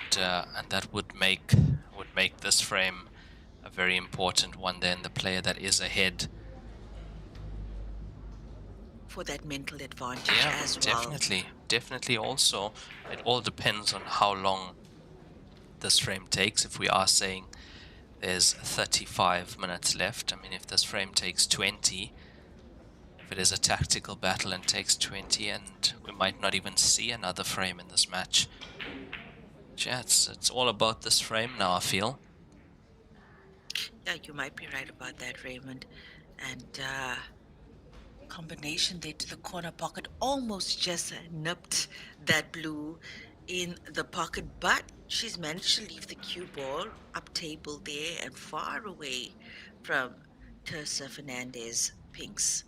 and that would make this frame a very important one. Then the player that is ahead. For that mental advantage Yeah, as well. definitely. Also, it all depends on how long this frame takes. If we are saying there's 35 minutes left, I mean, if this frame takes 20, if it is a tactical battle and takes 20, and we might not even see another frame in this match. Yeah, it's all about this frame now, I feel. Yeah, you might be right about that, Raymond. And combination there to the corner pocket almost just nipped that blue in the pocket, but she's managed to leave the cue ball up table there and far away from Teresa Fernandez pinks.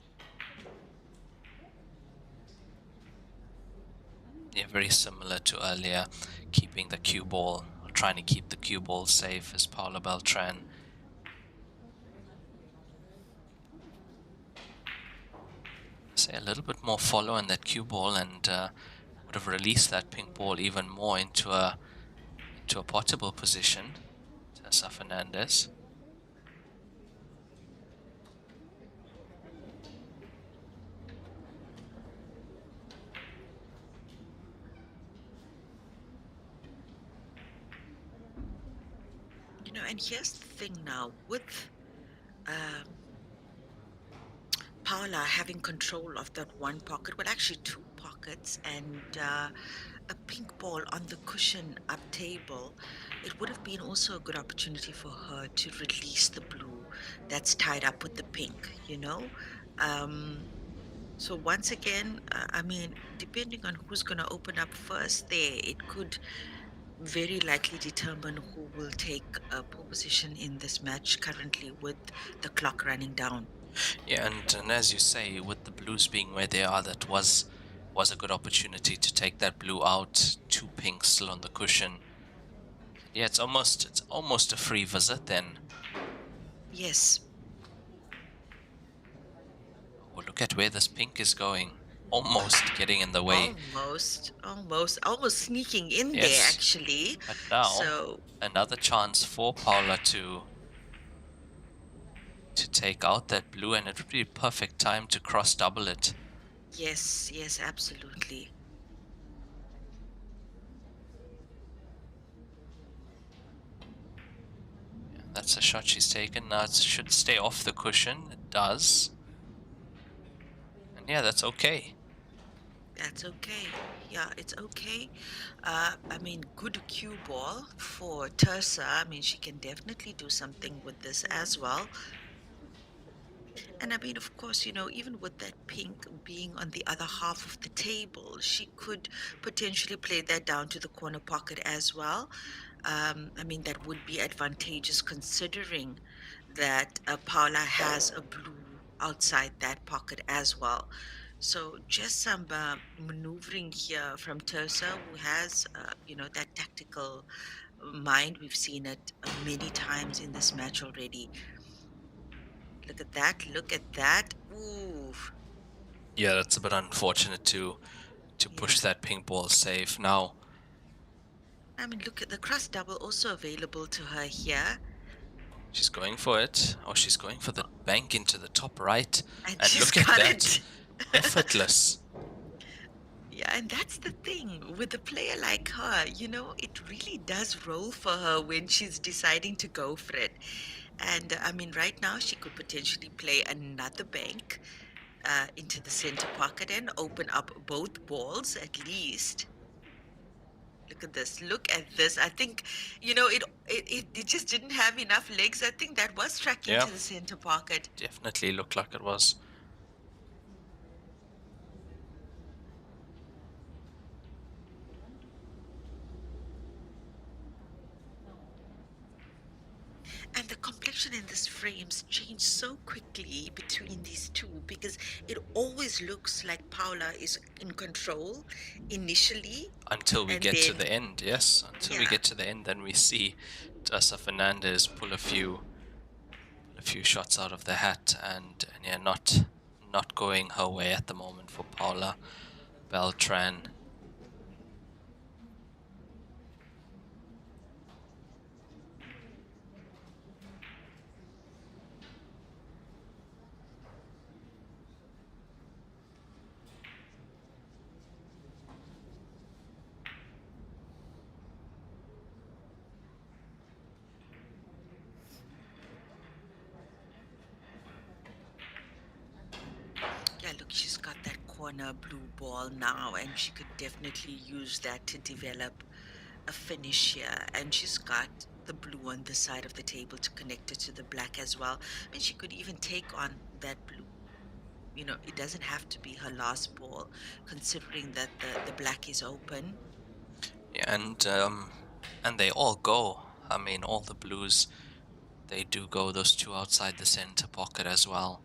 Yeah, very similar to earlier, keeping the cue ball, or trying to keep the cue ball safe as Paula Beltran. Say a little bit more follow in that cue ball and would have released that pink ball even more into a potable position. Tessa Fernandez. And here's the thing now with um, Paula having control of that one pocket, well, actually two pockets, and a pink ball on the cushion up table, it would have been also a good opportunity for her to release the blue that's tied up with the pink. Um, so once again, I mean, depending on who's going to open up first there, it could very likely determine who will take a pole position in this match currently with the clock running down. Yeah, and as you say, with the blues being where they are, that was a good opportunity to take that blue out. Two pinks still on the cushion. Yeah, it's almost a free visit then. Yes, Oh, look at where this pink is going. Almost getting in the way. almost sneaking in there Yes, actually. but now So another chance for Paula to take out that blue, and it would be a perfect time to cross double it. yes, yes, absolutely. Yeah, that's a shot she's taken. Now it should stay off the cushion. It does. And yeah, that's okay. That's okay. Yeah, it's okay. I mean, good cue ball for Tersa. I mean, she can definitely do something with this as well. And I mean, of course, even with that pink being on the other half of the table, she could potentially play that down to the corner pocket as well. I mean, that would be advantageous considering that Paula has a blue outside that pocket as well. So just some maneuvering here from Tersa, who has, that tactical mind. We've seen it many times in this match already. Look at that! Look at that! Ooh, Yeah, that's a bit unfortunate to yeah. push that pink ball safe. Now I mean, look at the cross double also available to her here, she's going for it. Oh, she's going for the bank into the top right. and And she's look at got that. it. Effortless. Yeah, and that's the thing with a player like her, it really does roll for her when she's deciding to go for it. And I mean, right now she could potentially play another bank into the center pocket and open up both balls at least. Look at this. Look at this. I think, it just didn't have enough legs. I think that was struck Yeah, into the center pocket. definitely looked like it was. And the complexion in this frames change so quickly between these two because it always looks like Paula is in control initially, Until we and get to then, the end, yes. Until we yeah, get to the end, then we see Tessa Fernandez pull a few shots out of the hat, and yeah, not going her way at the moment for Paula Beltran. yeah, look, she's got that corner blue ball now, and she could definitely use that to develop a finish here. And she's got the blue on the side of the table to connect it to the black as well. I mean, she could even take on that blue. It doesn't have to be her last ball, considering that the black is open. Yeah, and they all go. I mean, all the blues, they do go. Those two outside the center pocket as well.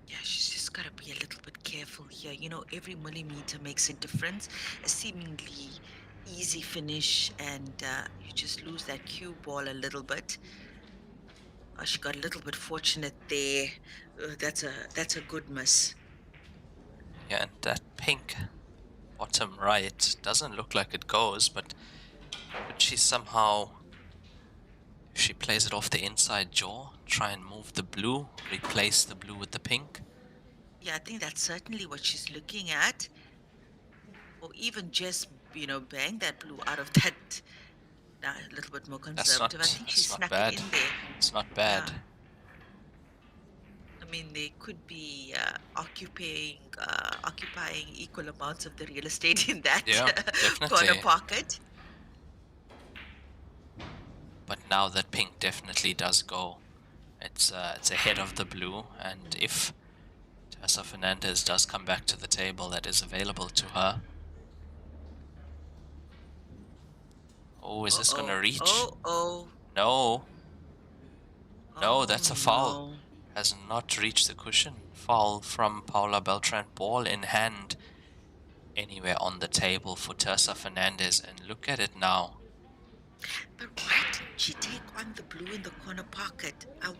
Yeah, she's just got to be a little bit careful here. Every millimeter makes a difference. A seemingly easy finish, and you just lose that cue ball a little bit. Oh, she got a little bit fortunate there. That's a good miss. Yeah, and that pink bottom right doesn't look like it goes, but could she somehow, if she plays it off the inside jaw, try and move the blue, replace the blue with the pink? Yeah, I think that's certainly what she's looking at, or even just bang that blue out of that. A little bit more conservative. I think she That's not snuck it bad. in there. It's not Yeah. bad. I mean, they could be occupying equal amounts of the real estate in that Yeah, corner definitely. pocket. But now that pink definitely does go. It's ahead of the blue, and if Tessa Fernandez does come back to the table, that is available to her. Oh, is this Uh-oh. gonna reach? Oh. No, no, Oh that's a foul. no. Has not reached the cushion. Foul from Paula Beltran. Ball in hand, anywhere on the table for Tessa Fernandez, and look at it now. But why didn't she take on the blue in the corner pocket? I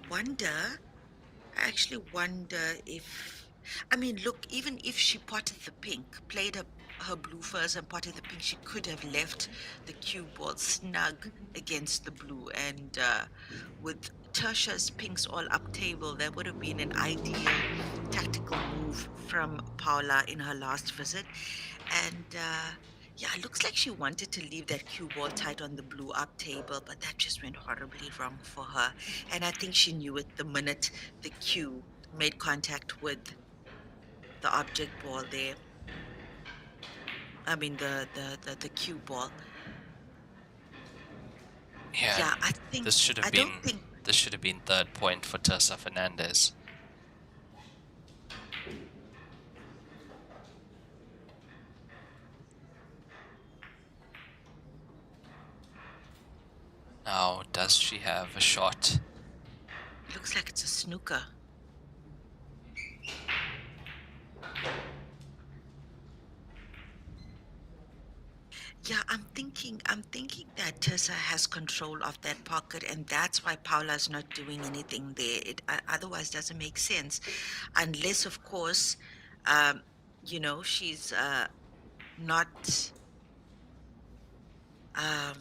actually wonder if, I mean, look, even if she potted the pink, played her blue first and potted the pink, she could have left the cue ball snug against the blue. And with Tertia's pinks all up table, that would have been an ideal tactical move from Paula in her last visit. And yeah, it looks like she wanted to leave that cue ball tight on the blue up table, but that just went horribly wrong for her. And I think she knew it the minute the cue made contact with the object ball there. I mean the cue ball. Yeah, Yeah, this should I have don't been think this should have been third point for Tessa Fernandez. Now, does she have a shot? it looks like it's a snooker. Yeah, I'm thinking that Tessa has control of that pocket, and that's why Paula's not doing anything there. It otherwise doesn't make sense, unless, of course, um, she's not um,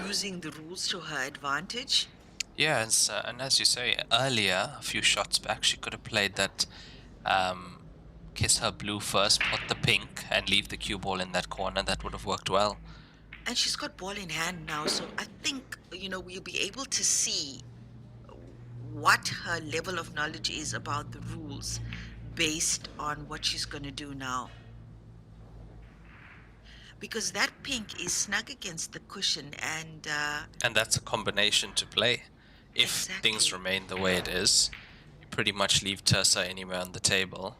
using the rules to her advantage. Yeah, and as you say earlier, a few shots back, she could have played that um, kiss her blue first, put the pink, and leave the cue ball in that corner. That would have worked well. And she's got ball in hand now, so I think, we'll be able to see what her level of knowledge is about the rules based on what she's going to do now. Because that pink is snug against the cushion, and And that's a combination to play. If things exactly. remain the way it is, you pretty much leave Tersa anywhere on the table,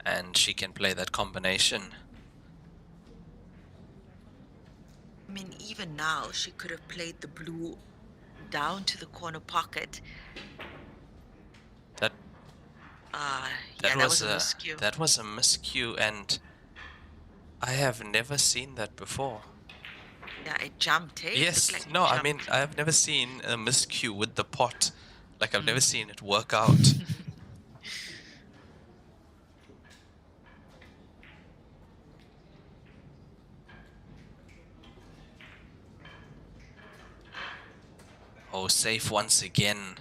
and she can play that combination. I mean, even now, she could have played the blue down to the corner pocket. That Yeah, that that was was a a miscue. that was a miscue, and I have never seen that before. Yeah, it jumped, hey? It looked Yes, like it no, I mean, jumped. I have never seen a miscue with the pot. Like, I've never Mm. seen it work out. Oh, safe once again.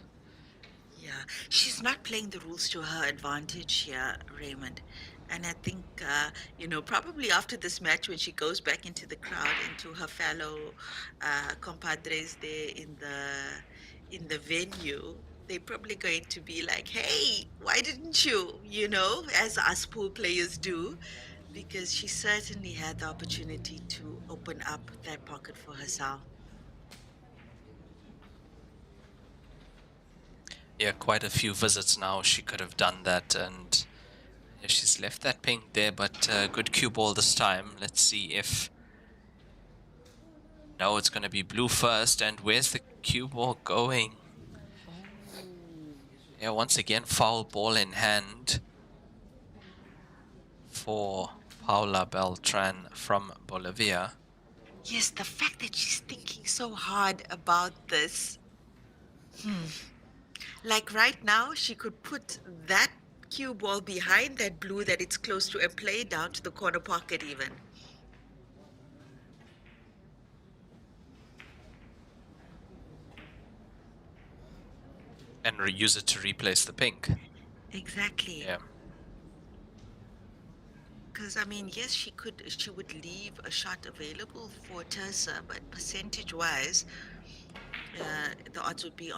Yeah, she's not playing the rules to her advantage here, Raymond. And I think, probably after this match, when she goes back into the crowd, into her fellow compadres there in the venue, they're probably going to be like, "Hey, why didn't you?" As us pool players do, because she certainly had the opportunity to open up that pocket for herself. Yeah, quite a few visits now. She could have done that, and yeah, she's left that pink there, but good cue ball this time. Let's see if. No, it's going to be blue first, and where's the cue ball going? Oh. Yeah, once again, foul ball in hand for Paula Beltran from Bolivia. Yes, the fact that she's thinking so hard about this. Hmm. Like right now, she could put that cue ball behind that blue that it's close to and play it down to the corner pocket even. And use it to replace the pink. Exactly. Yeah. Because I mean, yes, she would leave a shot available for Tersa, but percentage-wise, the odds would be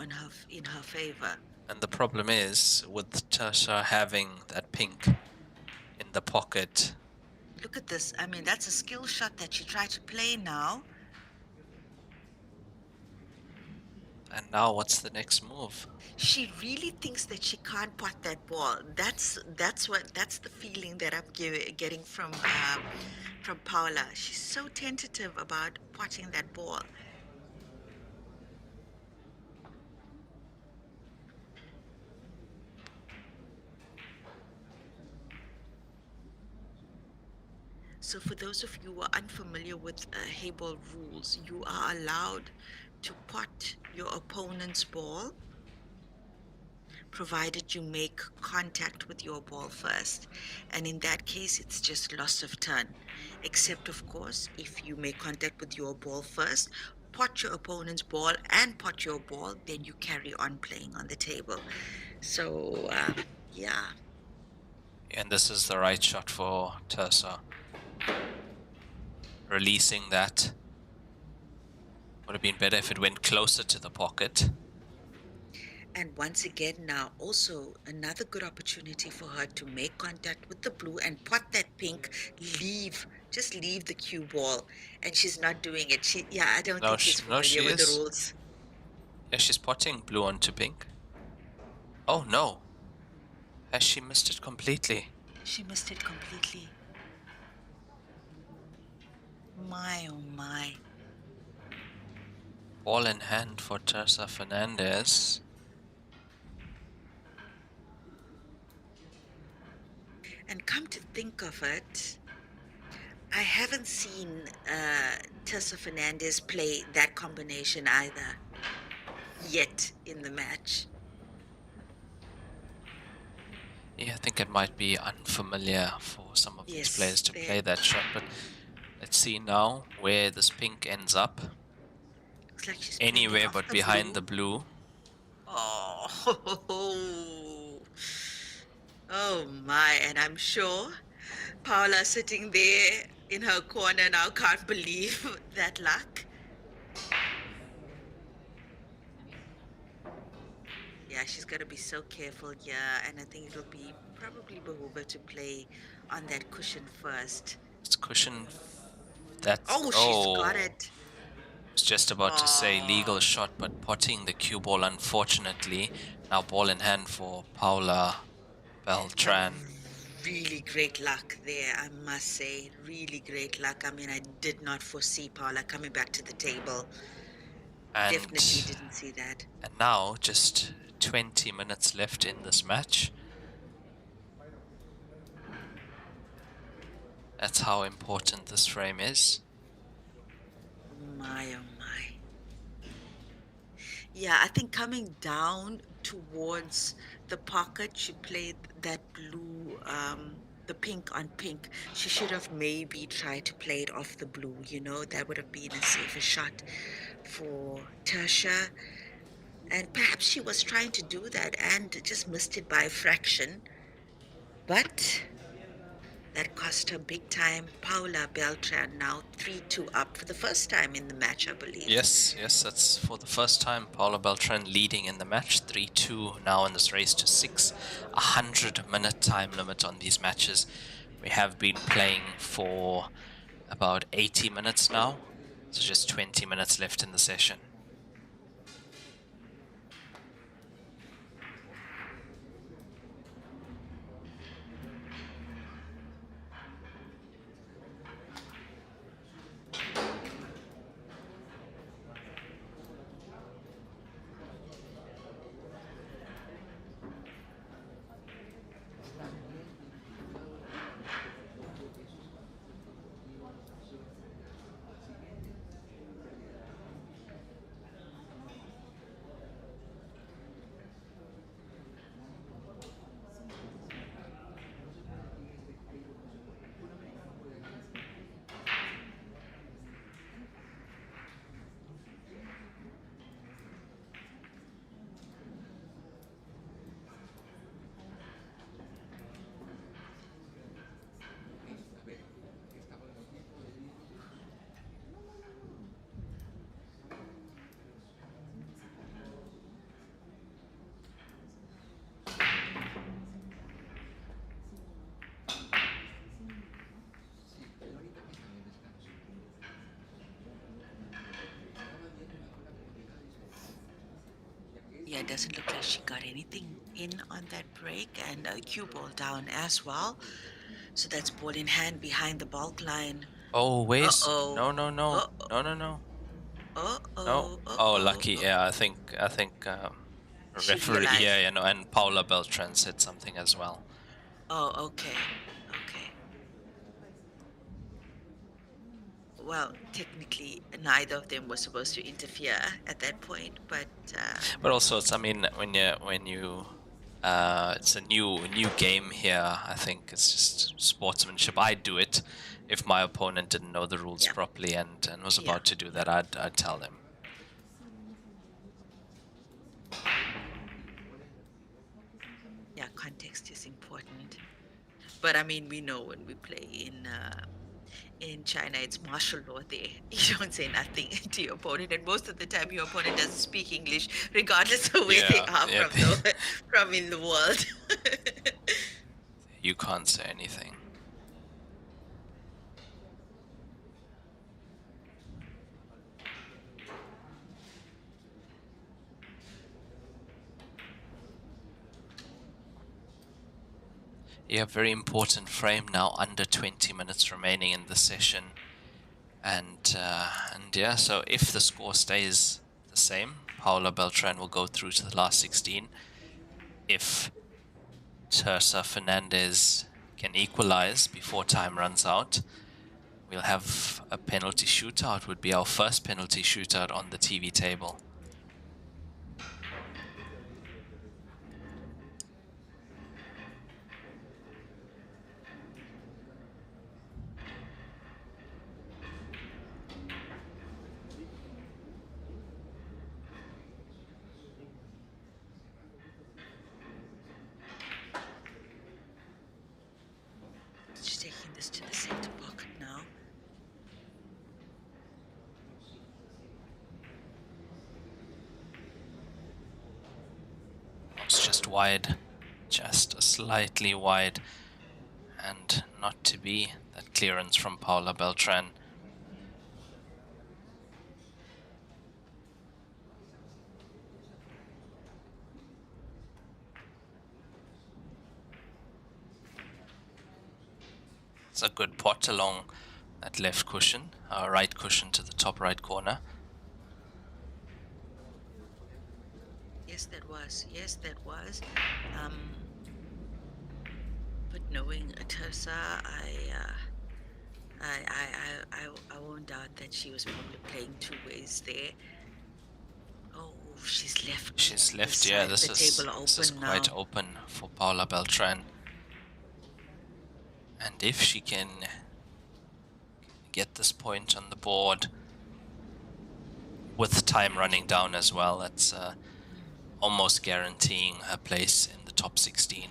in her favor. And the problem is, with Tasha having that pink in the pocket, Look at this. I mean, that's a skill shot that she tried to play now. and now what's the next move? She really thinks that she can't pot that ball. That's the feeling that I'm getting from Paula. She's so tentative about potting that ball. So for those of you who are unfamiliar with Heyball rules, you are allowed to pot your opponent's ball, provided you make contact with your ball first. And in that case, it's just loss of turn. Except, of course, if you make contact with your ball first, pot your opponent's ball and pot your ball, then you carry on playing on the table. So, yeah. And this is the right shot for Tersa. Releasing that. Would have been better if it went closer to the pocket. And once again, now also another good opportunity for her to make contact with the blue and pot that pink, just leave the cue ball. And she's not doing it. Yeah, I don't No, think she's no, familiar she with the is. rules. Yeah, she's potting blue onto pink. Oh no. Has she missed it completely? She missed it completely. My, oh my. Ball in hand for Tersa Fernandez. And come to think of it, I haven't seen Tessa Fernandez play that combination either yet in the match. Yeah, I think it might be unfamiliar for some of these Yes, players to play that shot, but let's see now where this pink ends up. looks like she's played it Anywhere off but the behind blue. the blue. Oh, oh my! And I'm sure Paula sitting there in her corner now can't believe that luck. Yeah, she's got to be so careful here, and I think it'll be probably behoove her to play on that cushion first. It's cushion. That's, Oh, she's got oh, it. I was just about to say legal Oh, shot, but potting the cue ball, unfortunately. Now ball in hand for Paula now Beltran. really great luck there, I must say. Really great luck. I mean, I did not foresee Paula coming back to the table. Definitely And didn't see that. and now just 20 minutes left in this match. That's how important this frame is. My, oh my. Yeah, I think coming down towards the pocket, she played that blue, the pink on pink. She should have maybe tried to play it off the blue, you know, that would have been a safer shot for Tertia. And perhaps she was trying to do that and just missed it by a fraction. But that cost her big time. Paula Beltran now 3-2 up for the first time in the match, I believe. Yes, that's for the first time. Paula Beltran leading in the match, 3-2 now in this race to 6. 100-minute time limit on these matches. We have been playing for about 80 minutes now, so just 20 minutes left in the session. Yeah, it doesn't look like she got anything in on that break, and a cue ball down as well. So that's ball in hand behind the bulk line. Oh, where's... Uh-oh. No, no, no. Uh-oh. No, no, no. No. Uh-oh. Oh, Uh-oh. lucky. Yeah, I think She referee, yeah, realized. and Paula Beltran said something as well. Oh, okay. Okay. Well, technically, neither of them was supposed to interfere at that point, but But also, it's, I mean, when you it's a new game here. I think it's just sportsmanship. I'd do it if my opponent didn't know the rules yeah, properly and was yeah, about to do yeah, that. I'd tell them. yeah. Context is important. But I mean, we know when we play in China, it's martial law there. You don't say nothing to your opponent, and most of the time, your opponent doesn't speak English, regardless of where they Yeah, are yeah. from in the world. You can't say anything. Yeah, very important frame now. Under 20 minutes remaining in the session, and yeah. So if the score stays the same, Paula Beltran will go through to the last 16. If Teresa Fernandez can equalize before time runs out, we'll have a penalty shootout. Would be our first penalty shootout on the TV table. She's taking this to the center pocket now. It's just wide, just slightly wide, and not to be. That clearance from Paula Beltran. It's a good pot along that left cushion, right cushion to the top right corner. Yes, that was. Yes, that was. But knowing Tersa, I won't doubt that she was probably playing two ways there. Oh, she's left. She's left, yeah. This is quite now. open for Paula Beltran. And if she can get this point on the board with time running down as well, that's almost guaranteeing her place in the top 16.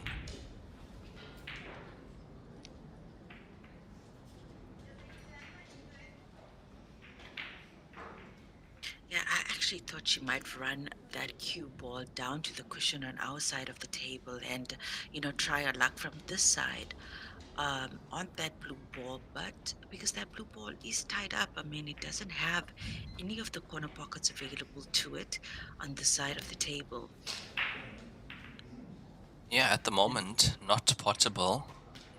Yeah, I actually thought she might run that cue ball down to the cushion on our side of the table and, try her luck from this side on that blue ball. But because that blue ball is tied up, I mean, it doesn't have any of the corner pockets available to it on the side of the table. Yeah, at the moment, not potable.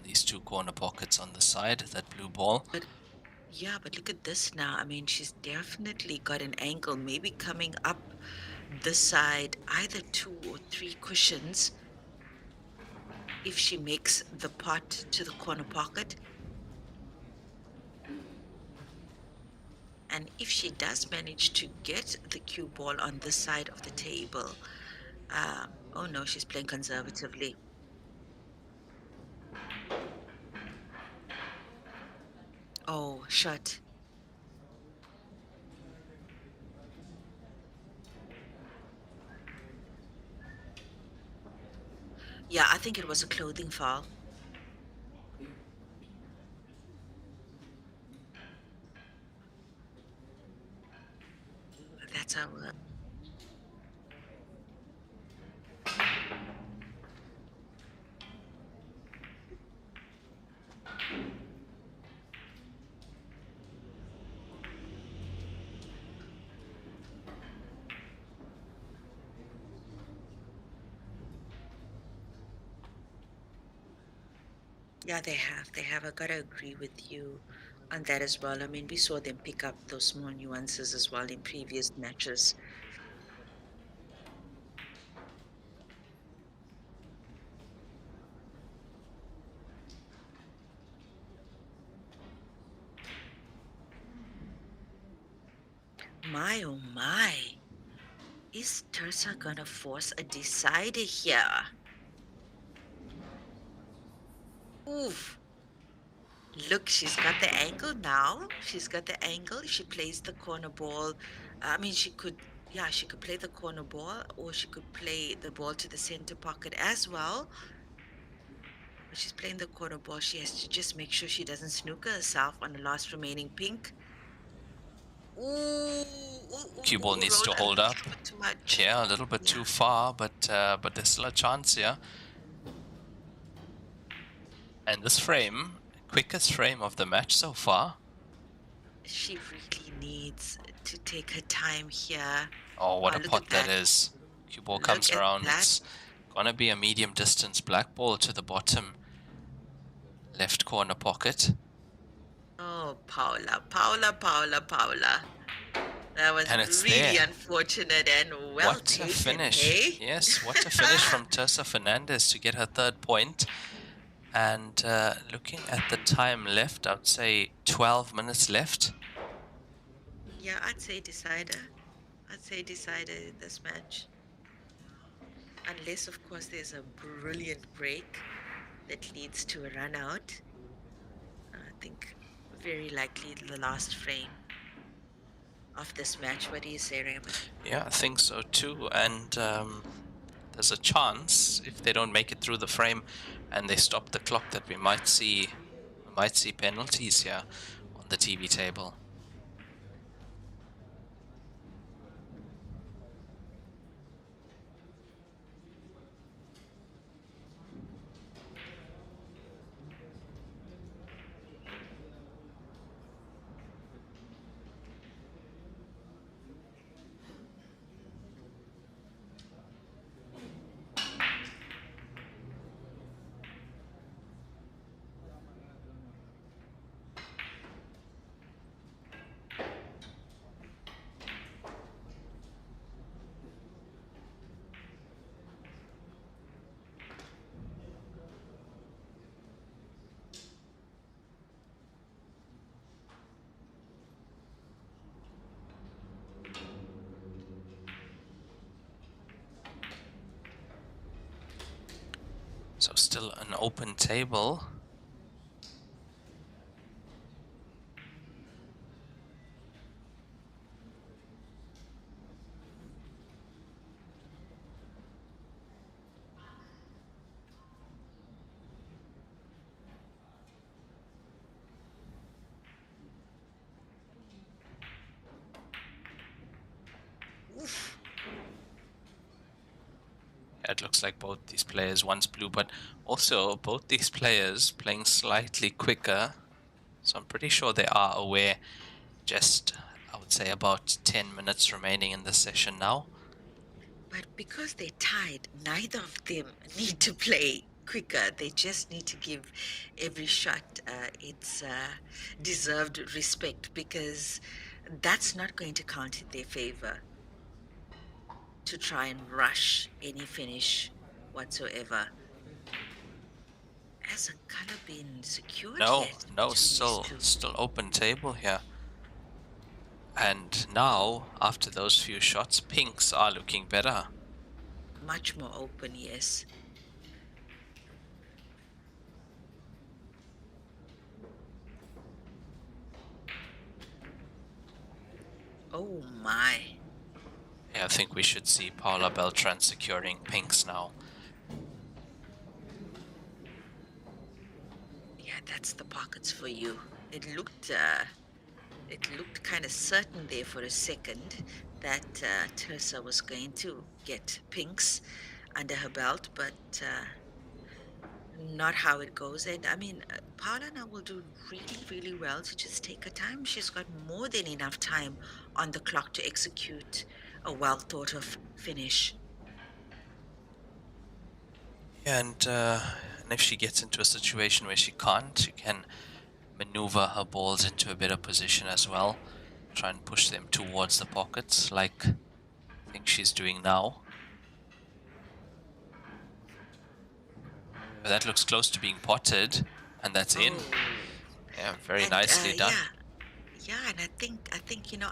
These two corner pockets on the side, that blue ball. Yeah, but look at this now. I mean, she's definitely got an angle, maybe coming up this side, either 2 or 3 cushions. If she makes the pot to the corner pocket. And if she does manage to get the cue ball on this side of the table, oh no, she's playing conservatively. Oh, shut. Yeah, I think it was a clothing foul. That's how. Yeah, they have. They have. I gotta agree with you on that as well. I mean, we saw them pick up those small nuances as well in previous matches. My oh my. Is Tersa gonna force a decider here? Oof. Look, she's got the angle now. She's got the angle. She plays the corner ball. I mean, she could play the corner ball or she could play the ball to the center pocket as well. But she's playing the corner ball. She has to just make sure she doesn't snooker herself on the last remaining pink. Ooh, Cue ball needs to hold up. Yeah, a little bit too far, but there's still a chance here. And this frame, quickest frame of the match so far. She really needs to take her time here. Oh, what a pot that is. Cue ball comes around. It's gonna be a medium distance black ball to the bottom left corner pocket. Oh, Paula. That was really unfortunate and well What taken, a finish. hey? Yes, what a finish from Tersa Fernandez to get her third point. And looking at the time left, I would say 12 minutes left. Yeah, I'd say decider. I'd say decider in this match. Unless, of course, there's a brilliant break that leads to a run out. I think very likely the last frame of this match. What do you say, Raymond? Yeah, I think so too. And there's a chance if they don't make it through the frame and they stop the clock that we might see penalties here on the TV table. So still an open table. Oof. It looks like both these players, one's blue, but also both these players playing slightly quicker. So I'm pretty sure they are aware. Just, I would say, about 10 minutes remaining in the session now. But because they're tied, neither of them need to play quicker. They just need to give every shot its deserved respect, because that's not going to count in their favor to try and rush any finish whatsoever. Has a color been secured No, yet no, between these still two? open table here. And now, after those few shots, pinks are looking better. Much more open, yes. Oh my. Yeah, I think we should see Paula Beltran securing pinks now. Yeah, that's the pockets for you. It looked kind of certain there for a second that Teresa was going to get pinks under her belt, but not how it goes. And I mean, Paula now will do really, really well to just take her time. She's got more than enough time on the clock to execute a well thought of finish. Yeah, and if she gets into a situation where she can't, she can maneuver her balls into a better position as well. Try and push them towards the pockets, like I think she's doing now. That looks close to being potted, and that's in. Oh, Yeah, very and nicely done. yeah, and I think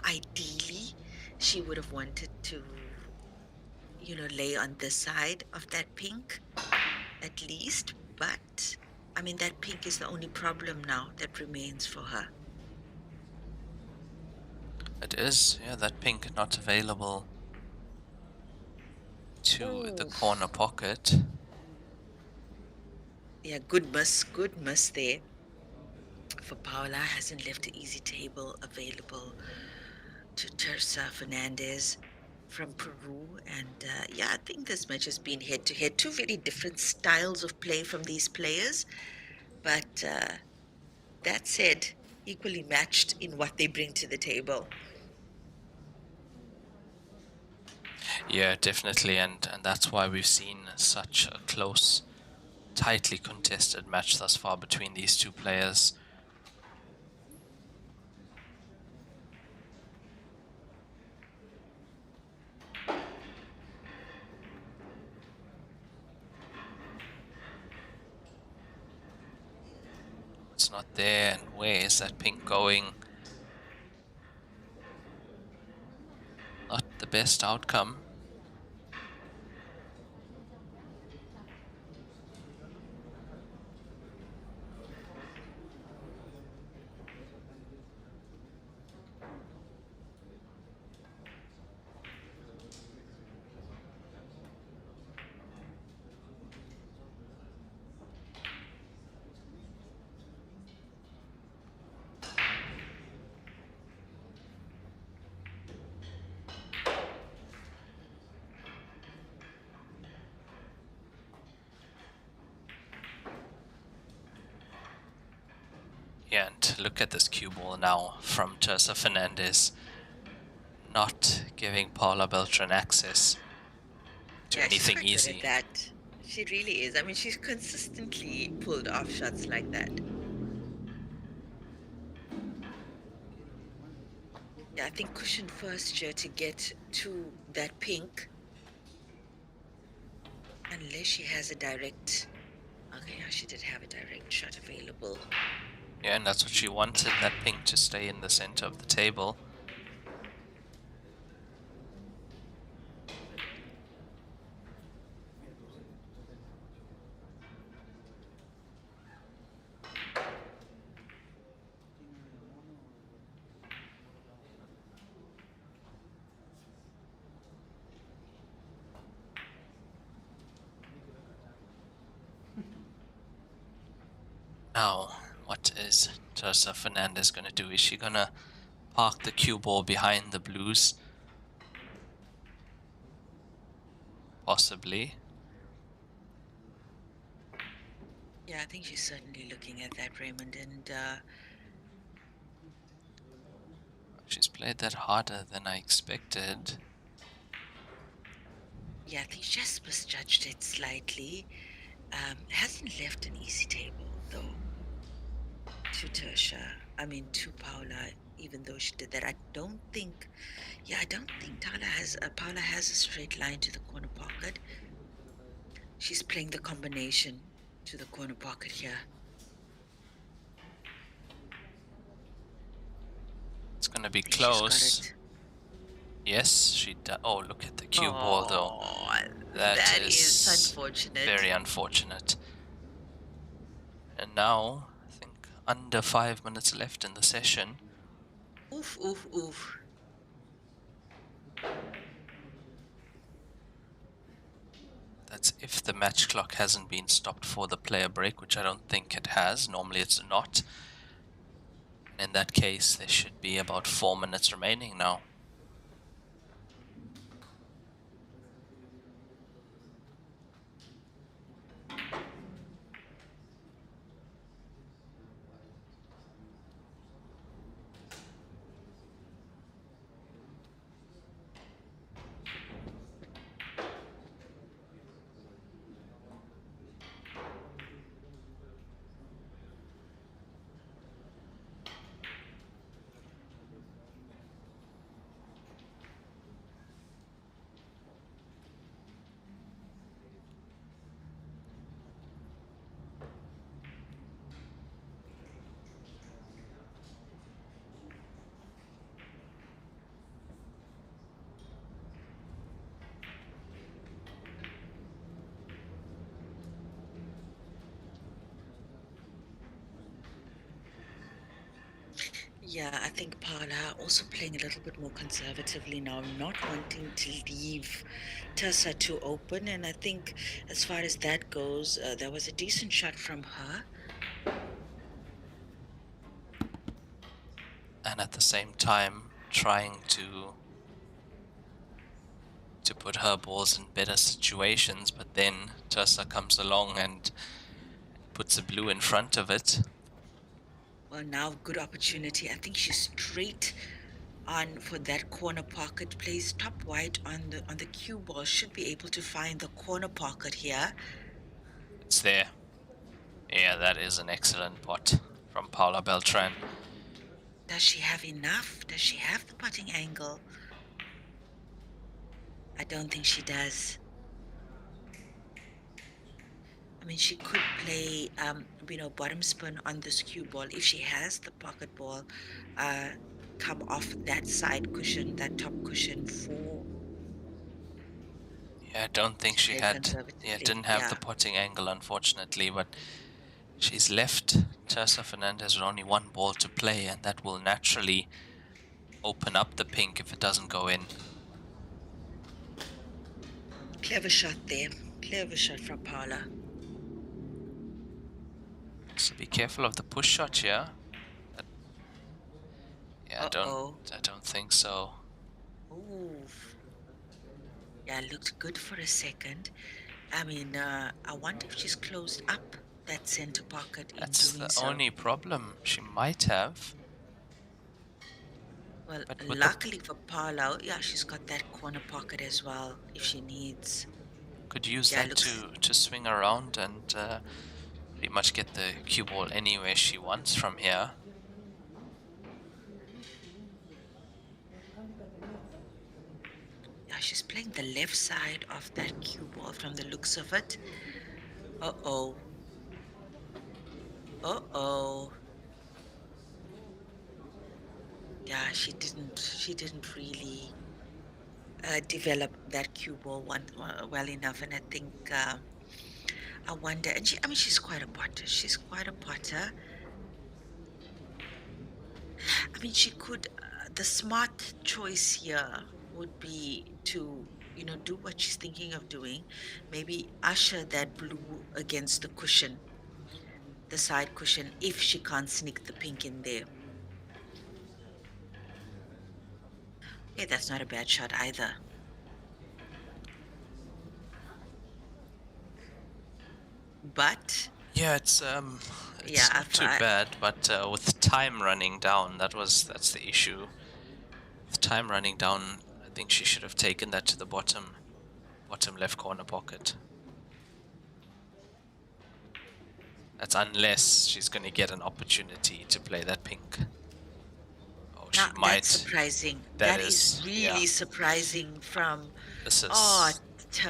ideally she would have wanted to lay on this side of that pink at least. But I mean, that pink is the only problem now that remains for her. It is, yeah, that pink not available to the Ooh, corner pocket. yeah, good miss there for Paula. Hasn't left an easy table available to Teresa Fernandez from Peru. And yeah, I think this match has been head to head. Two very different styles of play from these players. But that said, equally matched in what they bring to the table. Yeah, definitely, and that's why we've seen such a close, tightly contested match thus far between these two players. It's not there, and where is that pink going? Not the best outcome. Yeah, and look at this cue ball now from Teresa Fernandez. Not giving Paula Beltran access to Yeah, she's anything quite good at easy. that. She really is. I mean, she's consistently pulled off shots like that. Yeah, I think cushion first here to get to that pink. Unless she has a direct... Okay, yeah, she did have a direct shot available. Yeah, and that's what she wanted, that pink to stay in the center of the table. Now, what is Teresa Fernandez gonna do? Is she gonna park the cue ball behind the blues? Possibly. Yeah, I think she's certainly looking at that, Raymond, and She's played that harder than I expected. yeah, I think she just misjudged it slightly. Hasn't left an easy table though to Tertia. I mean to Paula, even though she did that. I don't think Paula has a straight line to the corner pocket. She's playing the combination to the corner pocket here. It's gonna be I think she's got close. it. Yes, she does. Oh, look at the cue ball though. Oh, That that is is unfortunate. very unfortunate. And now, I think under 5 minutes left in the session. Oof, oof, oof. That's if the match clock hasn't been stopped for the player break, which I don't think it has. Normally it's not. In that case, there should be about 4 minutes remaining now. Yeah, I think Paula also playing a little bit more conservatively now, not wanting to leave Tessa too open. And I think as far as that goes, there was a decent shot from her. And at the same time, trying to put her balls in better situations, but then Tersa comes along and puts a blue in front of it. Well, now good opportunity. I think she's straight on for that corner pocket. Plays top white on the cue ball. Should be able to find the corner pocket here. It's there. Yeah, that is an excellent pot from Paula Beltran. Does she have enough? Does she have the putting angle? I don't think she does. I mean, she could play, bottom spin on this cue ball if she has the pocket ball, uh, come off that side cushion, that top cushion for Yeah, I don't think to she play had. Yeah, conservatively. didn't have the Yeah. potting angle, unfortunately, but she's left Tessa Fernandez with only one ball to play, and that will naturally open up the pink if it doesn't go in. Clever shot there. Clever shot from Paula. So be careful of the push shot here. Yeah, Uh-oh. I don't think so. Ooh. Yeah, looked good for a second. I mean, I wonder if she's closed up that center pocket in That's doing the so. only problem. She might have, Well, but with the luckily for Paula, yeah, she's got that corner pocket as well if she needs. could use Yeah, that looks. to swing around and pretty much get the cue ball anywhere she wants from here. Yeah, she's playing the left side of that cue ball from the looks of it. Uh-oh. Uh-oh. Yeah, she didn't really develop that cue ball well enough, and I think I wonder. And I mean, she's quite a potter. She's quite a potter. I mean, she could. The smart choice here would be to, do what she's thinking of doing. Maybe usher that blue against the cushion, the side cushion, if she can't sneak the pink in there. Yeah, that's not a bad shot either. But Yeah, yeah, it's not too bad, but with time running down, that's the issue. With time running down, I think she should have taken that to the bottom left corner pocket. That's unless she's going to get an opportunity to play that pink. Oh, now she that's might. surprising. That That is is, yeah. really surprising from This oh is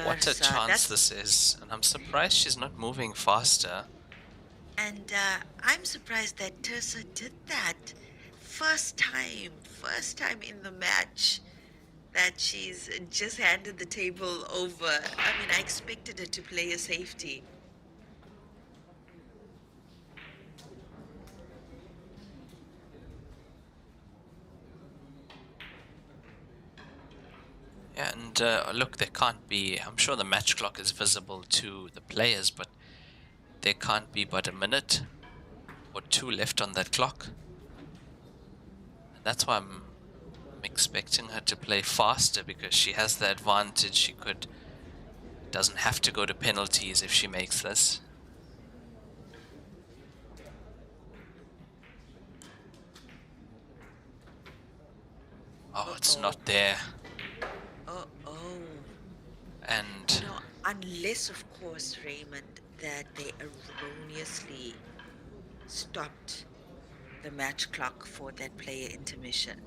what a Tersa. chance That's this is, and I'm surprised she's not moving faster. and I'm surprised that Tersa did that. First time in the match that she's just handed the table over. I mean, I expected her to play a safety. Yeah, and look, there can't be. I'm sure the match clock is visible to the players, but there can't be but a minute or two left on that clock. And that's why I'm expecting her to play faster because she has the advantage. She doesn't have to go to penalties if she makes this. Oh, it's Uh-oh. not there. Uh-oh. And Unless, of course, Raymond, that they erroneously stopped the match clock for that player intermission.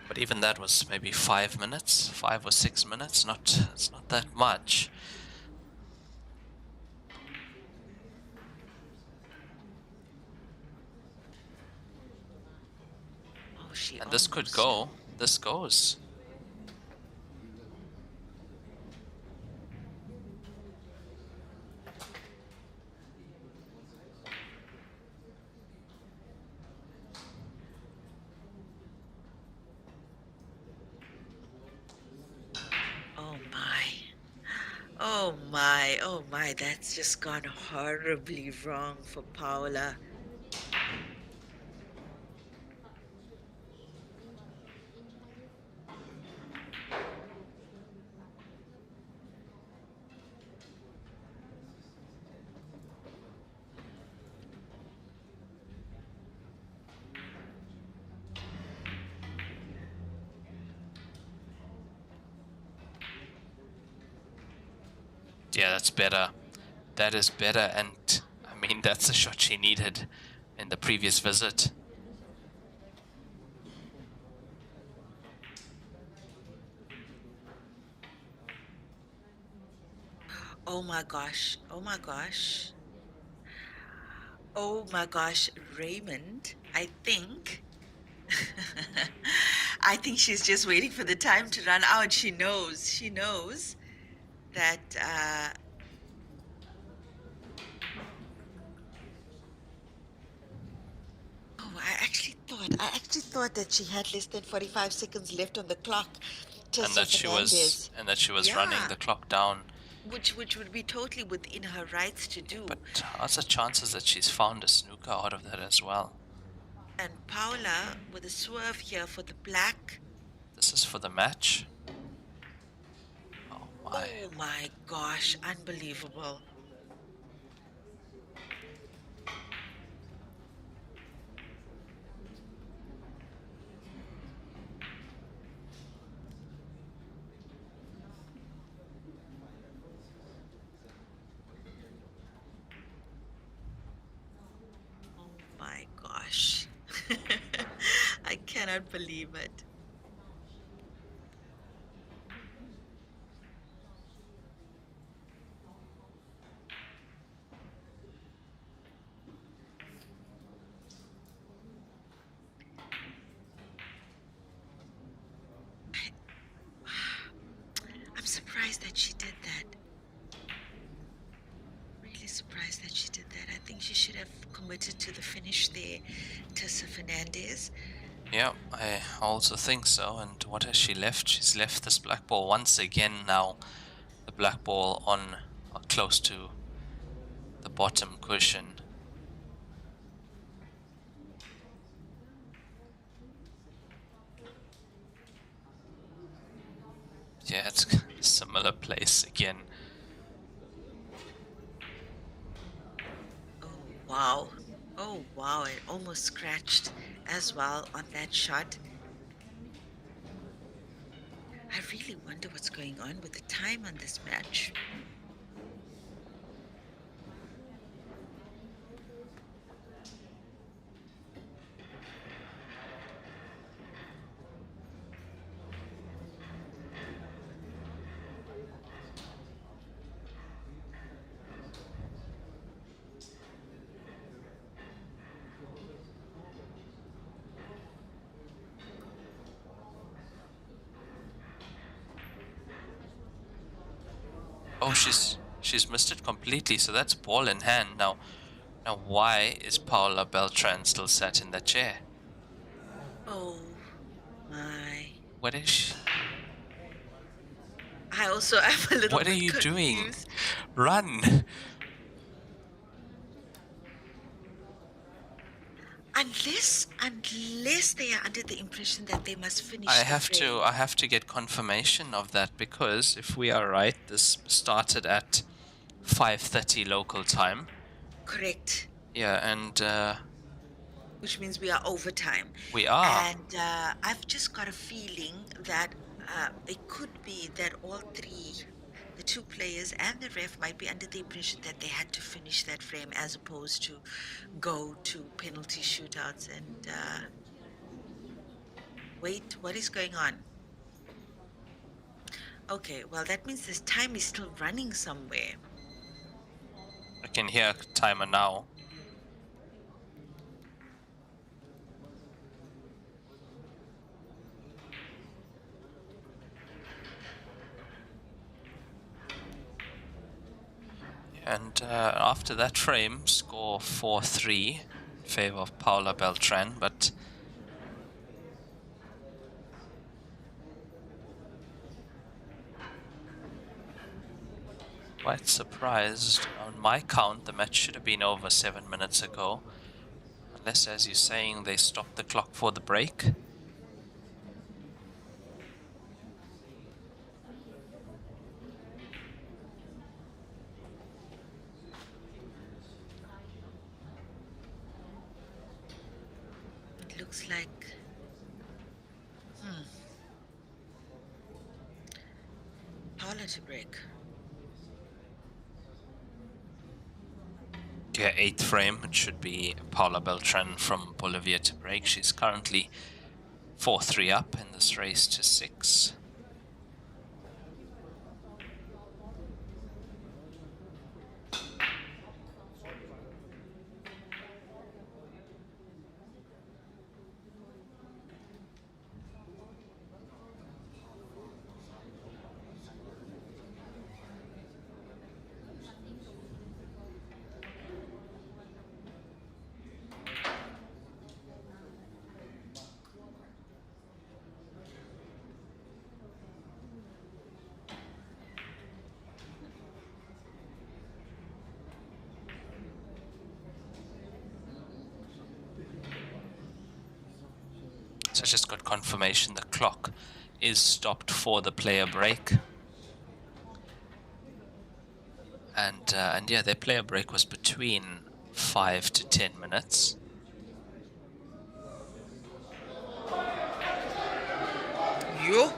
but even that was maybe 5 minutes, 5 or 6 minutes. It's not that much. Oh, she And this could almost. go. This goes. Oh my. Oh my. Oh my. That's just gone horribly wrong for Paula. Yeah, that's better. That is better. And I mean, that's the shot she needed in the previous visit. Oh my gosh. Oh my gosh. Oh my gosh, Raymond, I think I think she's just waiting for the time to run out. She knows that oh, I actually thought that she had less than 45 seconds left on the clock. and Tessa that she was Fernandez. running Yeah, the clock down. which would be totally within her rights to Yeah, do. but are the chances that she's found a snooker out of that as well? And Paula with a swerve here for the black. This is for the match. Oh my. Oh my gosh, unbelievable. Oh my gosh. I cannot believe it. I'm surprised that she did that. Really surprised that she did that. I think she should have committed to the finish there, Tessa Fernandez. Yeah, I also think so. And what has she left? She's left this black ball once again now. The black ball on close to the bottom cushion. Yeah, it's a similar place again. Oh, wow. Oh, wow. It almost scratched as well on that shot. I really wonder what's going on with the time on this match. Oh, she's missed it completely. So that's ball in hand now. Now, why is Paula Beltran still sat in that chair? Oh my. What is she? I also am a little What are bit you doing? confused. Run! Unless they are under the impression that they must finish I the have frame. to get confirmation of that, because if we are right, this started at 5:30 local time. Correct. Yeah, and Which means we are overtime. we are. And I've just got a feeling that it could be that all three, the two players and the ref, might be under the impression that they had to finish that frame as opposed to go to penalty shootouts. And wait, what is going on? Okay, well, that means this time is still running somewhere. I can hear timer now. And after that frame, score 4-3 in favor of Paula Beltran, but quite surprised. On my count, the match should have been over 7 minutes ago. Unless, as you're saying, they stopped the clock for the break. It looks like. Paula to break. Yeah, 8th frame, it should be Paula Beltran from Bolivia to break. She's currently 4-3 up in this race to 6. So I just got confirmation the clock is stopped for the player break. And yeah, their player break was between 5 to 10 minutes. Yo.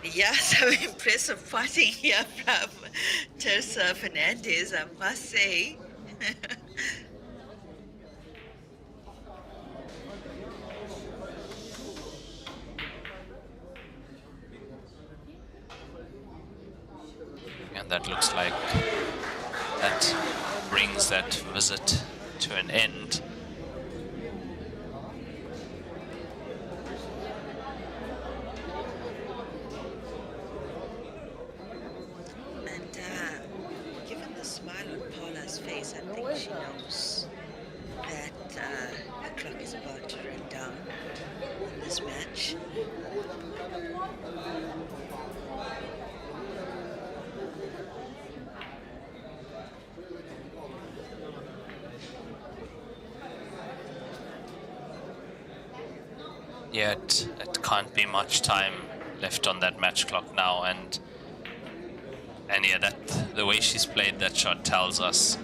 Yeah, some impressive fighting here from Teresa Fernandez, I must say. And that looks like that brings that visit to an end. And given the smile on Paula's face, I think she knows that the clock is about to run down in this match. Yeah, it can't be much time left on that match clock now, and yeah, that the way she's played that shot tells us.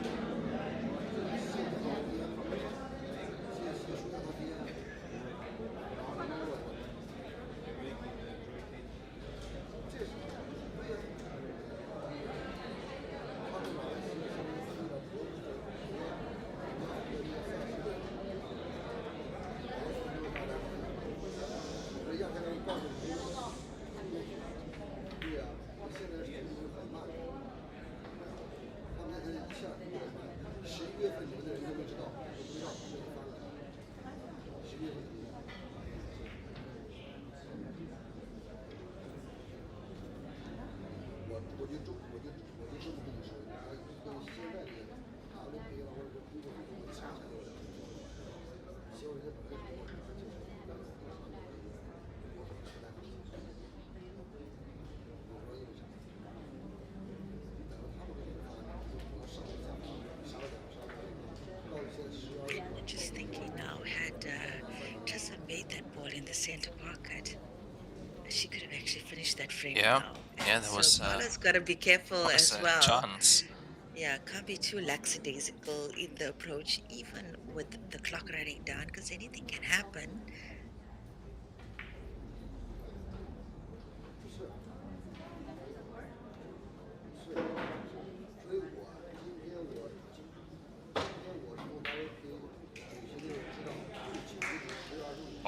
Just thinking now, had Tessa made that ball in the center pocket, she could have actually finished that frame Yeah, now. yeah, there was So Paula's got to be careful was as a well. chance. Yeah, can't be too lackadaisical in the approach, even with the clock running down, because anything can happen.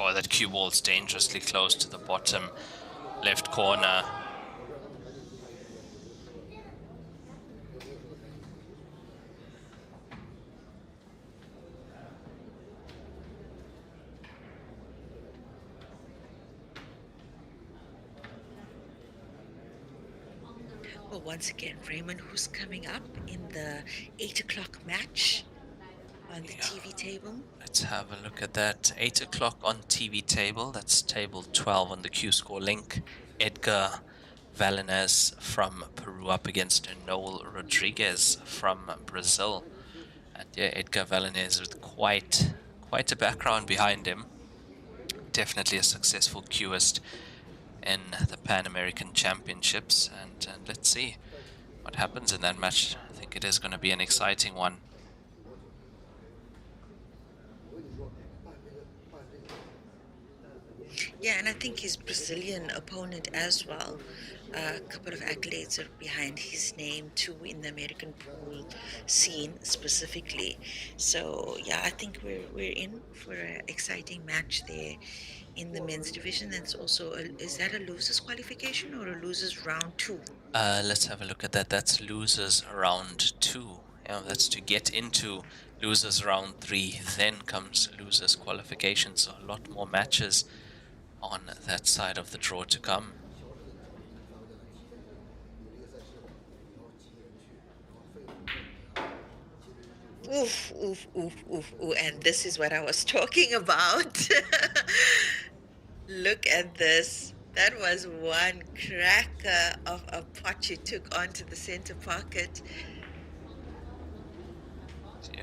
Oh, that cue ball's dangerously close to the bottom left corner. Well, once again, Raymond, who's coming up in the 8 o'clock match on the TV table? Let's have a look at that. 8 o'clock on TV table. That's table 12 on the Q Score link. Edgar Valinez from Peru up against Noel Rodriguez from Brazil. And yeah, Edgar Valinez with quite a background behind him. Definitely a successful cueist in the Pan American Championships. And let's see what happens in that match. I think it is going to be an exciting one. Yeah, and I think his Brazilian opponent as well. A couple of accolades are behind his name too in the American pool scene specifically. So yeah, I think we're in for an exciting match there in the men's division. That's also is that a losers qualification or a losers round two? Let's have a look at that. That's losers round 2. Yeah, that's to get into losers round 3. Then comes losers qualification. So a lot more matches on that side of the draw to come. Oof, oof, oof, oof, oof. And this is what I was talking about. Look at this. That was one cracker of a pot you took onto the center pocket.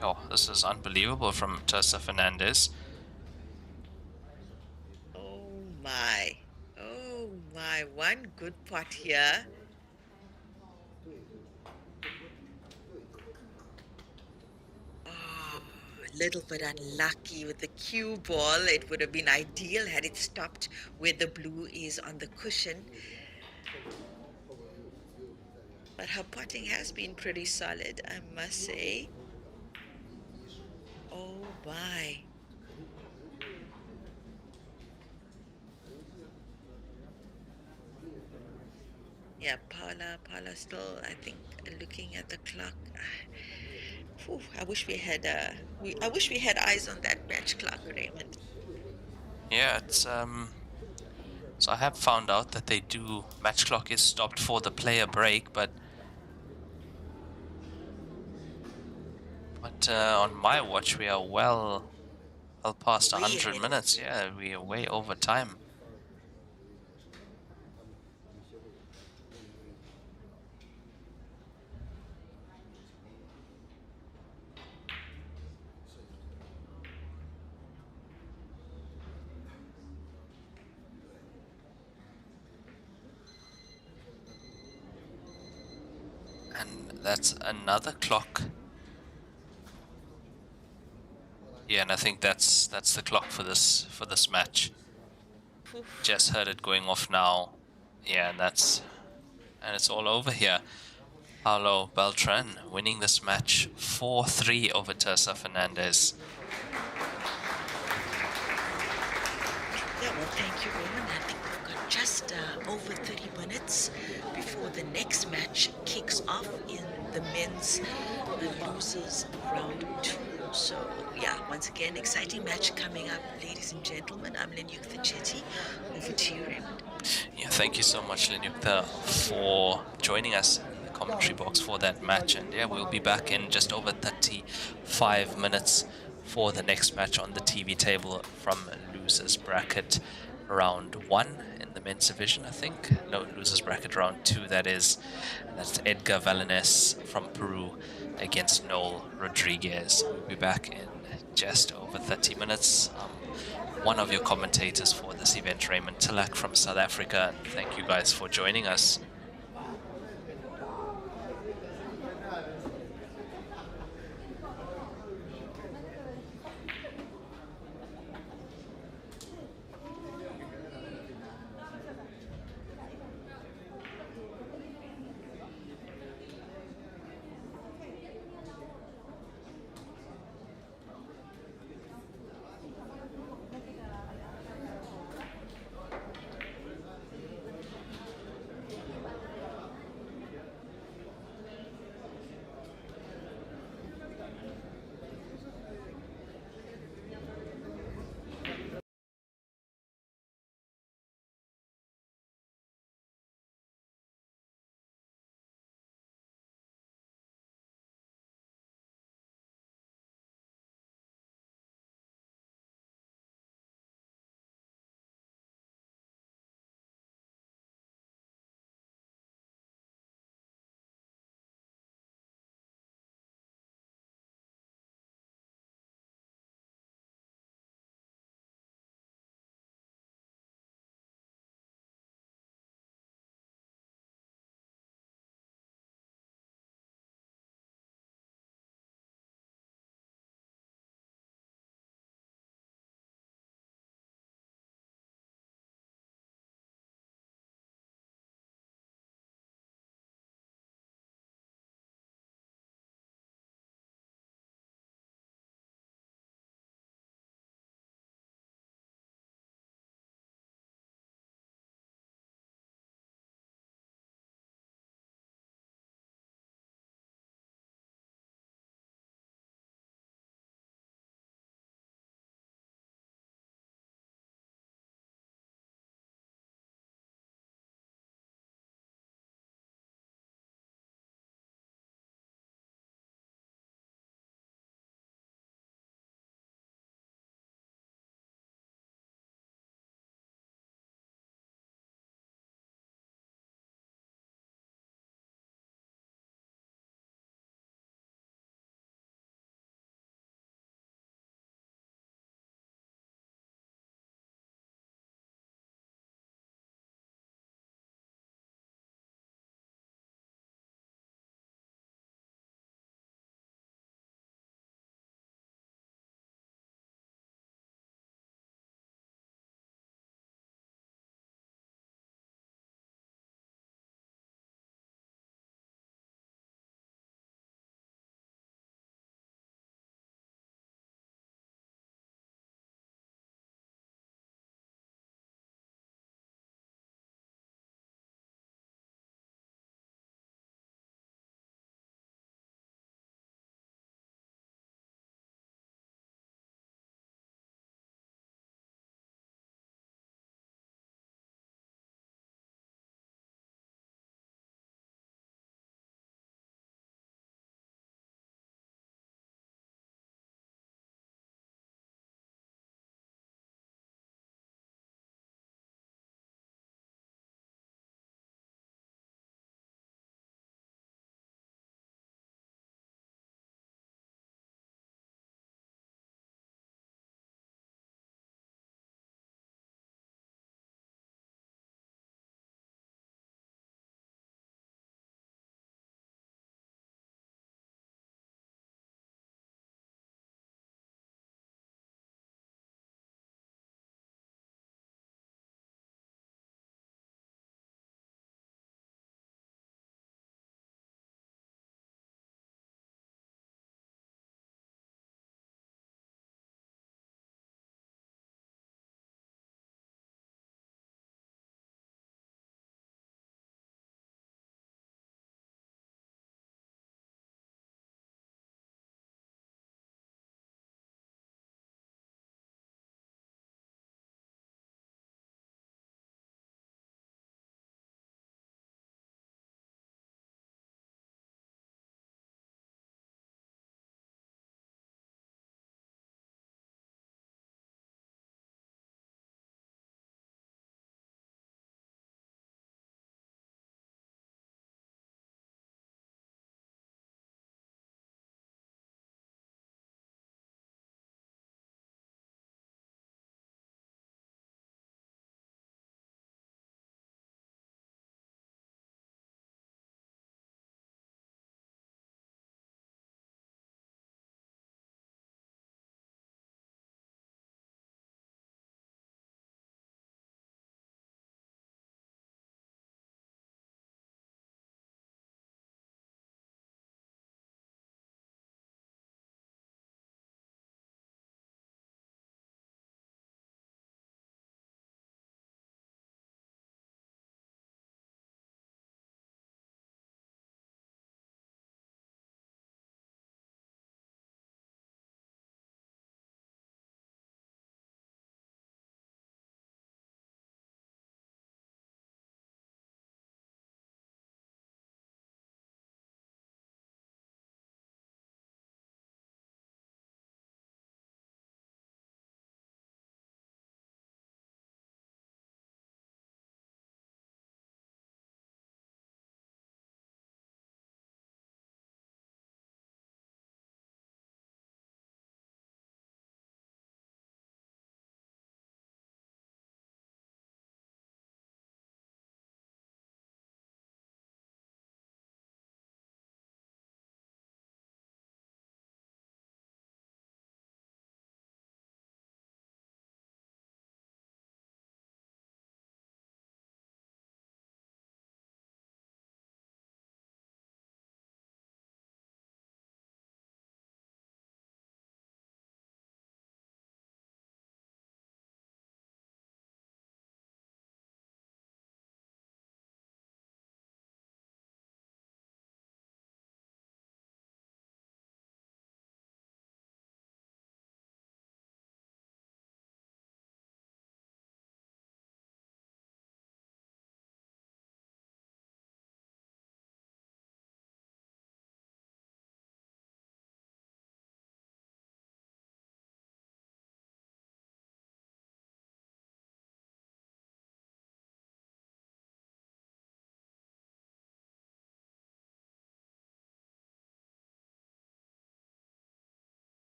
Oh, this is unbelievable from Teresa Fernandez. my. Oh my. One good pot here. Oh, a little bit unlucky with the cue ball. It would have been ideal had it stopped where the blue is on the cushion. But her putting has been pretty solid, I must say. Oh my. Yeah, Paula still, I think, looking at the clock. Phew, I wish we had eyes on that match clock, Raymond. Yeah, it's so I have found out that they do match clock is stopped for the player break, but on my watch we are well past Way 100 ahead. minutes. Yeah, we are way over time. And that's another clock. Yeah, and I think that's the clock for this match. Poof. Just heard it going off now. Yeah, and it's all over here. Paulo Beltran winning this match 4-3 over Teresa Fernandez. Yeah, well, thank you, Raymond. I think we've got just over 30 minutes before the next match kicks off in the men's losers round 2. So, yeah, once again, exciting match coming up, ladies and gentlemen. I'm Lenyuk Chetty. Over to you, Raymond. Yeah, thank you so much, Lenyukta, for joining us in the commentary box for that match. And yeah, we'll be back in just over 35 minutes for the next match on the TV table from losers bracket round 1 in the men's division, I think. No, losers bracket round 2, that is. And that's Edgar Valenes from Peru against Noel Rodriguez. We'll be back in just over 30 minutes. One of your commentators for this event, Raymond Tilak from South Africa. And thank you guys for joining us.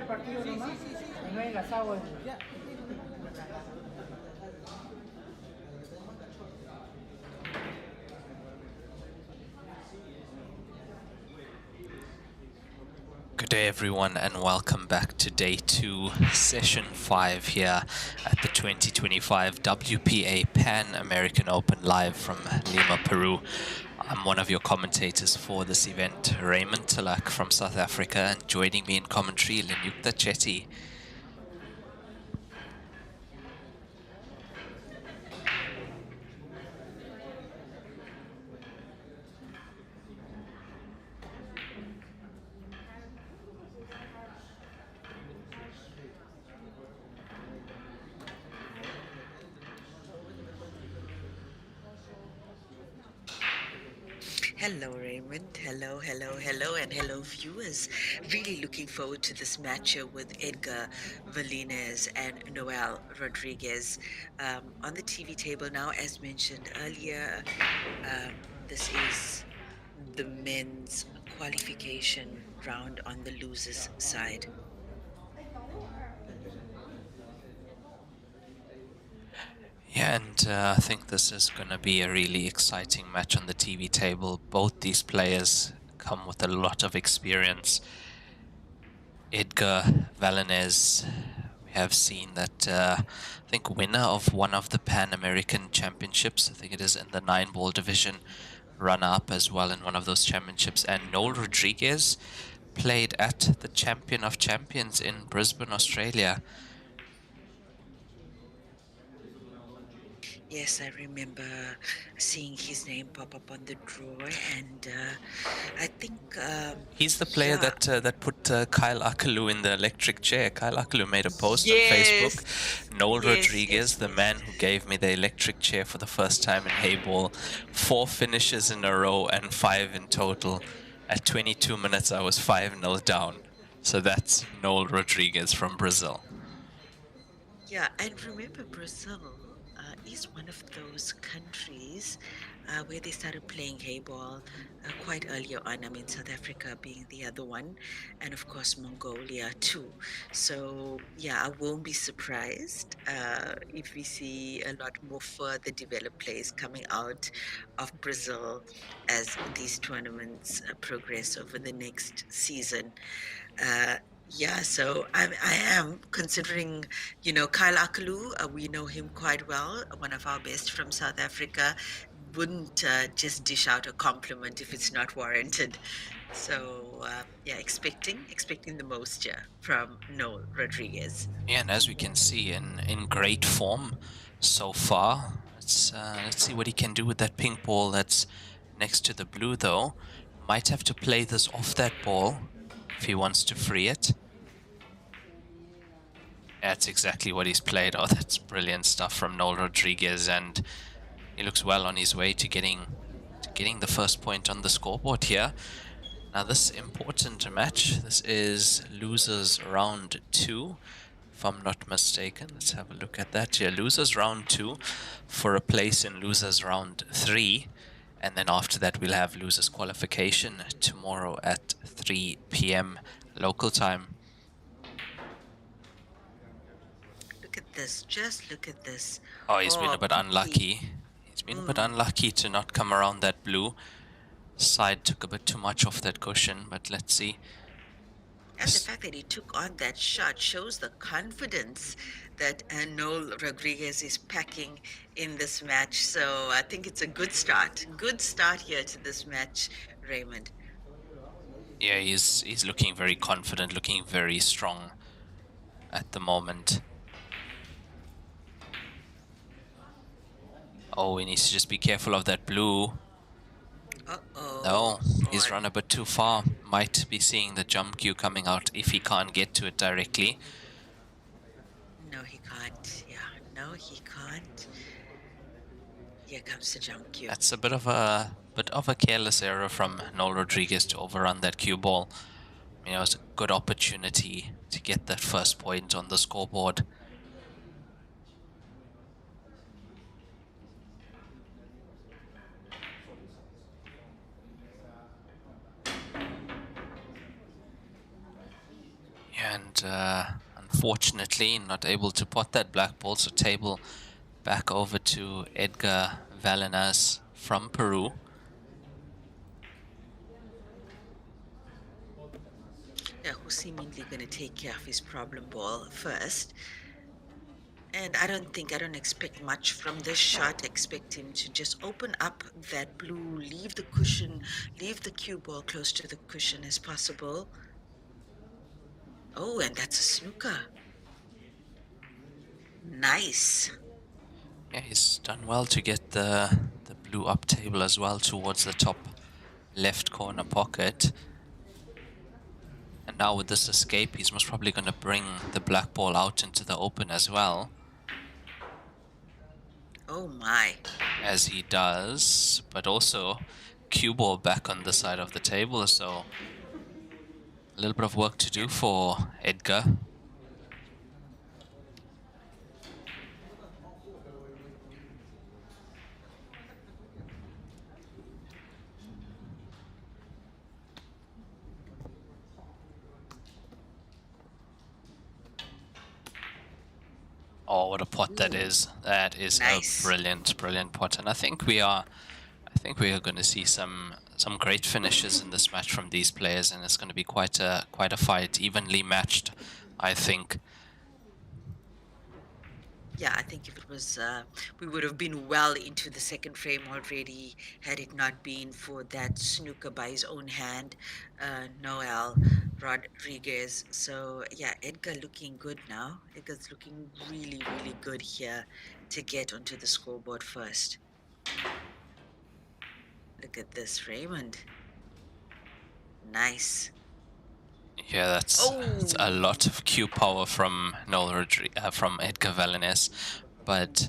Good day everyone and welcome back to day 2, session 5 here at the 2025 WPA Pan American Open live from Lima, Peru. I'm one of your commentators for this event, Raymond Tilak from South Africa, and joining me in commentary, Lenyukta Chetty. Hello, Raymond. Hello, and hello, viewers. Really looking forward to this matchup with Edgar Valines and Noel Rodriguez. On the TV table now, as mentioned earlier, this is the men's qualification round on the losers' side. Yeah, and I think this is going to be a really exciting match on the TV table. Both these players come with a lot of experience. Edgar Valines, we have seen that, I think, winner of one of the Pan American Championships. I think it is in the 9-ball division, runner-up as well in one of those championships. And Noel Rodriguez played at the Champion of Champions in Brisbane, Australia. Yes, I remember seeing his name pop up on the draw, and I think, He's the player yeah. that put Kyle Akalu in the electric chair. Kyle Akalu made a post on Facebook. Yes, Noel yes, Rodriguez, the man who gave me the electric chair for the first time in Heyball, 4 finishes in a row and 5 in total. At 22 minutes, I was 5-0 down. So that's Noel Rodriguez from Brazil. Yeah, and remember, Brazil is one of those countries where they started playing Heyball quite earlier on. I mean, South Africa being the other one, and of course, Mongolia too. So, yeah, I won't be surprised if we see a lot more further developed players coming out of Brazil as these tournaments progress over the next season. Uh, yeah, so I am considering, Kyle Akalu. We know him quite well, one of our best from South Africa. Wouldn't just dish out a compliment if it's not warranted. So yeah, expecting the most here from Noel Rodriguez. Yeah, and as we can see, in great form so far. Let's see what he can do with that pink ball that's next to the blue, though. Might have to play this off that ball if he wants to free it. That's exactly what he's played. Oh, that's brilliant stuff from Noel Rodriguez, and he looks well on his way to getting the first point on the scoreboard here. Now, this important match, this is losers round 2. If I'm not mistaken, let's have a look at that here. Losers round 2 for a place in losers round 3. And then after that, we'll have losers qualification tomorrow at 3 p.m. local time. Look at this. Just look at this. Oh, he's been Oh, a bit pretty. unlucky. He's been a bit unlucky to not come around that blue. Side took a bit too much off that cushion, but let's see. And the fact that he took on that shot shows the confidence that Noel Rodriguez is packing in this match. So I think it's a good start. Good start here to this match, Raymond. Yeah, he's looking very confident, looking very strong at the moment. Oh, he needs to just be careful of that blue. Uh-oh. No, he's God. run a bit too far. Might be seeing the jump cue coming out if he can't get to it directly. No, he can't. Yeah, no, he can't. Here comes the jump cue. That's a bit of a careless error from Noel Rodriguez to overrun that cue ball. You know, it's a good opportunity to get that first point on the scoreboard. And unfortunately not able to pot that black ball, so table back over to Edgar Valenas from Peru. Yeah, who's seemingly going to take care of his problem ball first. And I don't expect much from this shot. I expect him to just open up that blue, leave the cushion, leave the cue ball close to the cushion as possible. Oh, and that's a snooker. Nice. Yeah, he's done well to get the blue up table as well towards the top left corner pocket. And now with this escape, he's most probably going to bring the black ball out into the open as well. Oh my. As he does, but also cue ball back on the side of the table, so a little bit of work to do for Edgar. Oh, what a pot that is. That is Nice. a brilliant, brilliant pot. And I think we are going to see some great finishes in this match from these players, and it's going to be quite a fight, evenly matched, I think. Yeah, I think if it was, we would have been well into the second frame already had it not been for that snooker by his own hand, Noel Rodriguez. So, yeah, Edgar looking good now. Edgar's looking really, really good here to get onto the scoreboard first. Look at this, Raymond. Nice. Yeah, that's a lot of cue power from from Edgar Valenes, but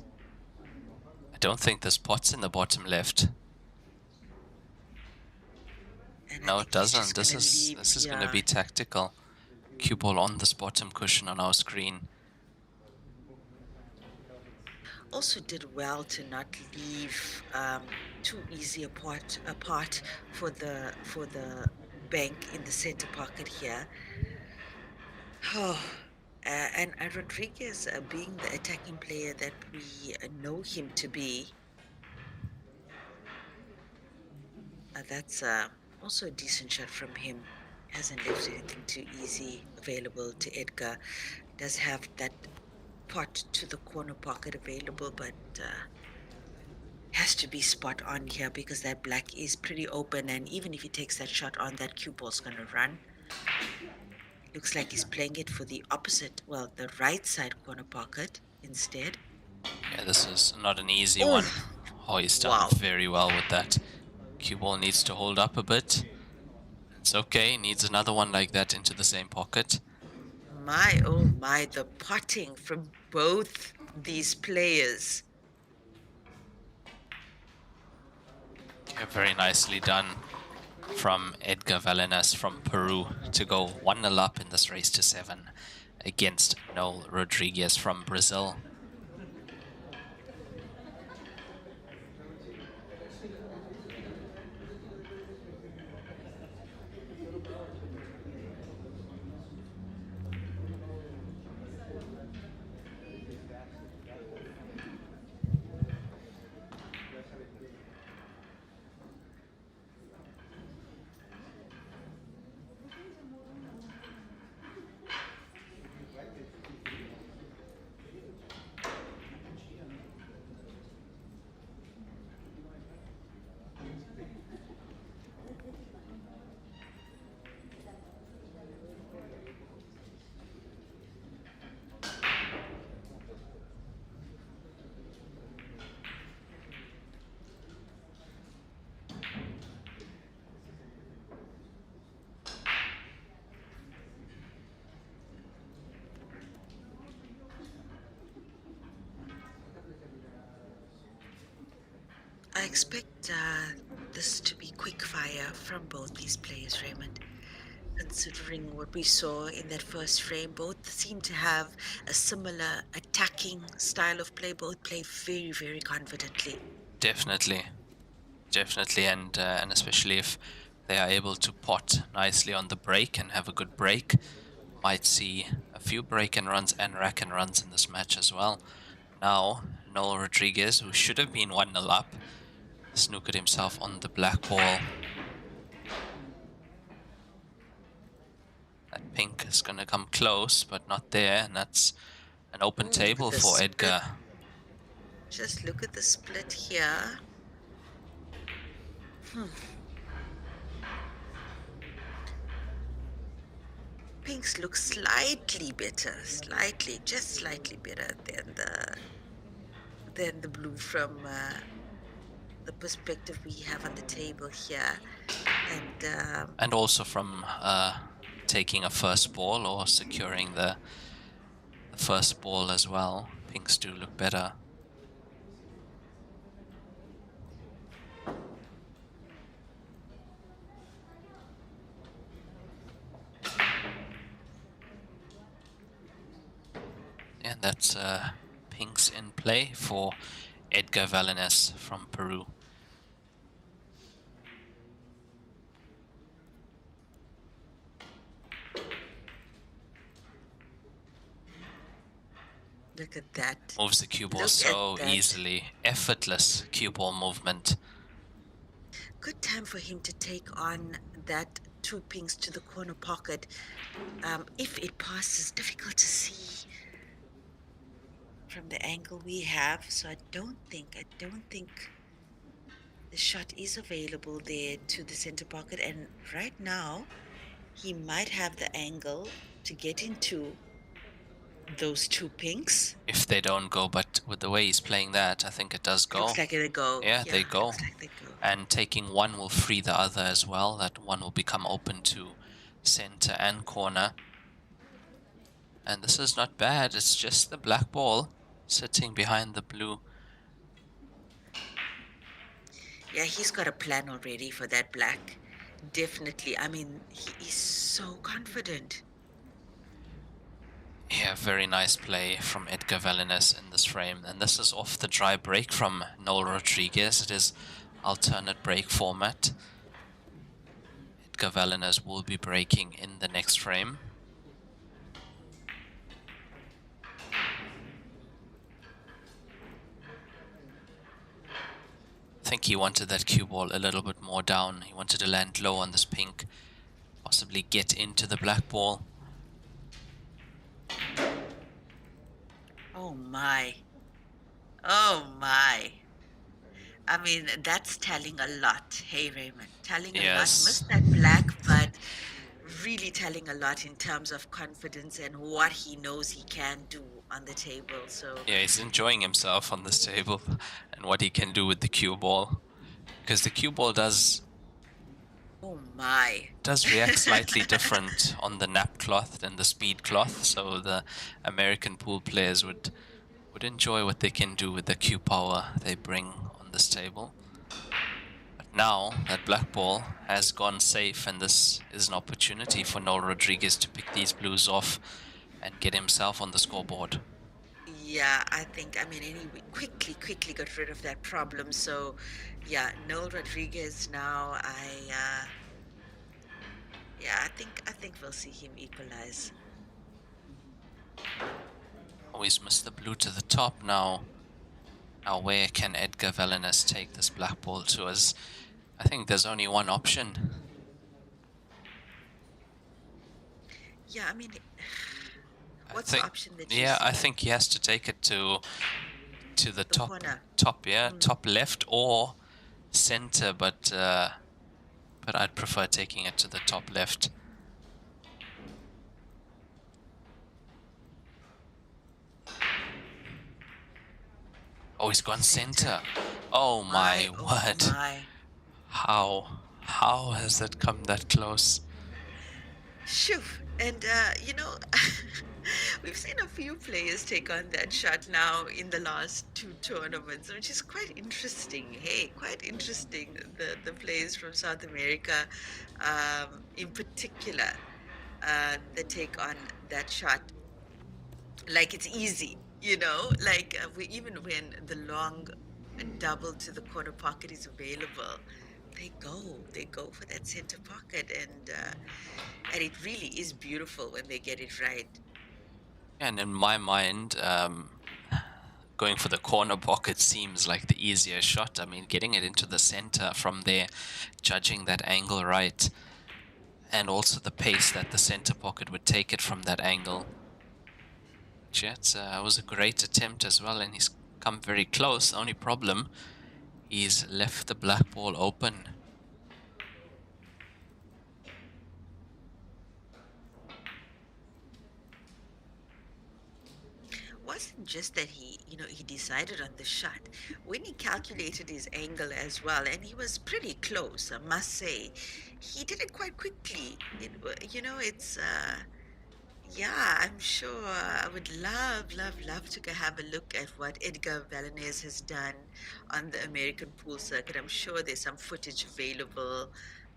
I don't think there's pots in the bottom left. And I No, think it he's doesn't. just This gonna is leave, going to yeah. be tactical. Cue ball on this bottom cushion on our screen. Also did well to not leave too easy apart for the bank in the center pocket here. Oh, and Rodriguez, being the attacking player that we know him to be, that's also a decent shot from him. Hasn't left anything too easy available to Edgar. Does have that pot to the corner pocket available, but has to be spot on here because that black is pretty open, and even if he takes that shot on, that cue ball's going to run. Looks like he's playing it for the opposite, well, the right side corner pocket instead. Yeah, this is not an easy Oh, one. Oh, he's done wow. very well with that. Cue ball needs to hold up a bit. It's okay, needs another one like that into the same pocket. My, oh my, the potting from both these players. Yeah, very nicely done from Edgar Valenas from Peru to go 1-0 up in this race to 7 against Noel Rodriguez from Brazil. I expect this to be quick fire from both these players, Raymond. Considering what we saw in that first frame, both seem to have a similar attacking style of play. Both play very, very confidently. Definitely, and especially if they are able to pot nicely on the break and have a good break, might see a few break and runs and rack and runs in this match as well. Now, Noel Rodriguez, who should have been 1-0 up, snookered himself on the black ball. That pink is going to come close, but not there, and that's an open table for Edgar. Just look at the split here. Pinks look slightly better, just slightly better than the blue from the perspective we have on the table here, and also from taking a first ball or securing the first ball as well. Pinks do look better. And that's pinks in play for Edgar Valenes from Peru. Look at that. Moves the cue ball so easily. Effortless cue ball movement. Good time for him to take on that 2 pinks to the corner pocket. If it passes, difficult to see from the angle we have. So I don't think the shot is available there to the center pocket. And right now, he might have the angle to get into those 2 pinks. If they don't go, but with the way he's playing that, I think it does go. Looks like they go. Yeah, they go. Looks like they go. And taking one will free the other as well. That one will become open to center and corner. And this is not bad. It's just the black ball sitting behind the blue. Yeah, he's got a plan already for that black. Definitely. I mean, he is so confident. Yeah, very nice play from Edgar Valenes in this frame. And this is off the dry break from Noel Rodriguez. It is alternate break format. Edgar Valenes will be breaking in the next frame. I think he wanted that cue ball a little bit more down. He wanted to land low on this pink, possibly get into the black ball. Oh my. Oh my. I mean, that's telling a lot. Hey, Raymond. Telling a lot. Missed that black, but really telling a lot in terms of confidence and what he knows he can do on the table. So yeah, he's enjoying himself on this table and what he can do with the cue ball. Because the cue ball does... Oh my. Does react slightly different on the nap cloth than the speed cloth. So the American pool players would enjoy what they can do with the cue power they bring on this table. But now that black ball has gone safe, and this is an opportunity for Noel Rodriguez to pick these blues off and get himself on the scoreboard. Yeah, I mean, anyway, quickly got rid of that problem. So, yeah, Noel Rodriguez now, I think we'll see him equalize. Always missed the blue to the top now. Now where can Edgar Valenes take this black ball to? As I think there's only one option. Yeah, I mean, what's the option that you Yeah, see? I think he has to take it to the top corner. Top left or center, but I'd prefer taking it to the top left. Oh, he's gone center. Oh my word. Oh my. How has that come that close? Shoo. And, we've seen a few players take on that shot now in the last 2 tournaments, which is quite interesting. Hey, quite interesting. The players from South America, in particular, that take on that shot like it's easy, even when the long double to the corner pocket is available, They go for that center pocket, and it really is beautiful when they get it right. And in my mind, going for the corner pocket seems like the easier shot. I mean, getting it into the center from there, judging that angle right, and also the pace that the center pocket would take it from that angle. It was a great attempt as well, and he's come very close. The only problem, he's left the black ball open. Wasn't just that he decided on the shot. When he calculated his angle as well, and he was pretty close, I must say, he did it quite quickly. It's yeah, I'm sure I would love, love, love to have a look at what Edgar Valanez has done on the American pool circuit. I'm sure there's some footage available.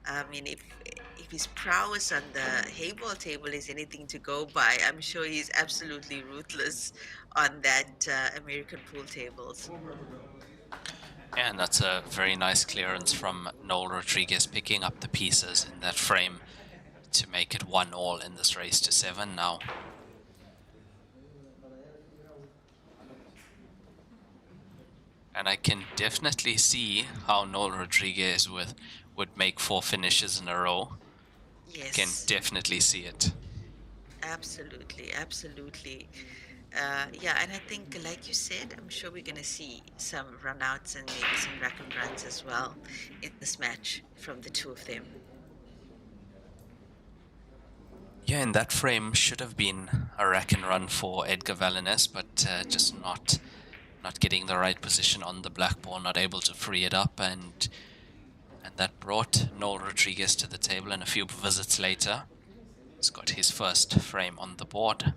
I mean, if his prowess on the Heyball table is anything to go by, I'm sure he's absolutely ruthless on that American pool tables. And that's a very nice clearance from Noel Rodriguez, picking up the pieces in that frame to make it 1-all in this race to 7 now. And I can definitely see how Noel Rodriguez would make 4 finishes in a row. Can Yes, definitely see it. absolutely, absolutely. Yeah, and I think, like you said, I'm sure we're going to see some runouts and maybe some rack and runs as well in this match from the two of them. Yeah, and that frame should have been a rack and run for Edgar Valanez, but just not getting the right position on the black ball, not able to free it up, and that brought Noel Rodriguez to the table. And a few visits later, he's got his first frame on the board.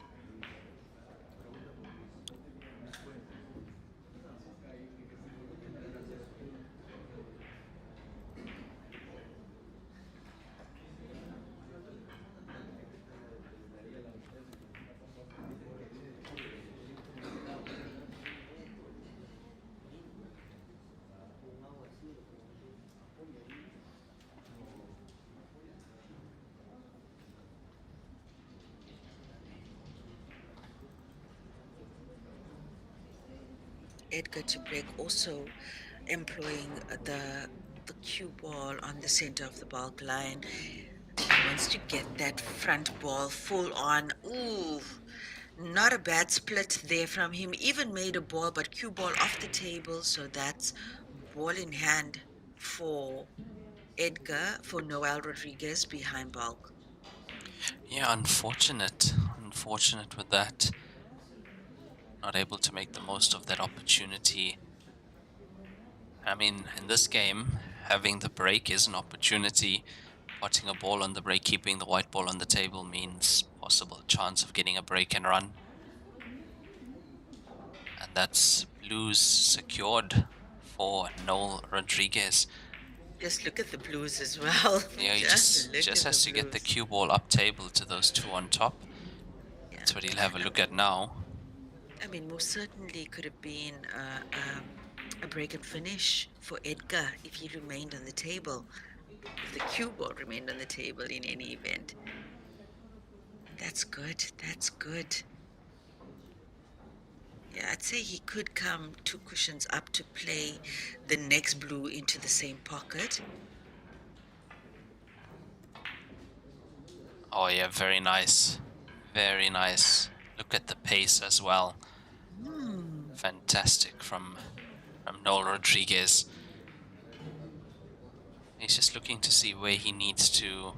Edgar to break also employing the cue ball on the center of the bulk line. He wants to get that front ball full on. Ooh, not a bad split there from him. Even made a ball, but cue ball off the table. So that's ball in hand for Edgar, for Noel Rodriguez behind bulk. Yeah, unfortunate with that. Not able to make the most of that opportunity. I mean, in this game, having the break is an opportunity. Potting a ball on the break, keeping the white ball on the table means possible chance of getting a break and run. And that's blues secured for Noel Rodriguez. Just look at the blues as well. Yeah, he Just look just at the has to get the blues. cue ball up table to those 2 on top. Yeah. That's what he'll have a look at now. I mean, most certainly could have been a break and finish for Edgar if he remained on the table, if the cue ball remained on the table in any event. That's good. That's good. Yeah, I'd say he could come 2 cushions up to play the next blue into the same pocket. Oh yeah, very nice. Very nice. Look at the pace as well. Hmm. Fantastic from Noel Rodriguez. He's just looking to see where he needs to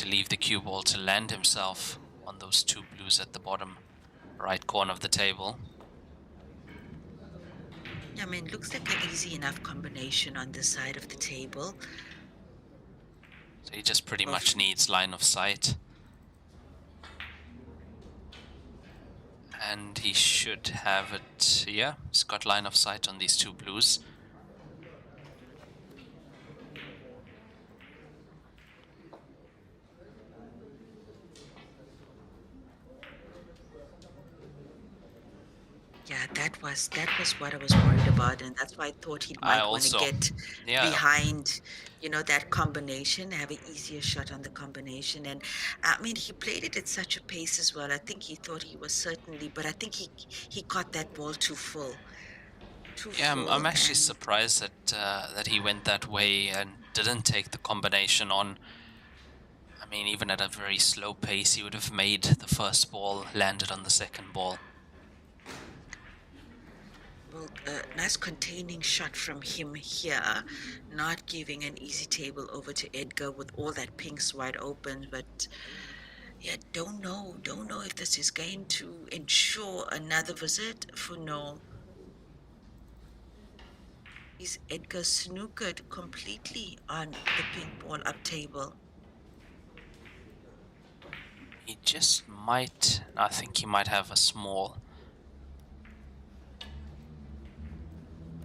leave the cue ball to land himself on those 2 blues at the bottom right corner of the table. I mean, looks like an easy enough combination on this side of the table. So he just pretty Of much needs line of sight. And he should have it. Yeah, he's got line of sight on these 2 blues. Yeah, that was what I was worried about, and that's why I thought he I might want to also, get yeah, behind, that combination, have an easier shot on the combination. And I mean, he played it at such a pace as well. I think he thought he was certainly, but I think he got that ball too yeah, I'm full, actually and surprised that he went that way and didn't take the combination on. I mean, even at a very slow pace, he would have made the first ball, landed on the second ball. well, nice containing shot from him here, not giving an easy table over to Edgar with all that pinks wide open, but. Yeah, don't know if this is going to ensure another visit for Noel. Is Edgar snookered completely on the pink ball up table? He just might, I think he might have a small.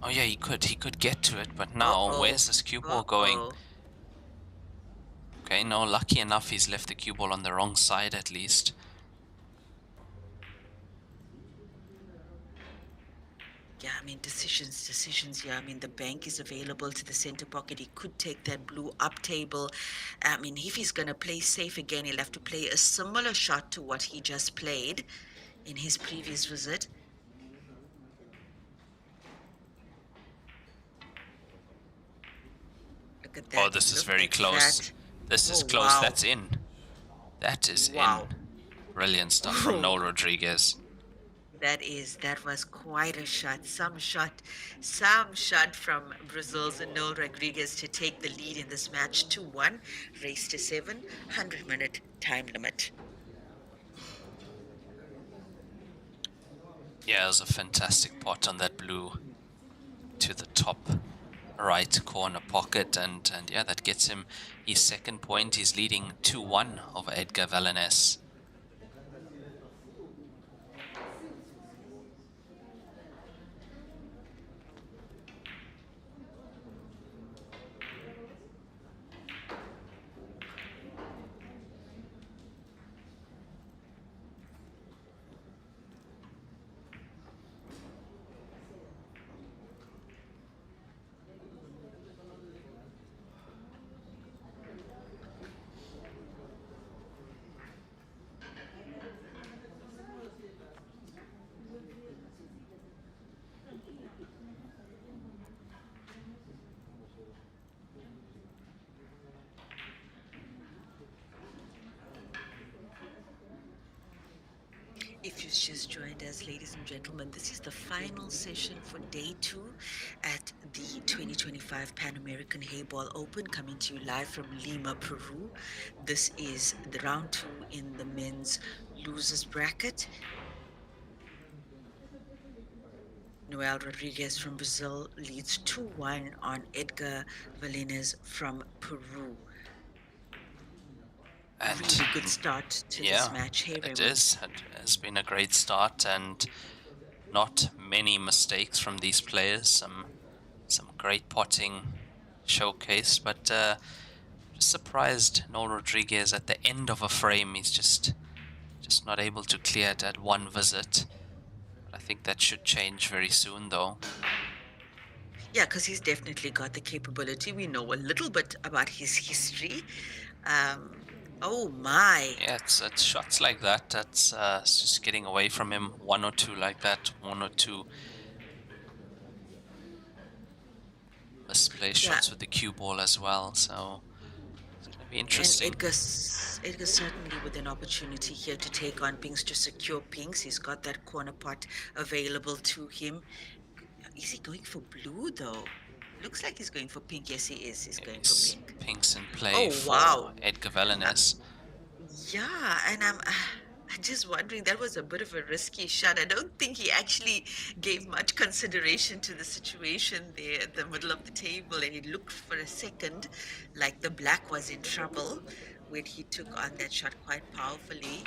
Oh yeah, he could get to it, but now Uh-oh. where's this cue ball going? Uh-oh. Okay, no, lucky enough he's left the cue ball on the wrong side at least. Yeah, I mean, decisions. Yeah, I mean, the bank is available to the center pocket. He could take that blue up table. I mean, if he's going to play safe again, he'll have to play a similar shot to what he just played in his previous visit. Look at Oh, that. this is Look very at close. that. This is Oh, close. wow. That's in. That is in. Wow. Brilliant stuff from Noel Rodriguez. That was quite a shot. Some shot from Brazil's Noel Rodriguez to take the lead in this match 2-1, race to 7, 100-minute time limit. Yeah, it was a fantastic pot on that blue to the top right corner pocket, and yeah, that gets him his second point. He's leading 2-1 over Edgar Vallanes. If you've just joined us, ladies and gentlemen, this is the final session for day 2 at the 2025 Pan American Heyball Open, coming to you live from Lima, Peru. This is the round 2 in the men's losers bracket. Noel Rodriguez from Brazil leads 2-1 on Edgar Vallanes from Peru. And Really good start to this yeah, match. Hey, it Raymond. is. It has been a great start, and not many mistakes from these players. Some great potting showcased, but just surprised Noel Rodriguez at the end of a frame. He's just not able to clear it at one visit. I think that should change very soon, though. Yeah, because he's definitely got the capability. We know a little bit about his history. Um, oh my. Yeah, it's shots like that. That's it's just getting away from him. One or two like that. One or two misplaced Yeah, shots with the cue ball as well. So it's going to be and interesting. Edgar's certainly with an opportunity here to take on pinks, to secure pinks. He's got that corner pot available to him. Is he going for blue though? Looks like he's going for pink. Yes, he is. He's going for Is pink. pinks in play Oh for wow. Edgar Uh, Vallanes. yeah, and I'm just wondering, that was a bit of a risky shot. I don't think he actually gave much consideration to the situation there at the middle of the table, and he looked for a second like the black was in trouble when he took on that shot quite powerfully.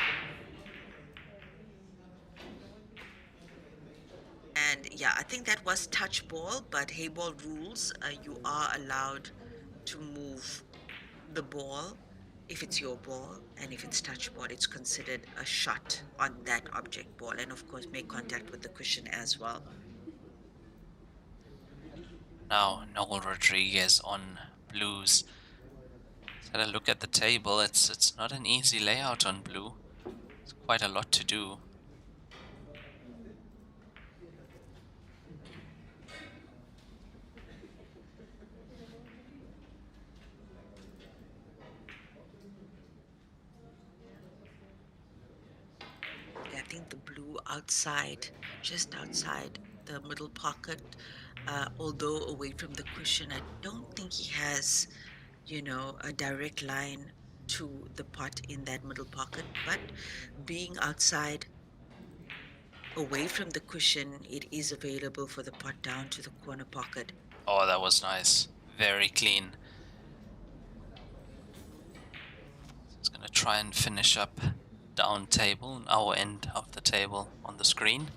And yeah, I think that was touch ball, but Heyball rules, you are allowed to move the ball if it's your ball, and if it's touch ball, it's considered a shot on that object ball, and of course make contact with the cushion as well. Now Noel Rodriguez on blues. Had a look at the table. It's not an easy layout on blue. It's quite a lot to do. I think the blue outside, just outside the middle pocket, although away from the cushion, I don't think he has, a direct line to the pot in that middle pocket. But being outside, away from the cushion, it is available for the pot down to the corner pocket. Oh, that was nice. Very clean. It's going to try and finish up down table, our end of the table on the screen.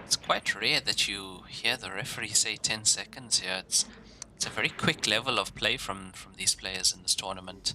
It's quite rare that you hear the referee say 10 seconds here. It's a very quick level of play from these players in this tournament.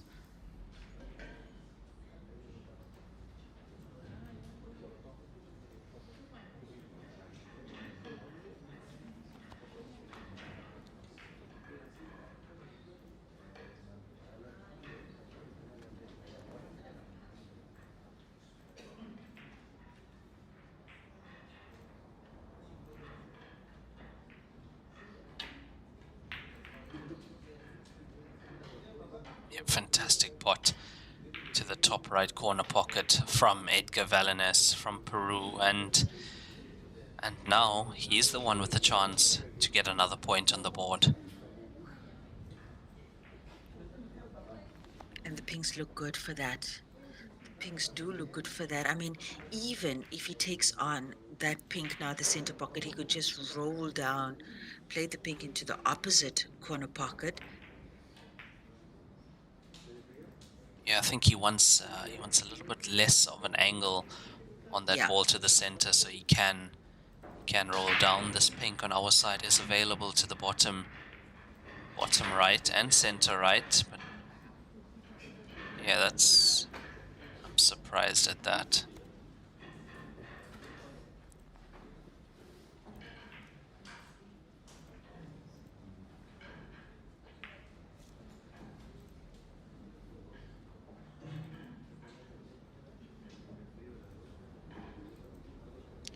Yeah, fantastic pot to the top right corner pocket from Edgar Valenes from Peru, and now he's the one with the chance to get another point on the board. And the pinks look good for that. The pinks do look good for that. I mean, even if he takes on that pink now, the center pocket, he could just roll down, play the pink into the opposite corner pocket. Yeah, I think he wants a little bit less of an angle on that ball to the center, so he can roll down. This pink on our side is available to the bottom right and center right, but yeah, I'm surprised at that.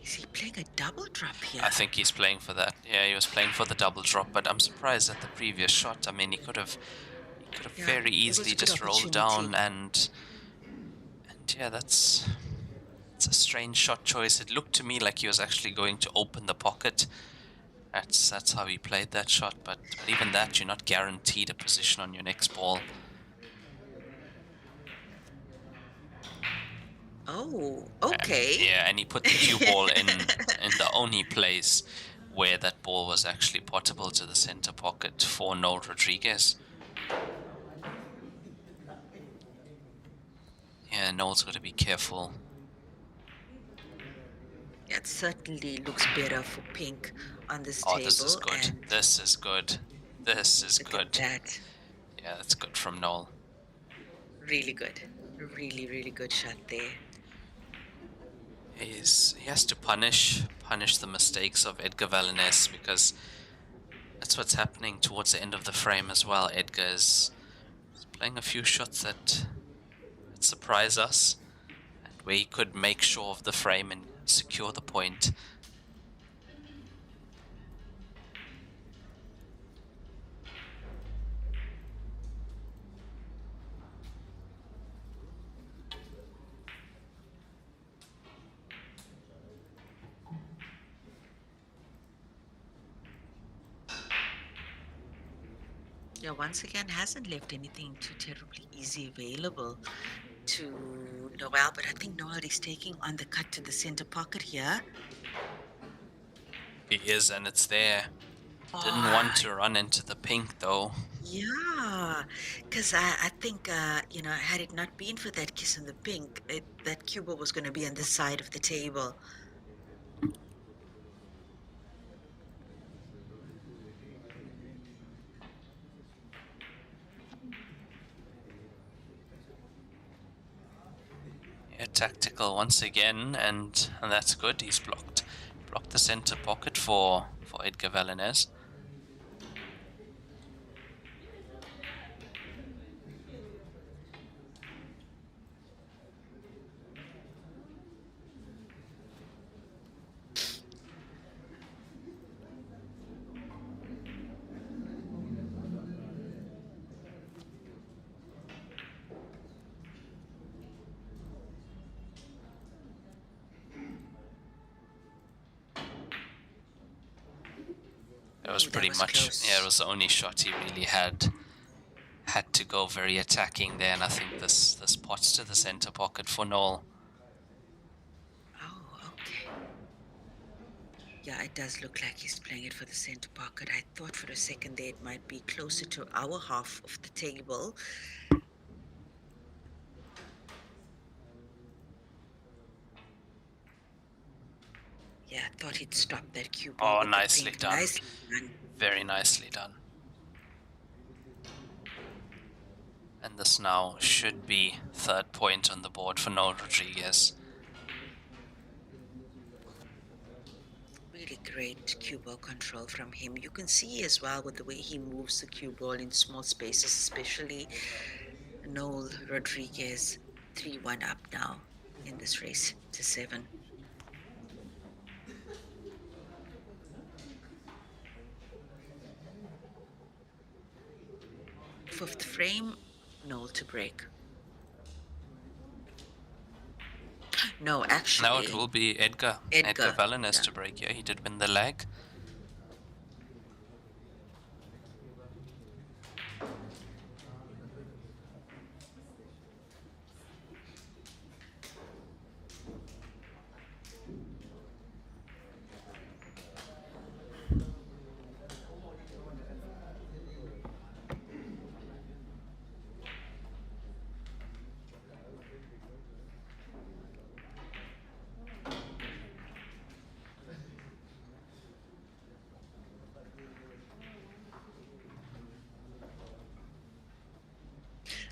Is he playing a double drop here? I think he's playing for that. Yeah, he was playing for the double drop, but I'm surprised at the previous shot. I mean, he could have very easily just rolled down, and yeah, it's a strange shot choice. It looked to me like he was actually going to open the pocket. That's how he played that shot, but even that, you're not guaranteed a position on your next ball. Oh, okay. Yeah, and he put the cue ball in the only place where that ball was actually potable to the center pocket for Noel Rodriguez. Yeah, Noel's got to be careful. It certainly looks better for pink on this table. Oh, this is good. This is good. This is good. Look at that. Yeah, that's good from Noel. Really good. Really, really good shot there. He has to punish the mistakes of Edgar Valenes, because that's what's happening towards the end of the frame as well. Edgar is playing a few shots that surprise us, and where he could make sure of the frame and secure the point. Yeah, once again, hasn't left anything too terribly easy available to Noel, but I think Noel is taking on the cut to the center pocket here. He is, and it's there. Didn't want to run into the pink, though. Yeah, because I think, had it not been for that kiss on the pink, that cue ball was going to be on this side of the table. get tactical once again, and that's good. He's blocked the center pocket for Edgar Valinez. It was pretty much close. Yeah, it was the only shot he really had to go very attacking there, and I think this pots to the center pocket for Noel. Oh, okay. Yeah, it does look like he's playing it for the center pocket. I thought for a second there it might be closer to our half of the table. Yeah, I thought he'd stop that cue ball. Oh, with nicely the pink. done. Nicely done. Very nicely done. And this now should be third point on the board for Noel Rodriguez. Really great cue ball control from him. You can see as well with the way he moves the cue ball in small spaces, especially Noel Rodriguez 3-1 up now in this race to 7. Fifth frame, Noel to break. No, actually. Now it will be Edgar Valinez to break. Yeah, he did win the leg.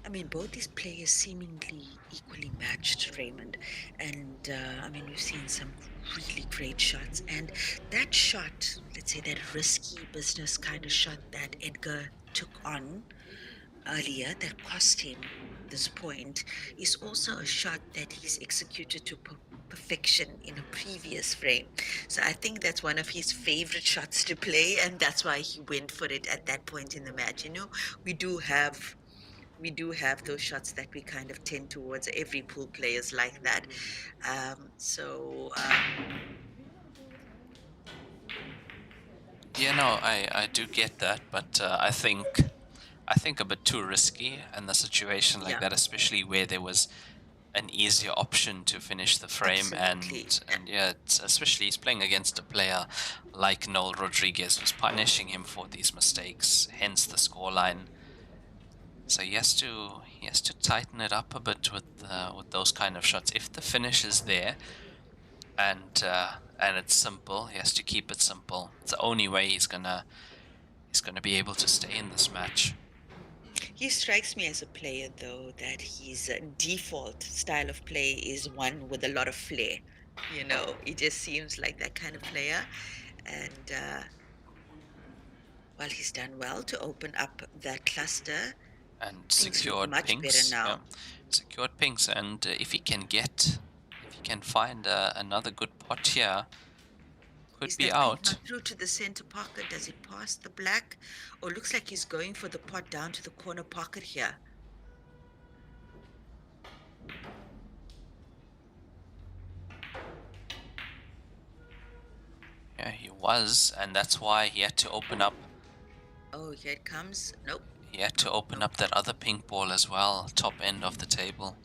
I mean, both these players seemingly equally matched, Raymond. And I mean, we've seen some really great shots. And that shot, let's say that risky business kind of shot that Edgar took on earlier that cost him this point, is also a shot that he's executed to perfection in a previous frame. So I think that's one of his favorite shots to play, and that's why he went for it at that point in the match. You know, we do have those shots that we kind of tend towards. Every pool players like that. Yeah, no, I do get that, but I think a bit too risky in the situation like Yeah, that, especially where there was an easier option to finish the frame. absolutely. And yeah, it's, especially he's playing against a player like Noel Rodriguez, who's punishing him for these mistakes, hence the scoreline. So he has to tighten it up a bit with those kind of shots. If the finish is there and it's simple, he has to keep it simple. It's the only way he's gonna be able to stay in this match. He strikes me as a player, though, that his default style of play is one with a lot of flair. You know, he just seems like that kind of player. And well, he's done well to open up that cluster. And Things look secured much better pinks. now. Yeah, secured pinks. And if he can find another good pot here, could Is be that pink out. not through to the center pocket? Does it pass the black? Or looks like he's going for the pot down to the corner pocket here. Yeah, he was, and that's why he had to open up. Oh, here it comes. Nope. He had to open up that other pink ball as well, top end of the table.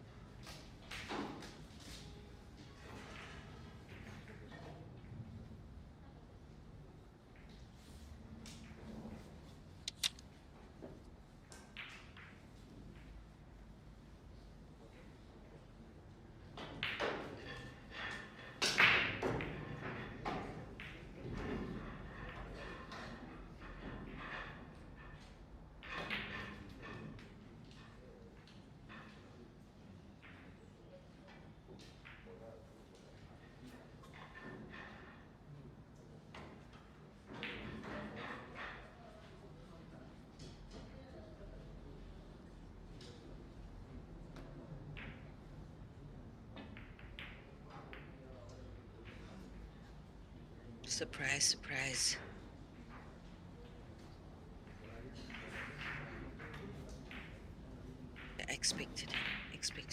Surprise, surprise. I expected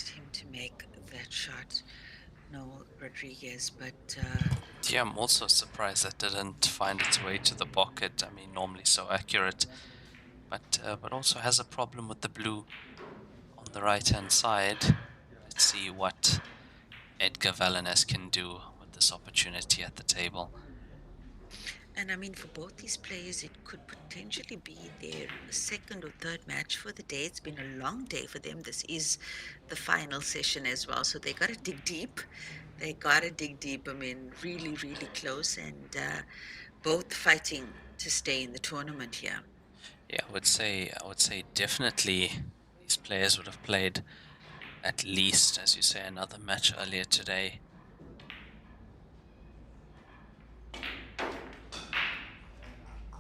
him to make that shot, no Rodriguez, but Yeah, I'm also surprised that didn't find its way to the pocket. I mean, normally so accurate, but also has a problem with the blue on the right-hand side. Let's see what Edgar Vallanes can do with this opportunity at the table. and I mean for both these players, it could potentially be their second or third match for the day. It's been a long day for them. This is the final session as well, so they got to dig deep. They got to dig deep. I mean, really, really close, and both fighting to stay in the tournament here. Yeah, I would say definitely these players would have played at least, as you say, another match earlier today.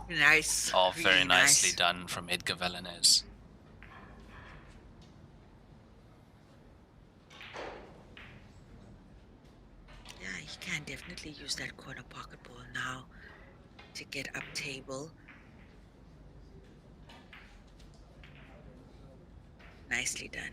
Nice, Oh, very really nicely nice. done from Edgar Vallanes. Yeah, he can definitely use that corner pocket ball now to get up table. Nicely done.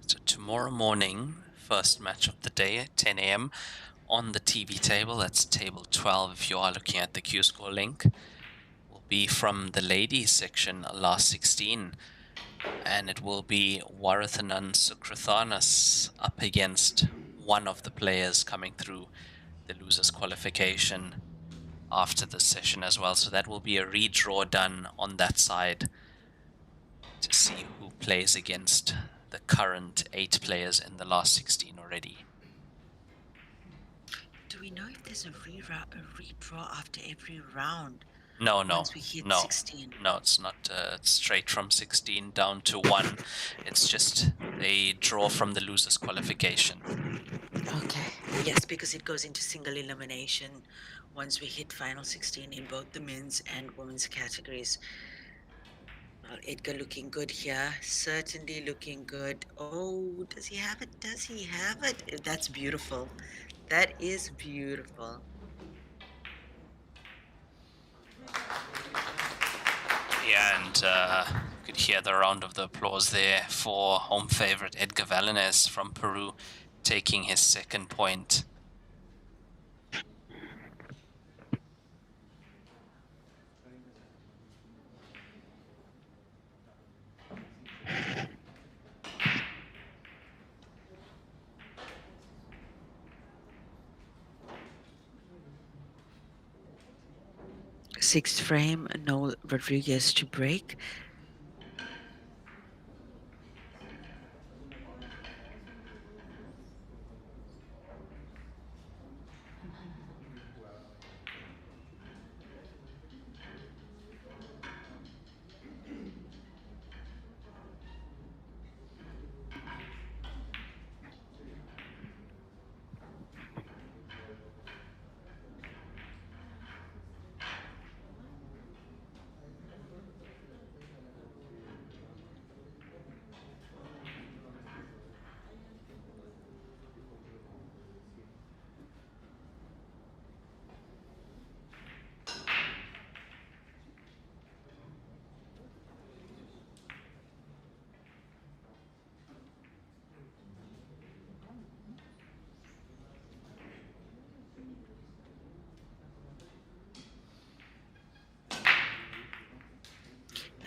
So tomorrow morning, first match of the day at 10 a.m. on the TV table. That's table 12 if you are looking at the Q-Score link. Will be from the ladies section, last 16. And it will be Warathanan Sukrathanas up against one of the players coming through the losers qualification after this session as well. So that will be a redraw done on that side to see who plays against the current 8 players in the last 16 already. Do we know if there's a redraw after every round No, once we hit no, 16? no, it's not. It's straight from 16 down to 1. It's just a draw from the losers qualification. Okay. Yes, because it goes into single elimination once we hit final 16 in both the men's and women's categories. Well, Edgar looking good here. Certainly looking good. Oh, does he have it? Does he have it? That's beautiful. That is beautiful. Yeah, and you could hear the round of the applause there for home favorite Edgar Vallanes from Peru taking his second point. Sixth frame, no Rodriguez to break.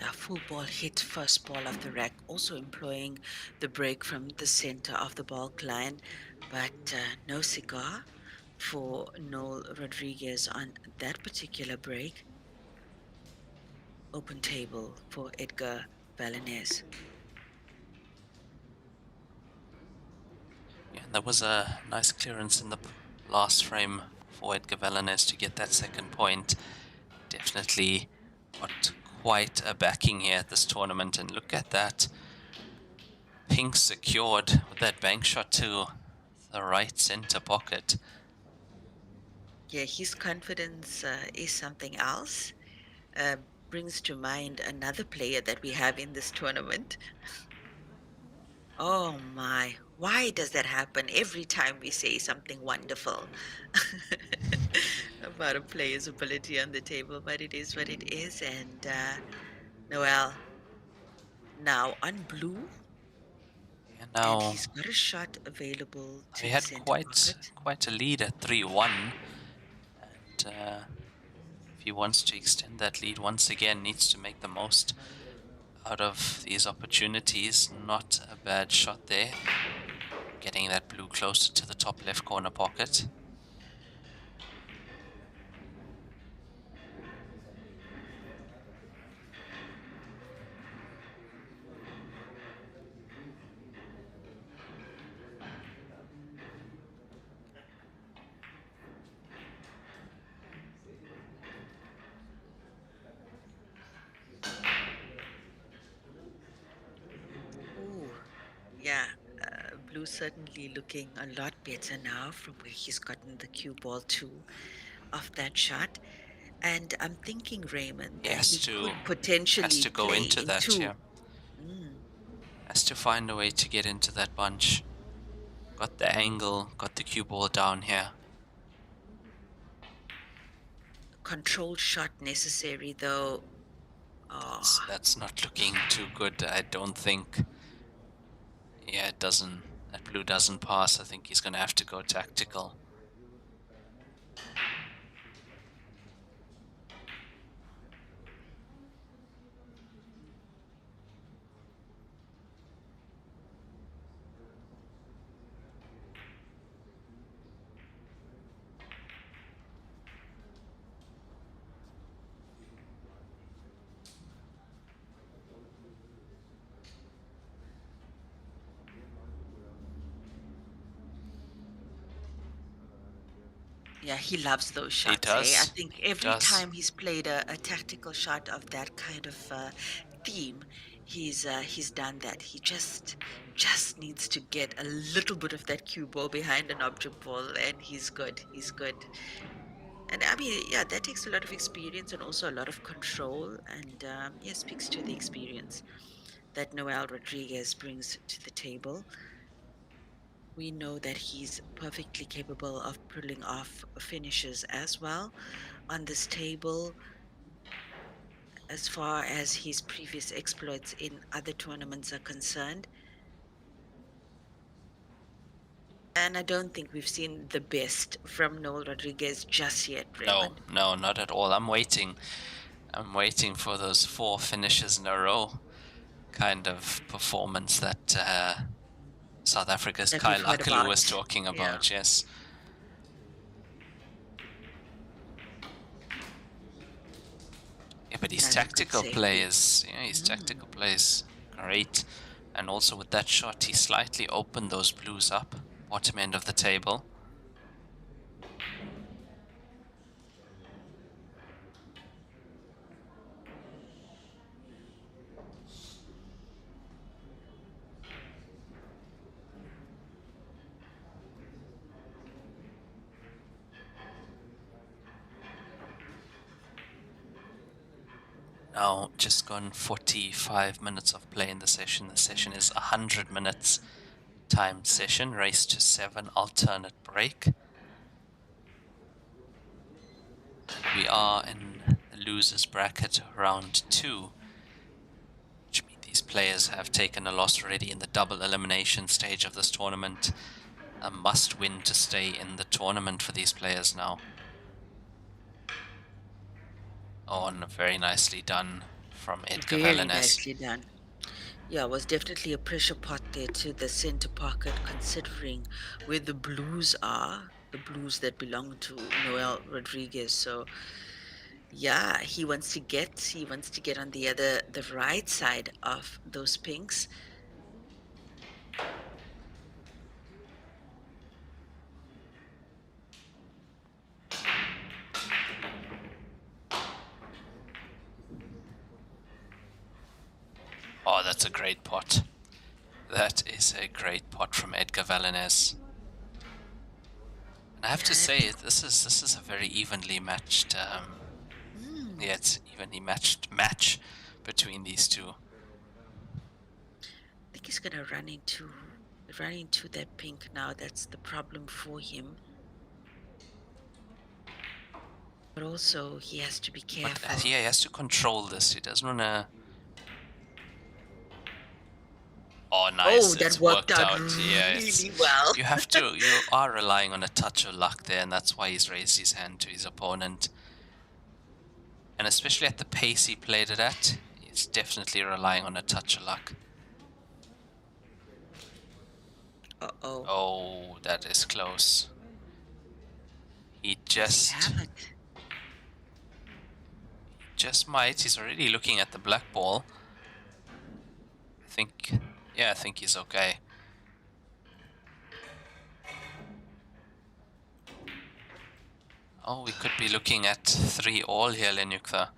A full ball hit first ball of the rack, also employing the break from the center of the bulk line, but no cigar for Noel Rodriguez on that particular break. Open table for Edgar Vallanes. Yeah, there was a nice clearance in the last frame for Edgar Vallanes to get that second point. Definitely got quite a backing here at this tournament, and look at that. Pink secured with that bank shot too. the right center pocket. Yeah, his confidence is something else. Uh, Brings to mind another player that we have in this tournament. Oh my, why does that happen every time we say something wonderful about a player's ability on the table? But it is what it is. And Noel now on blue, And and now he's got a shot available we to the had center pocket. quite a lead at 3-1, and if he wants to extend that lead once again, needs to make the most out of these opportunities. Not a bad shot there, getting that blue closer to the top left corner pocket. Ooh, yeah. Blue certainly looking a lot better now from where he's gotten the cue ball to off that shot. And I'm thinking, Raymond, He that he could has potentially to go play into that into. here. Mm, Has to find a way to get into that bunch. Got the angle, got the cue ball down here. controlled shot necessary, though. Oh, That's not looking too good, I don't think. Yeah, it doesn't. That blue doesn't pass. I think he's gonna have to go tactical. yeah, he loves those He shots, eh? I does. think He every does. time he's played a tactical shot of that kind of theme, he's done that. He just needs to get a little bit of that cue ball behind an object ball, and he's good. He's good. And I mean, yeah, that takes a lot of experience and also a lot of control, and yeah, speaks to the experience that Noel Rodriguez brings to the table. We know that he's perfectly capable of pulling off finishes as well on this table, as far as his previous exploits in other tournaments are concerned. And I don't think we've seen the best from Noel Rodriguez just yet, No, Raymond. no, not at all. I'm waiting. I'm waiting for those 4 finishes in a row kind of performance that South Africa's That we've Kyle heard Akalu was about. talking Yeah, about. Yes. Yeah, but his another good tactical play safety. is, his Mm. tactical play is great. And also with that shot, he slightly opened those blues up, bottom end of the table. Now, just gone 45 minutes of play in the session. The session is 100 minutes timed session, race to 7 alternate break. We are in the losers bracket round 2, which means these players have taken a loss already in the double elimination stage of this tournament. A must win to stay in the tournament for these players now. Oh, and very nicely done from Edgar Very Valines. nicely done. Yeah, it was definitely a pressure pot there to the center pocket, considering where the blues are, the blues that belong to Noel Rodriguez. So yeah, he wants to get on the right side of those pinks. Oh, that's a great pot. That is a great pot from Edgar Valines. And I have to say, this is a very evenly matched. Yeah, it's evenly matched match between these two. I think he's gonna run into that pink now. That's the problem for him. But also he has to be But careful. yeah, he has to control this. He doesn't wanna. Oh, nice! Oh, that It's worked worked out out. Yeah, it's. really well. You have to. You are relying on a touch of luck there, and that's why he's raised his hand to his opponent. And especially at the pace he played it at, he's definitely relying on a touch of luck. Uh-oh. Oh, that is close. He Does he have it? just might. He's already looking at the black ball. I think he's okay. Oh, we could be looking at 3-all here, Lenyukta.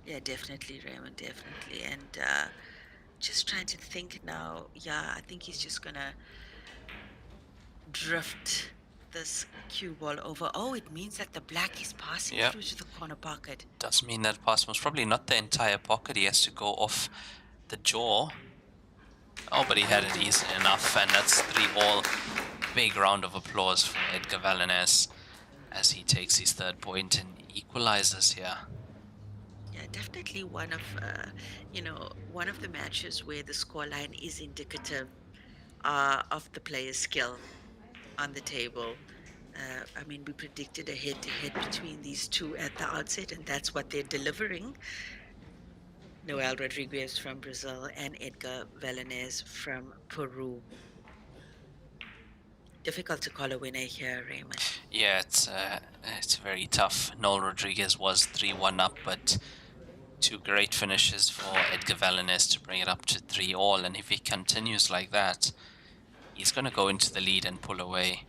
Yeah, definitely, Raymond, definitely. And just trying to think now. Yeah, I think he's just gonna drift this cue ball over. Oh, it means that the black is passing through to the corner pocket. Does mean that pass was probably not the entire pocket. He has to go off the jaw. Oh, but he had it easy enough, and that's 3-all. Big round of applause for Edgar Valenez as he takes his third point and equalizes here. Yeah, definitely one of the matches where the scoreline is indicative of the player's skill on the table. I mean, we predicted a head-to-head between these two at the outset, and that's what they're delivering. Noel Rodriguez from Brazil and Edgar Valenez from Peru. Difficult to call a winner here, Raymond. Yeah, it's very tough. Noel Rodriguez was 3-1 up, but two great finishes for Edgar Valenez to bring it up to 3-all, and if he continues like that, he's going to go into the lead and pull away.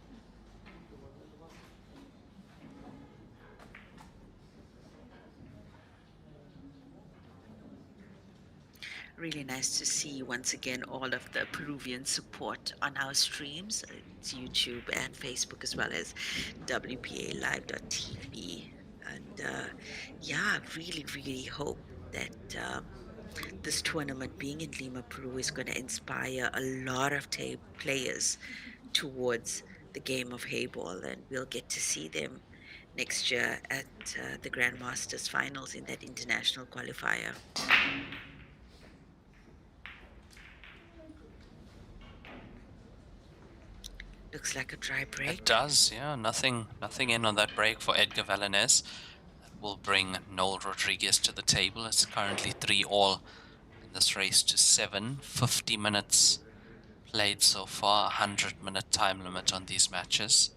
Really nice to see once again all of the Peruvian support on our streams. It's YouTube and Facebook, as well as WPALive.tv. And yeah, really, really hope that this tournament being in Lima, Peru, is going to inspire a lot of players towards the game of Heyball, and we'll get to see them next year at the Grandmasters finals in that international qualifier. Looks like a dry break. It does, yeah. Nothing in on that break for Edgar Valenez. That will bring Noel Rodriguez to the table. It's currently 3-all in this race to 7. 50 minutes played so far. 100-minute time limit on these matches.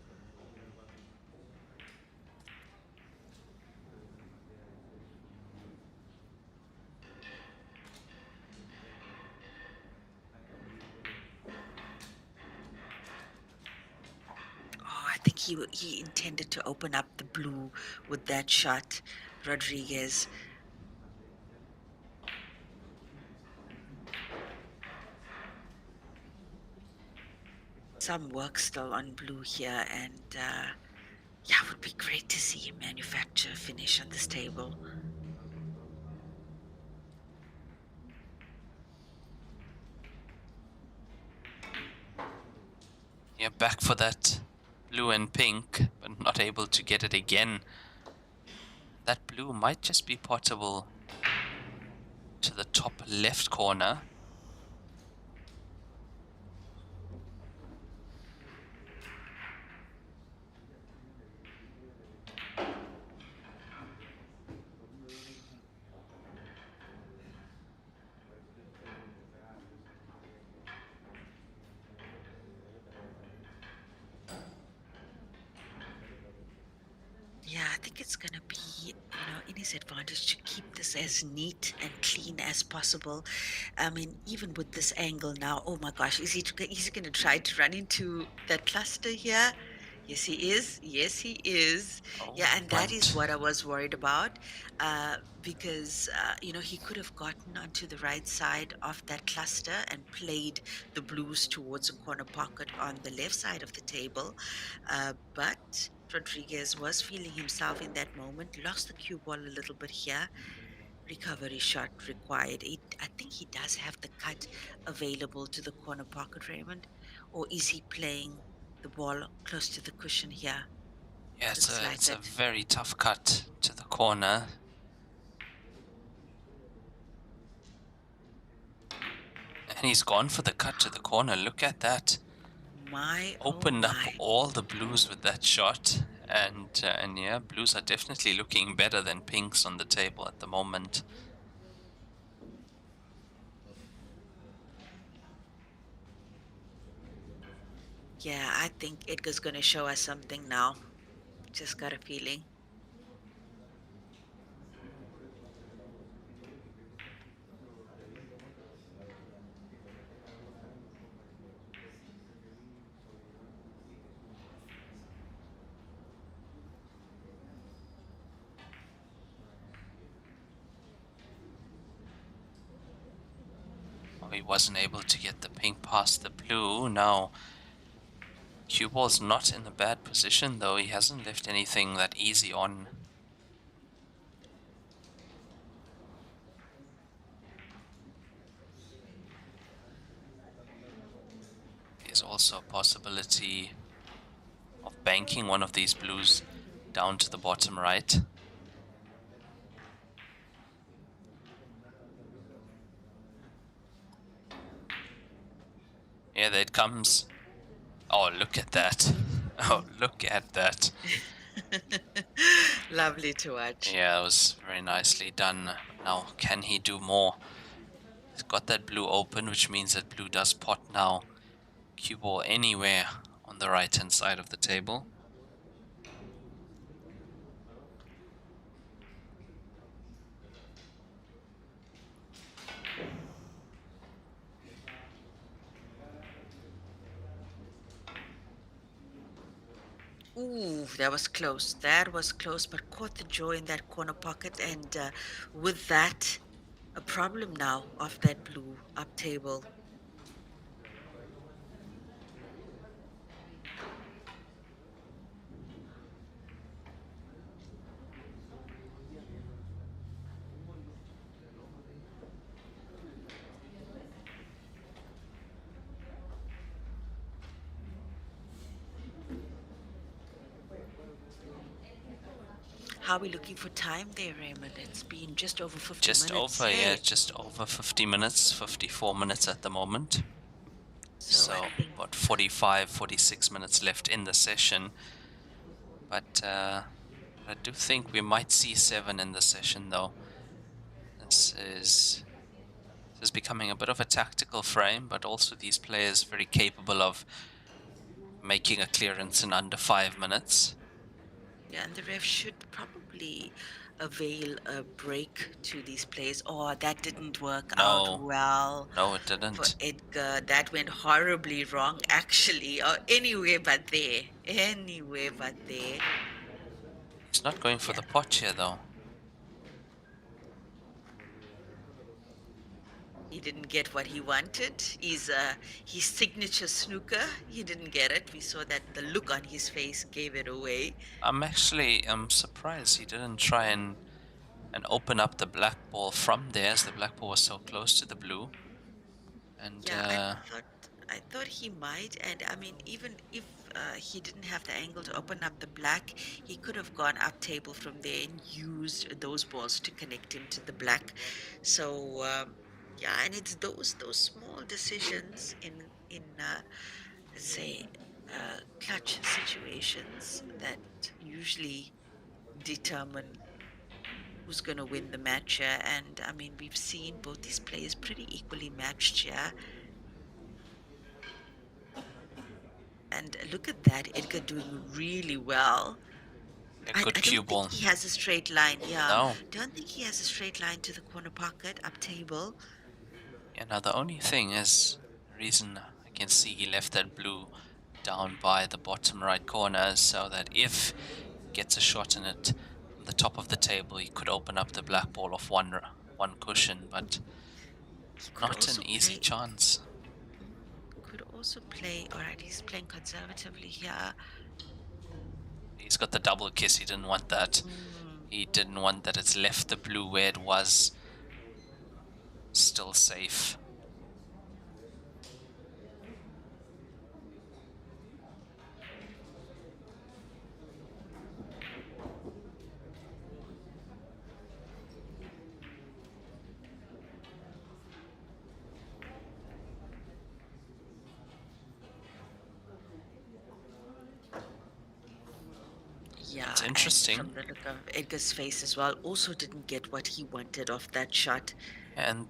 I think he intended to open up the blue with that shot, Rodriguez. Some work still on blue here, and yeah, it would be great to see him manufacture a finish on this table. Yeah, back for that blue and pink, but not able to get it again. That blue might just be potable to the top left corner. Yeah, I think it's going to be, in his advantage to keep this as neat and clean as possible. I mean, even with this angle now, oh my gosh, is he going to try to run into that cluster here? Yes, he is. Yes, he is. Oh, Yeah, he and that is went. what I was worried about, because he could have gotten onto the right side of that cluster and played the blues towards a corner pocket on the left side of the table, but Rodriguez was feeling himself in that moment. Lost the cue ball a little bit here. Recovery shot required. I think he does have the cut available to the corner pocket, Raymond, or is he playing the ball close to the cushion here? Yeah, Looks like it's a it. very tough cut to the corner, and he's gone for the cut to the corner. Look at that! My, oh Opened up my. all the blues with that shot, and yeah, blues are definitely looking better than pinks on the table at the moment. Yeah, I think Edgar's going to show us something now. Just got a feeling. Oh, he wasn't able to get the pink past the blue. Now, cue ball's not in a bad position though. He hasn't left anything that easy on. There's also a possibility of banking one of these blues down to the bottom right. Yeah, there it comes. Oh, look at that. Oh, look at that. Lovely to watch. Yeah, it was very nicely done. Now, can he do more? He's got that blue open, which means that blue does pot now. Cue ball anywhere on the right hand side of the table. Ooh, that was close. That was close, but caught the jaw in that corner pocket. And with that, a problem now of that blue up table. How are we looking for time there, Raymond? It's been just over 50 Just minutes. over, yeah, Hey, just over 50 minutes, 54 minutes at the moment. so I So, think about 45, 46 minutes left in the session. But I do think we might see 7 in the session, though. This is This is becoming a bit of a tactical frame, but also these players very capable of making a clearance in under 5 minutes. yeah, and the ref should probably avail a break to these plays. Oh, that didn't work out No, well no, it for didn't. Edgar. That went horribly wrong, actually. Or anywhere but there. Anywhere but there. He's not going for Yeah. the pot here, though. He didn't get what he wanted. His signature snooker. He didn't get it. We saw that the look on his face gave it away. I'm surprised he didn't try and open up the black ball from there, as the black ball was so close to the blue. And Yeah, thought I thought he might, and I mean, even if he didn't have the angle to open up the black, he could have gone up table from there and used those balls to connect him to the black. So yeah, and it's those small decisions in let's say clutch situations that usually determine who's going to win the match here. And I mean, we've seen both these players pretty equally matched here. And look at that, Edgar doing really well. a I good cue don't think ball. he has a straight line. Yeah, No. don't think he has a straight line to the corner pocket up table. Yeah, now the only thing is, the reason I can see he left that blue down by the bottom right corner, so that if he gets a shot in it from the top of the table, he could open up the black ball off one cushion, but He could not also an easy play. chance. Could also play. All right, he's playing conservatively here. He's got the double kiss. He didn't want that. Mm, He didn't want that. It's left the blue where it was, still safe. yeah, It's and interesting. from the look of Edgar's face as well, also didn't get what he wanted off that shot. And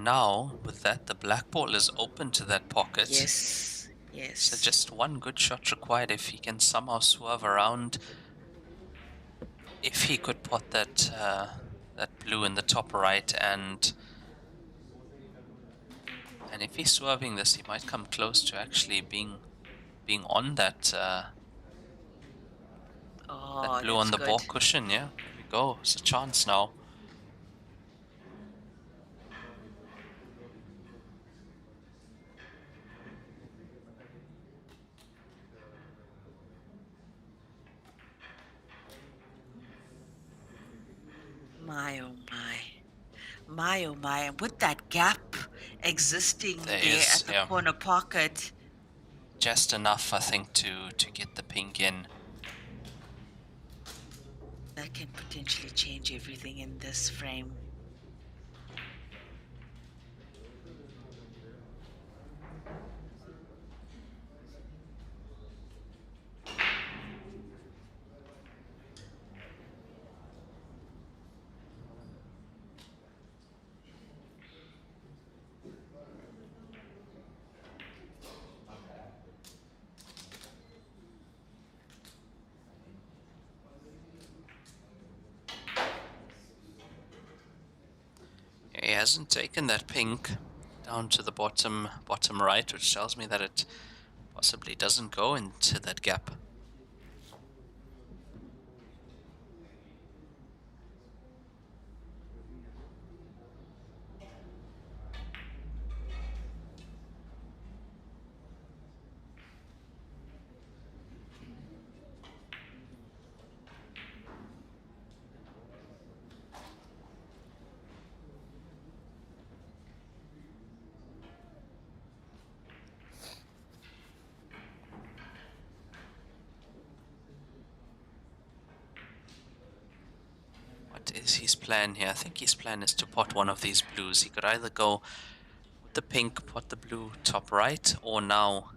now with that, the black ball is open to that pocket. Yes, So yes. just one good shot required. If he can somehow swerve around, if he could pot that blue in the top right, and if he's swerving this, he might come close to actually being on that Oh, blue on that's the ball good. cushion. Yeah, there we go. It's a chance now. My oh my. My oh my. And with that gap existing There there is, at the yeah, corner pocket, just enough, I think, to get the pink in. that can potentially change everything in this frame. He hasn't taken that pink down to the bottom right, which tells me that it possibly doesn't go into that gap. What is his plan here? I think his plan is to pot one of these blues. He could either go with the pink, pot the blue top right, or now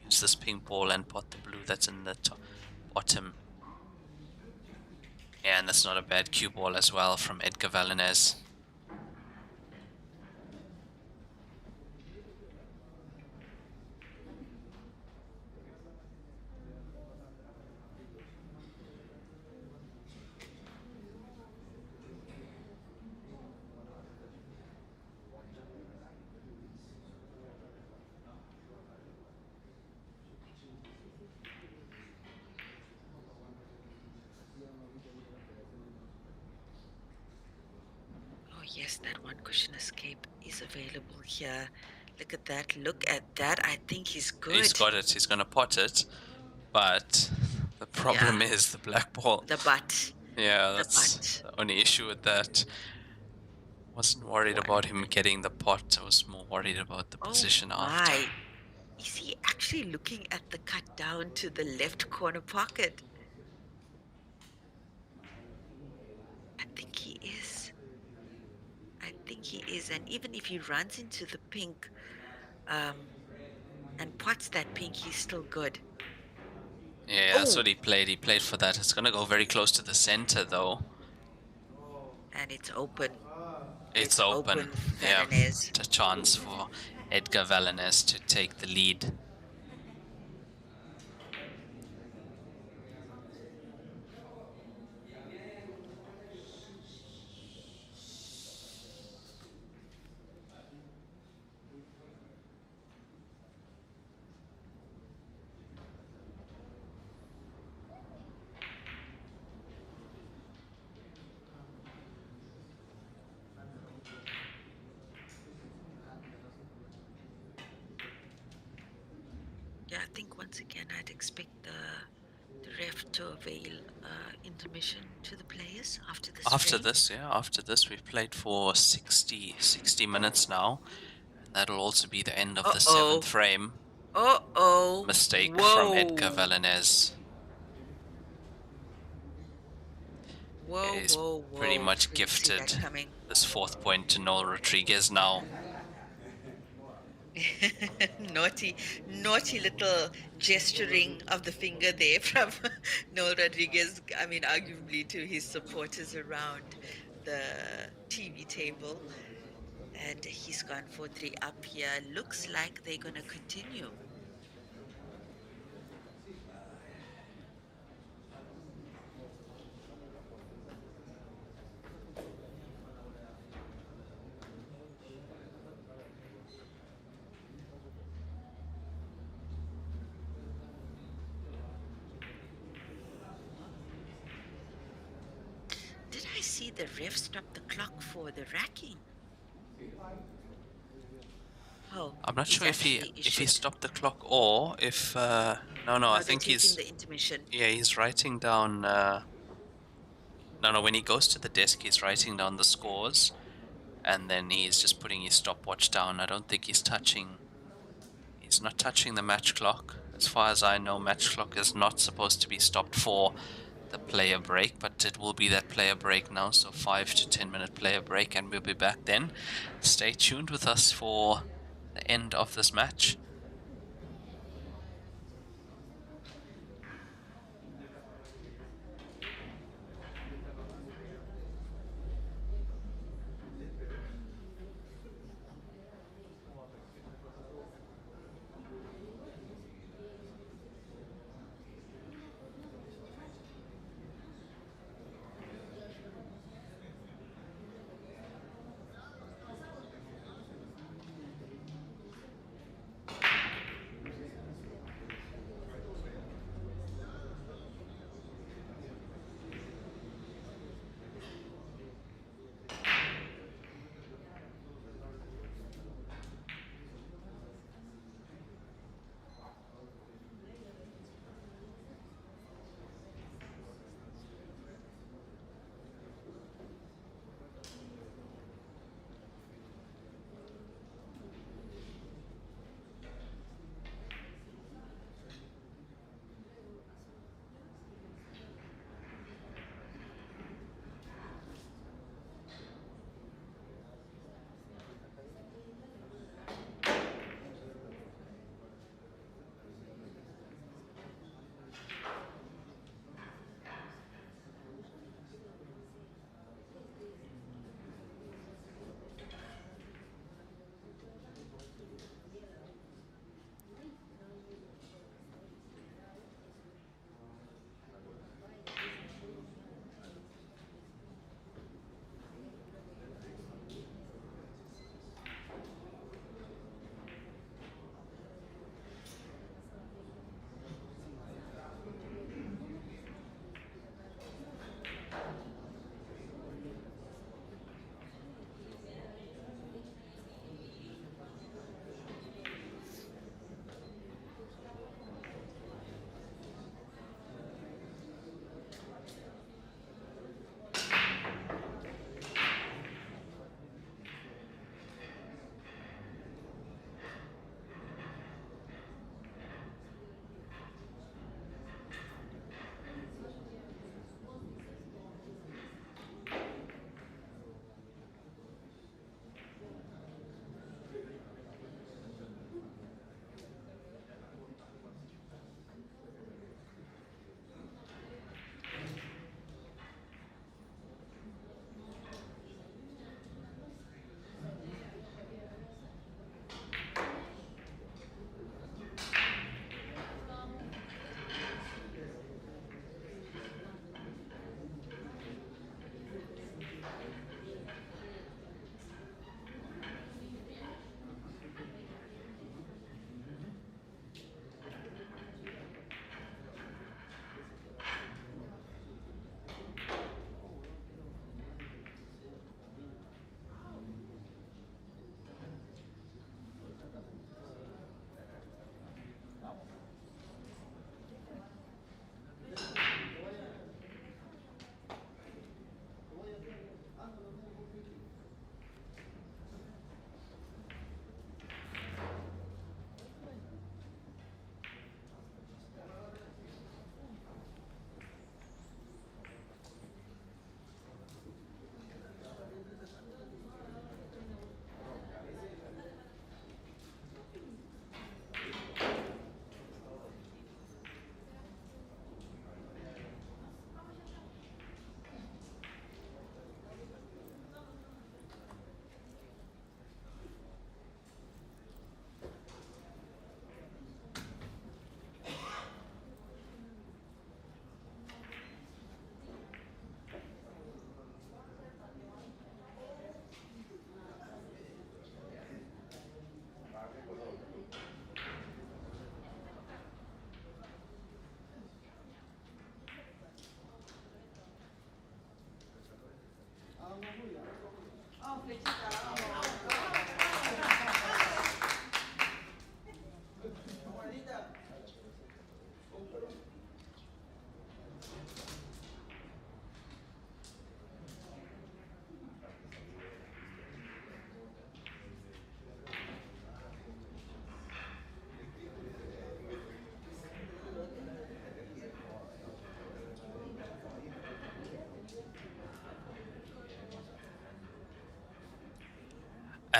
use this pink ball and pot the blue that's in the bottom. Yeah, and that's not a bad cue ball as well from Edgar Valinez. Oh, yes, that one cushion escape is available here. Look at that. Look at that. I think he's He's good. got it. He's going to pot it. But the Yeah, problem is the black ball. the butt. Yeah, The that's butt. the only issue with that. Wasn't worried What? about him getting the pot. I was more worried about the Oh, position after. my. Is he actually looking at the cut down to the left corner pocket? I think he is. I think he is. And even if he runs into the pink um, and pots that pink, he's still good. Yeah, that's Oh, what he played. He played for that. It's going to go very close to the center, though. and it's open. It's It's open. open, Yeah, Valanez. it's a chance for Edgar Valinez to take the lead. Yeah, I think once again I'd expect the ref to avail intermission to the players after this After frame. this, yeah, after this, we've played for 60 minutes now, and that'll also be the end of the seventh Uh-oh. frame. Uh-oh. Mistake from Edgar Whoa. Valanez. Whoa, He's whoa, pretty whoa. much Didn't see that gifted coming. this fourth point to Noel Rodriguez now. Naughty, naughty little gesturing of the finger there from Noel Rodriguez. I mean, arguably to his supporters around the TV table. And he's gone 4-3 up here. Looks like they're going to continue. Did I see the ref stop the clock for the racking? Oh, I'm not he's sure if he actually if he issued. stopped the clock or if no, I No, they're think taking he's, the intermission. yeah, he's writing down no, when he goes to the desk he's writing down the scores, and then he's just putting his stopwatch down. I don't think he's not touching the match clock. As far as I know, match clock is not supposed to be stopped for the player break, but it will be that player break now, so 5 to 10 minute player break, and we'll be back then. Stay tuned with us for the end of this match.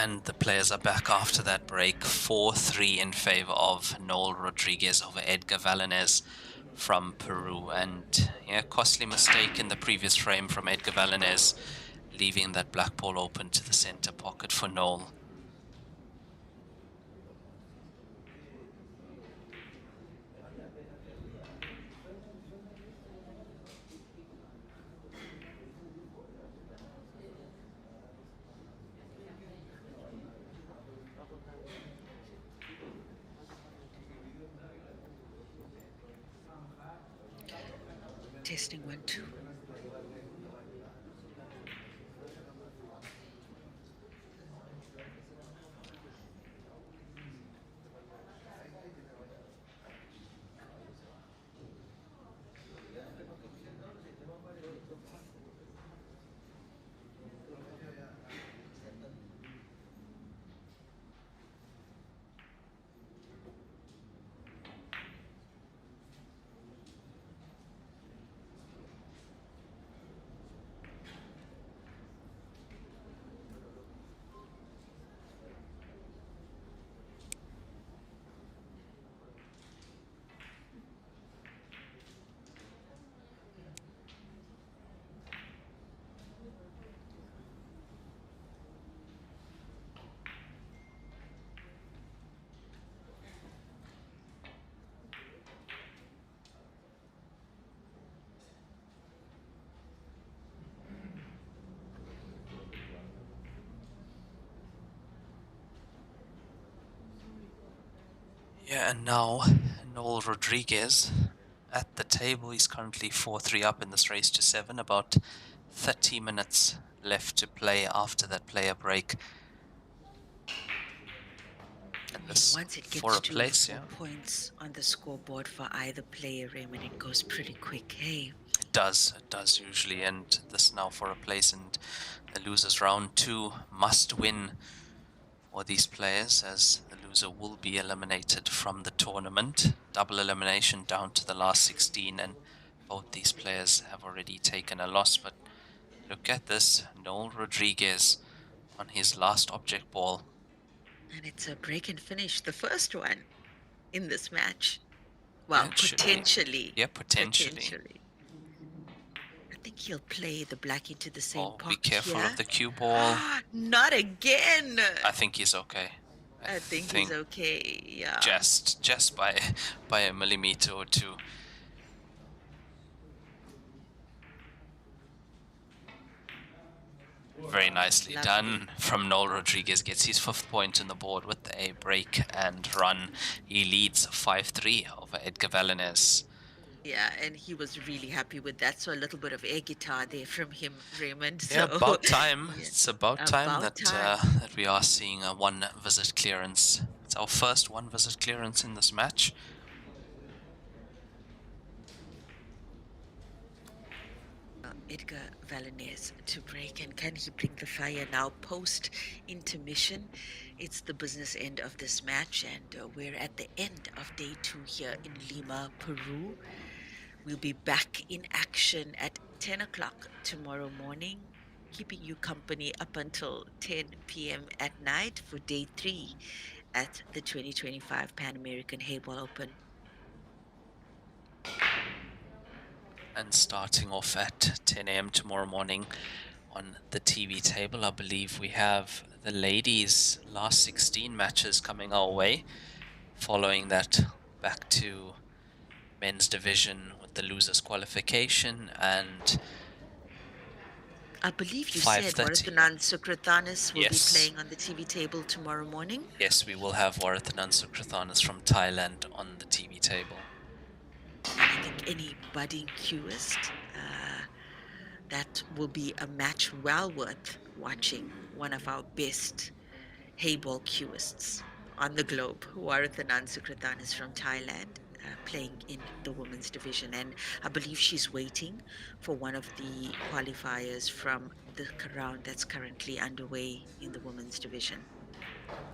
And the players are back after that break. 4-3 in favor of Noel Rodriguez over Edgar Valanez from Peru. And yeah, costly mistake in the previous frame from Edgar Valanez, leaving that black ball open to the center pocket for Noel. Testing 1, 2. Yeah, and now Noel Rodriguez at the table. He's currently 4-3 up in this race to 7. About 30 minutes left to play after that player break. And this Once it for gets a to place, 4 points on the scoreboard for either player, Raymond, it goes pretty quick. Hey, It does usually, and this now for a place, and the losers round 2 must win for these players, as the loser will be eliminated from the tournament. Double elimination down to the last 16, and both these players have already taken a loss. But look at this, Noel Rodriguez on his last object ball. and it's a break and finish, the first one in this match. Yeah, Well, it should be. potentially. Yeah, potentially. Potentially. I think he'll play the black into the same Oh, pocket be careful here. of the cue ball. Not again. I think he's okay. I think he's okay. Yeah. Just by a millimeter or two. Very nicely Lovely. done from Noel Rodriguez. Gets his 5th point on the board with a break and run. He leads 5-3 over Edgar Valanez. Yeah, and he was really happy with that. So a little bit of air guitar there from him, Raymond. So, Yeah, about time. yeah, It's about time that time. that we are seeing a 1 visit clearance. It's our first 1 visit clearance in this match. Edgar Valanez to break, and can he bring the fire now post intermission? It's the business end of this match, and we're at the end of day 2 here in Lima, Peru. We'll be back in action at 10 o'clock tomorrow morning, keeping you company up until 10 p.m. at night for day 3 at the 2025 Pan American Heyball Open. And starting off at 10 a.m. tomorrow morning on the TV table, I believe we have the ladies' last 16 matches coming our way. Following that, back to men's division with the losers qualification, and I believe you said 5:30. Varathanan Sukrathanis will Yes. be playing on the TV table tomorrow morning. Yes, we will have Varathanan Sukrathanis from Thailand on the TV table. I think any budding cueist, that will be a match well worth watching. One of our best Heyball cueists on the globe, Varathanan Sukrathanis from Thailand, playing in the women's division. And I believe she's waiting for one of the qualifiers from the round that's currently underway in the women's division.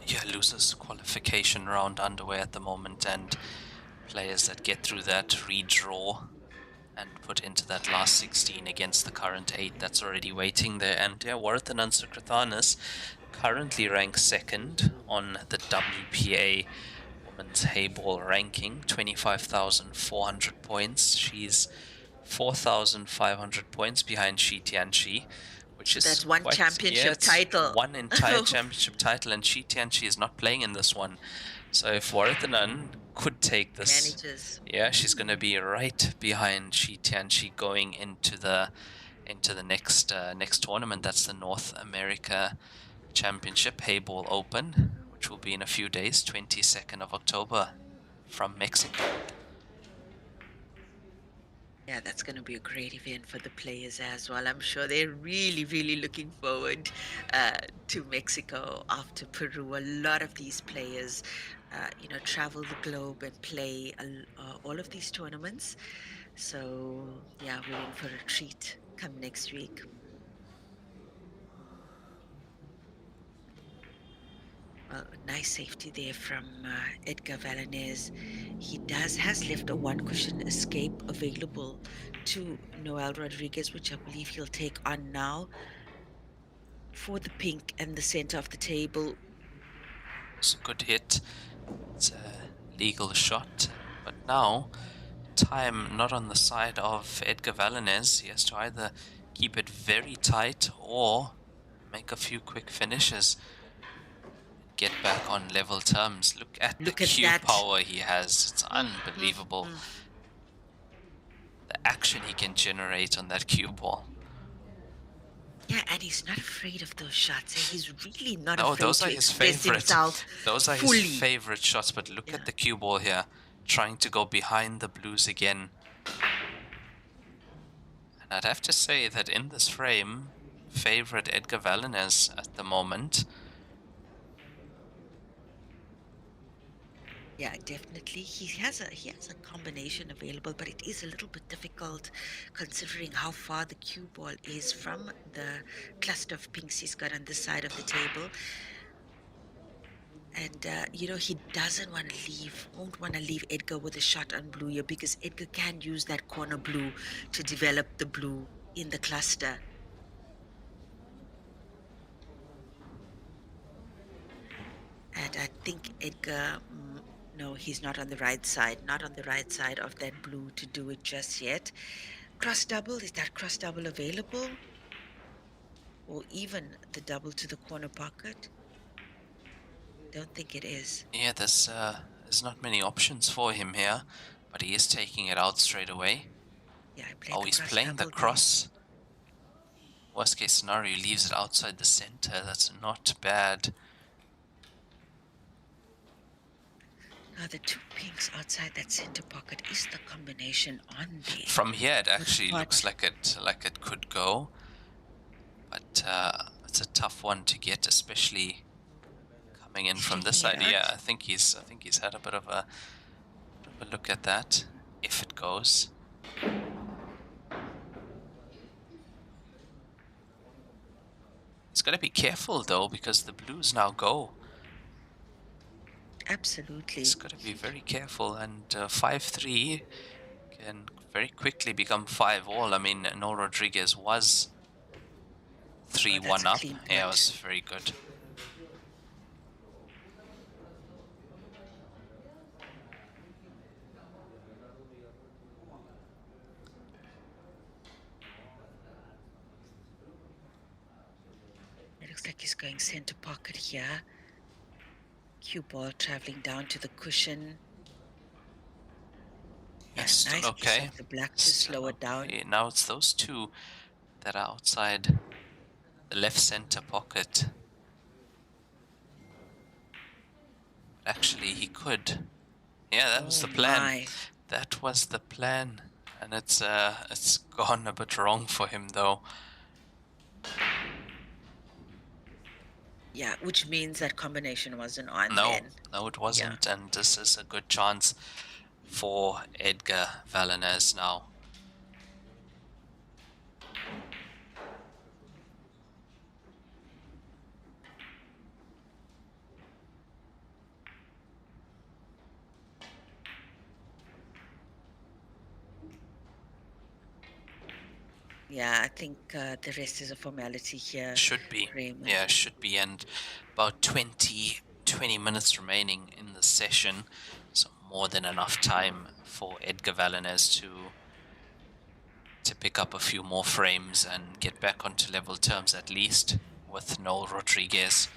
Yeah, losers qualification round underway at the moment, and players that get through that redraw and put into that last 16 against the current 8 that's already waiting there. And yeah, Varathanan Sukrathanis currently ranked second on the WPA Women's Heyball ranking, 25,400 points. She's 4,500 points behind Shi Tianqi, which So is that's one quite, championship it's title. one entire championship title, and Shi Tianqi is not playing in this one. So if Warathanan could take this, Manages. she's going to be right behind Shi Tianqi going into the next tournament. That's the North America Championship Heyball Open, which will be in a few days, 22nd of October, from Mexico. Yeah, that's going to be a great event for the players as well. I'm sure they're really, really looking forward to Mexico after Peru. A lot of these players, travel the globe and play all of these tournaments. So, yeah, we're in for a treat come next week. Well, nice safety there from Edgar Valanez. He has left a one cushion escape available to Noel Rodriguez, which I believe he'll take on now for the pink and the center of the table. It's a good hit. It's a legal shot, but now time not on the side of Edgar Valanez. He has to either keep it very tight or make a few quick finishes. Get back on level terms. Look at the Look at cue that. power he has. It's unbelievable. The action he can generate on that cue ball. Yeah, and he's not afraid of those shots. He's really not No, afraid those are to his express favorite. himself Those are fully. his favorite shots. But look Yeah. at the cue ball here, trying to go behind the blues again. And I'd have to say that in this frame, favorite Edgar Valanez at the moment. Yeah, definitely. He has a combination available, but it is a little bit difficult considering how far the cue ball is from the cluster of pinks he's got on this side of the table. And he won't want to leave Edgar with a shot on blue here because Edgar can use that corner blue to develop the blue in the cluster. And I think Edgar, no, he's not on the right side, not on the right side of that blue to do it just yet. Cross double, is that cross double available? Or even the double to the corner pocket? Don't think it is. Yeah, there's not many options for him here, but he is taking it out straight away. Yeah, I played the He's cross playing the double cross. Worst case scenario, he leaves it outside the center. That's not bad. Now the two pinks outside that center pocket is the combination on there. From here, it actually looks like it could go, but it's a tough one to get, especially coming in from this side. Yeah, I think he's had a bit of a look at that. If it goes. He's got to be careful though, because the blues now go. Absolutely. He's got to be very careful, and 5-3 can very quickly become 5-all. I mean, Noel Rodriguez was 3-1 up. Yeah, it was very good. It looks like he's going center pocket here. Cue ball traveling down to the cushion. Yeah, still nice okay. Piece of the black to slow it down. Now it's those two that are outside the left center pocket. But actually, he could. Yeah, that was the plan. That was the plan, and it's gone a bit wrong for him though. Yeah, which means that combination wasn't on No, then. no, it wasn't, and this is a good chance for Edgar Valanez now. Yeah, I think the rest is a formality here, Should be. Raymond. Yeah, should be. And about 20 minutes remaining in the session. So more than enough time for Edgar Valinez to pick up a few more frames and get back onto level terms at least with Noel Rodriguez.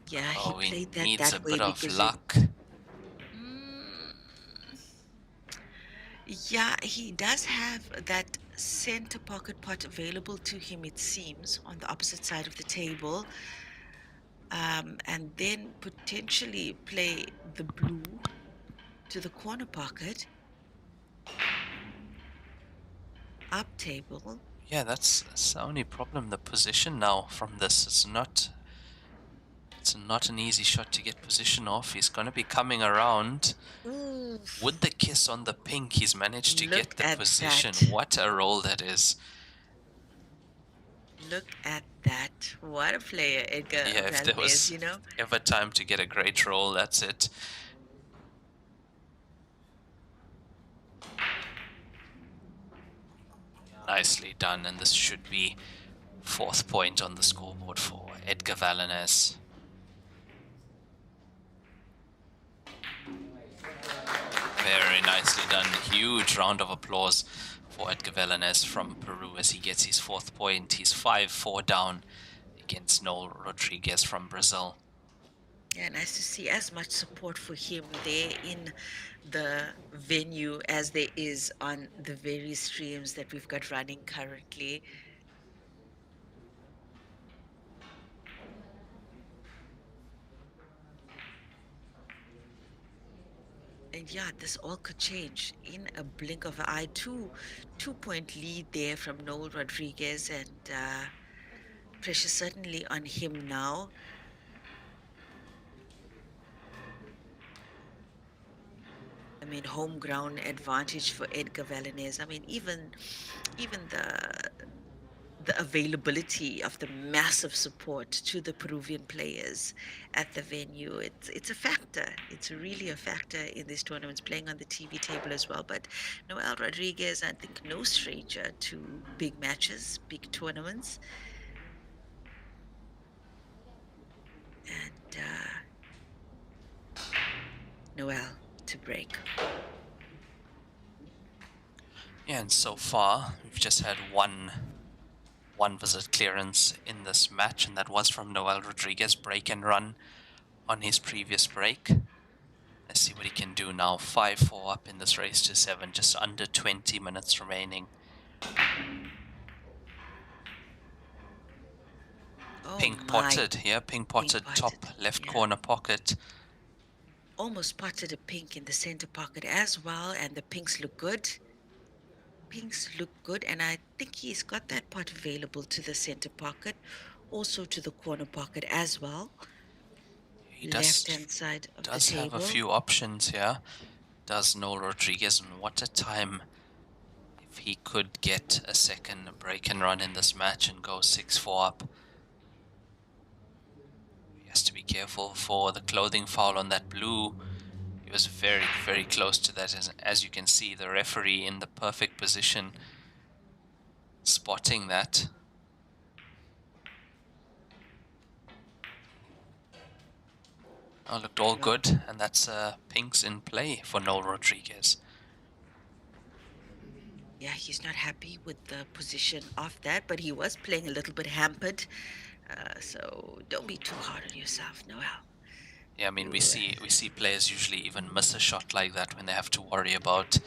Yeah, he Oh, he played needs a that way bit of because luck. mm, yeah, he does have that center pocket pot available to him, it seems, on the opposite side of the table, and then potentially play the blue to the corner pocket, up table. Yeah, that's the only problem. The position now from this, it's not an easy shot to get position off. He's going to be coming around. Ooh, With the kiss on the pink, he's managed to look get the at position. that. What a roll that is. Look at that. What a player, Edgar Yeah, if there Valdez, was you know? ever time to get a great roll, that's it. Nicely done, and this should be 4th point on the scoreboard for Edgar Valinez. Very nicely done. Huge round of applause for Edgar Valinez from Peru as he gets his 4th point. He's 5-4 down against Noel Rodriguez from Brazil. Yeah, nice to see as much support for him there in the venue as there is on the various streams that we've got running currently. And yeah, this all could change in a blink of an eye. Two-point lead there from Noel Rodriguez, and pressure certainly on him now. I mean, home ground advantage for Edgar Valinez. I mean, even the availability of the massive support to the Peruvian players at the venue. It's a factor. It's really a factor in these tournaments, playing on the TV table as well. But Noel Rodriguez, I think, no stranger to big matches, big tournaments. And Noel to break. Yeah, and so far we've just had one visit clearance in this match, and that was from Noel Rodriguez, break and run on his previous break. Let's see what he can do now. 5-4 up in this race to 7, just under 20 minutes remaining. Oh Pink my, potted here, pink potted top potted, left yeah. corner pocket. Almost potted a pink in the center pocket as well, and the pinks look good. Pinks look good, and I think he's got that pot available to the center pocket, also to the corner pocket as well. He Left-hand side of the does have a table. few options here. Does Noel Rodriguez, and what a time if he could get a second break and run in this match and go 6-4 up. He has to be careful for the clothing foul on that blue. He was very, very close to that, as you can see, the referee in the perfect position spotting that. Oh, looked all good, and that's pinks in play for Noel Rodriguez. Yeah, he's not happy with the position of that, but he was playing a little bit hampered. So don't be too hard on yourself, Noel. Yeah, I mean, we see players usually even miss a shot like that when they have to worry about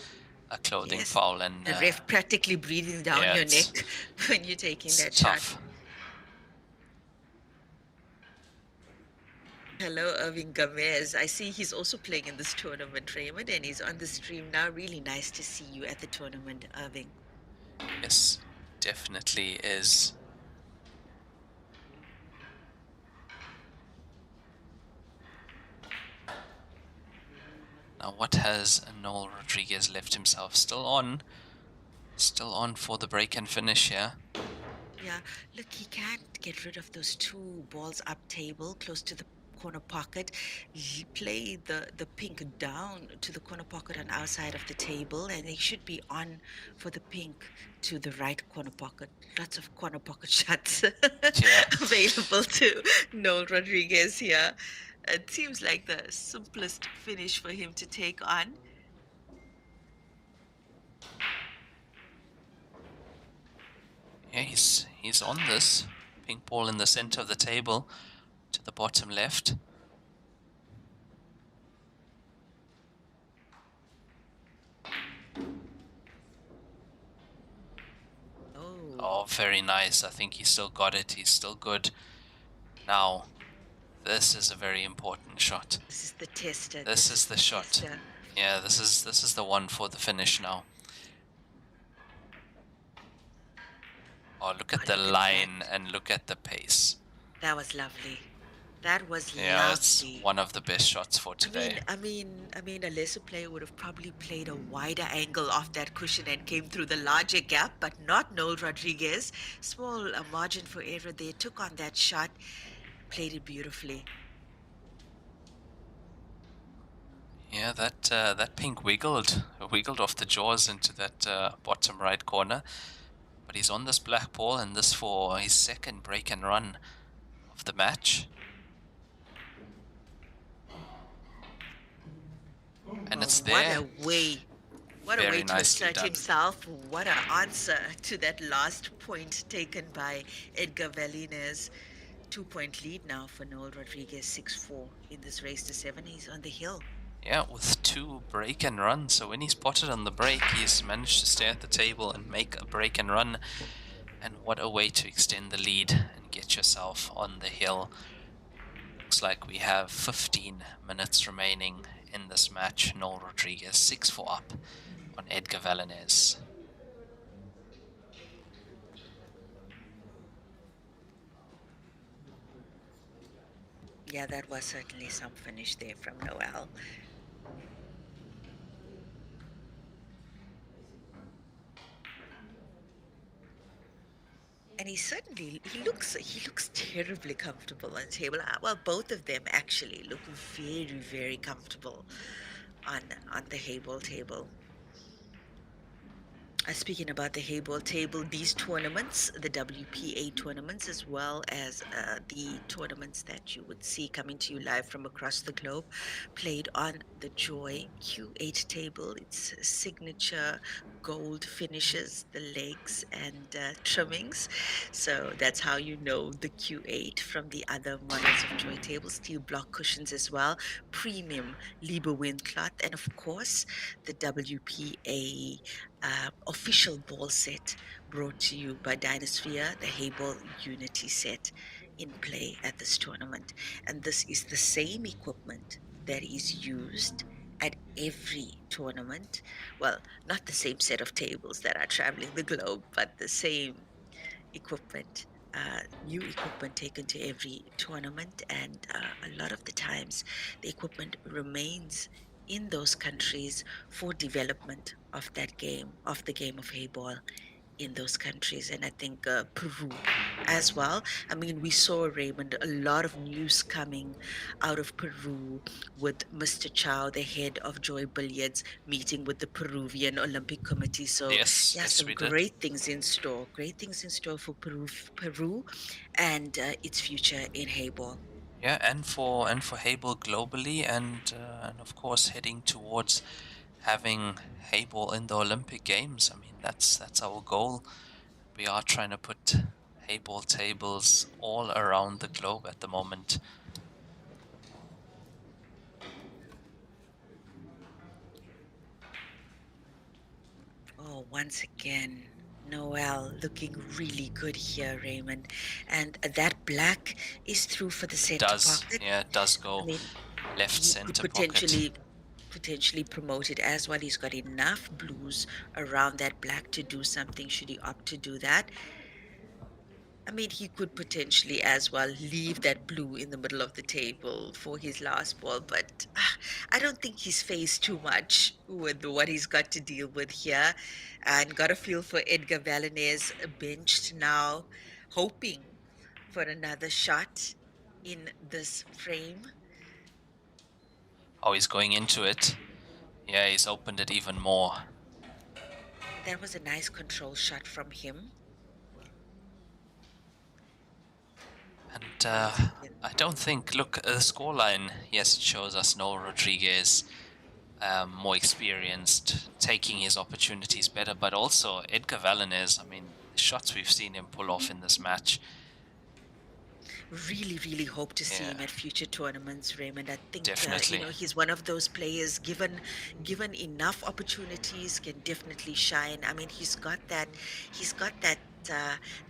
a clothing Yes, foul, and the ref practically breathing down yeah, your neck when you're taking it's that tough. shot. Hello, Irving Gomez. I see he's also playing in this tournament, Raymond, and he's on the stream now. Really nice to see you at the tournament, Irving. Yes, definitely is. Now, what has Noel Rodriguez left himself? Still on for the break and finish here. Yeah, look, he can't get rid of those two balls up table close to the corner pocket, play the pink down to the corner pocket on our side of the table, and he should be on for the pink to the right corner pocket. Lots of corner pocket shots Yeah. available to Noel Rodriguez here. It seems like the simplest finish for him to take on. Yeah, he's on this. Pink ball in the center of the table to the bottom left. Oh, Oh, very nice. I think he still got it. He's still good. Now, this is a very important shot. this is the tester. This is the shot. Tester. Yeah, this is the one for the finish now. Oh, look at the Look at line that. and look at the pace. That was lovely. That was Yeah, it's lovely. one of the best shots for today. A lesser player would have probably played a wider angle off that cushion and came through the larger gap, but not Noel Rodriguez. Small margin for error there. Took on that shot, played it beautifully. Yeah, that pink wiggled off the jaws into that bottom right corner. But he's on this black ball, and this for his second break and run of the match. And it's there. What a way. What a Very way to nicely assert done. himself. What an answer to that last point taken by Edgar Valines. 2-point lead now for Noel Rodriguez, 6-4 in this race to 7. He's on the hill. Yeah, with 2 break and runs. So when he's spotted on the break, he's managed to stay at the table and make a break and run. And what a way to extend the lead and get yourself on the hill. Looks like we have 15 minutes remaining in this match. Noel Rodriguez 6-4 up on Edgar Valines. Yeah, that was certainly some finish there from Noel. And he looks terribly comfortable on the table. Well, both of them actually look very, very comfortable on the Heyball table. Speaking about the Heyball table, these tournaments, the WPA tournaments, as well as the tournaments that you would see coming to you live from across the globe, played on the Joy Q8 table. It's signature gold finishes, the legs and trimmings. So that's how you know the Q8 from the other models of Joy tables. Steel block cushions as well, premium Lima wind cloth, and of course the WPA official ball set brought to you by Dynasphere, the Heyball Unity set in play at this tournament. And this is the same equipment that is used at every tournament. Well, not the same set of tables that are traveling the globe, but the same equipment. New equipment taken to every tournament, and a lot of the times the equipment remains in those countries for development of that game, of the game of Heyball in those countries. And I think Peru as well. I mean, we saw, Raymond, a lot of news coming out of Peru with Mr. Chow, the head of Joy Billiards, meeting with the Peruvian Olympic Committee. So Yes, yeah, yes, some we did. great things in store. Great things in store for Peru and its future in Heyball. Yeah, and for Heyball globally, and of course heading towards having Heyball in the Olympic Games. I mean, that's our goal. We are trying to put Heyball tables all around the globe at the moment. Oh, once again, Noel looking really good here, Raymond. And that black is through for the center pocket. Yeah, it does I go mean, left he could center pocket. potentially promote it as well. He's got enough blues around that black to do something should he opt to do that. I mean, he could potentially as well leave that blue in the middle of the table for his last ball, but I don't think he's faced too much with what he's got to deal with here. And got a feel for Edgar Valines, benched now, hoping for another shot. in this frame. Oh, he's going into it. Yeah, he's opened it even more. That was a nice control shot from him. And Once again. I don't think, look, the scoreline, yes, it shows us Noel Rodriguez more experienced, taking his opportunities better, but also Edgar Valenez, I mean, the shots we've seen him pull off in this match. Really, really hope to see Yeah, him at future tournaments, Raymond. I think definitely. he's one of those players given enough opportunities can definitely shine. I mean, he's got uh,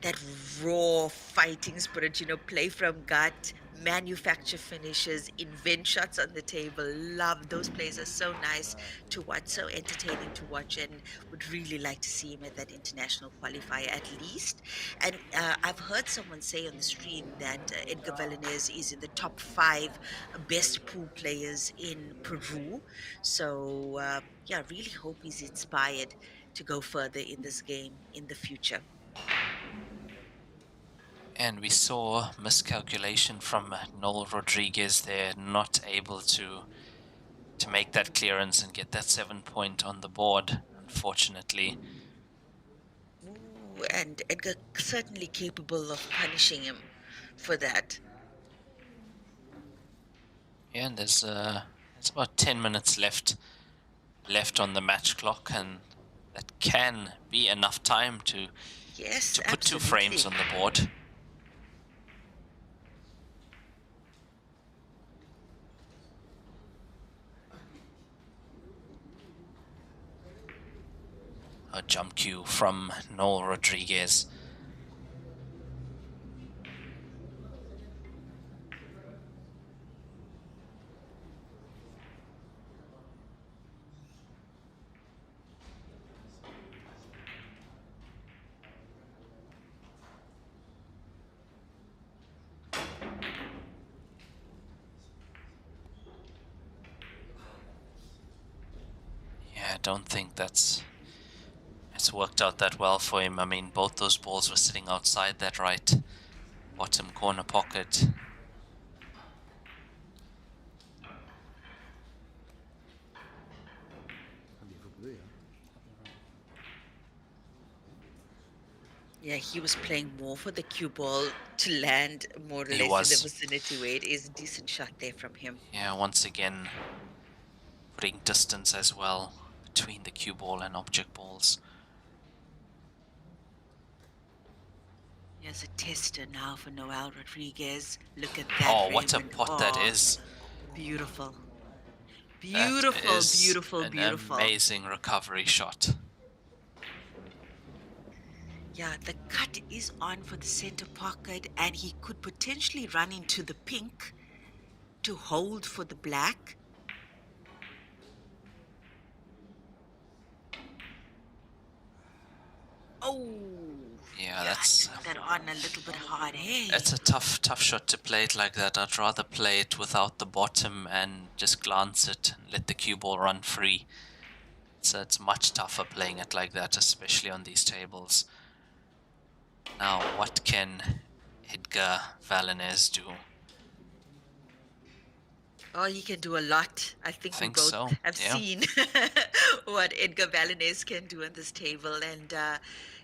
that raw fighting spirit. Play from gut, manufacture finishes, invent shots on the table. Love those plays are so nice to watch, so entertaining to watch, and would really like to see him at that international qualifier at least. And I've heard someone say on the stream that Edgar Valenez is in the top five best pool players in Peru. So, yeah, really hope he's inspired to go further in this game in the future. And we saw miscalculation from Noel Rodriguez there, not able to make that clearance and get that 7 point on the board, unfortunately. Ooh, and Edgar certainly capable of punishing him for that. Yeah, and there's about 10 minutes left on the match clock, and that can be enough time to Yes, put 2 frames absolutely. on the board. A jump cue from Noel Rodriguez. Yeah, I don't think it's worked out that well for him. I mean, both those balls were sitting outside that right bottom corner pocket. Yeah, he was playing more for the cue ball to land more or He less in the was. vicinity where it is. A decent shot there from him. Yeah, once again, putting distance as well between the cue ball and object balls. Here's a tester now for Noel Rodriguez. Look at that, Oh, what a Raymond. pot that Oh, is. beautiful. That Beautiful, is beautiful, an beautiful. amazing recovery shot. Yeah, the cut is on for the center pocket, and he could potentially run into the pink to hold for the black. Oh, Yeah, yeah, I took that on a little bit hard. Hey, it's a tough shot to play it like that. I'd rather play it without the bottom and just glance it and let the cue ball run free. So it's much tougher playing it like that, especially on these tables. Now, what can Edgar Valenez do? oh, he can do a lot. I think we Think both so, have yeah. seen what Edgar Valenez can do on this table. And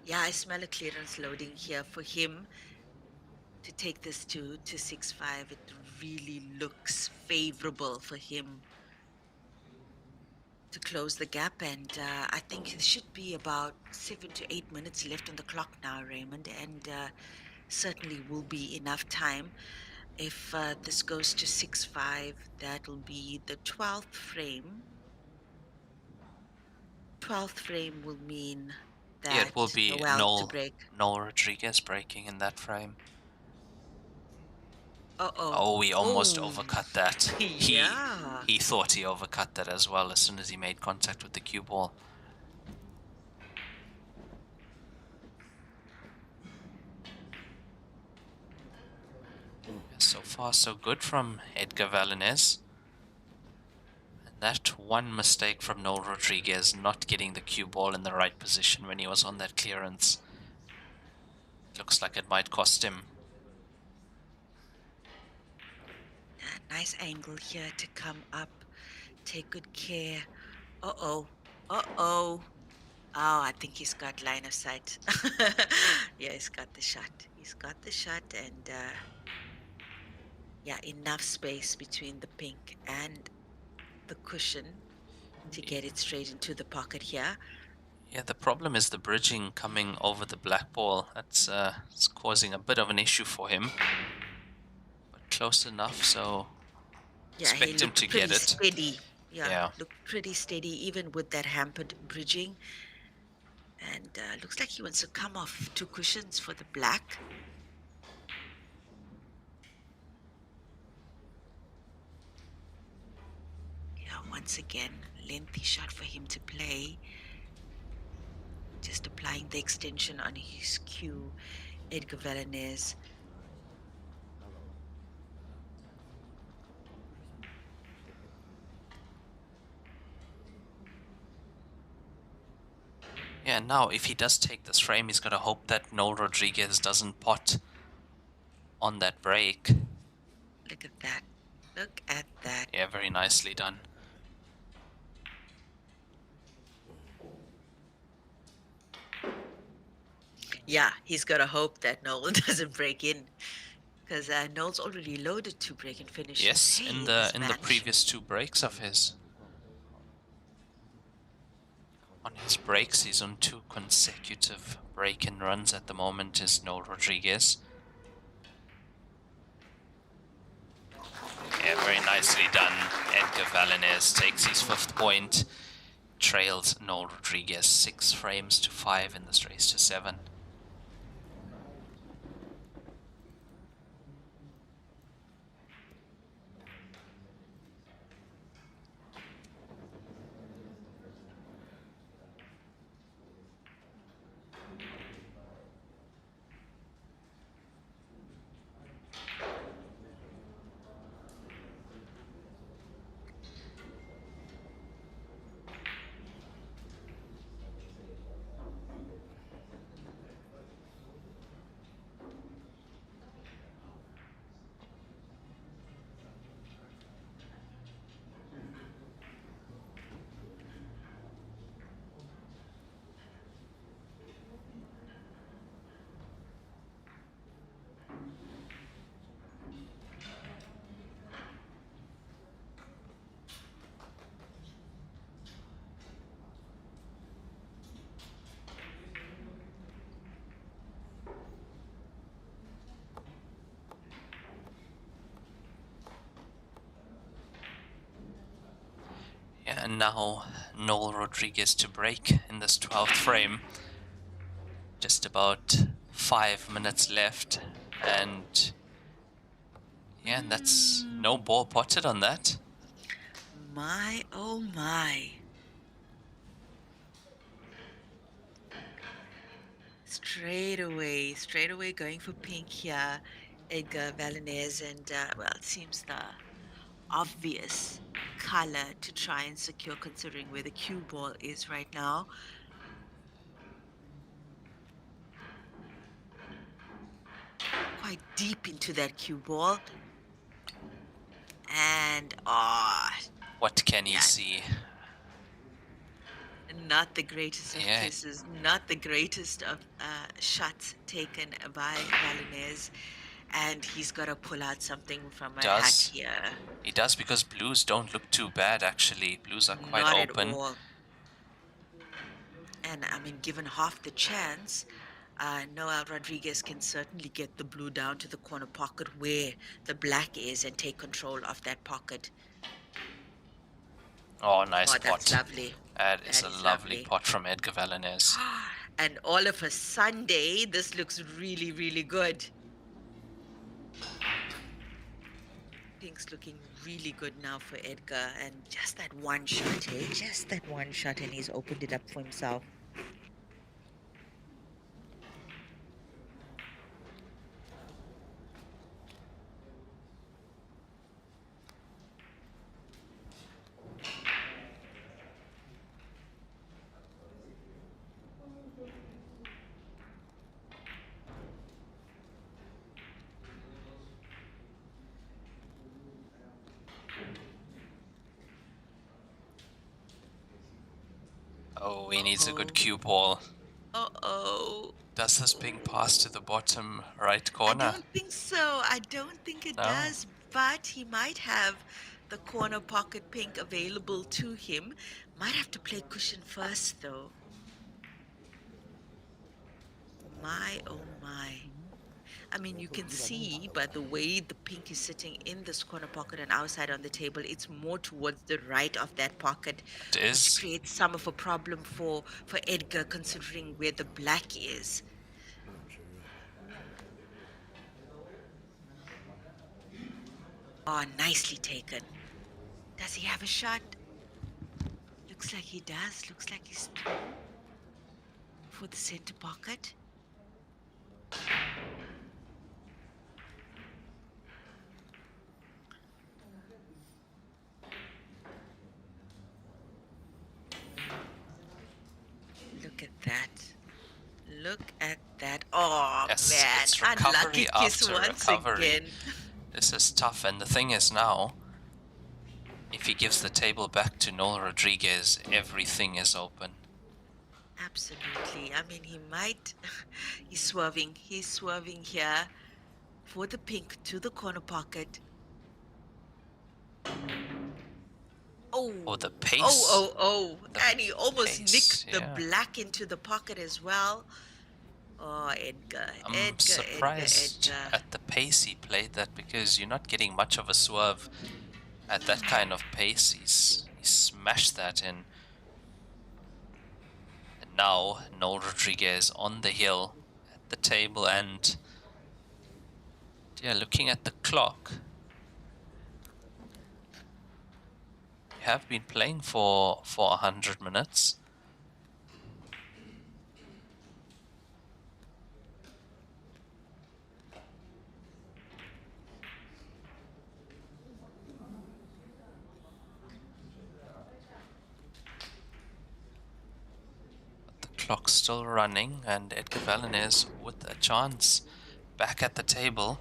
yeah, I smell a clearance loading here for him to take this to 6-5. It really looks favorable for him to close the gap. And I think it should be about 7 to 8 minutes left on the clock now, Raymond. And certainly will be enough time. If this goes to 6-5, that'll be the 12th frame. 12th frame will mean Yeah, it will that be Noel to break. Noel Rodriguez breaking in that frame. Uh-oh. Oh, he almost Oh, overcut that. yeah. He thought he overcut that as well as soon as he made contact with the cue ball. So far, so good from Edgar Valenez. And that one mistake from Noel Rodriguez, not getting the cue ball in the right position when he was on that clearance. Looks like it might cost him. nice angle here to come up. Take good care. Uh-oh. Uh-oh. Oh, I think he's got line of sight. Yeah, he's got the shot. He's got the shot, and yeah, enough space between the pink and the cushion to get it straight into the pocket here. Yeah, the problem is the bridging coming over the black ball. That's it's causing a bit of an issue for him. But close enough, so Yeah, he expect him looked to pretty get it. steady. Yeah, Yeah. looked pretty steady even with that hampered bridging. And looks like he wants to come off two cushions for the black. Yeah, once again, lengthy shot for him to play. Just applying the extension on his cue, Edgar Valanez. Yeah, now if he does take this frame, he's got to hope that Noel Rodriguez doesn't pot on that break. Look at that. Look at that. Yeah, very nicely done. Yeah, he's got to hope that Noel doesn't break in, because Noel's already loaded two break and finishes. Yes, Hey, in this the match. previous two breaks of his. On his breaks, he's on two consecutive break-in runs at the moment, is Noel Rodriguez. Yeah, very nicely done. Edgar Valanez takes his 5th point, trails Noel Rodriguez 6 frames to 5 in this race to 7. Yeah, and now Noel Rodriguez to break in this 12th frame. Just about 5 minutes left, and yeah, and that's no ball potted on that. My, oh my. Straight away going for pink here, Edgar Valanez, and well, it seems the obvious color to try and secure considering where the cue ball is right now. Quite deep into that cue ball. And, What can he yeah, see? not the greatest of Yeah, kisses, not the greatest of shots taken by Valanez. And he's got to pull out something from a hat does. here. He does, because blues don't look too bad, actually. Blues are quite Not at open. all. And I mean, given half the chance, Noel Rodriguez can certainly get the blue down to the corner pocket where the black is and take control of that pocket. Oh, nice Oh, that's pot. lovely. That is That a is lovely lovely. pot from Edgar Valanez. And all of a Sunday, this looks really, really good. Pink's looking really good now for Edgar. And just that one shot, hey? Just that one shot, and he's opened it up for himself. Oh, he needs a good Uh-oh. cue ball. Uh-oh. Does this ping pass to the bottom right I corner? don't think so. I don't think it No. does, but he might have the corner pocket pink available to him. Might have to play cushion first, though. My, oh my. I mean, you can see by the way the pink is sitting in this corner pocket and outside on the table, it's more towards the right of that pocket, It which is. creates some of a problem for Edgar, considering where the black is. Oh, nicely taken. Does he have a shot? Looks like he does. Looks like he's through for the center pocket. Look at that. Look at that. Oh, Yes, man. it's Unlucky recovery kiss after once recovery. again. This is tough, and the thing is now, if he gives the table back to Noel Rodriguez, everything is open. Absolutely. I mean, he might. He's swerving. He's swerving here for the pink to the corner pocket. Oh, Oh, the oh, pace. oh, oh. The And he almost pace, nicked the yeah. black into the pocket as well. Oh, Edgar, I'm Edgar, Edgar, surprised Edgar. at the pace he played that, because you're not getting much of a swerve at that kind of pace. He smashed that in. And now Noel Rodriguez on the hill at the table, and yeah, looking at the clock, you have been playing for 100 minutes. The clock's still running, and Edgar Valinez with a chance back at the table.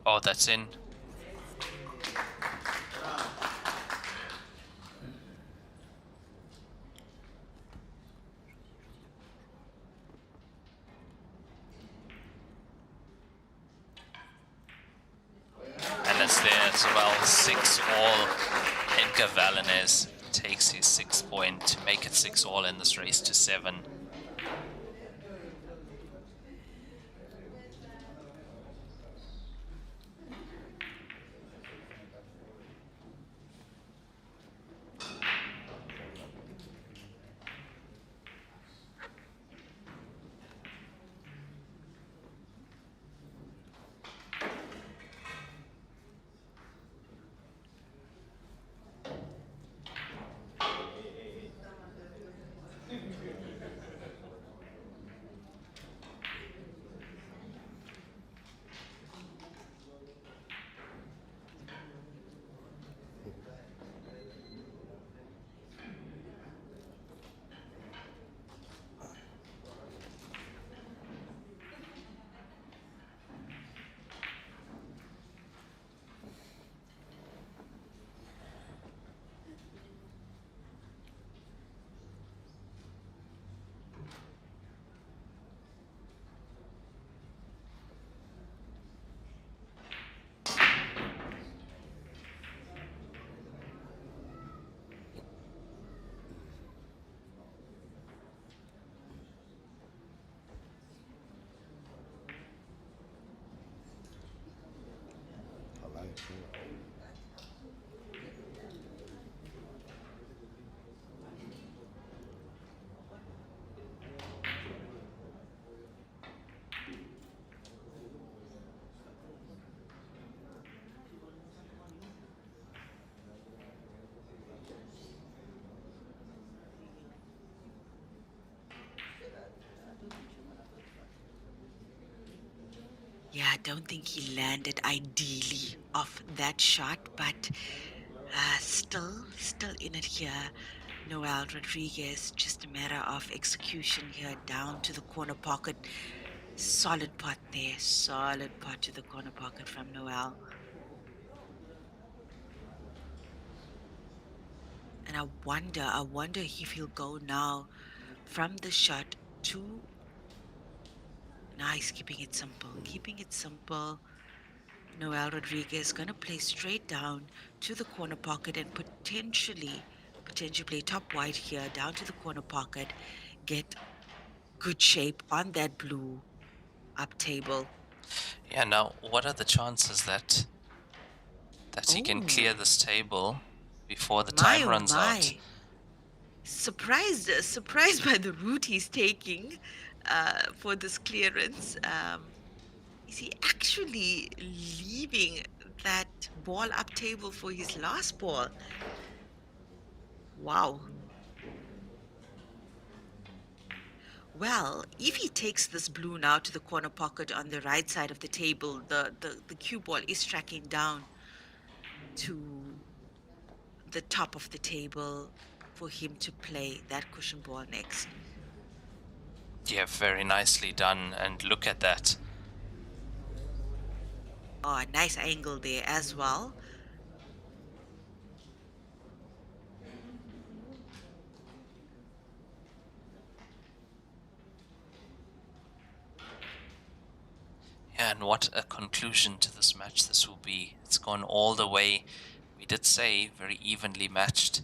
Oh, that's in. And it's there as well. 6-all. Edgar Valinez takes his 6 point to make it 6-all in this race to 7. Yeah, I don't think he landed ideally off that shot, but still in it here. Noel Rodriguez, just a matter of execution here down to the corner pocket. Solid pot there, solid pot to the corner pocket from Noel. And I wonder if he'll go now from the shot to. Nice, keeping it simple, keeping it simple. Noel Rodriguez gonna play straight down to the corner pocket and potentially play top white here down to the corner pocket, get good shape on that blue up table. Yeah, now what are the chances that he can Oh, clear this table before the my, time oh runs out? my. Surprised by the route he's taking for this clearance. Is he actually leaving that ball up table for his last ball? Wow. Well, if he takes this blue now to the corner pocket on the right side of the table, the cue ball is tracking down to the top of the table for him to play that cushion ball next. Yeah, very nicely done. And look at that. Oh, nice angle there as well. Yeah, and what a conclusion to this match this will be. It's gone all the way. We did say very evenly matched.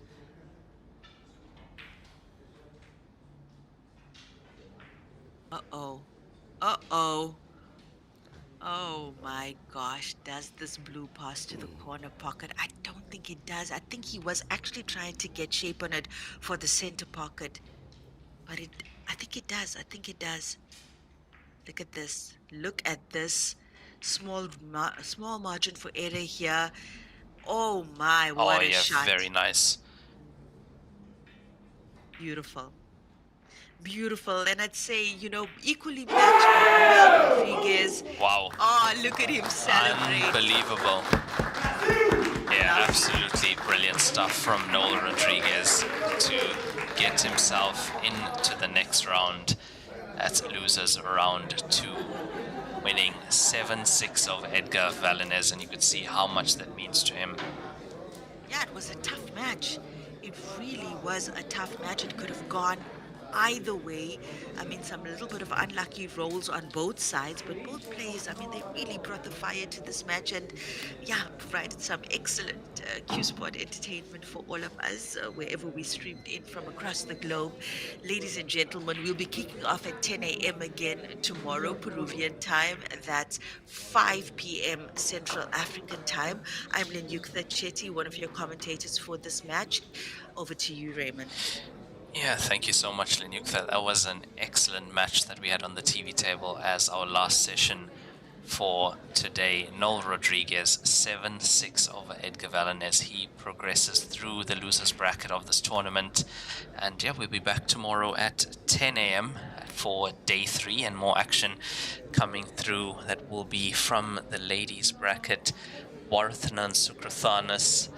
Uh-oh. Uh-oh. Oh my gosh, does this blue pass to the corner pocket? I don't think it does. I think he was actually trying to get shape on it for the center pocket. But I think it does. I think it does. Look at this. Look at this. Small margin for error here. Oh my, Oh what a yeah, shot. very nice. Beautiful. Beautiful. And I'd say, equally matched by Noel Rodriguez. Wow. Oh, look at him celebrate. Unbelievable. Yeah, Now, absolutely brilliant stuff from Noel Rodriguez to get himself into the next round at losers round 2, winning 7-6 of Edgar Valinez, and you could see how much that means to him. yeah, it was a tough match. It really was a tough match. It could have gone either way. I mean, some little bit of unlucky rolls on both sides, but both players, I mean, they really brought the fire to this match and, yeah, provided some excellent Q Sport entertainment for all of us, wherever we streamed in from across the globe. Ladies and gentlemen, we'll be kicking off at 10 a.m. again tomorrow, Peruvian time. That's 5 p.m. Central African time. I'm Lenyukta Chetty, one of your commentators for this match. Over to you, Raymond. Yeah, thank you so much, Lenyukta. That was an excellent match that we had on the TV table as our last session for today. Noel Rodriguez, 7-6 over Edgar Valinez. He progresses through the losers bracket of this tournament. And yeah, we'll be back tomorrow at 10 a.m. for day 3 and more action coming through. That will be from the ladies bracket. Warthnan Sukrathanis,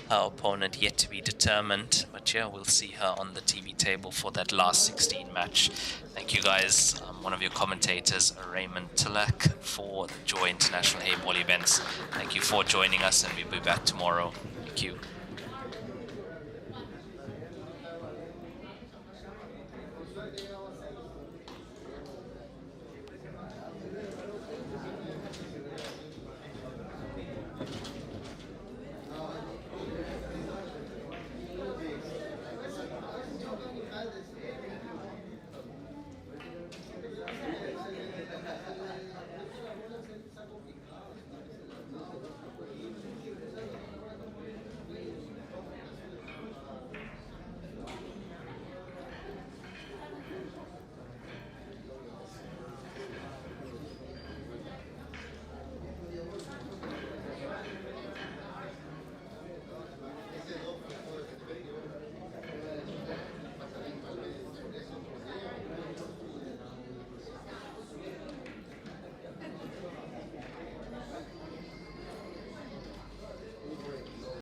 her opponent yet to be determined, but yeah, we'll see her on the TV table for that last 16 match. Thank you guys. I'm one of your commentators, Raymond Tilak, for the Joy International Heyball events. Thank you for joining us, and we'll be back tomorrow. Thank you.